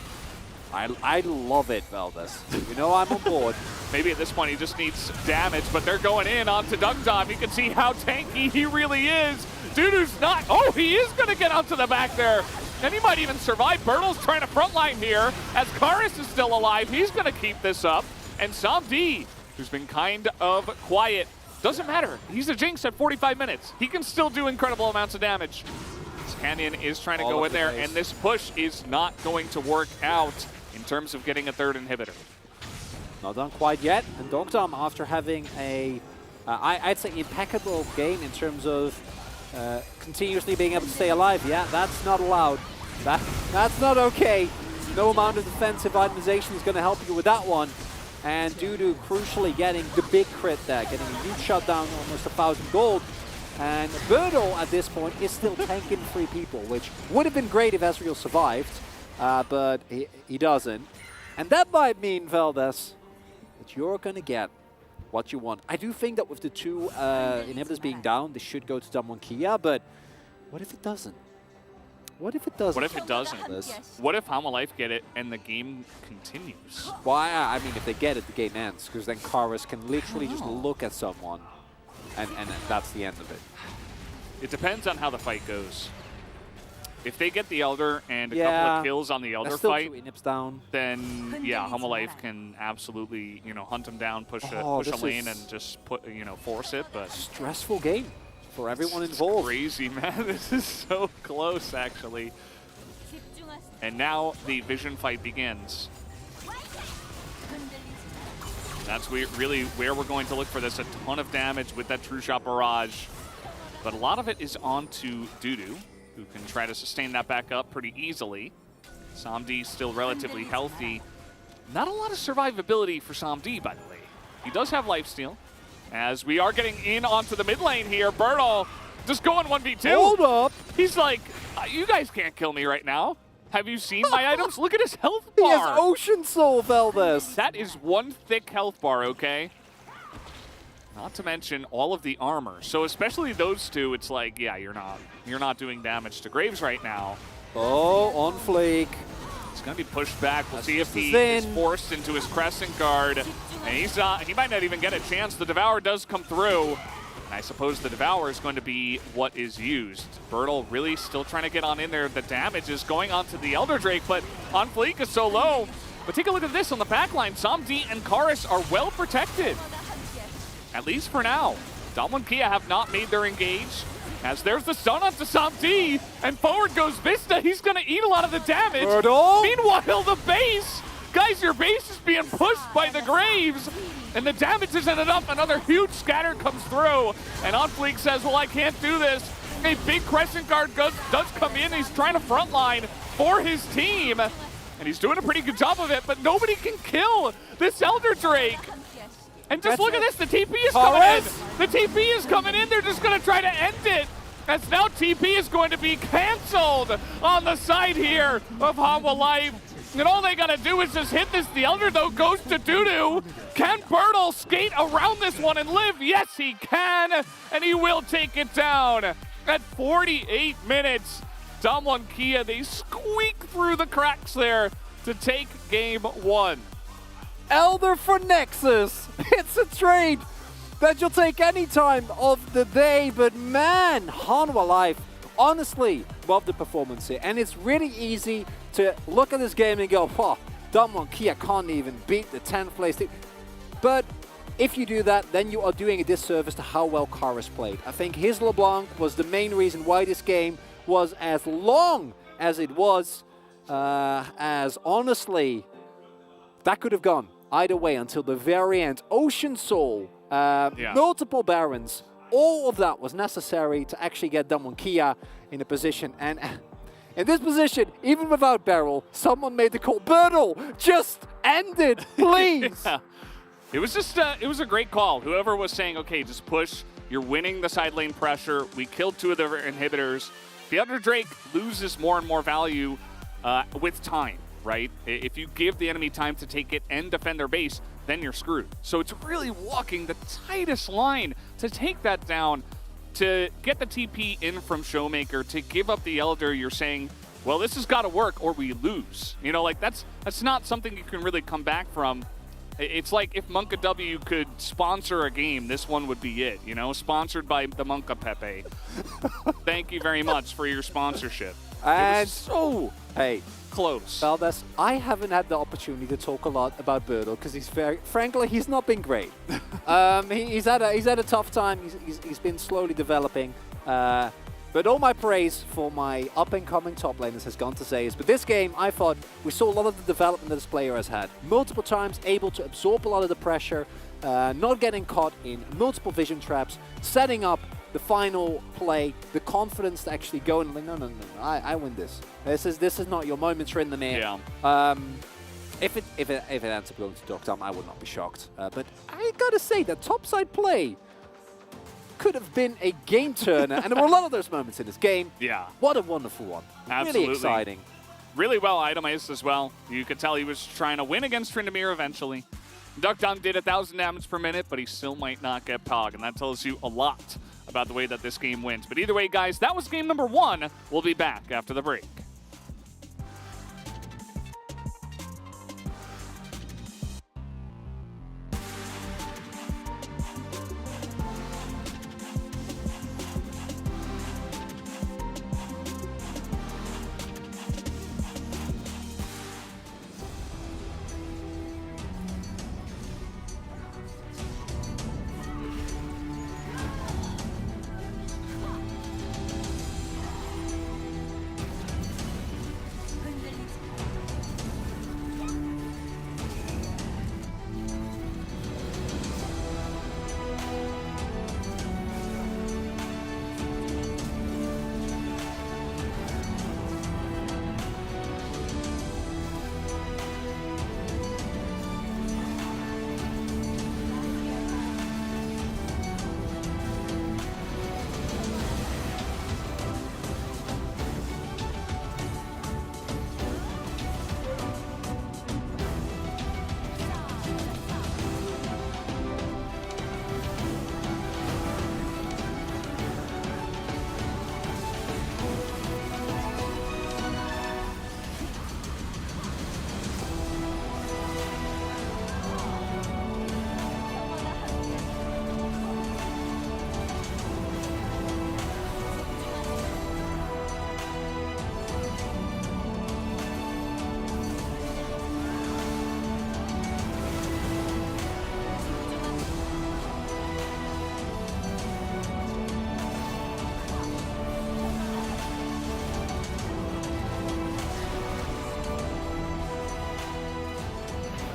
I love it, Veldes. You know I'm on board. Maybe at this point he just needs damage, but they're going in onto Dum. You can see how tanky he really is. Dudu's not. Oh, he is going to get onto the back there. And he might even survive. Bertle's trying to frontline here. As Karis is still alive, he's going to keep this up. And Samdi, who's been kind of quiet, doesn't matter. He's a Jinx at 45 minutes. He can still do incredible amounts of damage. Canyon is trying to go in there, and this push is not going to work out in terms of getting a 3rd inhibitor. Not done quite yet. And Dogdom, after having a, I'd say, impeccable game in terms of continuously being able to stay alive. Yeah, that's not allowed. That's not okay. No amount of defensive itemization is going to help you with that one. And Dudu crucially getting the big crit there, getting a huge shutdown, almost 1,000 gold. And Birdo at this point is still tanking 3 people, which would have been great if Ezreal survived, but he doesn't. And that might mean, Veldes, that you're going to get what you want. I do think that with the 2 inhibitors being down, this should go to Damwon, but what if it doesn't? What if it doesn't? What if it doesn't? What if Hanwha Life get it and the game continues? Well, I mean, if they get it, the game ends, because then Karis can literally just look at someone, and that's the end of it. It depends on how the fight goes. If they get the Elder and a couple of kills on the Elder fight, down. Then yeah, Hanwha Life can absolutely, you know, hunt them down, push a lane, and just put, you know, force it. But stressful game for everyone involved. Crazy, man. This is so close, actually. And now the Vision fight begins. That's really where we're going to look for this. A ton of damage with that True Shot Barrage. But a lot of it is onto Dudu, who can try to sustain that back up pretty easily. Samdi still relatively healthy. Not a lot of survivability for Samdi, by the way. He does have lifesteal. As we are getting in onto the mid lane here, Bertle just going 1v2. Hold up. He's like, you guys can't kill me right now. Have you seen my items? Look at his health bar. He has Ocean Soul, Veldes. That is 1 thick health bar, okay? Not to mention all of the armor. So especially those 2, it's like, yeah, you're not doing damage to Graves right now. Oh, on fleek. It's gonna be pushed back. We'll see if he is forced into his Crescent Guard. And he's not, he might not even get a chance. The Devour does come through. And I suppose the Devour is going to be what is used. Bertle really still trying to get on in there. The damage is going onto the Elder Drake, but on fleek is so low. But take a look at this on the backline. Samdi and Karis are well protected. At least for now. Damwon Kia have not made their engage. As there's the stun onto Samdi, and forward goes Vista. He's going to eat a lot of the damage. Bertle. Meanwhile, the base. Guys, your base is being pushed by the Graves. And the damage isn't enough. Another huge scatter comes through. And OnFleek says, well, I can't do this. A big Crescent Guard does come in. He's trying to frontline for his team. And he's doing a pretty good job of it, but nobody can kill this Elder Drake. And just look at this, the TP is coming in. The TP is coming in, they're just gonna try to end it. As now TP is going to be canceled on the side here of Hanwha Life. And all they gotta do is just hit this. The Elder, though, goes to Dudu. Can Bertle skate around this one and live? Yes, he can, and he will take it down. At 48 minutes, Damwon Kia, they squeak through the cracks there to take game 1. Elder for Nexus. It's a trade that you'll take any time of the day, but man, Hanwha Life, honestly, love the performance here. And it's really easy to look at this game and go, oh, Damwon Kia can't even beat the 10th place team. But if you do that, then you are doing a disservice to how well Kara's played. I think his LeBlanc was the main reason why this game was as long as it was, as honestly, that could have gone either way until the very end. Ocean Soul, multiple Barons, all of that was necessary to actually get Damwon Kia in a position. And in this position, even without Beryl, someone made the call. Birdle, just end it, please. Yeah. It was just, it was a great call. Whoever was saying, okay, just push. You're winning the side lane pressure. We killed 2 of their inhibitors. The Under Drake loses more and more value with time, right? If you give the enemy time to take it and defend their base, then you're screwed. So it's really walking the tightest line to take that down, to get the TP in from Showmaker, to give up the Elder. You're saying, well, this has got to work or we lose. You know, like that's not something you can really come back from. It's like if Monka W could sponsor a game, this one would be it, you know? Sponsored by the Monka Pepe. Thank you very much for your sponsorship. And it was so close. Valdez, I haven't had the opportunity to talk a lot about Birdle because frankly, he's not been great. He's had a tough time. He's been slowly developing. But all my praise for my up-and-coming top laners has gone to Zayas. But this game, I thought we saw a lot of the development that this player has had. Multiple times able to absorb a lot of the pressure, not getting caught in multiple vision traps, setting up the final play, the confidence to actually go and like, no, I win this. This is not your moment, Tryndamere. Yeah. If it ends up going to Doctom, I would not be shocked. But I gotta say that topside play could have been a game turner, and there were a lot of those moments in this game. Yeah. What a wonderful one. Absolutely. Really exciting. Really well itemized as well. You could tell he was trying to win against Tryndamere eventually. Duckdown did 1,000 damage per minute, but he still might not get Pog, and that tells you a lot about the way that this game went. But either way, guys, that was game number 1. We'll be back after the break.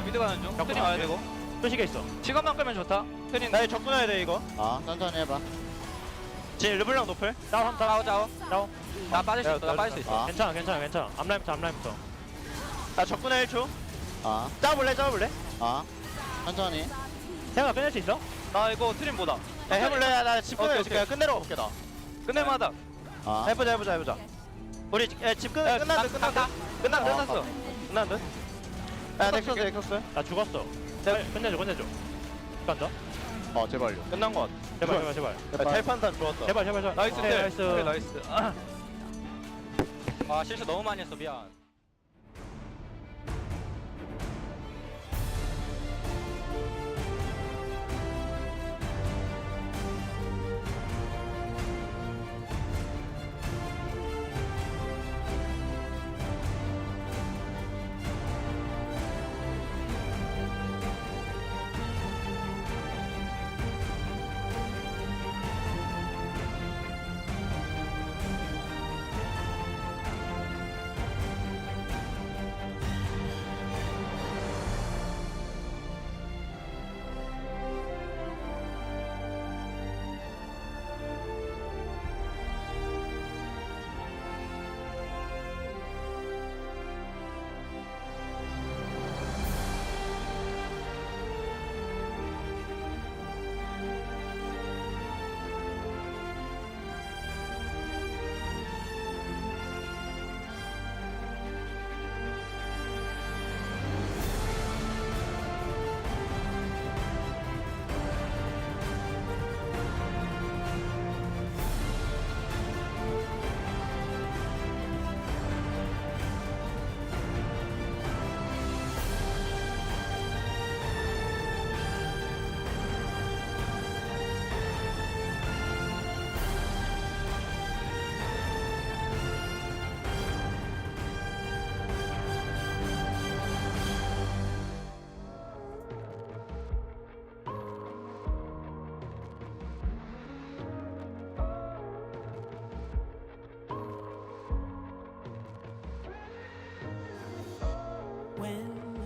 미드 가는 중. 적군 트림 와야 와야 되고. 되고. 표시가 있어. 시간만 끄면 좋다. 트림. 나 적군해야 돼 이거. 천천히 해봐. 지금 르블랑 노플. 짜오. 나 빠질 수 있어. 나 빠질 수 있어. 괜찮아. 앞라인부터. 나 적군해 1초. 짜볼래? 천천히. 생각 끝낼 수 있어? 나 이거 트림 보다. 해볼래? 나 집 끝내볼게. 끝내러 볼게 나. 끝낼만하다. 해보자. 우리 집 끝났어. 끝났어. 야 넥서스. 나 죽었어. 끝내줘. 간다. 제발요. 끝난 것 같아. 제발. 텔판단 좋았다. 제발. 나이스. 아 실수 너무 많이 했어. 미안.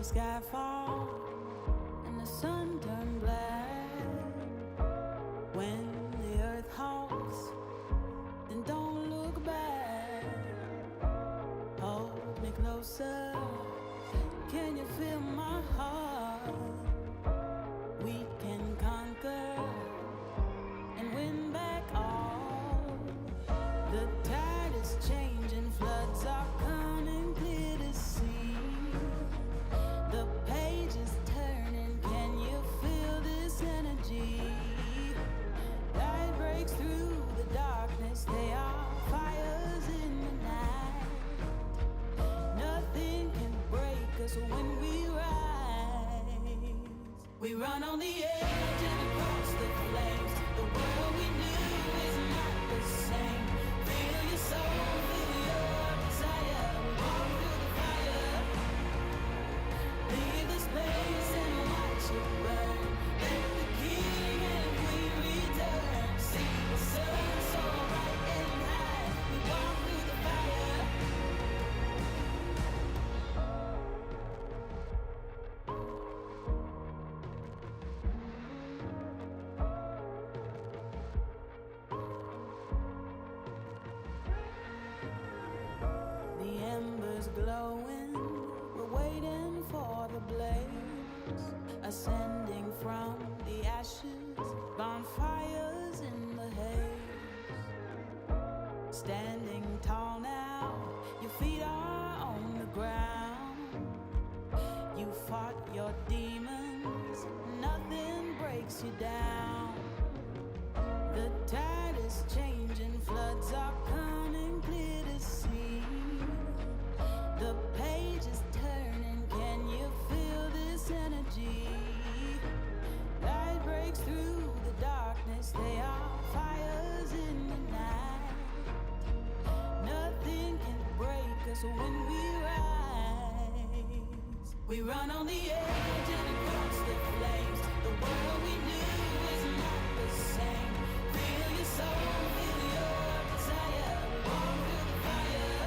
the sky fall and the sun turned black. When the earth halts, then don't look back. Hold me closer, can you feel my heart? We can conquer and win back all. The tide is changing, floods are coming clear to see. The page is turning, can you feel this energy? Light breaks through the darkness, they are fires in the night. Nothing can break us when we rise. We run on the edge and across the flames. The world we knew is not the same. Feel your soul, feel your desire. Walk through the fire. Leave this place and watch it burn. Let the king and queen return. See the sun so bright and high. We walk through the fire. The embers glowing, we're waiting for the blaze. Ascending from the ashes, bonfires in the haze. Standing tall now, your feet are on the ground. You fought your demons, nothing breaks you down. The tide is changing, floods are coming clear to see. The page is turning, can you feel this energy? Light breaks through the darkness, they are fires in the night. Nothing can break us when we rise. We run on the edge and across the flames. The world we knew is not the same. Feel your soul, feel your desire. Walk through the fire.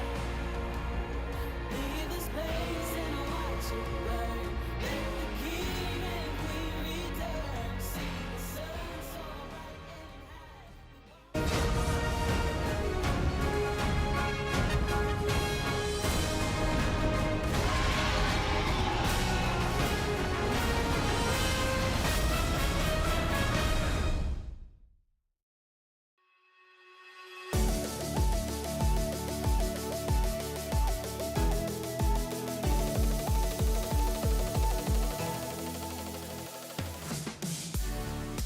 Leave this place and watch it burn. Let the king and queen return. See the sun so bright and high.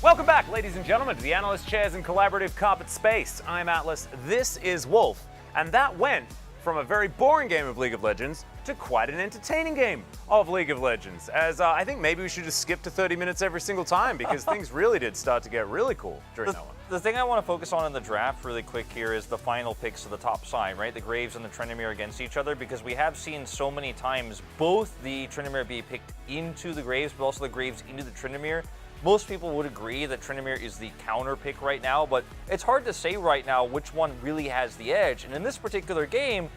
Welcome back, ladies and gentlemen, to the Analyst Chairs and Collaborative Carpet Space. I'm Atlas, this is Wolf, and that went from a very boring game of League of Legends to quite an entertaining game of League of Legends, as I think maybe we should just skip to 30 minutes every single time, because things really did start to get really cool during that one. The thing I want to focus on in the draft really quick here is the final picks of the top side, right? The Graves and the Tryndamere against each other, because we have seen so many times both the Tryndamere be picked into the Graves, but also the Graves into the Tryndamere. Most people would agree that Tryndamere is the counter pick right now, but it's hard to say right now which one really has the edge. And in this particular game,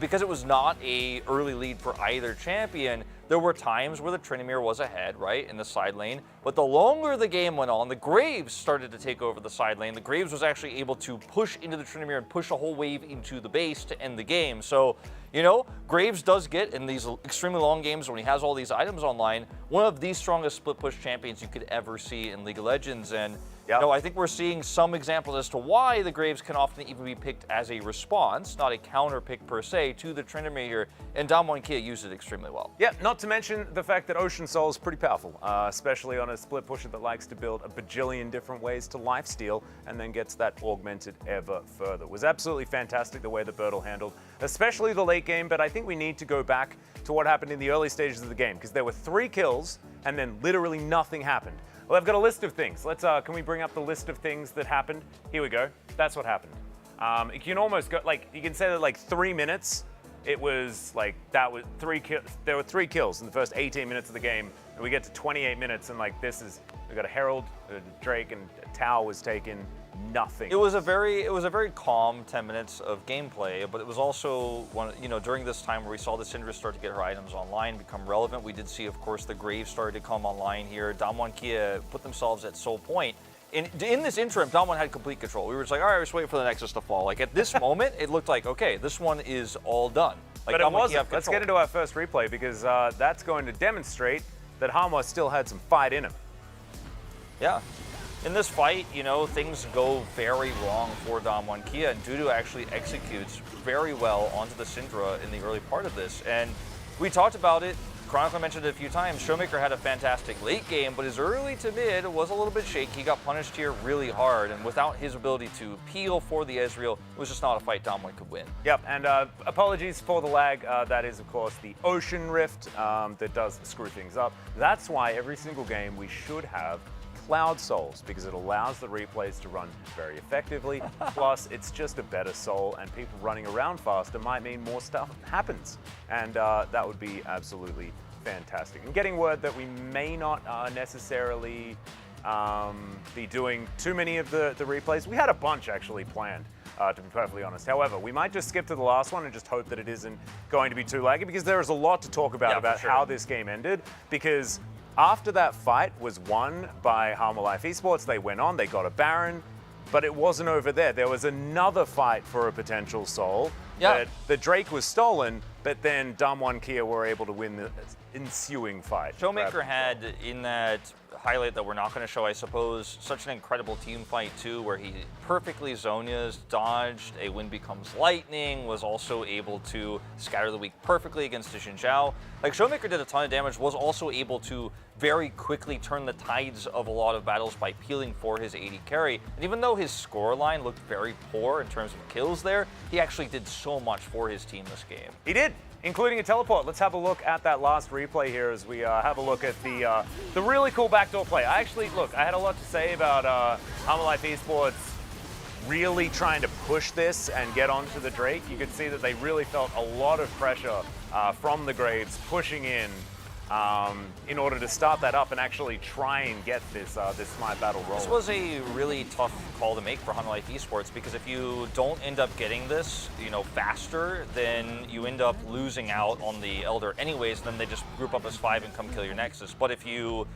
because it was not a early lead for either champion, there were times where the Tryndamere was ahead, right, in the side lane. But the longer the game went on, the Graves started to take over the side lane. The Graves was actually able to push into the Tryndamere and push a whole wave into the base to end the game. So, you know, Graves does get, in these extremely long games when he has all these items online, one of the strongest split push champions you could ever see in League of Legends. And you know, I think we're seeing some examples as to why the Graves can often even be picked as a response, not a counter pick per se, to the Tryndamere here, and Damwon used it extremely well. Yeah, not to mention the fact that Ocean Soul is pretty powerful, especially on a split pusher that likes to build a bajillion different ways to lifesteal and then gets that augmented ever further. It was absolutely fantastic the way that Bertle handled, especially the late game, but I think we need to go back to what happened in the early stages of the game, because there were 3 kills and then literally nothing happened. Well, I've got a list of things. Let's, can we bring up the list of things that happened? Here we go. That's what happened. You can almost go, like, you can say that like 3 minutes, it was like, that was there were 3 kills in the first 18 minutes of the game, and we get to 28 minutes, and like, this is, we got a Herald, a Drake, and a Tau was taken, nothing. It was a very calm 10 minutes of gameplay, but it was also during this time where we saw the Syndra start to get her items online, become relevant. We did see, of course, the Graves started to come online here. Damwon Kia put themselves at Soul Point. In this interim, Damwon had complete control. We were just like, all right, we're just waiting for the Nexus to fall. Like at this moment, it looked like, okay, this one is all done. Like, but it Damwon Kia wasn't. have Let's control. get into our first replay because that's going to demonstrate that Hanwha still had some fight in him. Yeah. In this fight, things go very wrong for Damwon Kia, and Dudu actually executes very well onto the Syndra in the early part of this. And we talked about it. Chronicle mentioned it a few times. Showmaker had a fantastic late game, but his early to mid was a little bit shaky. He got punished here really hard, and without his ability to peel for the Ezreal, it was just not a fight Damwon could win. Yep, and apologies for the lag. That is, of course, the Ocean Rift that does screw things up. That's why every single game we should have Cloud Souls, because it allows the replays to run very effectively. Plus, it's just a better soul, and people running around faster might mean more stuff happens. And that would be absolutely fantastic. And getting word that we may not necessarily be doing too many of the replays. We had a bunch actually planned, to be perfectly honest. However, we might just skip to the last one and just hope that it isn't going to be too laggy, because there is a lot to talk about how this game ended. Because after that fight was won by Hanwha Life Esports, they went on, they got a Baron, but it wasn't over there. There was another fight for a potential soul. Yeah. The Drake was stolen, but then Damwon Kia were able to win the ensuing fight. Showmaker had, in that highlight that we're not going to show, I suppose, such an incredible team fight too, where he perfectly Zhonya's, dodged a Wind Becomes Lightning, was also able to scatter the weak perfectly against the Xin Zhao. Like, Showmaker did a ton of damage, was also able to very quickly turn the tides of a lot of battles by peeling for his AD carry. And even though his scoreline looked very poor in terms of kills there, he actually did so much for his team this game. He did, including a teleport. Let's have a look at that last replay here as we have a look at the really cool backdoor play. I had a lot to say about Hanwha Life Esports really trying to push this and get onto the Drake. You could see that they really felt a lot of pressure from the Graves pushing in order to start that up and actually try and get this Smite battle rolling. This was a really tough call to make for Hanwha Life Esports, because if you don't end up getting this, faster, then you end up losing out on the Elder anyways, and then they just group up as 5 and come kill your Nexus. But if you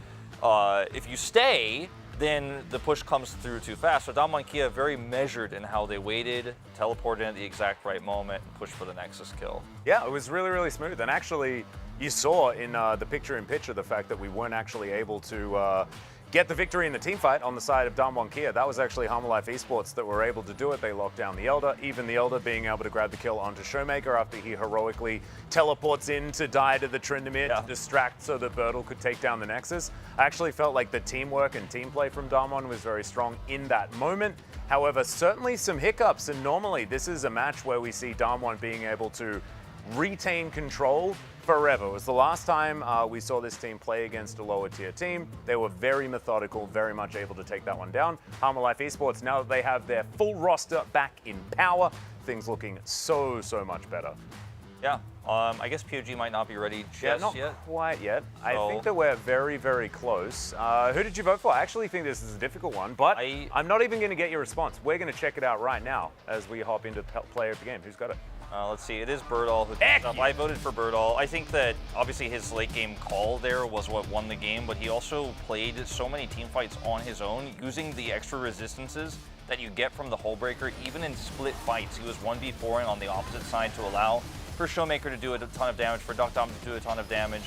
stay, then the push comes through too fast. So Damwon Kia very measured in how they waited, teleported in at the exact right moment, and pushed for the Nexus kill. Yeah, it was really, really smooth. And actually, you saw in the picture-in-picture the fact that we weren't actually able to get the victory in the team fight on the side of Damwon Kia. That was actually Hanwha Life Esports that were able to do it. They locked down the Elder, even the Elder being able to grab the kill onto Showmaker after he heroically teleports in to die to the Tryndamere to distract so that Bertle could take down the Nexus. I actually felt like the teamwork and team play from Damwon was very strong in that moment. However, certainly some hiccups, and normally this is a match where we see Damwon being able to retain control forever. It was the last time we saw this team play against a lower tier team. They were very methodical, very much able to take that one down. Hanwha Life Esports, now that they have their full roster back in power, things looking so much better. Yeah, I guess POG might not be ready just not yet. Quite yet. I think that we're very close. Who did you vote for? I actually think this is a difficult one, but I'm not even going to get your response. We're going to check it out right now as we hop into player of the game. Who's got it? Let's see, it is Birdall who picked up. I voted for Birdall. I think that obviously his late game call there was what won the game, but he also played so many team fights on his own, using the extra resistances that you get from the Hullbreaker, even in split fights. He was 1v4ing on the opposite side to allow for Showmaker to do a ton of damage, for Duck Dom to do a ton of damage.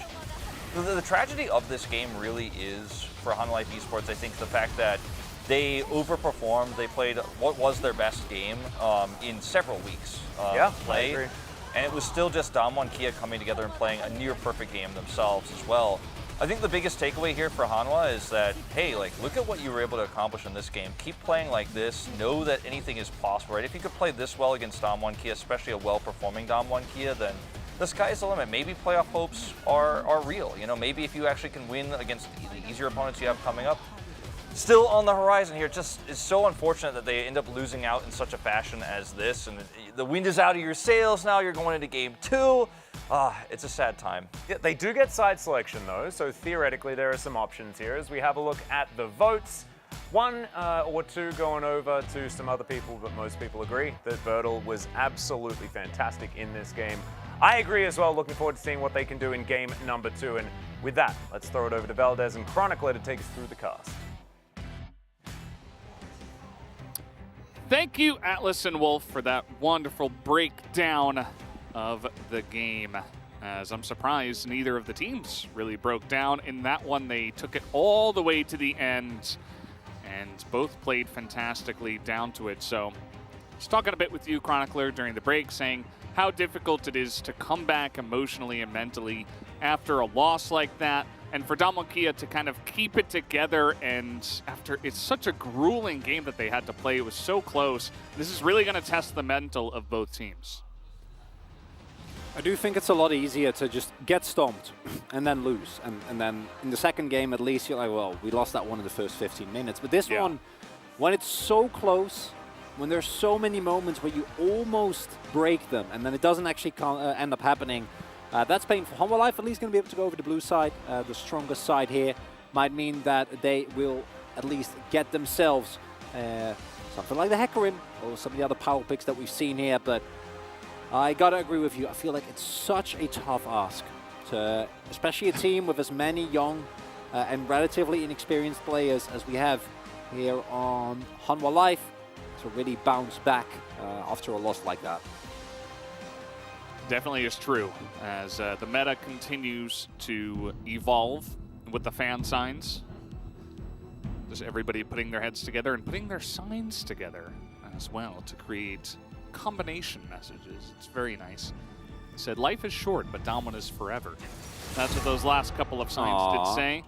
The tragedy of this game really is, for Hanwha Life Esports, I think the fact that they overperformed. They played what was their best game in several weeks. I agree. And it was still just Damwon Kia coming together and playing a near perfect game themselves as well. I think the biggest takeaway here for Hanwha is that, hey, look at what you were able to accomplish in this game. Keep playing like this. Know that anything is possible, right? If you could play this well against Damwon Kia, especially a well-performing Damwon Kia, then the sky's the limit. Maybe playoff hopes are real. Maybe if you actually can win against the easier opponents you have coming up, still on the horizon here. Just is so unfortunate that they end up losing out in such a fashion as this, and the wind is out of your sails now. You're going into game 2. It's a sad time. Yeah, they do get side selection though, so theoretically there are some options here as we have a look at the votes. one or two going over to some other people, but most people agree that Virtle was absolutely fantastic in this game. I agree as well. Looking forward to seeing what they can do in game number 2. And with that, let's throw it over to Valdez and Chronicler to take us through the cast. Thank you, Atlas and Wolf, for that wonderful breakdown of the game. As I'm surprised neither of the teams really broke down in that one. They took it all the way to the end and both played fantastically down to it. So I was talking a bit with you, Chronicler, during the break, saying how difficult it is to come back emotionally and mentally after a loss like that. And for Damonkia to kind of keep it together, and after it's such a grueling game that they had to play, it was so close. This is really going to test the mental of both teams. I do think it's a lot easier to just get stomped and then lose. And then in the second game, at least, you're like, well, we lost that one in the first 15 minutes. But this one, when it's so close, when there's so many moments where you almost break them, and then it doesn't actually end up happening, that's painful. Humble Life at least going to be able to go over the blue side. The strongest side here might mean that they will at least get themselves something like the Hecarim or some of the other power picks that we've seen here. But I got to agree with you. I feel like it's such a tough ask, to, especially a team with as many young and relatively inexperienced players as we have here on Hanwha Life, to really bounce back after a loss like that. Definitely is true, as the meta continues to evolve with the fan signs. Just everybody putting their heads together and putting their signs together as well to create combination messages. It's very nice. It said, life is short, but Daimon is forever. That's what those last couple of signs did say.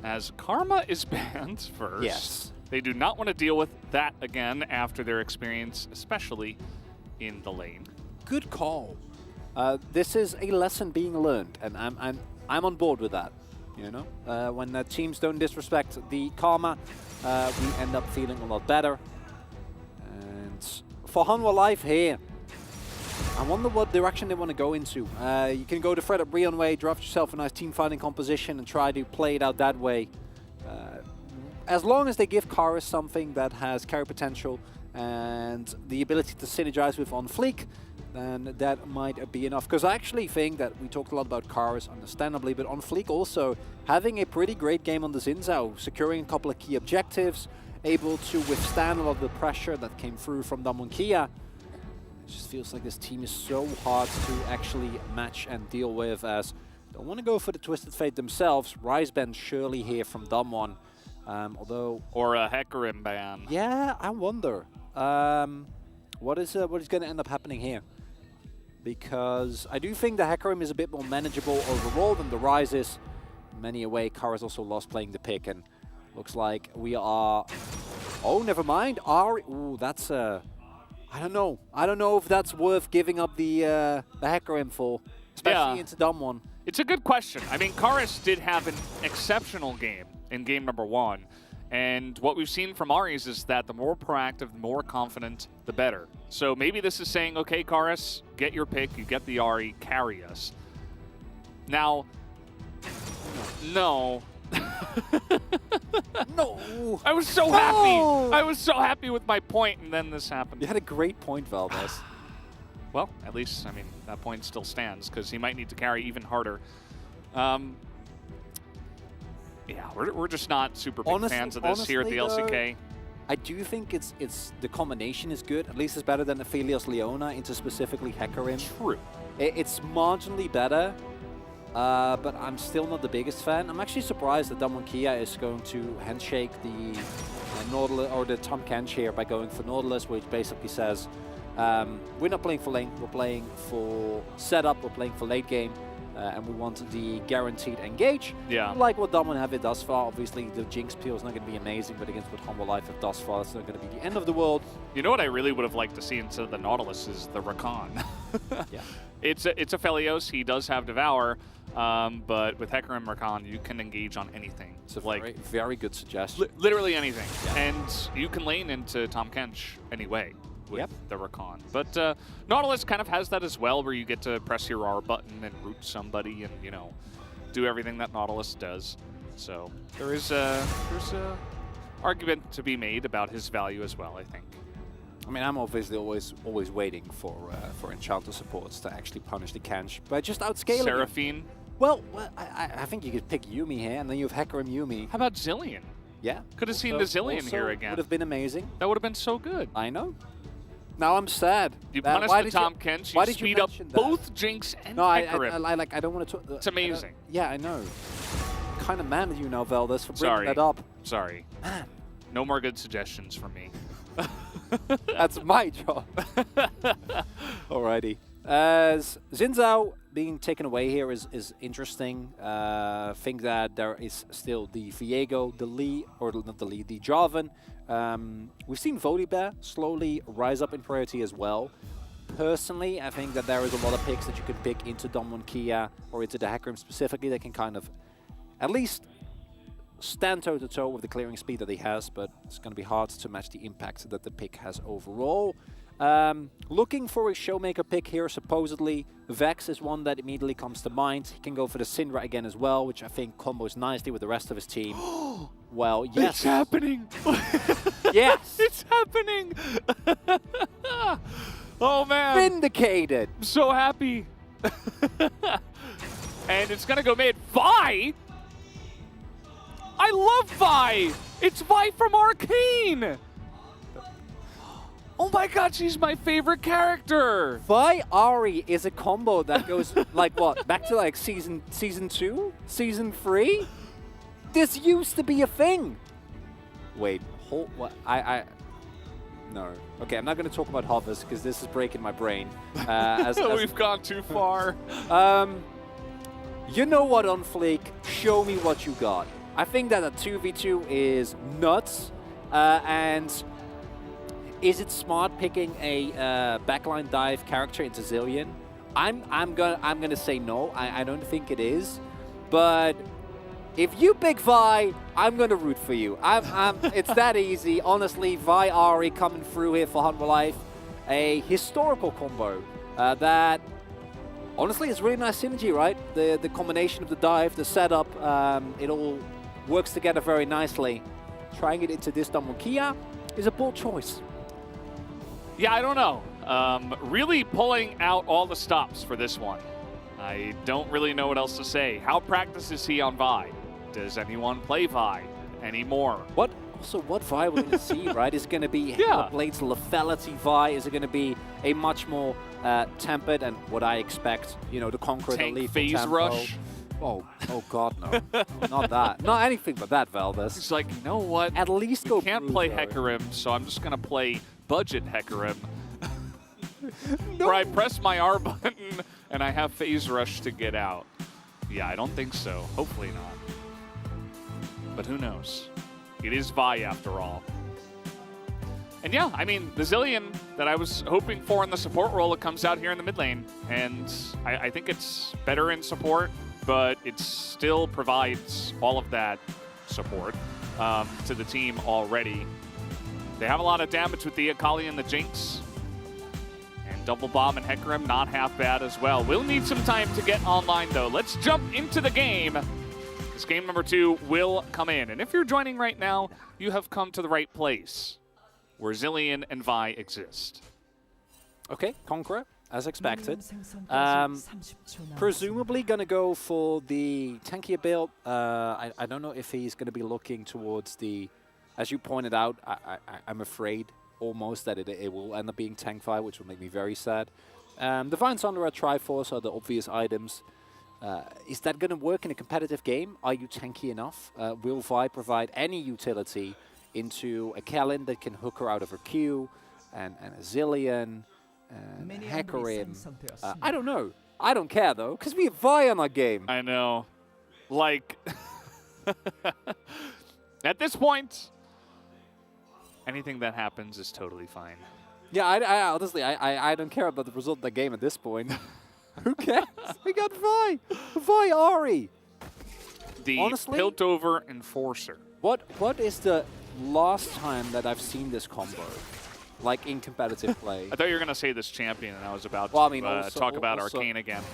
As Karma is banned first. Yes. They do not want to deal with that again after their experience, especially in the lane. Good call. This is a lesson being learned, and I'm on board with that. You know, when teams don't disrespect the Karma, we end up feeling a lot better. And for Hanwha Life here, I wonder what direction they want to go into. You can go the Fred at Brion way, draft yourself a nice team fighting composition, and try to play it out that way. As long as they give Karis something that has carry potential and the ability to synergize with on Fleek, then that might be enough. Because I actually think that we talked a lot about Karis, understandably, but on Fleek also having a pretty great game on the Xin, securing a couple of key objectives, able to withstand a lot of the pressure that came through from Damonkia. It just feels like this team is so hard to actually match and deal with, as don't want to go for the Twisted Fate themselves. Rise Band surely here from Damwon. Although, or a Hecarim ban. Yeah, I wonder what is going to end up happening here, because I do think the Hecarim is a bit more manageable overall than the Rise is. Many away, Kara's also lost playing the pick, and looks like we are. Oh, never mind. Ooh, that's I don't know. I don't know if that's worth giving up the Hecarim for, especially into Damwon. It's a good question. I mean, Karis did have an exceptional game in game number 1. And what we've seen from Aries is that the more proactive, the more confident, the better. So maybe this is saying, okay, Karis, get your pick, you get the Ahri, carry us. Now, no. No. I was so happy. I was so happy with my point, and then this happened. You had a great point, Valdez. Well, at least, I mean, that point still stands, because he might need to carry even harder. Yeah, we're just not super big fans of this here at the LCK. I do think it's the combination is good. At least it's better than Aphelios Leona into specifically Hecarim. True. It's marginally better, but I'm still not the biggest fan. I'm actually surprised that Damonkia is going to handshake the Nautilus or the Tom Kench here by going for Nautilus, which basically says we're not playing for lane, we're playing for setup, we're playing for late game. And we want the guaranteed engage. Yeah. Like what Damwon have it thus far. Obviously, the Jinx peel is not going to be amazing, but against what Humble Life have thus far, it's not going to be the end of the world. You know what I really would have liked to see instead of the Nautilus is the Rakan. Yeah. It's a Phelios. He does have Devour, but with Hecarim Rakan, you can engage on anything. It's a very good suggestion. Literally anything. Yeah. And you can lane into Tom Kench anyway with the Rakan. But Nautilus kind of has that as well, where you get to press your R button and root somebody and, you know, do everything that Nautilus does. So there's argument to be made about his value as well, I think. I mean, I'm obviously always waiting for Enchanter supports to actually punish the Kench, but just outscaling Seraphine? Well, I think you could pick Yuumi here, and then you have Hecarim Yuumi. How about Zillion? Yeah. Could have seen the Zillion here again. Would have been amazing. That would have been so good. I know. Now I'm sad. You punished the Tom Kench, you speed up both Jinx and Hecarim. I don't want to talk. It's amazing. Yeah, I know. Kind of mad at you now, Veldis, for bringing that up. Sorry. Man. No more good suggestions from me. That's my job. Alrighty. As Xin Zhao being taken away here is interesting. Think that there is still the Viego, the Lee, or not the Lee, the Jarvan. We've seen Volibear slowly rise up in priority as well. Personally, I think that there is a lot of picks that you could pick into Domwon Kia or into the Hecarim specifically that can kind of at least stand toe-to-toe with the clearing speed that he has, but it's going to be hard to match the impact that the pick has overall. Looking for a Showmaker pick here, supposedly. Vex is one that immediately comes to mind. He can go for the Syndra again as well, which I think combos nicely with the rest of his team. Well, yes. It's happening! Yes! It's happening! Oh, man! Vindicated! I'm so happy! And it's gonna go mid. Vi! I love Vi! It's Vi from Arcane! Oh my god, she's my favorite character! Vi Ahri is a combo that goes, like, what? Back to, like, season 2? Season 3? This used to be a thing! Wait, hold, what? No. Okay, I'm not going to talk about hovers, because this is breaking my brain. We've gone too far. You know what, On Fleek? Show me what you got. I think that a 2v2 is nuts, and is it smart picking a backline dive character into Zillion? I'm gonna say no. I don't think it is, but if you pick Vi, I'm gonna root for you. It's that easy. Honestly, Vi Ahri coming through here for Hunt for Life, a historical combo that. Honestly, it's really nice synergy, right? The combination of the dive, the setup, it all works together very nicely. Trying it into this Domwon Kia is a bold choice. Yeah, I don't know. Really pulling out all the stops for this one. I don't really know what else to say. How practiced is he on Vi? Does anyone play Vi anymore? What Vi we're going to see, right? Is it going to be Blade's lethality Vi? Is it going to be a much more tempered and what I expect, you know, the Conqueror, the lethal phase tempo? rush? Oh God, no. Not that. Not anything but that, Veldis. He's like, you know what? At least go can't play Hecarim, so I'm just going to play budget Hecarim. Where I press my R button and I have phase rush to get out. Yeah, I don't think so. Hopefully not. But who knows? It is Vi after all. And yeah, I mean, the Zillion that I was hoping for in the support role, it comes out here in the mid lane. And I think it's better in support, but it still provides all of that support to the team already. They have a lot of damage with the Akali and the Jinx. And Double Bomb and Hecarim, not half bad as well. We'll need some time to get online, though. Let's jump into the game. This game number 2 will come in. And if you're joining right now, you have come to the right place, where Zillion and Vi exist. Okay, Conqueror, as expected. Presumably going to go for the tankier build. I don't know if he's going to be looking towards the, as you pointed out, I'm afraid almost that it will end up being tank Vi, which will make me very sad. Divine Sunderer, Triforce are the obvious items. Is that going to work in a competitive game? Are you tanky enough? Will Vi provide any utility into a Kellen that can hook her out of her Q, and a Zillion, and a Hecarim? I don't know. I don't care, though, because we have Vi on our game. I know. Like, at this point, anything that happens is totally fine. Yeah, I honestly, I don't care about the result of the game at this point. Who cares? We got Vi! Vi Ahri! The honestly, Piltover Enforcer. What is the last time that I've seen this combo? Like in competitive play? I thought you were going to say this champion, and I was about to talk about Arcane again.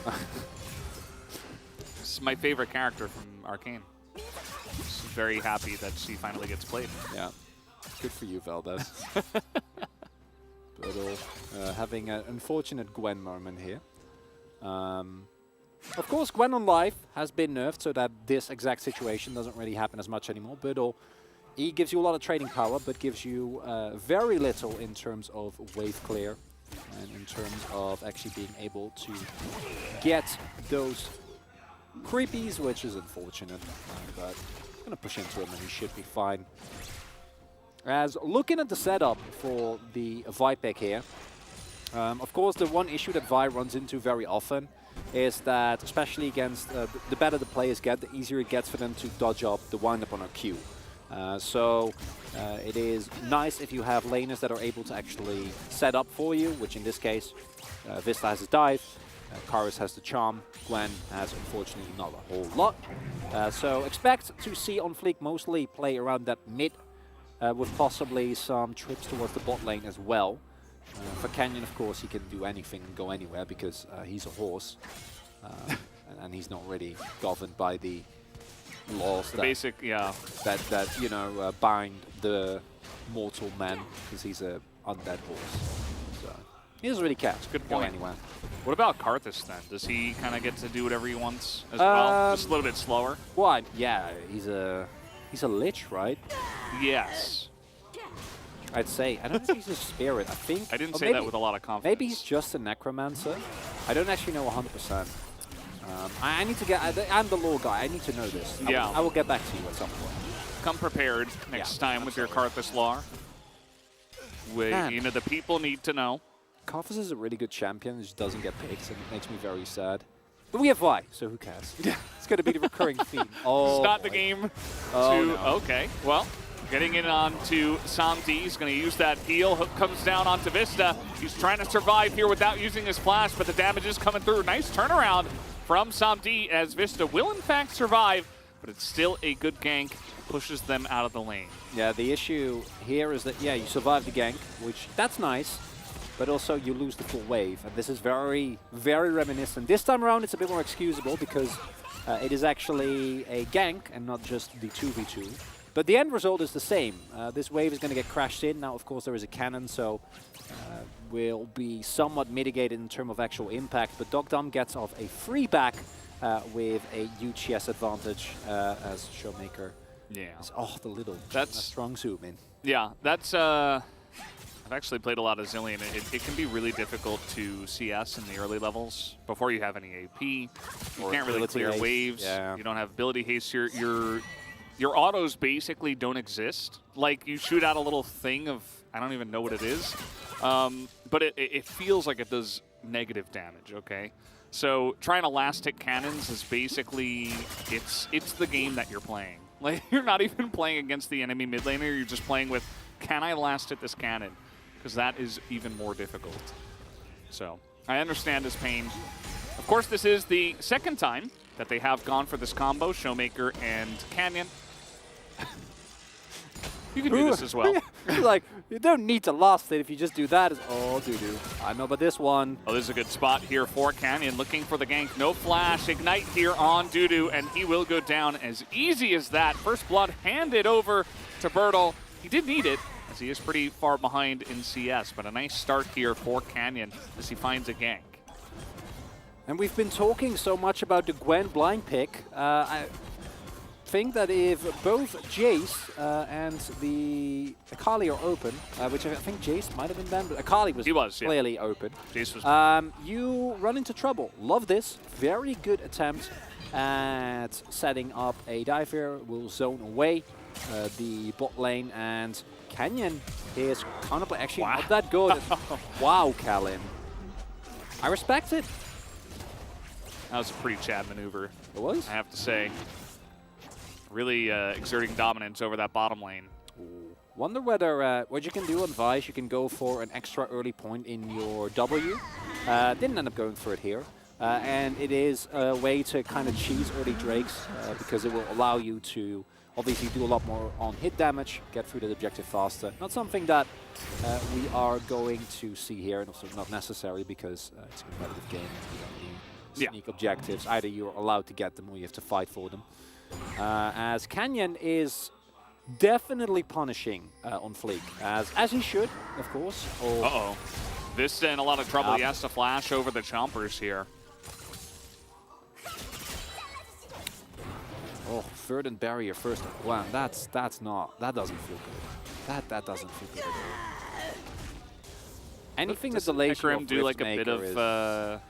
This is my favorite character from Arcane. very happy that she finally gets played. Yeah, good for you, Valdez. Birdle having an unfortunate Gwen moment here. Of course, Gwen on live has been nerfed so that this exact situation doesn't really happen as much anymore. Birdle, he gives you a lot of trading power, but gives you very little in terms of wave clear and in terms of actually being able to get those creepies, which is unfortunate. But I'm gonna push into him and he should be fine. As looking at the setup for the Vi pick here, of course the one issue that Vi runs into very often is that, especially against the better the players get, the easier it gets for them to dodge up the wind up on our Q. So it is nice if you have laners that are able to actually set up for you, which in this case, Vista has his dive, Karis has the charm, Gwen has unfortunately not a whole lot. So expect to see On Fleek mostly play around that mid, with possibly some trips towards the bot lane as well. For Canyon, of course, he can do anything and go anywhere because he's a horse, and he's not really governed by the laws The basic, yeah. that you know bind the mortal man, because he's a undead horse. So he doesn't really care. Good Go point. anywhere. What about Karthus then? Does he kind of get to do whatever he wants as well? Just a little bit slower? Well, yeah, he's a lich, right? Yes. I'd say. I don't think he's a spirit. I think. I didn't or say maybe, that with a lot of confidence. Maybe he's just a necromancer. I don't actually know 100%. I need to get. I'm the lore guy. I need to know this. Yeah. I will get back to you at some point. Come prepared next time with your Karthus lore. You know, the people need to know. Karthus is a really good champion. He just doesn't get picked, and it makes me very sad. But we have Vi, so who cares? It's going to be the recurring theme. Oh, Start the game no. Okay, well, getting it on to Samdi. He's going to use that heal. Hook comes down onto Vista. He's trying to survive here without using his flash, but the damage is coming through. Nice turnaround from Samdi as Vista will in fact survive, but it's still a good gank. Pushes them out of the lane. Yeah, the issue here is that, yeah, you survive the gank, which that's nice, but also you lose the full wave. And this is very, very reminiscent. This time around, it's a bit more excusable because it is actually a gank and not just the 2v2. But the end result is the same. This wave is going to get crashed in. Now, of course, there is a cannon, so will be somewhat mitigated in terms of actual impact. But Dogdom gets off a free back with a UGS advantage as Showmaker. Yeah. Oh, the little that's strong zoom in. Yeah, that's I've actually played a lot of Zilean. It can be really difficult to CS in the early levels before you have any AP. You can't really clear haste. waves. Yeah. You don't have ability haste. Your autos basically don't exist. Like, you shoot out a little thing of, I don't even know what it is, but it feels like it does negative damage, okay? So trying to last hit cannons is basically, it's the game that you're playing. Like, you're not even playing against the enemy mid laner, you're just playing with, can I last hit this cannon? Because that is even more difficult. So, I understand his pain. Of course, this is the second time that they have gone for this combo, Showmaker and Canyon. You can do this as well. Like, you don't need to last it if you just do that. Oh, doo-doo. I know about this one. Oh, this is a good spot here for Canyon, looking for the gank. No flash, ignite here on Dudu, and he will go down as easy as that. First blood handed over to Birdle. He did need it, as he is pretty far behind in CS, but a nice start here for Canyon as he finds a gank. And we've been talking so much about the Gwen blind pick. I think that if both Jace and the Akali are open, which I think Jace might have been banned, but Akali was, clearly open. Jace was you run into trouble. Love this. Very good attempt at setting up a dive here. Will zone away the bot lane, and Canyon is kind of actually not that good. Wow, Kalin. I respect it. That was a pretty Chad maneuver. It was? I have to say. Really exerting dominance over that bottom lane. Wonder whether what you can do on Vice, you can go for an extra early point in your W. Didn't end up going for it here. And it is a way to kind of cheese early Drakes because it will allow you to obviously do a lot more on hit damage, get through the objective faster. Not something that we are going to see here, and also not necessary because it's a competitive game. You don't need sneak objectives. Either you're allowed to get them or you have to fight for them. as Canyon is definitely punishing on Fleek, as he should, of course. Uh-oh. This in a lot of trouble. He has to flash over the chompers here. Oh, verdant barrier first. Wow, that doesn't feel good. That doesn't feel good at all. Anything that delays Hecarim do like a bit of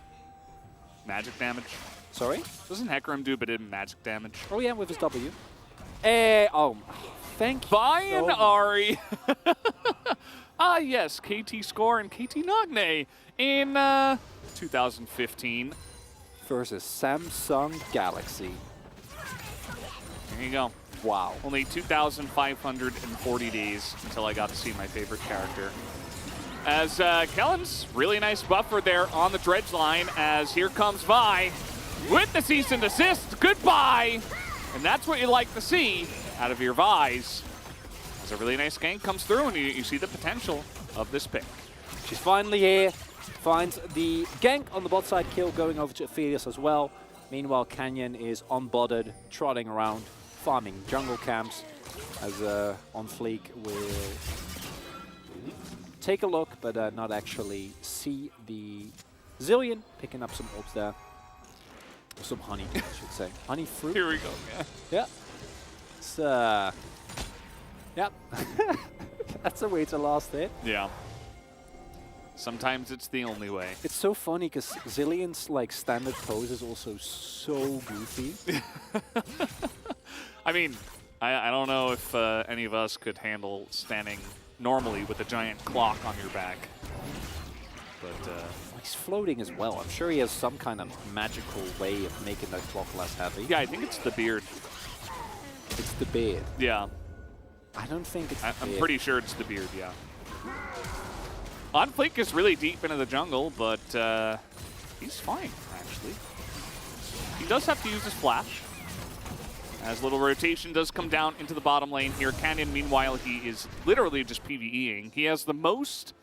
magic damage? Sorry? Doesn't Hecarim do a bit of magic damage? Oh yeah, with his W. Thank you. Buy an Ari. Ah yes, KT Score and KT Nagne in 2015 versus Samsung Galaxy. There you go. Wow. Only 2,540 days until I got to see my favorite character. As Kellen's really nice buffer there on the dredge line, as here comes Vi with the cease and desist. Goodbye. And that's what you like to see out of your Vi's. As a really nice gank comes through, and you see the potential of this pick. She's finally here. Finds the gank on the bot side kill, going over to Aphelios as well. Meanwhile, Canyon is unbothered, trotting around, farming jungle camps, as on Fleek will take a look, but not actually see the Zillion, picking up some orbs there. Or some honey, I should say. Honey fruit. Here we go, yeah. It's, yep. That's a way to last it. Yeah. Sometimes it's the only way. It's so funny because Zillion's like standard pose is also so goofy. I mean, I don't know if any of us could handle standing normally with a giant clock on your back. But he's floating as well. I'm sure he has some kind of magical way of making that clock less heavy. Yeah, I think it's the beard. It's the beard. Yeah. I don't think it's I'm pretty sure it's the beard, yeah. On Fleek is really deep into the jungle, but he's fine, actually. He does have to use his flash, as little rotation does come down into the bottom lane here. Canyon, meanwhile, he is literally just PvEing. He has the most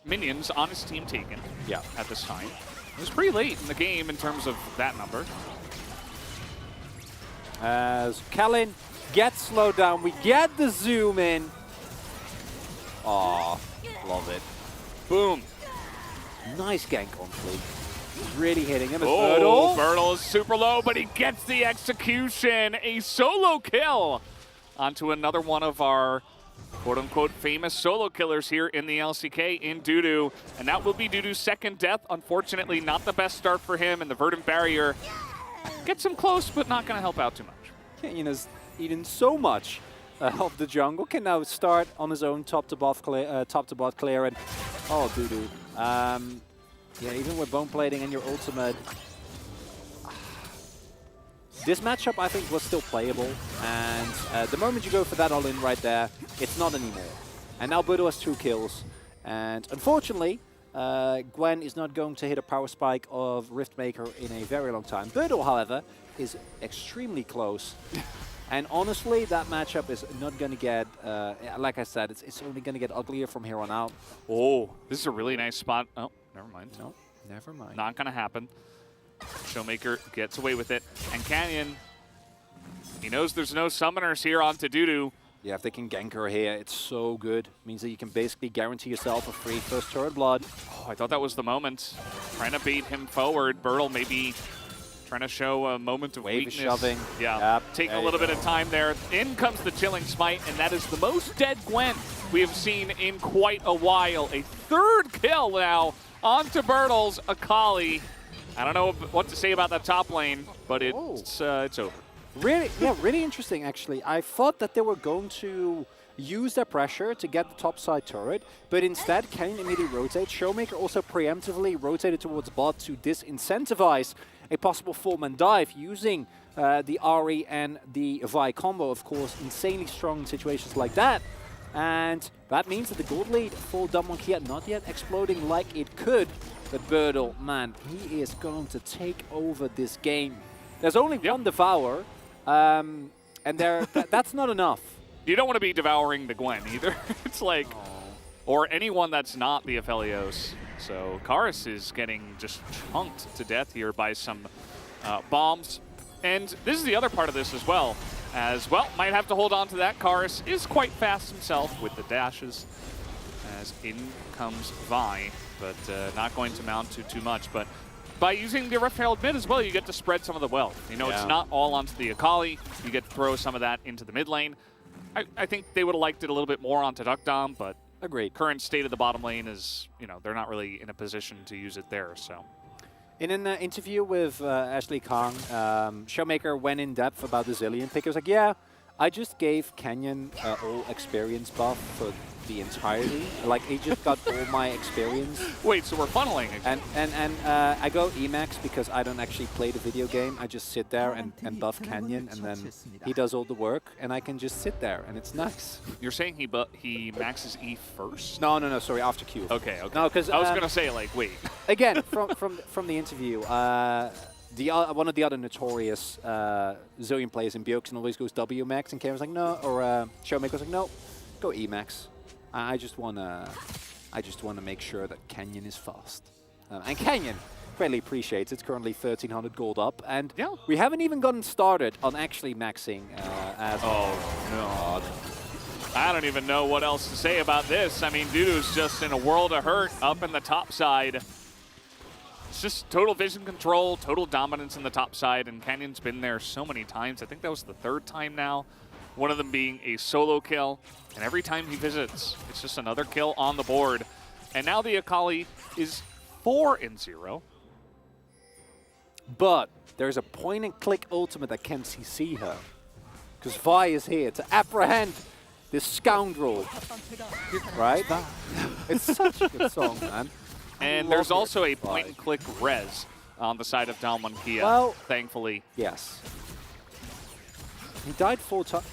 minions on his team taken at this time. It was pretty late in the game in terms of that number. As Kellen gets slowed down, we get the zoom in. Aw, love it. Boom. Nice gank on Fleek. Really hitting him. Oh, Bertle is super low, but he gets the execution. A solo kill onto another one of our quote-unquote famous solo killers here in the LCK in Dudu. And that will be Dudu's second death. Unfortunately, not the best start for him, and the verdant barrier gets him close, but not going to help out too much. Canyon has eaten so much of the jungle, can now start on his own top to bot clear, and oh, Dudu. Yeah, even with bone plating and your ultimate, this matchup I think was still playable, and the moment you go for that all-in right there, it's not anymore. And now Birdo has 2 kills, and unfortunately, Gwen is not going to hit a power spike of Riftmaker in a very long time. Birdo, however, is extremely close. And honestly, that matchup is not going to get, like I said, it's only going to get uglier from here on out. Oh, this is a really nice spot. Oh, never mind. No, never mind. Not going to happen. Showmaker gets away with it. And Canyon, he knows there's no summoners here onto Dudu. Yeah, if they can gank her here, it's so good. Means that you can basically guarantee yourself a free first turret blood. Oh, I thought that was the moment. Trying to bait him forward. Bertle maybe trying to show a moment of weakness. Shoving. Yeah, Yep, taking a little bit of time there. In comes the Chilling Smite, and that is the most dead Gwen we have seen in quite a while. A 3rd kill now onto Bertle's Akali. I don't know what to say about that top lane, but it's over. Really, yeah, really interesting actually. I thought that they were going to use their pressure to get the top side turret, but instead Canyon immediately rotates. Showmaker also preemptively rotated towards bot to disincentivize a possible 4-man dive using the Ari and the Vi combo, of course, insanely strong in situations like that. And that means that the gold lead for Damonkia not yet exploding like it could, but Birtle, man, he is going to take over this game. There's only one Devour, and that's not enough. You don't want to be devouring the Gwen either. It's like, or anyone that's not the Aphelios. So Karis is getting just chunked to death here by some bombs. And this is the other part of this as well. As well, might have to hold on to that. Karis is quite fast himself with the dashes. As in comes Vi, but not going to mount to too much. But by using the Rift Herald mid as well, you get to spread some of the wealth. You know, it's not all onto the Akali. You get to throw some of that into the mid lane. I think they would have liked it a little bit more onto Duck Dom, but agreed. Current state of the bottom lane is, you know, they're not really in a position to use it there. So. In an interview with Ashley Kong, Showmaker went in depth about the Zilean pick. He was like, yeah, I just gave Canyon all experience buff for the entirety. Like, he just got all my experience. Wait, so we're funneling again. And I go Emax because I don't actually play the video game. I just sit there and buff Canyon, and then he does all the work, and I can just sit there, and it's nice. You're saying he maxes E first? No, sorry, after Q. Okay. No, because I was gonna say, like, wait. Again, from the interview, one of the other notorious Zillion players in Bjergsen always goes W max, and Cameron's like, no, or Showmaker's like, no, go E max. I just wanna make sure that Canyon is fast, and Canyon greatly appreciates. It's currently 1,300 gold up, and we haven't even gotten started on actually maxing as. Oh no! I don't even know what else to say about this. I mean, Dudu's just in a world of hurt up in the top side. It's just total vision control, total dominance in the top side, and Canyon's been there so many times. I think that was the 3rd time now. One of them being a solo kill, and every time he visits, it's just another kill on the board. And now the Akali is 4-0. But there's a point-and-click ultimate that can CC her, because Vi is here to apprehend this scoundrel, right? It's such a good song, man. And there's also a point-and-click res on the side of Dalman Kia, well, thankfully. Yes. He died 4 times.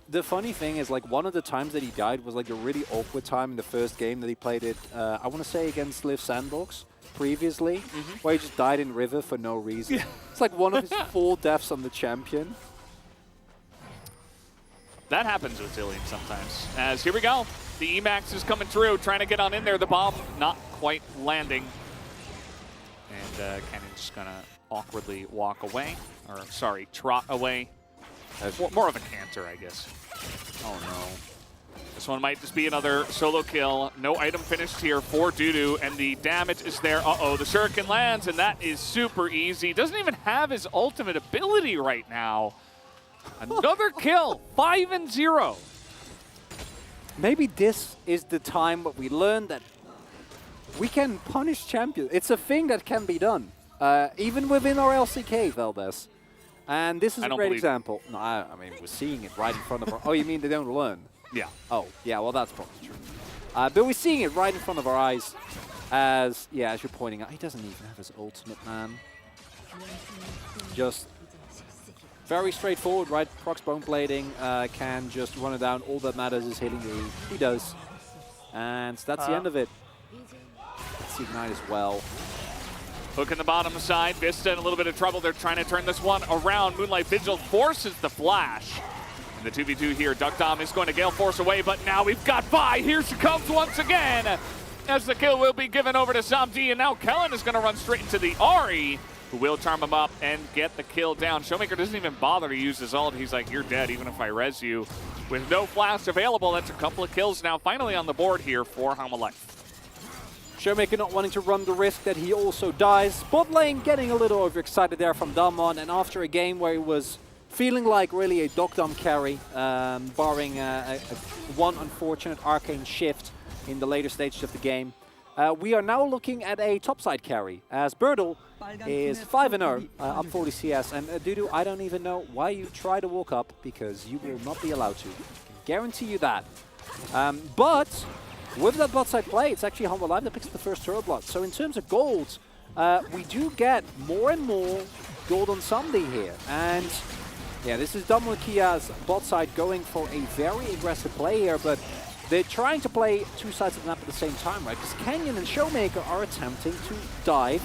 The funny thing is, like, one of the times that he died was like a really awkward time in the first game that he played it, I want to say against Liv Sandbox previously, where he just died in River for no reason. Yeah. It's like one of his 4 deaths on the champion. That happens with Zillion sometimes. As here we go. The Emax is coming through, trying to get on in there. The bomb not quite landing. And Canyon's just going to awkwardly walk away. Or, sorry, trot away. More of a canter, I guess. Oh, no. This one might just be another solo kill. No item finished here for Dudu, and the damage is there. Uh-oh, the shuriken lands, and that is super easy. Doesn't even have his ultimate ability right now. Another kill, 5-0. Maybe this is the time that we learn that we can punish champions. It's a thing that can be done, even within our LCK, Valdez. And this is a great example. No, I mean, we're seeing it right in front of our... Oh, you mean they don't learn? Yeah. Oh, yeah, well, that's probably true. But we're seeing it right in front of our eyes as, yeah, as you're pointing out, he doesn't even have his ultimate, man. Just very straightforward, right? Procs Bone Blading can just run it down. All that matters is hitting the... He does. And that's the end of it. Let's Ignite as well. Hook in the bottom side. Vista in a little bit of trouble. They're trying to turn this one around. Moonlight Vigil forces the flash. And the 2v2 here. Duck Dom is going to Gale Force away, but now we've got Vi. Here she comes once again. As the kill will be given over to Samdi, and now Kellen is going to run straight into the Ahri, who will charm him up and get the kill down. Showmaker doesn't even bother to use his ult. He's like, you're dead even if I res you. With no flash available, that's a couple of kills now finally on the board here for Hanwha Life. Showmaker not wanting to run the risk that he also dies. Bot lane getting a little overexcited there from Dalman, and after a game where he was feeling like really a Duck Dom carry, barring one unfortunate arcane shift in the later stages of the game, we are now looking at a topside carry, as Birdle is 5-0, up 40 CS, and Dudu, I don't even know why you try to walk up, because you will not be allowed to. I can guarantee you that. But with that bot side play, it's actually Hanwha Life that picks the first turtle blood. So in terms of gold, we do get more and more gold on Sunday here. And yeah, this is Dalman Kia's bot side going for a very aggressive play here, but they're trying to play 2 sides of the map at the same time, right? Because Canyon and Showmaker are attempting to dive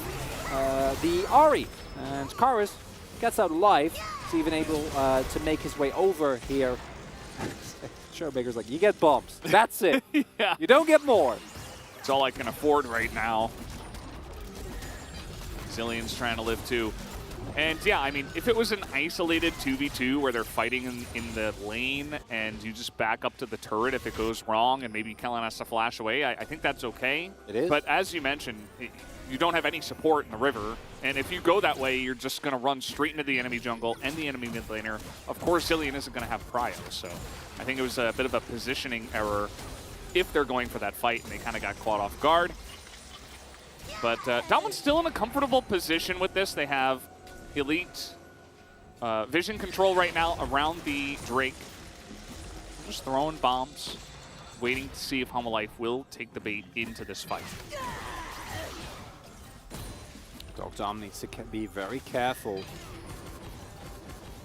the Ahri. And Karis gets out alive. He's even able to make his way over here. Showmaker's like, you get bombs. That's it. Yeah. You don't get more. It's all I can afford right now. Zillion's trying to live too. And yeah, I mean, if it was an isolated 2v2 where they're fighting in the lane and you just back up to the turret if it goes wrong and maybe Kellen has to flash away, I think that's okay. It is. But as you mentioned, you don't have any support in the river. And if you go that way, you're just going to run straight into the enemy jungle and the enemy mid laner. Of course, Zillion isn't going to have prio. So I think it was a bit of a positioning error if they're going for that fight and they kind of got caught off guard. But Damon's still in a comfortable position with this. They have elite vision control right now around the Drake. Just throwing bombs, waiting to see if Homolife will take the bait into this fight. Dom needs to be very careful.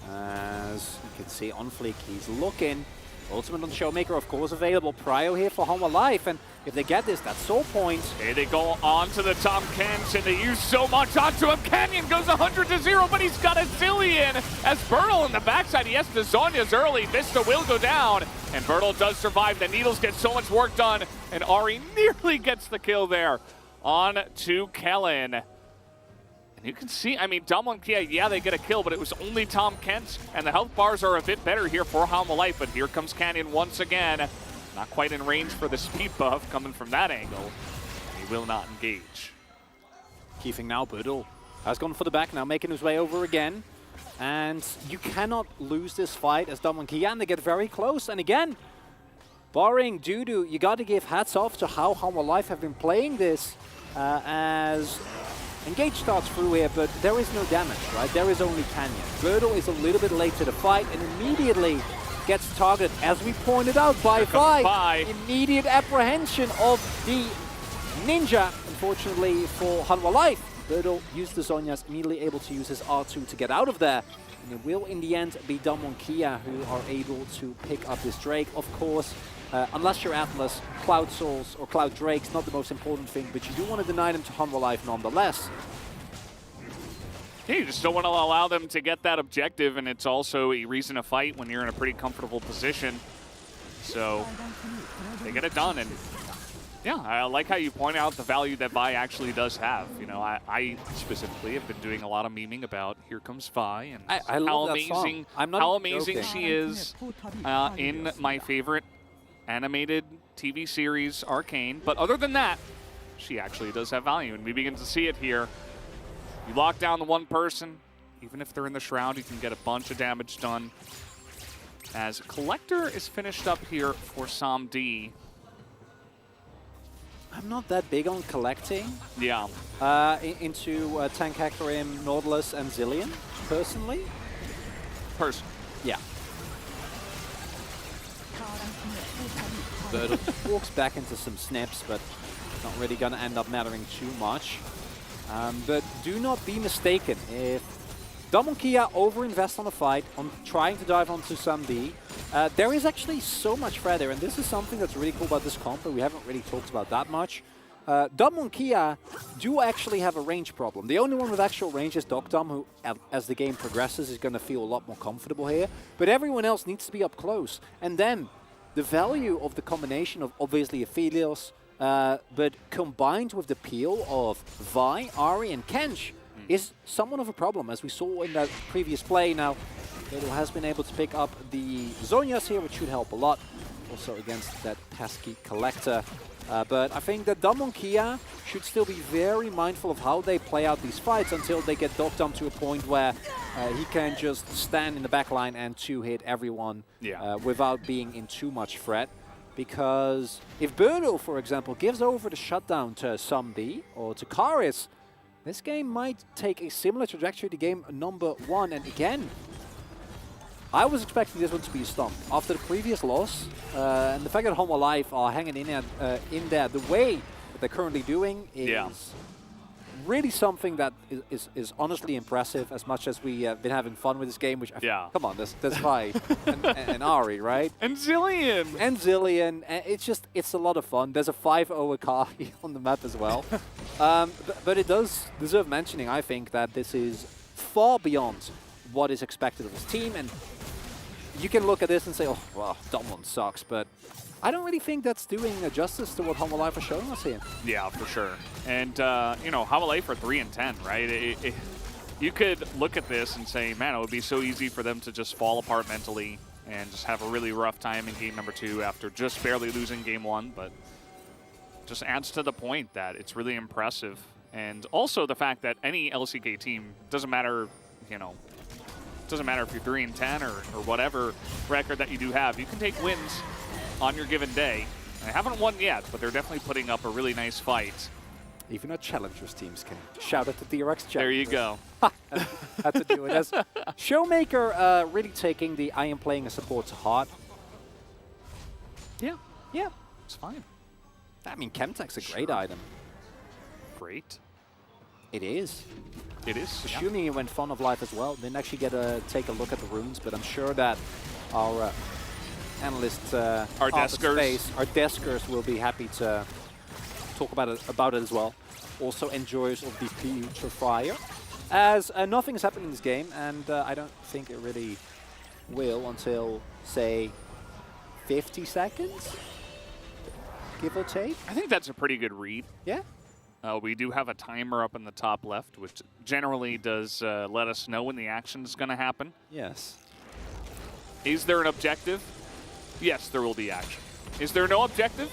As you can see on Fleek, he's looking. Ultimate on Showmaker, of course, available. Prio here for Homolife, and if they get this, that's soul points. Here they go onto the Tom Kent, and they use so much onto him. Canyon goes 100-0, but he's got a Zillion. As Bertle in the backside, he has the Zhonya's early. Vista will go down, and Bertle does survive. The Needles get so much work done, and Ari nearly gets the kill there on to Kellen. You can see, I mean, Dumlin Kia, yeah, they get a kill, but it was only Tom Kent, and the health bars are a bit better here for Homolife, but here comes Canyon once again. Not quite in range for the speed buff coming from that angle. He will not engage. Keeping now, Budel has gone for the back now, making his way over again. And you cannot lose this fight as Dumlin Kia, and they get very close. And again, barring Dudu, you got to give hats off to how Homolife have been playing this as Engage starts through here, but there is no damage, right? There is only Canyon. Bertle is a little bit late to the fight and immediately gets targeted, as we pointed out, by Vi. Immediate apprehension of the Ninja, unfortunately for Homolife. Bertle used the Zhonya's, immediately able to use his R2 to get out of there. And it will, in the end, be Damwon Kia who are able to pick up this Drake. Of course, unless you're Atlas, Cloud Souls or Cloud Drake's not the most important thing, but you do want to deny them to Homolife nonetheless. Yeah, you just don't want to allow them to get that objective, and it's also a reason to fight when you're in a pretty comfortable position. So they get it done, and yeah, I like how you point out the value that Vi actually does have. You know, I specifically have been doing a lot of memeing about Here Comes Vi and I love how amazing she is in my favorite animated TV series, Arcane. But other than that, she actually does have value, and we begin to see it here. You lock down the one person, even if they're in the Shroud, you can get a bunch of damage done. As Collector is finished up here for Samdi. I'm not that big on collecting. Yeah. Into Tank Hecarim, Nautilus, and Zillion, personally. Yeah. Bertle walks back into some snips, but not really going to end up mattering too much. But do not be mistaken. If Damwon Kia overinvest on a fight, on trying to dive onto Samdi, there is actually so much threat there, and this is something that's really cool about this comp, but we haven't really talked about that much. Damwon Kia do actually have a range problem. The only one with actual range is Dogdom, who, as the game progresses, is going to feel a lot more comfortable here. But everyone else needs to be up close. And then the value of the combination of, obviously, Aphelios, but combined with the peel of Vi, Ari, and Kench, is somewhat of a problem, as we saw in that previous play. Now, Bertle has been able to pick up the Zhonyas here, which should help a lot, also against that pesky Collector. But I think that Damwon Kia should still be very mindful of how they play out these fights until they get Dogdom to a point where he can just stand in the backline and two-hit everyone without being in too much threat. Because if Bertle, for example, gives over the shutdown to Samdi or to Karis, this game might take a similar trajectory to game number 1. And again, I was expecting this one to be a stomp. After the previous loss, and the fact that Homolife are hanging in there the way that they're currently doing is really something that is honestly impressive, as much as we have been having fun with this game, which, come on, that's Vi and Ari, right? And Zillion! And Zillion. It's a lot of fun. There's a 5-0 Akari on the map as well. But it does deserve mentioning, I think, that this is far beyond what is expected of this team. And you can look at this and say, oh, well, Damwon sucks, but I don't really think that's doing justice to what Homolife are showing us here. Yeah, for sure. And, you know, Homolife are 3-10, right? You could look at this and say, man, it would be so easy for them to just fall apart mentally and just have a really rough time in game number 2 after just barely losing game 1, but just adds to the point that it's really impressive. And also the fact that any LCK team, doesn't matter, you know, doesn't matter if you're 3-10 or whatever record that you do have, you can take wins on your given day. And they haven't won yet, but they're definitely putting up a really nice fight. Even our challengers teams can. Shout out to DRX challengers. There you go. Had to do it. As Showmaker really taking the I am playing a support to heart. Yeah. Yeah. It's fine. I mean, Chemtech's a great item. Great. It is. It is. Assuming it went Fun of Life as well. Didn't actually get to take a look at the runes, but I'm sure that our analysts, our deskers will be happy to talk about it as well. Also enjoyers of the Putrefier. As nothing has happened in this game, and I don't think it really will until, say, 50 seconds, give or take. I think that's a pretty good read. Yeah. We do have a timer up in the top left, which generally does let us know when the action is going to happen. Yes. Is there an objective? Yes, there will be action. Is there no objective?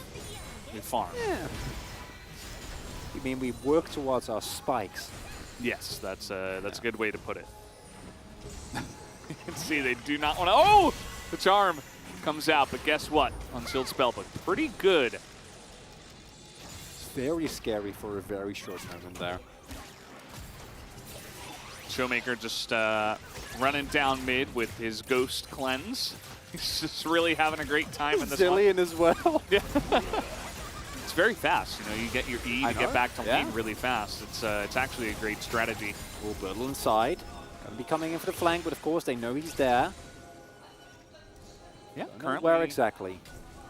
We farm. Yeah. You mean we work towards our spikes? Yes, that's a good way to put it. You can see they do not want to. Oh, the charm comes out, but guess what? Unsealed Spellbook, pretty good. Very scary for a very short moment there. Showmaker just running down mid with his Ghost Cleanse. He's just really having a great time in this Zillion one. as well. Yeah. It's very fast. You know, you get your E to get back to lane really fast. It's actually a great strategy. Will Birdle inside. Gonna be coming in for the flank, but of course they know he's there. Yeah, currently. Where exactly?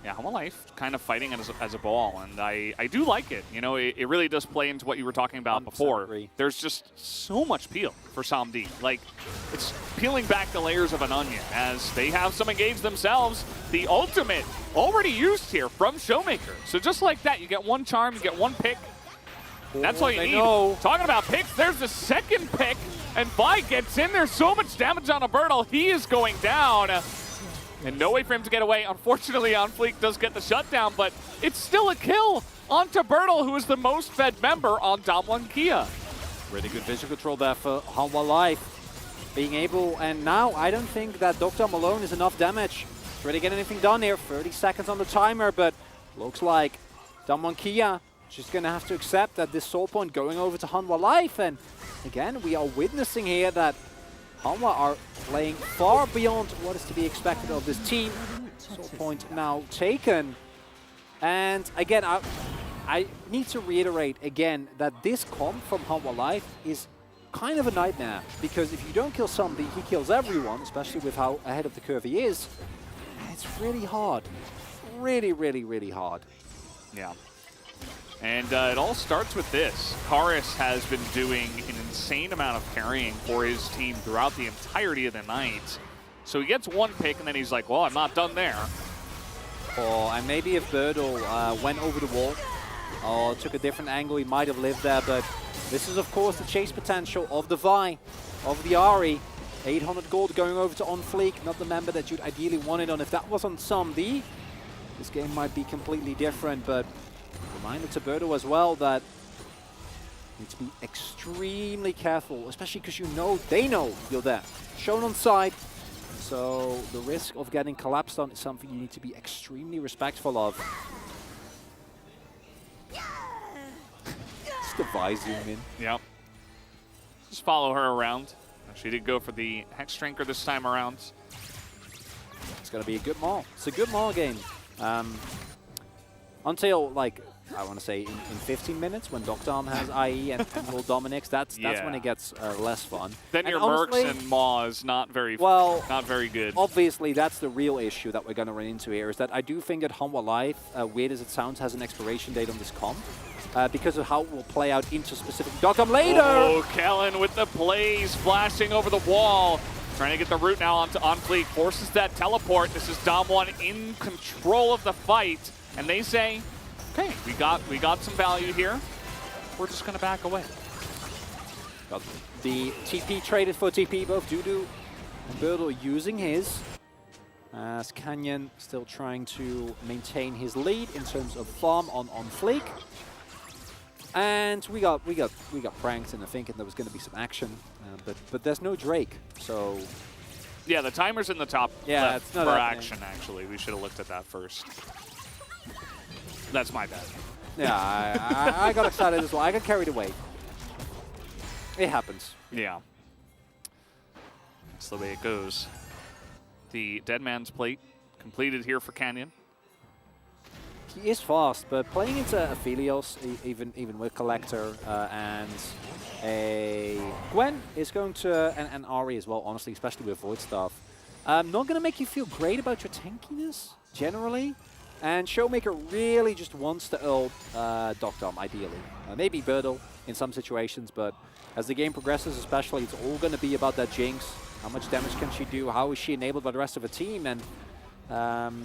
Yeah, Home Life kind of fighting as a ball, and I do like it. You know, it really does play into what you were talking about before. Agree. There's just so much peel for SomD. Like, it's peeling back the layers of an onion as they have some engage themselves. The ultimate already used here from Showmaker. So just like that, you get one charm, you get one pick. That's all you need. Talking about picks, there's the second pick, and Vi gets in. There's so much damage on a Birdle. He is going down. And no way for him to get away. Unfortunately, OnFleek does get the shutdown, but it's still a kill onto Birdle, who is the most fed member on Damwon Kia. Really good vision control there for Hanwha Life. Being able, and now I don't think that Dr. Malone is enough damage to really get anything done here. 30 seconds on the timer, but looks like Damwon Kia just going to have to accept that this soul point going over to Hanwha Life. And again, we are witnessing here that Hanwha are playing far beyond what is to be expected of this team. Soul point now taken. And again, I need to reiterate again that this comp from Hanwha Life is kind of a nightmare. Because if you don't kill somebody, he kills everyone, especially with how ahead of the curve he is. And it's really hard. Really, really, really hard. Yeah. And it all starts with this. Karis has been doing an insane amount of carrying for his team throughout the entirety of the night. So he gets one pick, and then he's like, well, I'm not done there. Oh, and maybe if Birdle went over the wall or took a different angle, he might have lived there. But this is, of course, the chase potential of the Vi, of the Ahri. 800 gold going over to OnFleek, not the member that you'd ideally wanted on. If that was on SomD, this game might be completely different, but reminder to Birdle as well that you need to be extremely careful, especially because they know you're there. Shown on side, so the risk of getting collapsed on is something you need to be extremely respectful of. Just the Vi zoom in. Yep. Just follow her around. She did go for the Hex Drinker this time around. It's going to be a good maul. It's a good maul game. Until, like, I want to say in 15 minutes when Doctom has IE and will Dominix, that's when it gets less fun. Then and your Mercs and Maw is not very good. Obviously, that's the real issue that we're going to run into here, is that I do think that Hanwha Life, weird as it sounds, has an expiration date on this comp. Because of how it will play out into specific Doctom later! Oh, Kellen with the plays, flashing over the wall. Trying to get the root now onto OnFleek, forces that teleport. This is Damwon in control of the fight. And they say, okay, we got some value here. We're just going to back away. Got the TP traded for TP, both Dudu and Birdle using his. As Canyon still trying to maintain his lead in terms of farm on Fleek. And we got pranked into thinking there was going to be some action, but there's no Drake, so yeah, the timer's in the top yeah, left it's not for happening. action. Actually, we should have looked at that first. That's my bad. Yeah, I got excited as well. I got carried away. It happens. Yeah, that's the way it goes. The Dead Man's Plate completed here for Canyon. He is fast, but playing into Aphelios, even with Collector and a Gwen is going to, and Ari as well, honestly, especially with Void stuff, not going to make you feel great about your tankiness, generally. And Showmaker really just wants to ult Doc Dom, ideally. Maybe Birdle in some situations, but as the game progresses especially, it's all going to be about that Jinx. How much damage can she do? How is she enabled by the rest of the team? And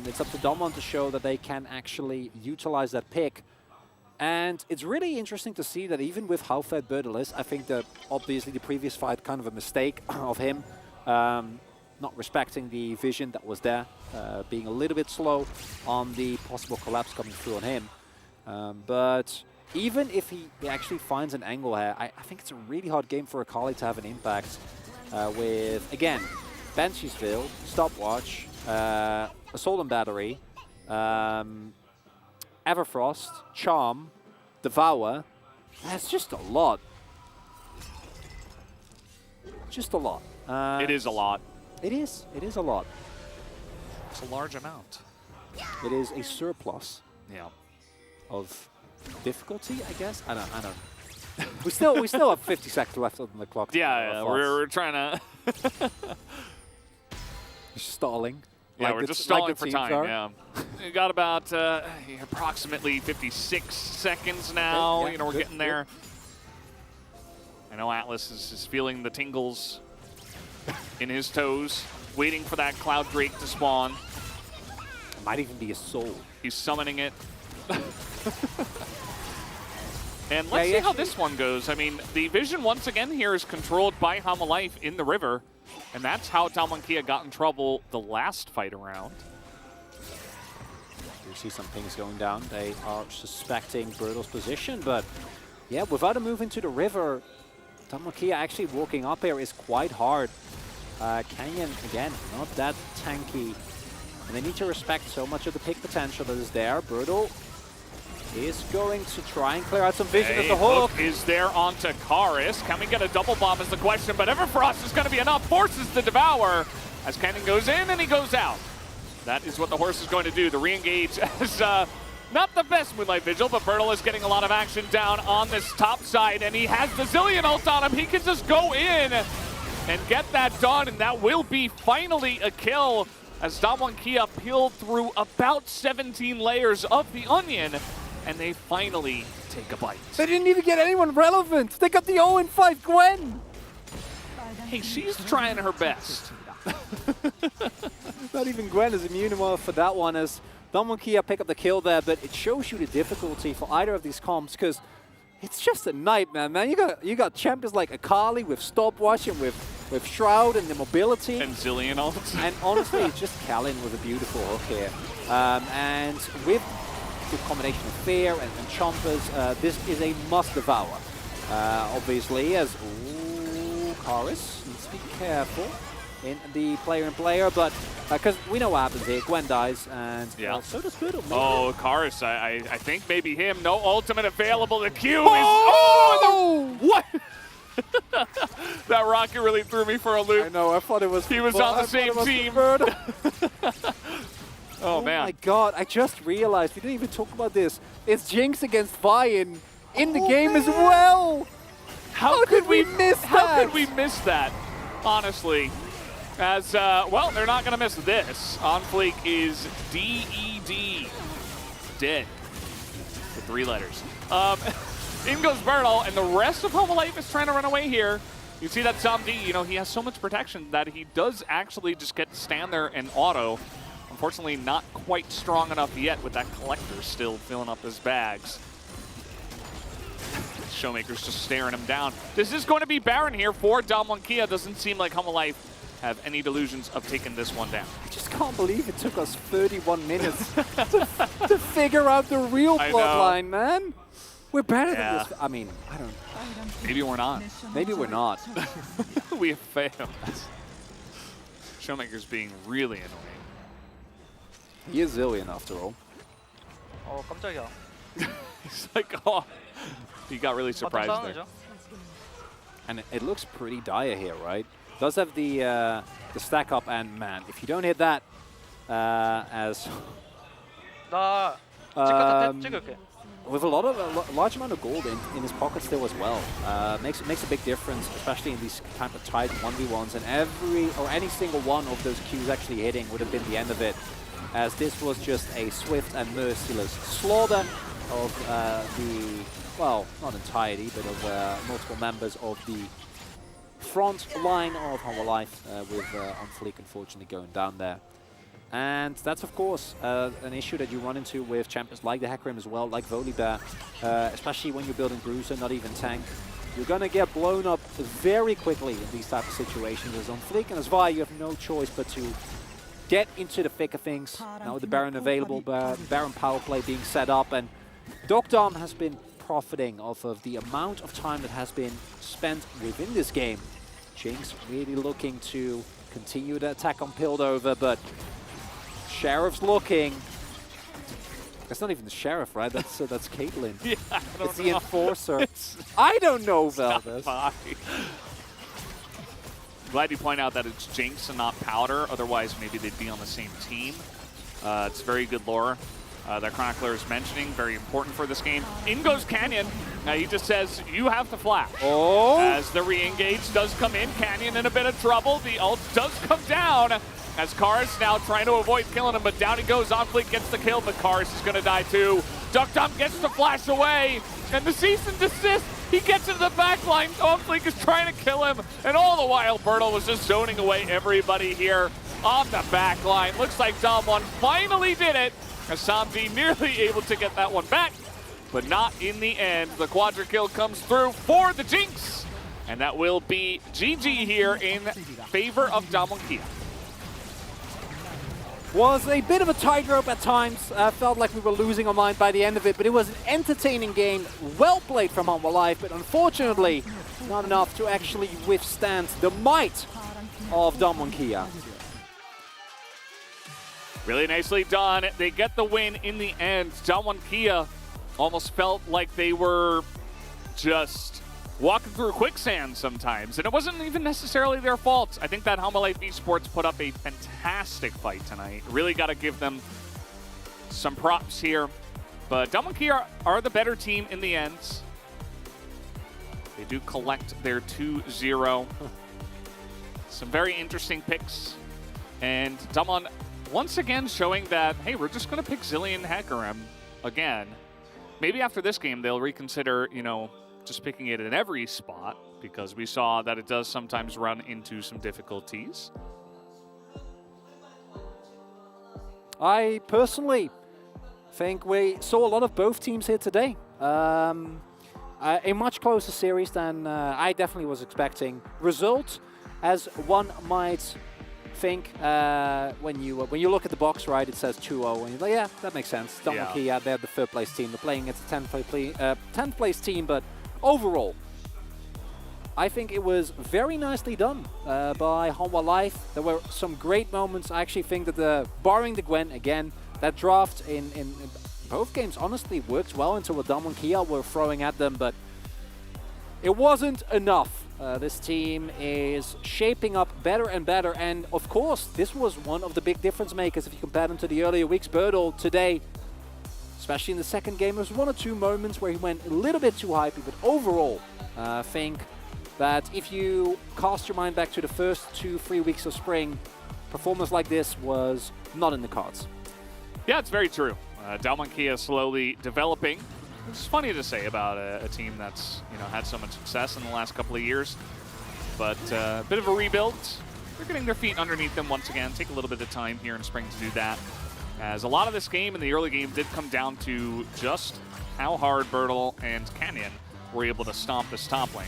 it's up to Domon to show that they can actually utilize that pick. And it's really interesting to see that even with how fed Birdle is, I think that obviously the previous fight kind of a mistake of him, not respecting the vision that was there, being a little bit slow on the possible collapse coming through on him. But even if he actually finds an angle here, I think it's a really hard game for Akali to have an impact with, again, Banshee's Veil, Stopwatch, Assault and Battery, Everfrost, Charm, Devour. That's just a lot. Just a lot. It is a lot. It is. It is a lot. It's a large amount. It is a surplus. Yeah. Of difficulty, I guess. I don't. we still have 50 seconds left on the clock. Yeah, we're trying to. Stalling. Yeah, like we're the, just stalling like for time. Yeah, we got about approximately 56 seconds now. Okay, yeah, you know, we're good, getting there. I know Atlas is feeling the tingles in his toes, waiting for that Cloud Drake to spawn. It might even be a soul. He's summoning it. And let's see how this one goes. I mean, the vision once again here is controlled by Hamalife in the river. And that's how Talmonkia got in trouble the last fight around. You see some pings going down. They are suspecting Birdle's position, but yeah, without a move into the river, Talmonkia actually walking up here is quite hard. Canyon, again, not that tanky. And they need to respect so much of the pick potential that is there. Birdle is going to try and clear out some vision of the hook. Is there onto Karis. Can we get a double bomb is the question, but Everfrost is going to be enough. Forces the Devour as Canyon goes in and he goes out. That is what the horse is going to do. The re-engage is not the best Moonlight Vigil, but Birdle is getting a lot of action down on this top side, and he has the Zillion ult on him. He can just go in and get that done, and that will be finally a kill as Damwon peeled through about 17 layers of the onion, and they finally take a bite. They didn't even get anyone relevant. They got the 0-5 Gwen. Hey, she's trying her best. Not even Gwen is immune for that one as Damwon pick up the kill there, but it shows you the difficulty for either of these comps because it's just a nightmare, man. You got champions like Akali with Stopwatch and with Shroud and the mobility. And Zillion ult. And honestly, it's just Kalin with a beautiful hook here. And with the combination of Fear and Chompers, this is a must devour. Obviously, as Karis needs to be careful in the player, but because we know what happens here. Gwen dies, and so does Birdle. Oh, Karis, I think maybe him. No ultimate available. The Q is... Oh! What? That rocket really threw me for a loop. I know, I thought it was... He was on the same team. Oh, man. Oh my god, I just realized, we didn't even talk about this. It's Jinx against Vian in the game as well! How could we miss that? How could we miss that, honestly? As, well, they're not going to miss this. On Fleek is DED. Dead. With 3 letters. In goes Birdle, and the rest of Homalife is trying to run away here. You see that Zomdi, you know, he has so much protection that he does actually just get to stand there and auto. Unfortunately, not quite strong enough yet with that Collector still filling up his bags. Showmaker's just staring him down. This is going to be Baron here for Damwon. Doesn't seem like Humble Life have any delusions of taking this one down. I just can't believe it took us 31 minutes to figure out the real bloodline, man. We're better than this. I mean, I don't. Maybe we're not. Maybe we're not. We have failed. Showmaker's being really annoying. He is Zillion after all. Oh, 깜짝이야. He's like, oh. He got really surprised there. And it looks pretty dire here, right? Does have the stack up, and man, if you don't hit that, as with a large amount of gold in his pocket still as well, makes a big difference, especially in these kind of tight 1v1s. And any single one of those Qs actually hitting would have been the end of it, as this was just a swift and merciless slaughter of well, not entirety, but of multiple members of the front line of Humble Life, with On Fleek unfortunately going down there. And that's, of course, an issue that you run into with champions like the Hecarim as well, like Volibear, especially when you're building Bruiser, not even tank. You're going to get blown up very quickly in these types of situations. As On Fleek and as Vi, you have no choice but to get into the thick of things. Now with the Baron available, Baron power play being set up, and Dogdom has been profiting off of the amount of time that has been spent within this game. Jinx really looking to continue the attack on Piltover, but Sheriff's looking. That's not even the Sheriff, right? That's Caitlyn. Yeah, it's the Enforcer. I don't know, Velvis. Glad you point out that it's Jinx and not Powder. Otherwise, maybe they'd be on the same team. It's very good lore that Chronicler is mentioning. Very important for this game. In goes Canyon. He just says, you have to flash. Oh! As the re-engage does come in, Canyon in a bit of trouble. The ult does come down. As Kars now trying to avoid killing him, but down he goes. On Fleek gets the kill, but Kars is going to die too. Dogdom gets to flash away, and the cease and desist. He gets into the back line. On Fleek is trying to kill him, and all the while, Bertle was just zoning away everybody here on the back line. Looks like Damwon finally did it, as Samdi nearly able to get that one back, but not in the end. The quadra kill comes through for the Jinx, and that will be GG here in favor of Damwon. Was a bit of a tightrope at times. Felt like we were losing our mind by the end of it, but it was an entertaining game. Well played from Humble Life, but unfortunately not enough to actually withstand the might of Damwon. Really nicely done. They get the win in the end. Damwon almost felt like they were just walking through quicksand sometimes, and it wasn't even necessarily their fault. I think that Humble Life Esports put up a fantastic fight tonight. Really got to give them some props here. But Damwon are the better team in the end. They do collect their 2-0. Some very interesting picks. And Damwon once again showing that, hey, we're just going to pick Zilean Hecarim again. Maybe after this game, they'll reconsider, you know, just picking it in every spot, because we saw that it does sometimes run into some difficulties. I personally think we saw a lot of both teams here today. A much closer series than I definitely was expecting. Result, as one might think, when you look at the box, right, it says 2-0, and you're like, yeah, that makes sense. Damwon, they're the third place team. They're playing against a 10th place team, but overall, I think it was very nicely done by Humble Life. There were some great moments. I actually think that barring the Gwen, again, that draft in both games honestly worked well into what Damwon were throwing at them, but it wasn't enough. This team is shaping up better and better, and of course, this was one of the big difference makers if you compare them to the earlier weeks. Bertle today, especially in the second game, there was one or two moments where he went a little bit too hypey, but overall, I think that if you cast your mind back to the first 2-3 weeks of spring, performance like this was not in the cards. Yeah, it's very true. Damwon slowly developing. It's funny to say about a team that's, you know, had so much success in the last couple of years, but a bit of a rebuild. They're getting their feet underneath them once again. Take a little bit of time here in spring to do that, as a lot of this game in the early game did come down to just how hard Bertle and Canyon were able to stomp this top lane.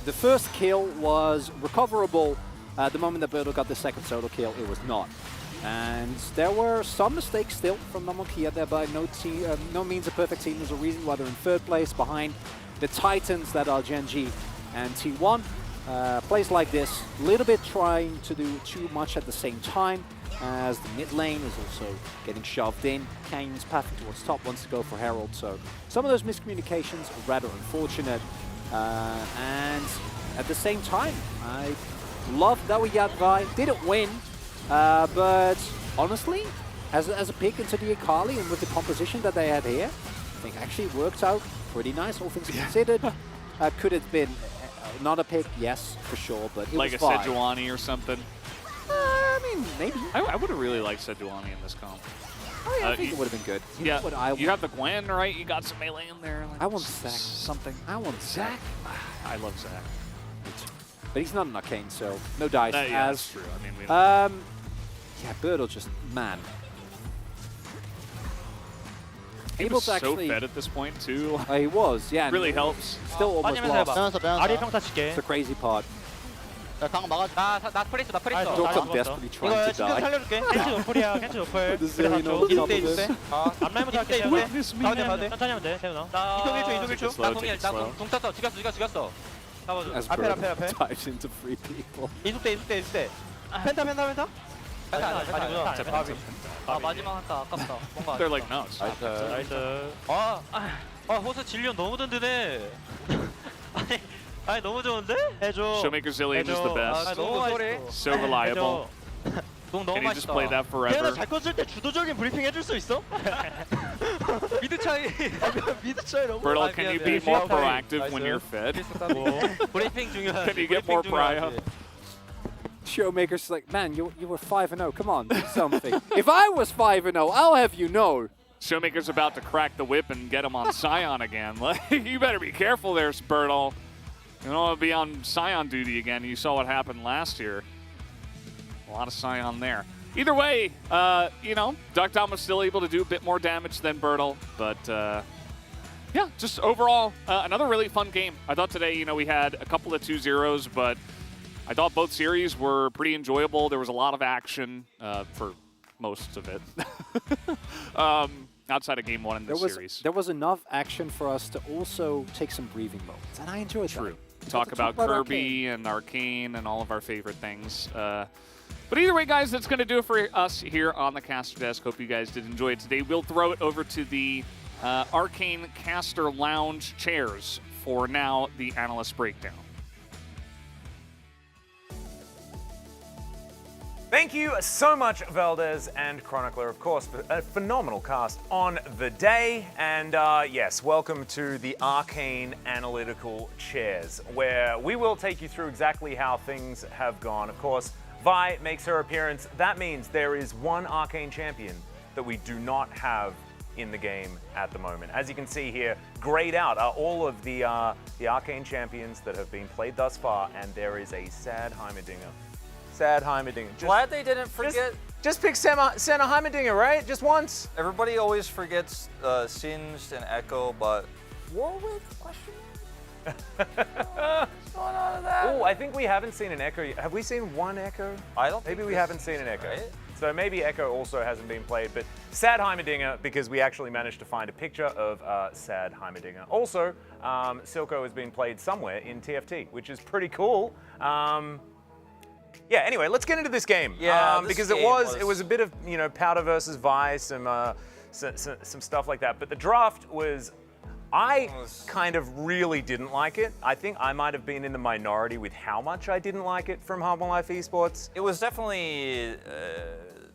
The first kill was recoverable. The moment that Birdo got the second solo kill, it was not. And there were some mistakes still from Namokia there, by no means a perfect team. There's a reason why they're in third place behind the Titans that are Gen G and T1. Plays like this, a little bit trying to do too much at the same time, as the mid lane is also getting shoved in. Kane's pathing towards top, wants to go for Herald, so some of those miscommunications are rather unfortunate. And at the same time, I love that we got Vi. Didn't win, but honestly, as a pick into the Akali and with the composition that they had here, I think actually worked out pretty nice, all things considered. Could have been not a pick, yes, for sure, but it like was a Vi. Sejuani or something. I mean, maybe. I would have really liked Sejuani in this comp. Oh yeah, I think it would have been good. You know what I you have the Gwen, right? You got some melee in there. Like I want Zac. Something. I want Zac. I love Zac. But he's not an Arcane, so no dice. Yeah, as that's true. I mean, we don't yeah, Birdo just, man. he Able was to actually... so fed at this point, too. He was, yeah. Really and helps. Still almost lost. 아리 평타 칠게. It's the crazy part. 나 프리스 나 프리스. Dokkan desperately trying 이거 to 신경 die. 살려줄게. 켄치 노플이야, 켄치 노플. The Zerino on top of this. 앞라인부터 할게. Witness me. 가운데 가운데. 천천히 하면 돼, 세훈아. 이동 1초. Slow, take it slow. 나궁 땄어. 죽였어. 잡아줘. As 앞에, Birdo 앞에. dives into 3 people. 이속대. 펜타. 아니구나. 아 마지막 한타 아깝다. 뭔가. They're like, no. Stop. 나이스. 호스 질리언 너무 든든해. 아니 너무 좋은데? 해줘. Showmaker Zillion is the best. 너무 맛있어. So reliable. 동 너무 Can you just 맛있다. play that 태연아 forever? 잘 컸을 때 주도적인 브리핑 해줄 수 있어? 미드 차이. 미드 차이 너무. Bertle, can you be more proactive when you're fed? 브리핑 중요하지. Can you get more prio? Showmaker's like, man, you were 5-0. Come on, do something. If I was 5-0, I'll have you know. Showmaker's about to crack the whip and get him on Scion again. Like, you better be careful there, Bertle. You don't want to be on Scion duty again. You saw what happened last year. A lot of Scion there. Either way, you know, Duckdown was still able to do a bit more damage than Bertle, but yeah, just overall, another really fun game. I thought today, you know, we had a couple of 2-0s, but I thought both series were pretty enjoyable. There was a lot of action for most of it. Outside of game 1 in this series. There was enough action for us to also take some breathing moments, and I enjoyed True. that. Talk about Kirby and Arcane and all of our favorite things. But either way, guys, that's going to do it for us here on the Caster Desk. Hope you guys did enjoy it today. We'll throw it over to the Arcane Caster Lounge chairs for now the Analyst Breakdown. Thank you so much, Valdez and Chronicler, of course, for a phenomenal cast on the day. And yes, welcome to the Arcane Analytical Chairs, where we will take you through exactly how things have gone. Of course, Vi makes her appearance. That means there is one Arcane champion that we do not have in the game at the moment. As you can see here, grayed out are all of the Arcane champions that have been played thus far, and there is a sad Heimerdinger. Sad Heimerdinger. Glad they didn't forget. Just pick Senna Heimerdinger, right? Just once. Everybody always forgets Singed and Echo, but Warwick? Question mark? What's going on with that? Oh, I think we haven't seen an Echo. Have we seen one Echo? I don't. Maybe think we haven't seen an Echo. Right? So maybe Echo also hasn't been played, but sad Heimerdinger because we actually managed to find a picture of sad Heimerdinger. Also, Silco has been played somewhere in TFT, which is pretty cool. Yeah, anyway, let's get into this game. Yeah, because it was a bit of, you know, Powder versus Vi, some stuff like that. But the draft was, I kind of really didn't like it. I think I might have been in the minority with how much I didn't like it from Humble Life Esports. It was definitely,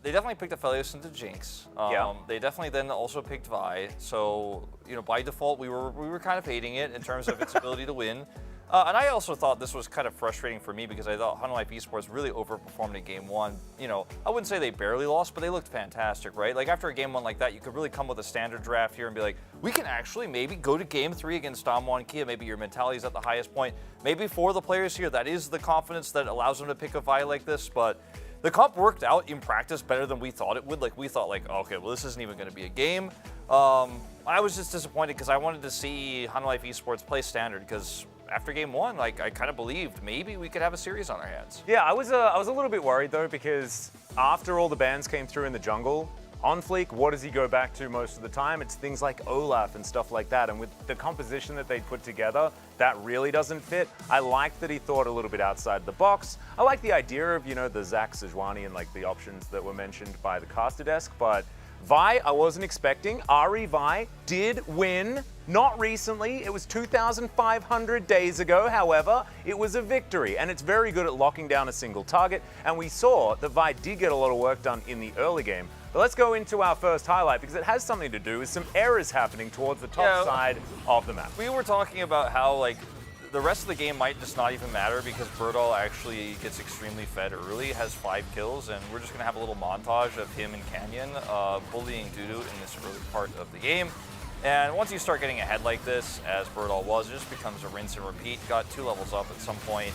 they definitely picked Aphelios into Jinx. Yeah. They definitely then also picked Vi. So, you know, by default, we were kind of hating it in terms of its ability to win. And I also thought this was kind of frustrating for me because I thought Humble Life Esports really overperformed in game 1. You know, I wouldn't say they barely lost, but they looked fantastic, right? Like after a game 1 like that, you could really come with a standard draft here and be like, we can actually maybe go to game 3 against Damo and Kia. Maybe your mentality is at the highest point. Maybe for the players here, that is the confidence that allows them to pick a Vi like this, but the comp worked out in practice better than we thought it would. Like, we thought, like, okay, well, this isn't even going to be a game. I was just disappointed because I wanted to see Hanwha Life Esports play standard, because after game one, like, I kind of believed maybe we could have a series on our hands. Yeah, I was a little bit worried though, because after all the bans came through in the jungle, on Fleek, what does he go back to most of the time? It's things like Olaf and stuff like that. And with the composition that they put together, that really doesn't fit. I like that he thought a little bit outside the box. I like the idea of, you know, the Zach Sejuani and like the options that were mentioned by the caster desk, but Vi, I wasn't expecting. Ari Vi did win, not recently. It was 2,500 days ago. However, it was a victory, and it's very good at locking down a single target. And we saw that Vi did get a lot of work done in the early game. But let's go into our first highlight, because it has something to do with some errors happening towards the top side of the map. We were talking about how, like, the rest of the game might just not even matter because Birdall actually gets extremely fed early, has 5 kills, and we're just going to have a little montage of him and Canyon bullying Dudu in this early part of the game. And once you start getting ahead like this, as Birdall was, it just becomes a rinse and repeat. Got 2 levels up at some point,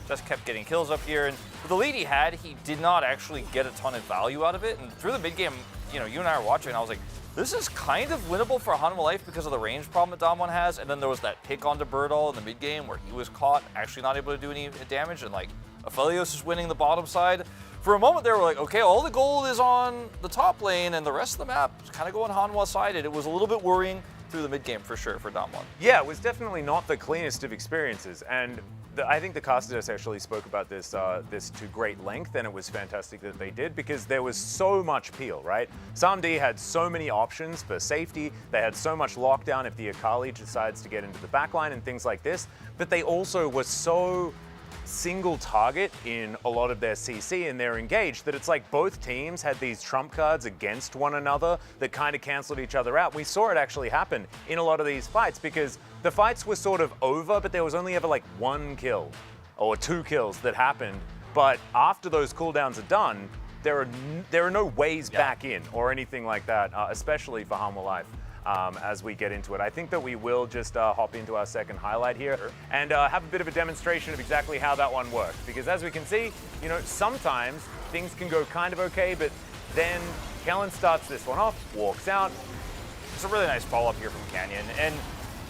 just kept getting kills up here, and with the lead he had, he did not actually get a ton of value out of it. And through the mid game, you know, you and I were watching, and I was like, this is kind of winnable for Hanwha Life because of the range problem that Damwon has. And then there was that pick onto Birdall in the mid game where he was caught, actually not able to do any damage, and like Aphelios is winning the bottom side. For a moment there, we're like, okay, all the gold is on the top lane, and the rest of the map is kind of going Hanwha sided. It was a little bit worrying through the mid game for sure for Damwon. Yeah, it was definitely not the cleanest of experiences, and I think the caster desk actually spoke about this to great length, and it was fantastic that they did, because there was so much peel, right? Samd had so many options for safety. They had so much lockdown if the Akali decides to get into the backline and things like this, but they also were so single target in a lot of their CC and they're engaged that it's like both teams had these trump cards against one another that kind of canceled each other out. We saw it actually happen in a lot of these fights, because the fights were sort of over, but there was only ever like 1 kill or 2 kills that happened. But after those cooldowns are done, there are no ways back in or anything like that, especially for Hanwha Life. As we get into it, I think that we will just hop into our second highlight here and have a bit of a demonstration of exactly how that one worked. Because as we can see, you know, sometimes things can go kind of okay, but then Kellen starts this one off, walks out. It's a really nice follow-up here from Canyon, and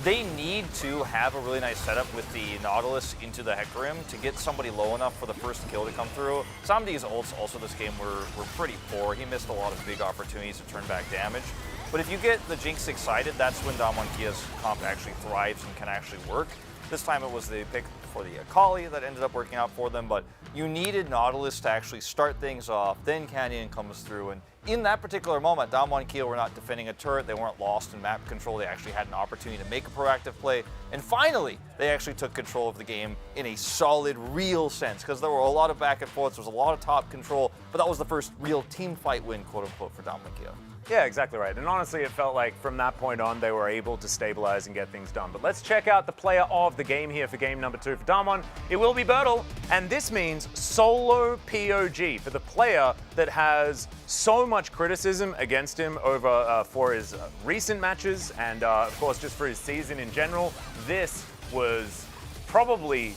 they need to have a really nice setup with the Nautilus into the Hecarim to get somebody low enough for the first kill to come through. Samdi's ults also this game were pretty poor. He missed a lot of big opportunities to turn back damage. But if you get the Jinx excited, that's when Damwon Kia's comp actually thrives and can actually work. This time it was the pick for the Akali that ended up working out for them, but you needed Nautilus to actually start things off, then Canyon comes through, and in that particular moment, Damwon Kia were not defending a turret, they weren't lost in map control, they actually had an opportunity to make a proactive play, and finally, they actually took control of the game in a solid, real sense, because there were a lot of back and forths, there was a lot of top control, but that was the first real team fight win, quote unquote, for Damwon Kia. Yeah, exactly right. And honestly, it felt like from that point on, they were able to stabilize and get things done. But let's check out the player of the game here for game number 2 for Damwon. It will be Birdall, and this means solo POG for the player that has so much criticism against him over for his recent matches and, of course, just for his season in general. This was probably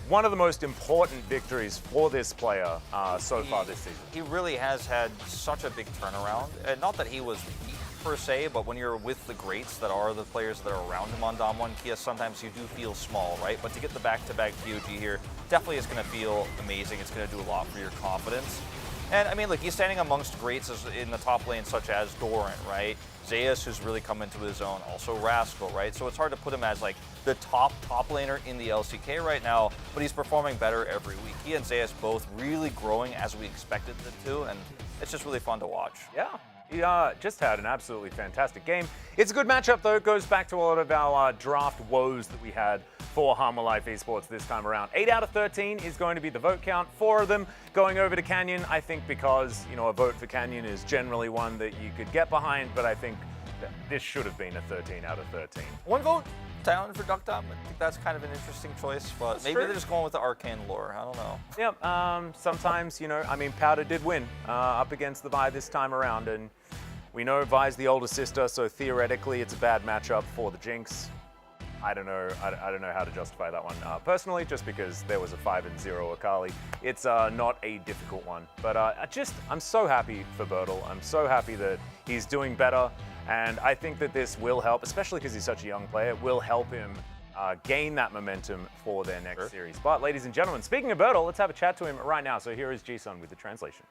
one of the most important victories for this player so far this season. He really has had such a big turnaround. And not that he was weak per se, but when you're with the greats that are the players that are around him on Damwon Kia, sometimes you do feel small, right? But to get the back-to-back POG here definitely is going to feel amazing. It's going to do a lot for your confidence. And I mean, look, he's standing amongst greats in the top lane, such as Doran, right? Zeus, who's really come into his own, also Rascal, right? So it's hard to put him as like the top laner in the LCK right now, but he's performing better every week. He and Zeus both really growing as we expected them to, and it's just really fun to watch. Yeah. He just had an absolutely fantastic game. It's a good matchup, though. It goes back to a lot of our draft woes that we had for Hanwha Life Esports this time around. 8 out of 13 is going to be the vote count. 4 of them going over to Canyon, I think, because, you know, a vote for Canyon is generally one that you could get behind, but I think that this should have been a 13 out of 13. 1 vote down for Duck Dom. I think that's kind of an interesting choice, but That's maybe true. they're just going with the arcane lore. I don't know. Yeah, sometimes, you know, I mean, Powder did win up against the Vi this time around, and we know Vi's the older sister, so theoretically it's a bad matchup for the Jinx. I don't know. I don't know how to justify that one personally, just because there was a 5-0 Akali. It's not a difficult one, but I'm so happy for Bertel. I'm so happy that he's doing better, and I think that this will help, especially because he's such a young player. Will help him gain that momentum for their next series. But ladies and gentlemen, speaking of Bertel, let's have a chat to him right now. So here is Jisun with the translation.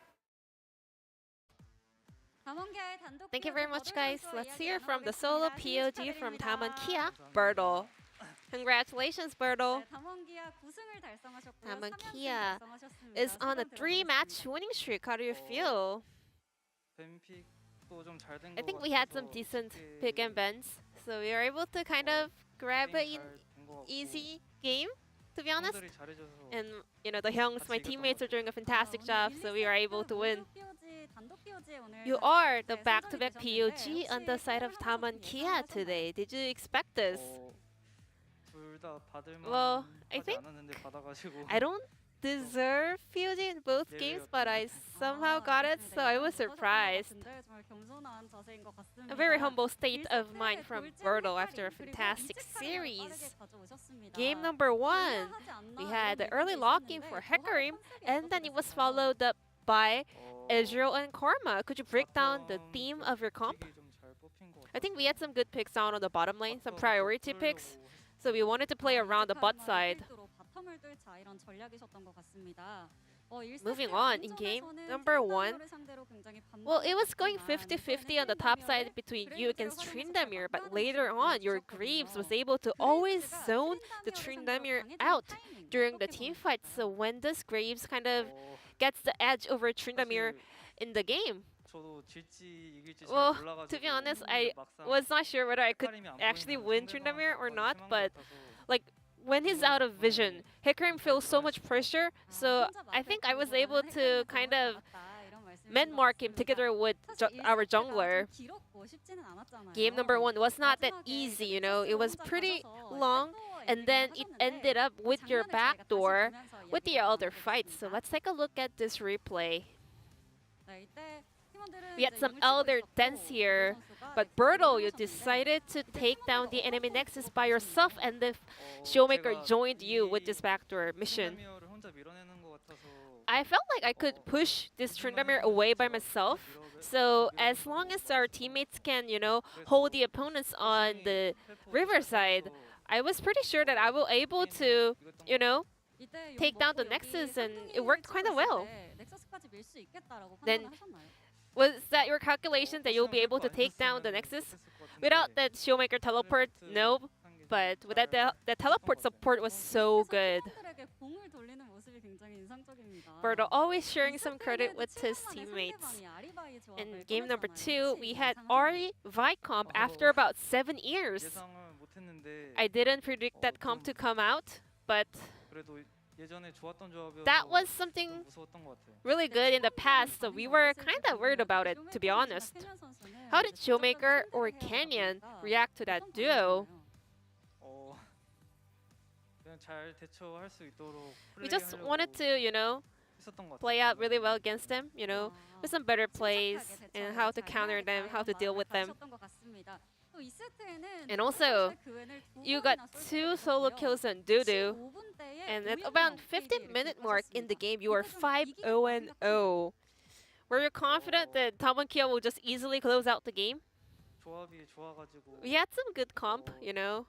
Thank you very much, guys. Let's hear from the solo POG from Damwon Kia, Bertel. Congratulations, Bertel. Damwon Kia is on a 3-match winning streak. How do you feel? I think we had some decent pick and bends, so we were able to kind of grab an easy game, to be honest. And you know, the Hyungs, my teammates, are doing a fantastic job, so we were able to win. You are the back-to-back POG on the side of Damwon Kia today. Did you expect this? Well, I think I don't deserve POG in both games, but I somehow got it, so I was surprised. A very humble state of mind from Bertel after a fantastic series. Game number 1, we had the early lock-in for Hecarim, and then it was followed up by Ezreal and Karma. Could you break down the theme of your comp? I think we had some good picks down on the bottom lane, some priority picks. So we wanted to play around the bot side. Moving on in game number 1. Well, it was going 50-50 on the top side between you against Tryndamere, but later on, your Greaves was able to always zone the Tryndamere out during the team fight. So when this Greaves kind of gets the edge over Tryndamere in the game, well, to be honest, I was not sure whether I could actually win Tryndamere or not, but like when he's out of vision, Hecarim feels so much pressure, so I think I was able to kind of man-mark him together with our jungler. Game number 1 was not that easy, you know, it was pretty long, and then it ended up with your backdoor with the other fights. So let's take a look at this replay. We had some Elder Dance here, but Bertel, you decided to take down the enemy Nexus by yourself, and the Showmaker joined you with this backdoor mission. I felt like I could push this Tryndamere away by myself, so as long as our teammates can, you know, hold the opponents on the riverside, I was pretty sure that I will able to, you know, take down the Nexus, and it worked kind of well. Then, was that your calculation that you'll be able to take down the Nexus? Without that Showmaker teleport, no. But with that, the teleport support was so good. Bertel always sharing some credit with his teammates. In game number 2, we had Ahri Vi comp after about 7 years. I didn't predict that comp to come out, but that was something really good in the past, so we were kind of worried about it, to be honest. How did Showmaker or Canyon react to that duo? We just wanted to, you know, play out really well against them, you know, with some better plays and how to counter them, how to deal with them. And also, you got 2 solo kills on Dudu, and at about 15-minute mark in the game, you are 5-0-0. Were you confident that Damwon Kia will just easily close out the game? We had some good comp, you know,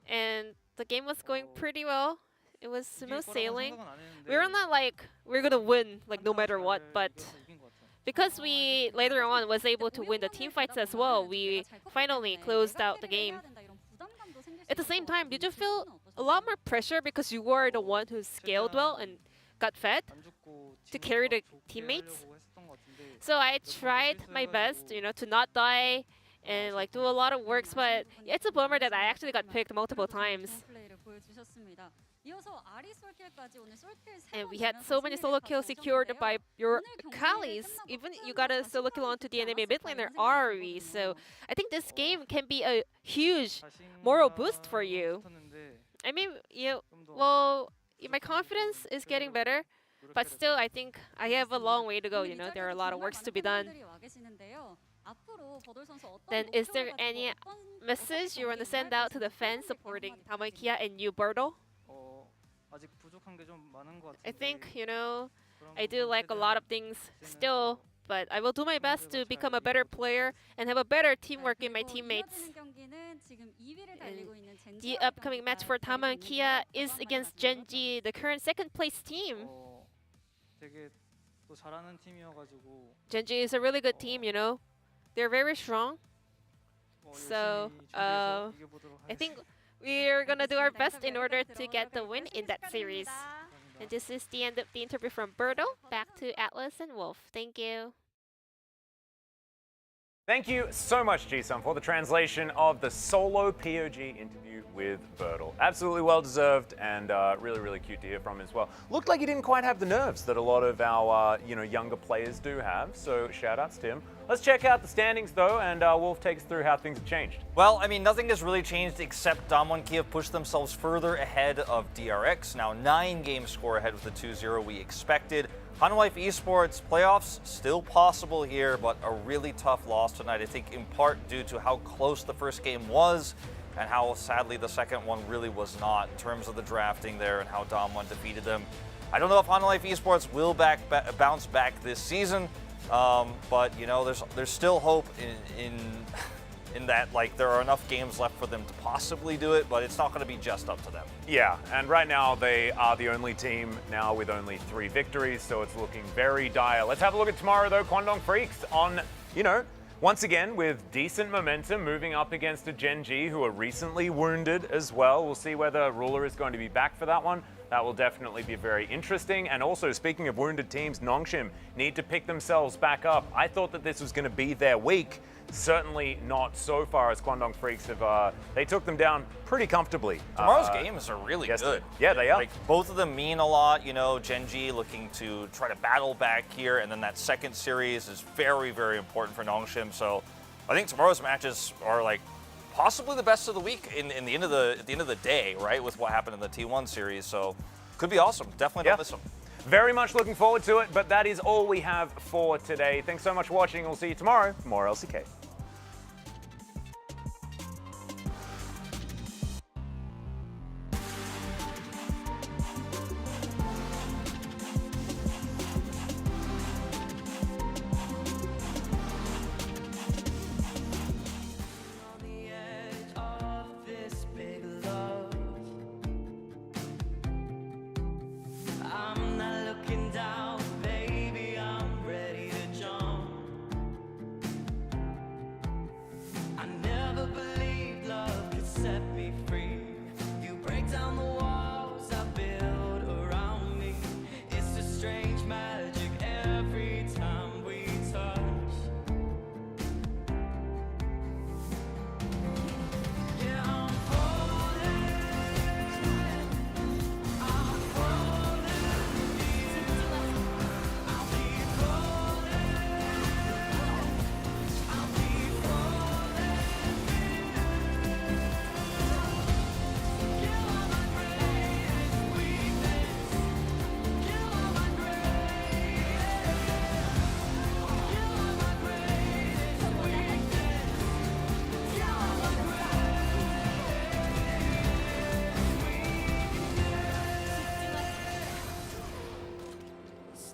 and the game was going pretty well. It was smooth sailing. We were not like, we're gonna win like no matter what, but because we later on was able to win the team fights as well, we finally closed out the game. At the same time, did you feel a lot more pressure because you were the one who scaled well and got fed to carry the teammates? So I tried my best, you know, to not die and like do a lot of works, but it's a bummer that I actually got picked multiple times. And we had so many solo kills secured by your Akalis. Even you got a solo kill onto the enemy mid laner Ahri. So I think this game can be a huge moral boost for you. I mean, well, my confidence is getting better, but still I think I have a long way to go. You know, there are a lot of works to be done. Then is there any message you want to send out to the fans supporting Damwon Kia and you, Berto? I think, you know, I do like a lot of things still, but I will do my best to become a better player and have a better teamwork in my teammates. And the upcoming match for Damwon Kia is against Genji, the current second place team. Genji is a really good team, you know. They're very strong. So, I think we're gonna do our best in order to get the win in that series. And this is the end of the interview from Berto. Back to Atlas and Wolf. Thank you. Thank you so much, Ji-Sun, for the translation of the solo POG interview with Bertel. Absolutely well-deserved and really, really cute to hear from him as well. Looked like he didn't quite have the nerves that a lot of our younger players do have, so shout-outs to him. Let's check out the standings, though, and Wolf takes us through how things have changed. Well, I mean, nothing has really changed except Damwon Kia pushed themselves further ahead of DRX, now 9-game score ahead of the 2-0 we expected. Hanwha Esports playoffs still possible here, but a really tough loss tonight, I think in part due to how close the first game was and how sadly the second one really was not in terms of the drafting there and how Damwon defeated them. I don't know if Hanwha Esports will bounce back this season, but you know, there's still hope in that, like, there are enough games left for them to possibly do it, but it's not going to be just up to them. Yeah, and right now they are the only team now with only 3 victories, so it's looking very dire. Let's have a look at tomorrow, though. Kwangdong Freaks on, once again with decent momentum, moving up against a Genji who are recently wounded as well. We'll see whether Ruler is going to be back for that one. That will definitely be very interesting. And also, speaking of wounded teams, Nongshim need to pick themselves back up. I thought that this was going to be their week. Certainly not so far, as Kwangdong Freaks have, they took them down pretty comfortably. Tomorrow's games are really good. Yeah, they are. Like, both of them mean a lot, Genji looking to try to battle back here, and then that second series is very, very important for Nongshim. So I think tomorrow's matches are like possibly the best of the week at the end of the day, right, with what happened in the T1 series. So could be awesome. Definitely don't miss them. Very much looking forward to it, but that is all we have for today. Thanks so much for watching. We'll see you tomorrow for more LCK.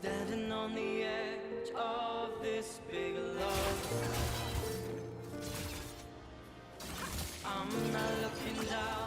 Standing on the edge of this big love, I'm not looking down.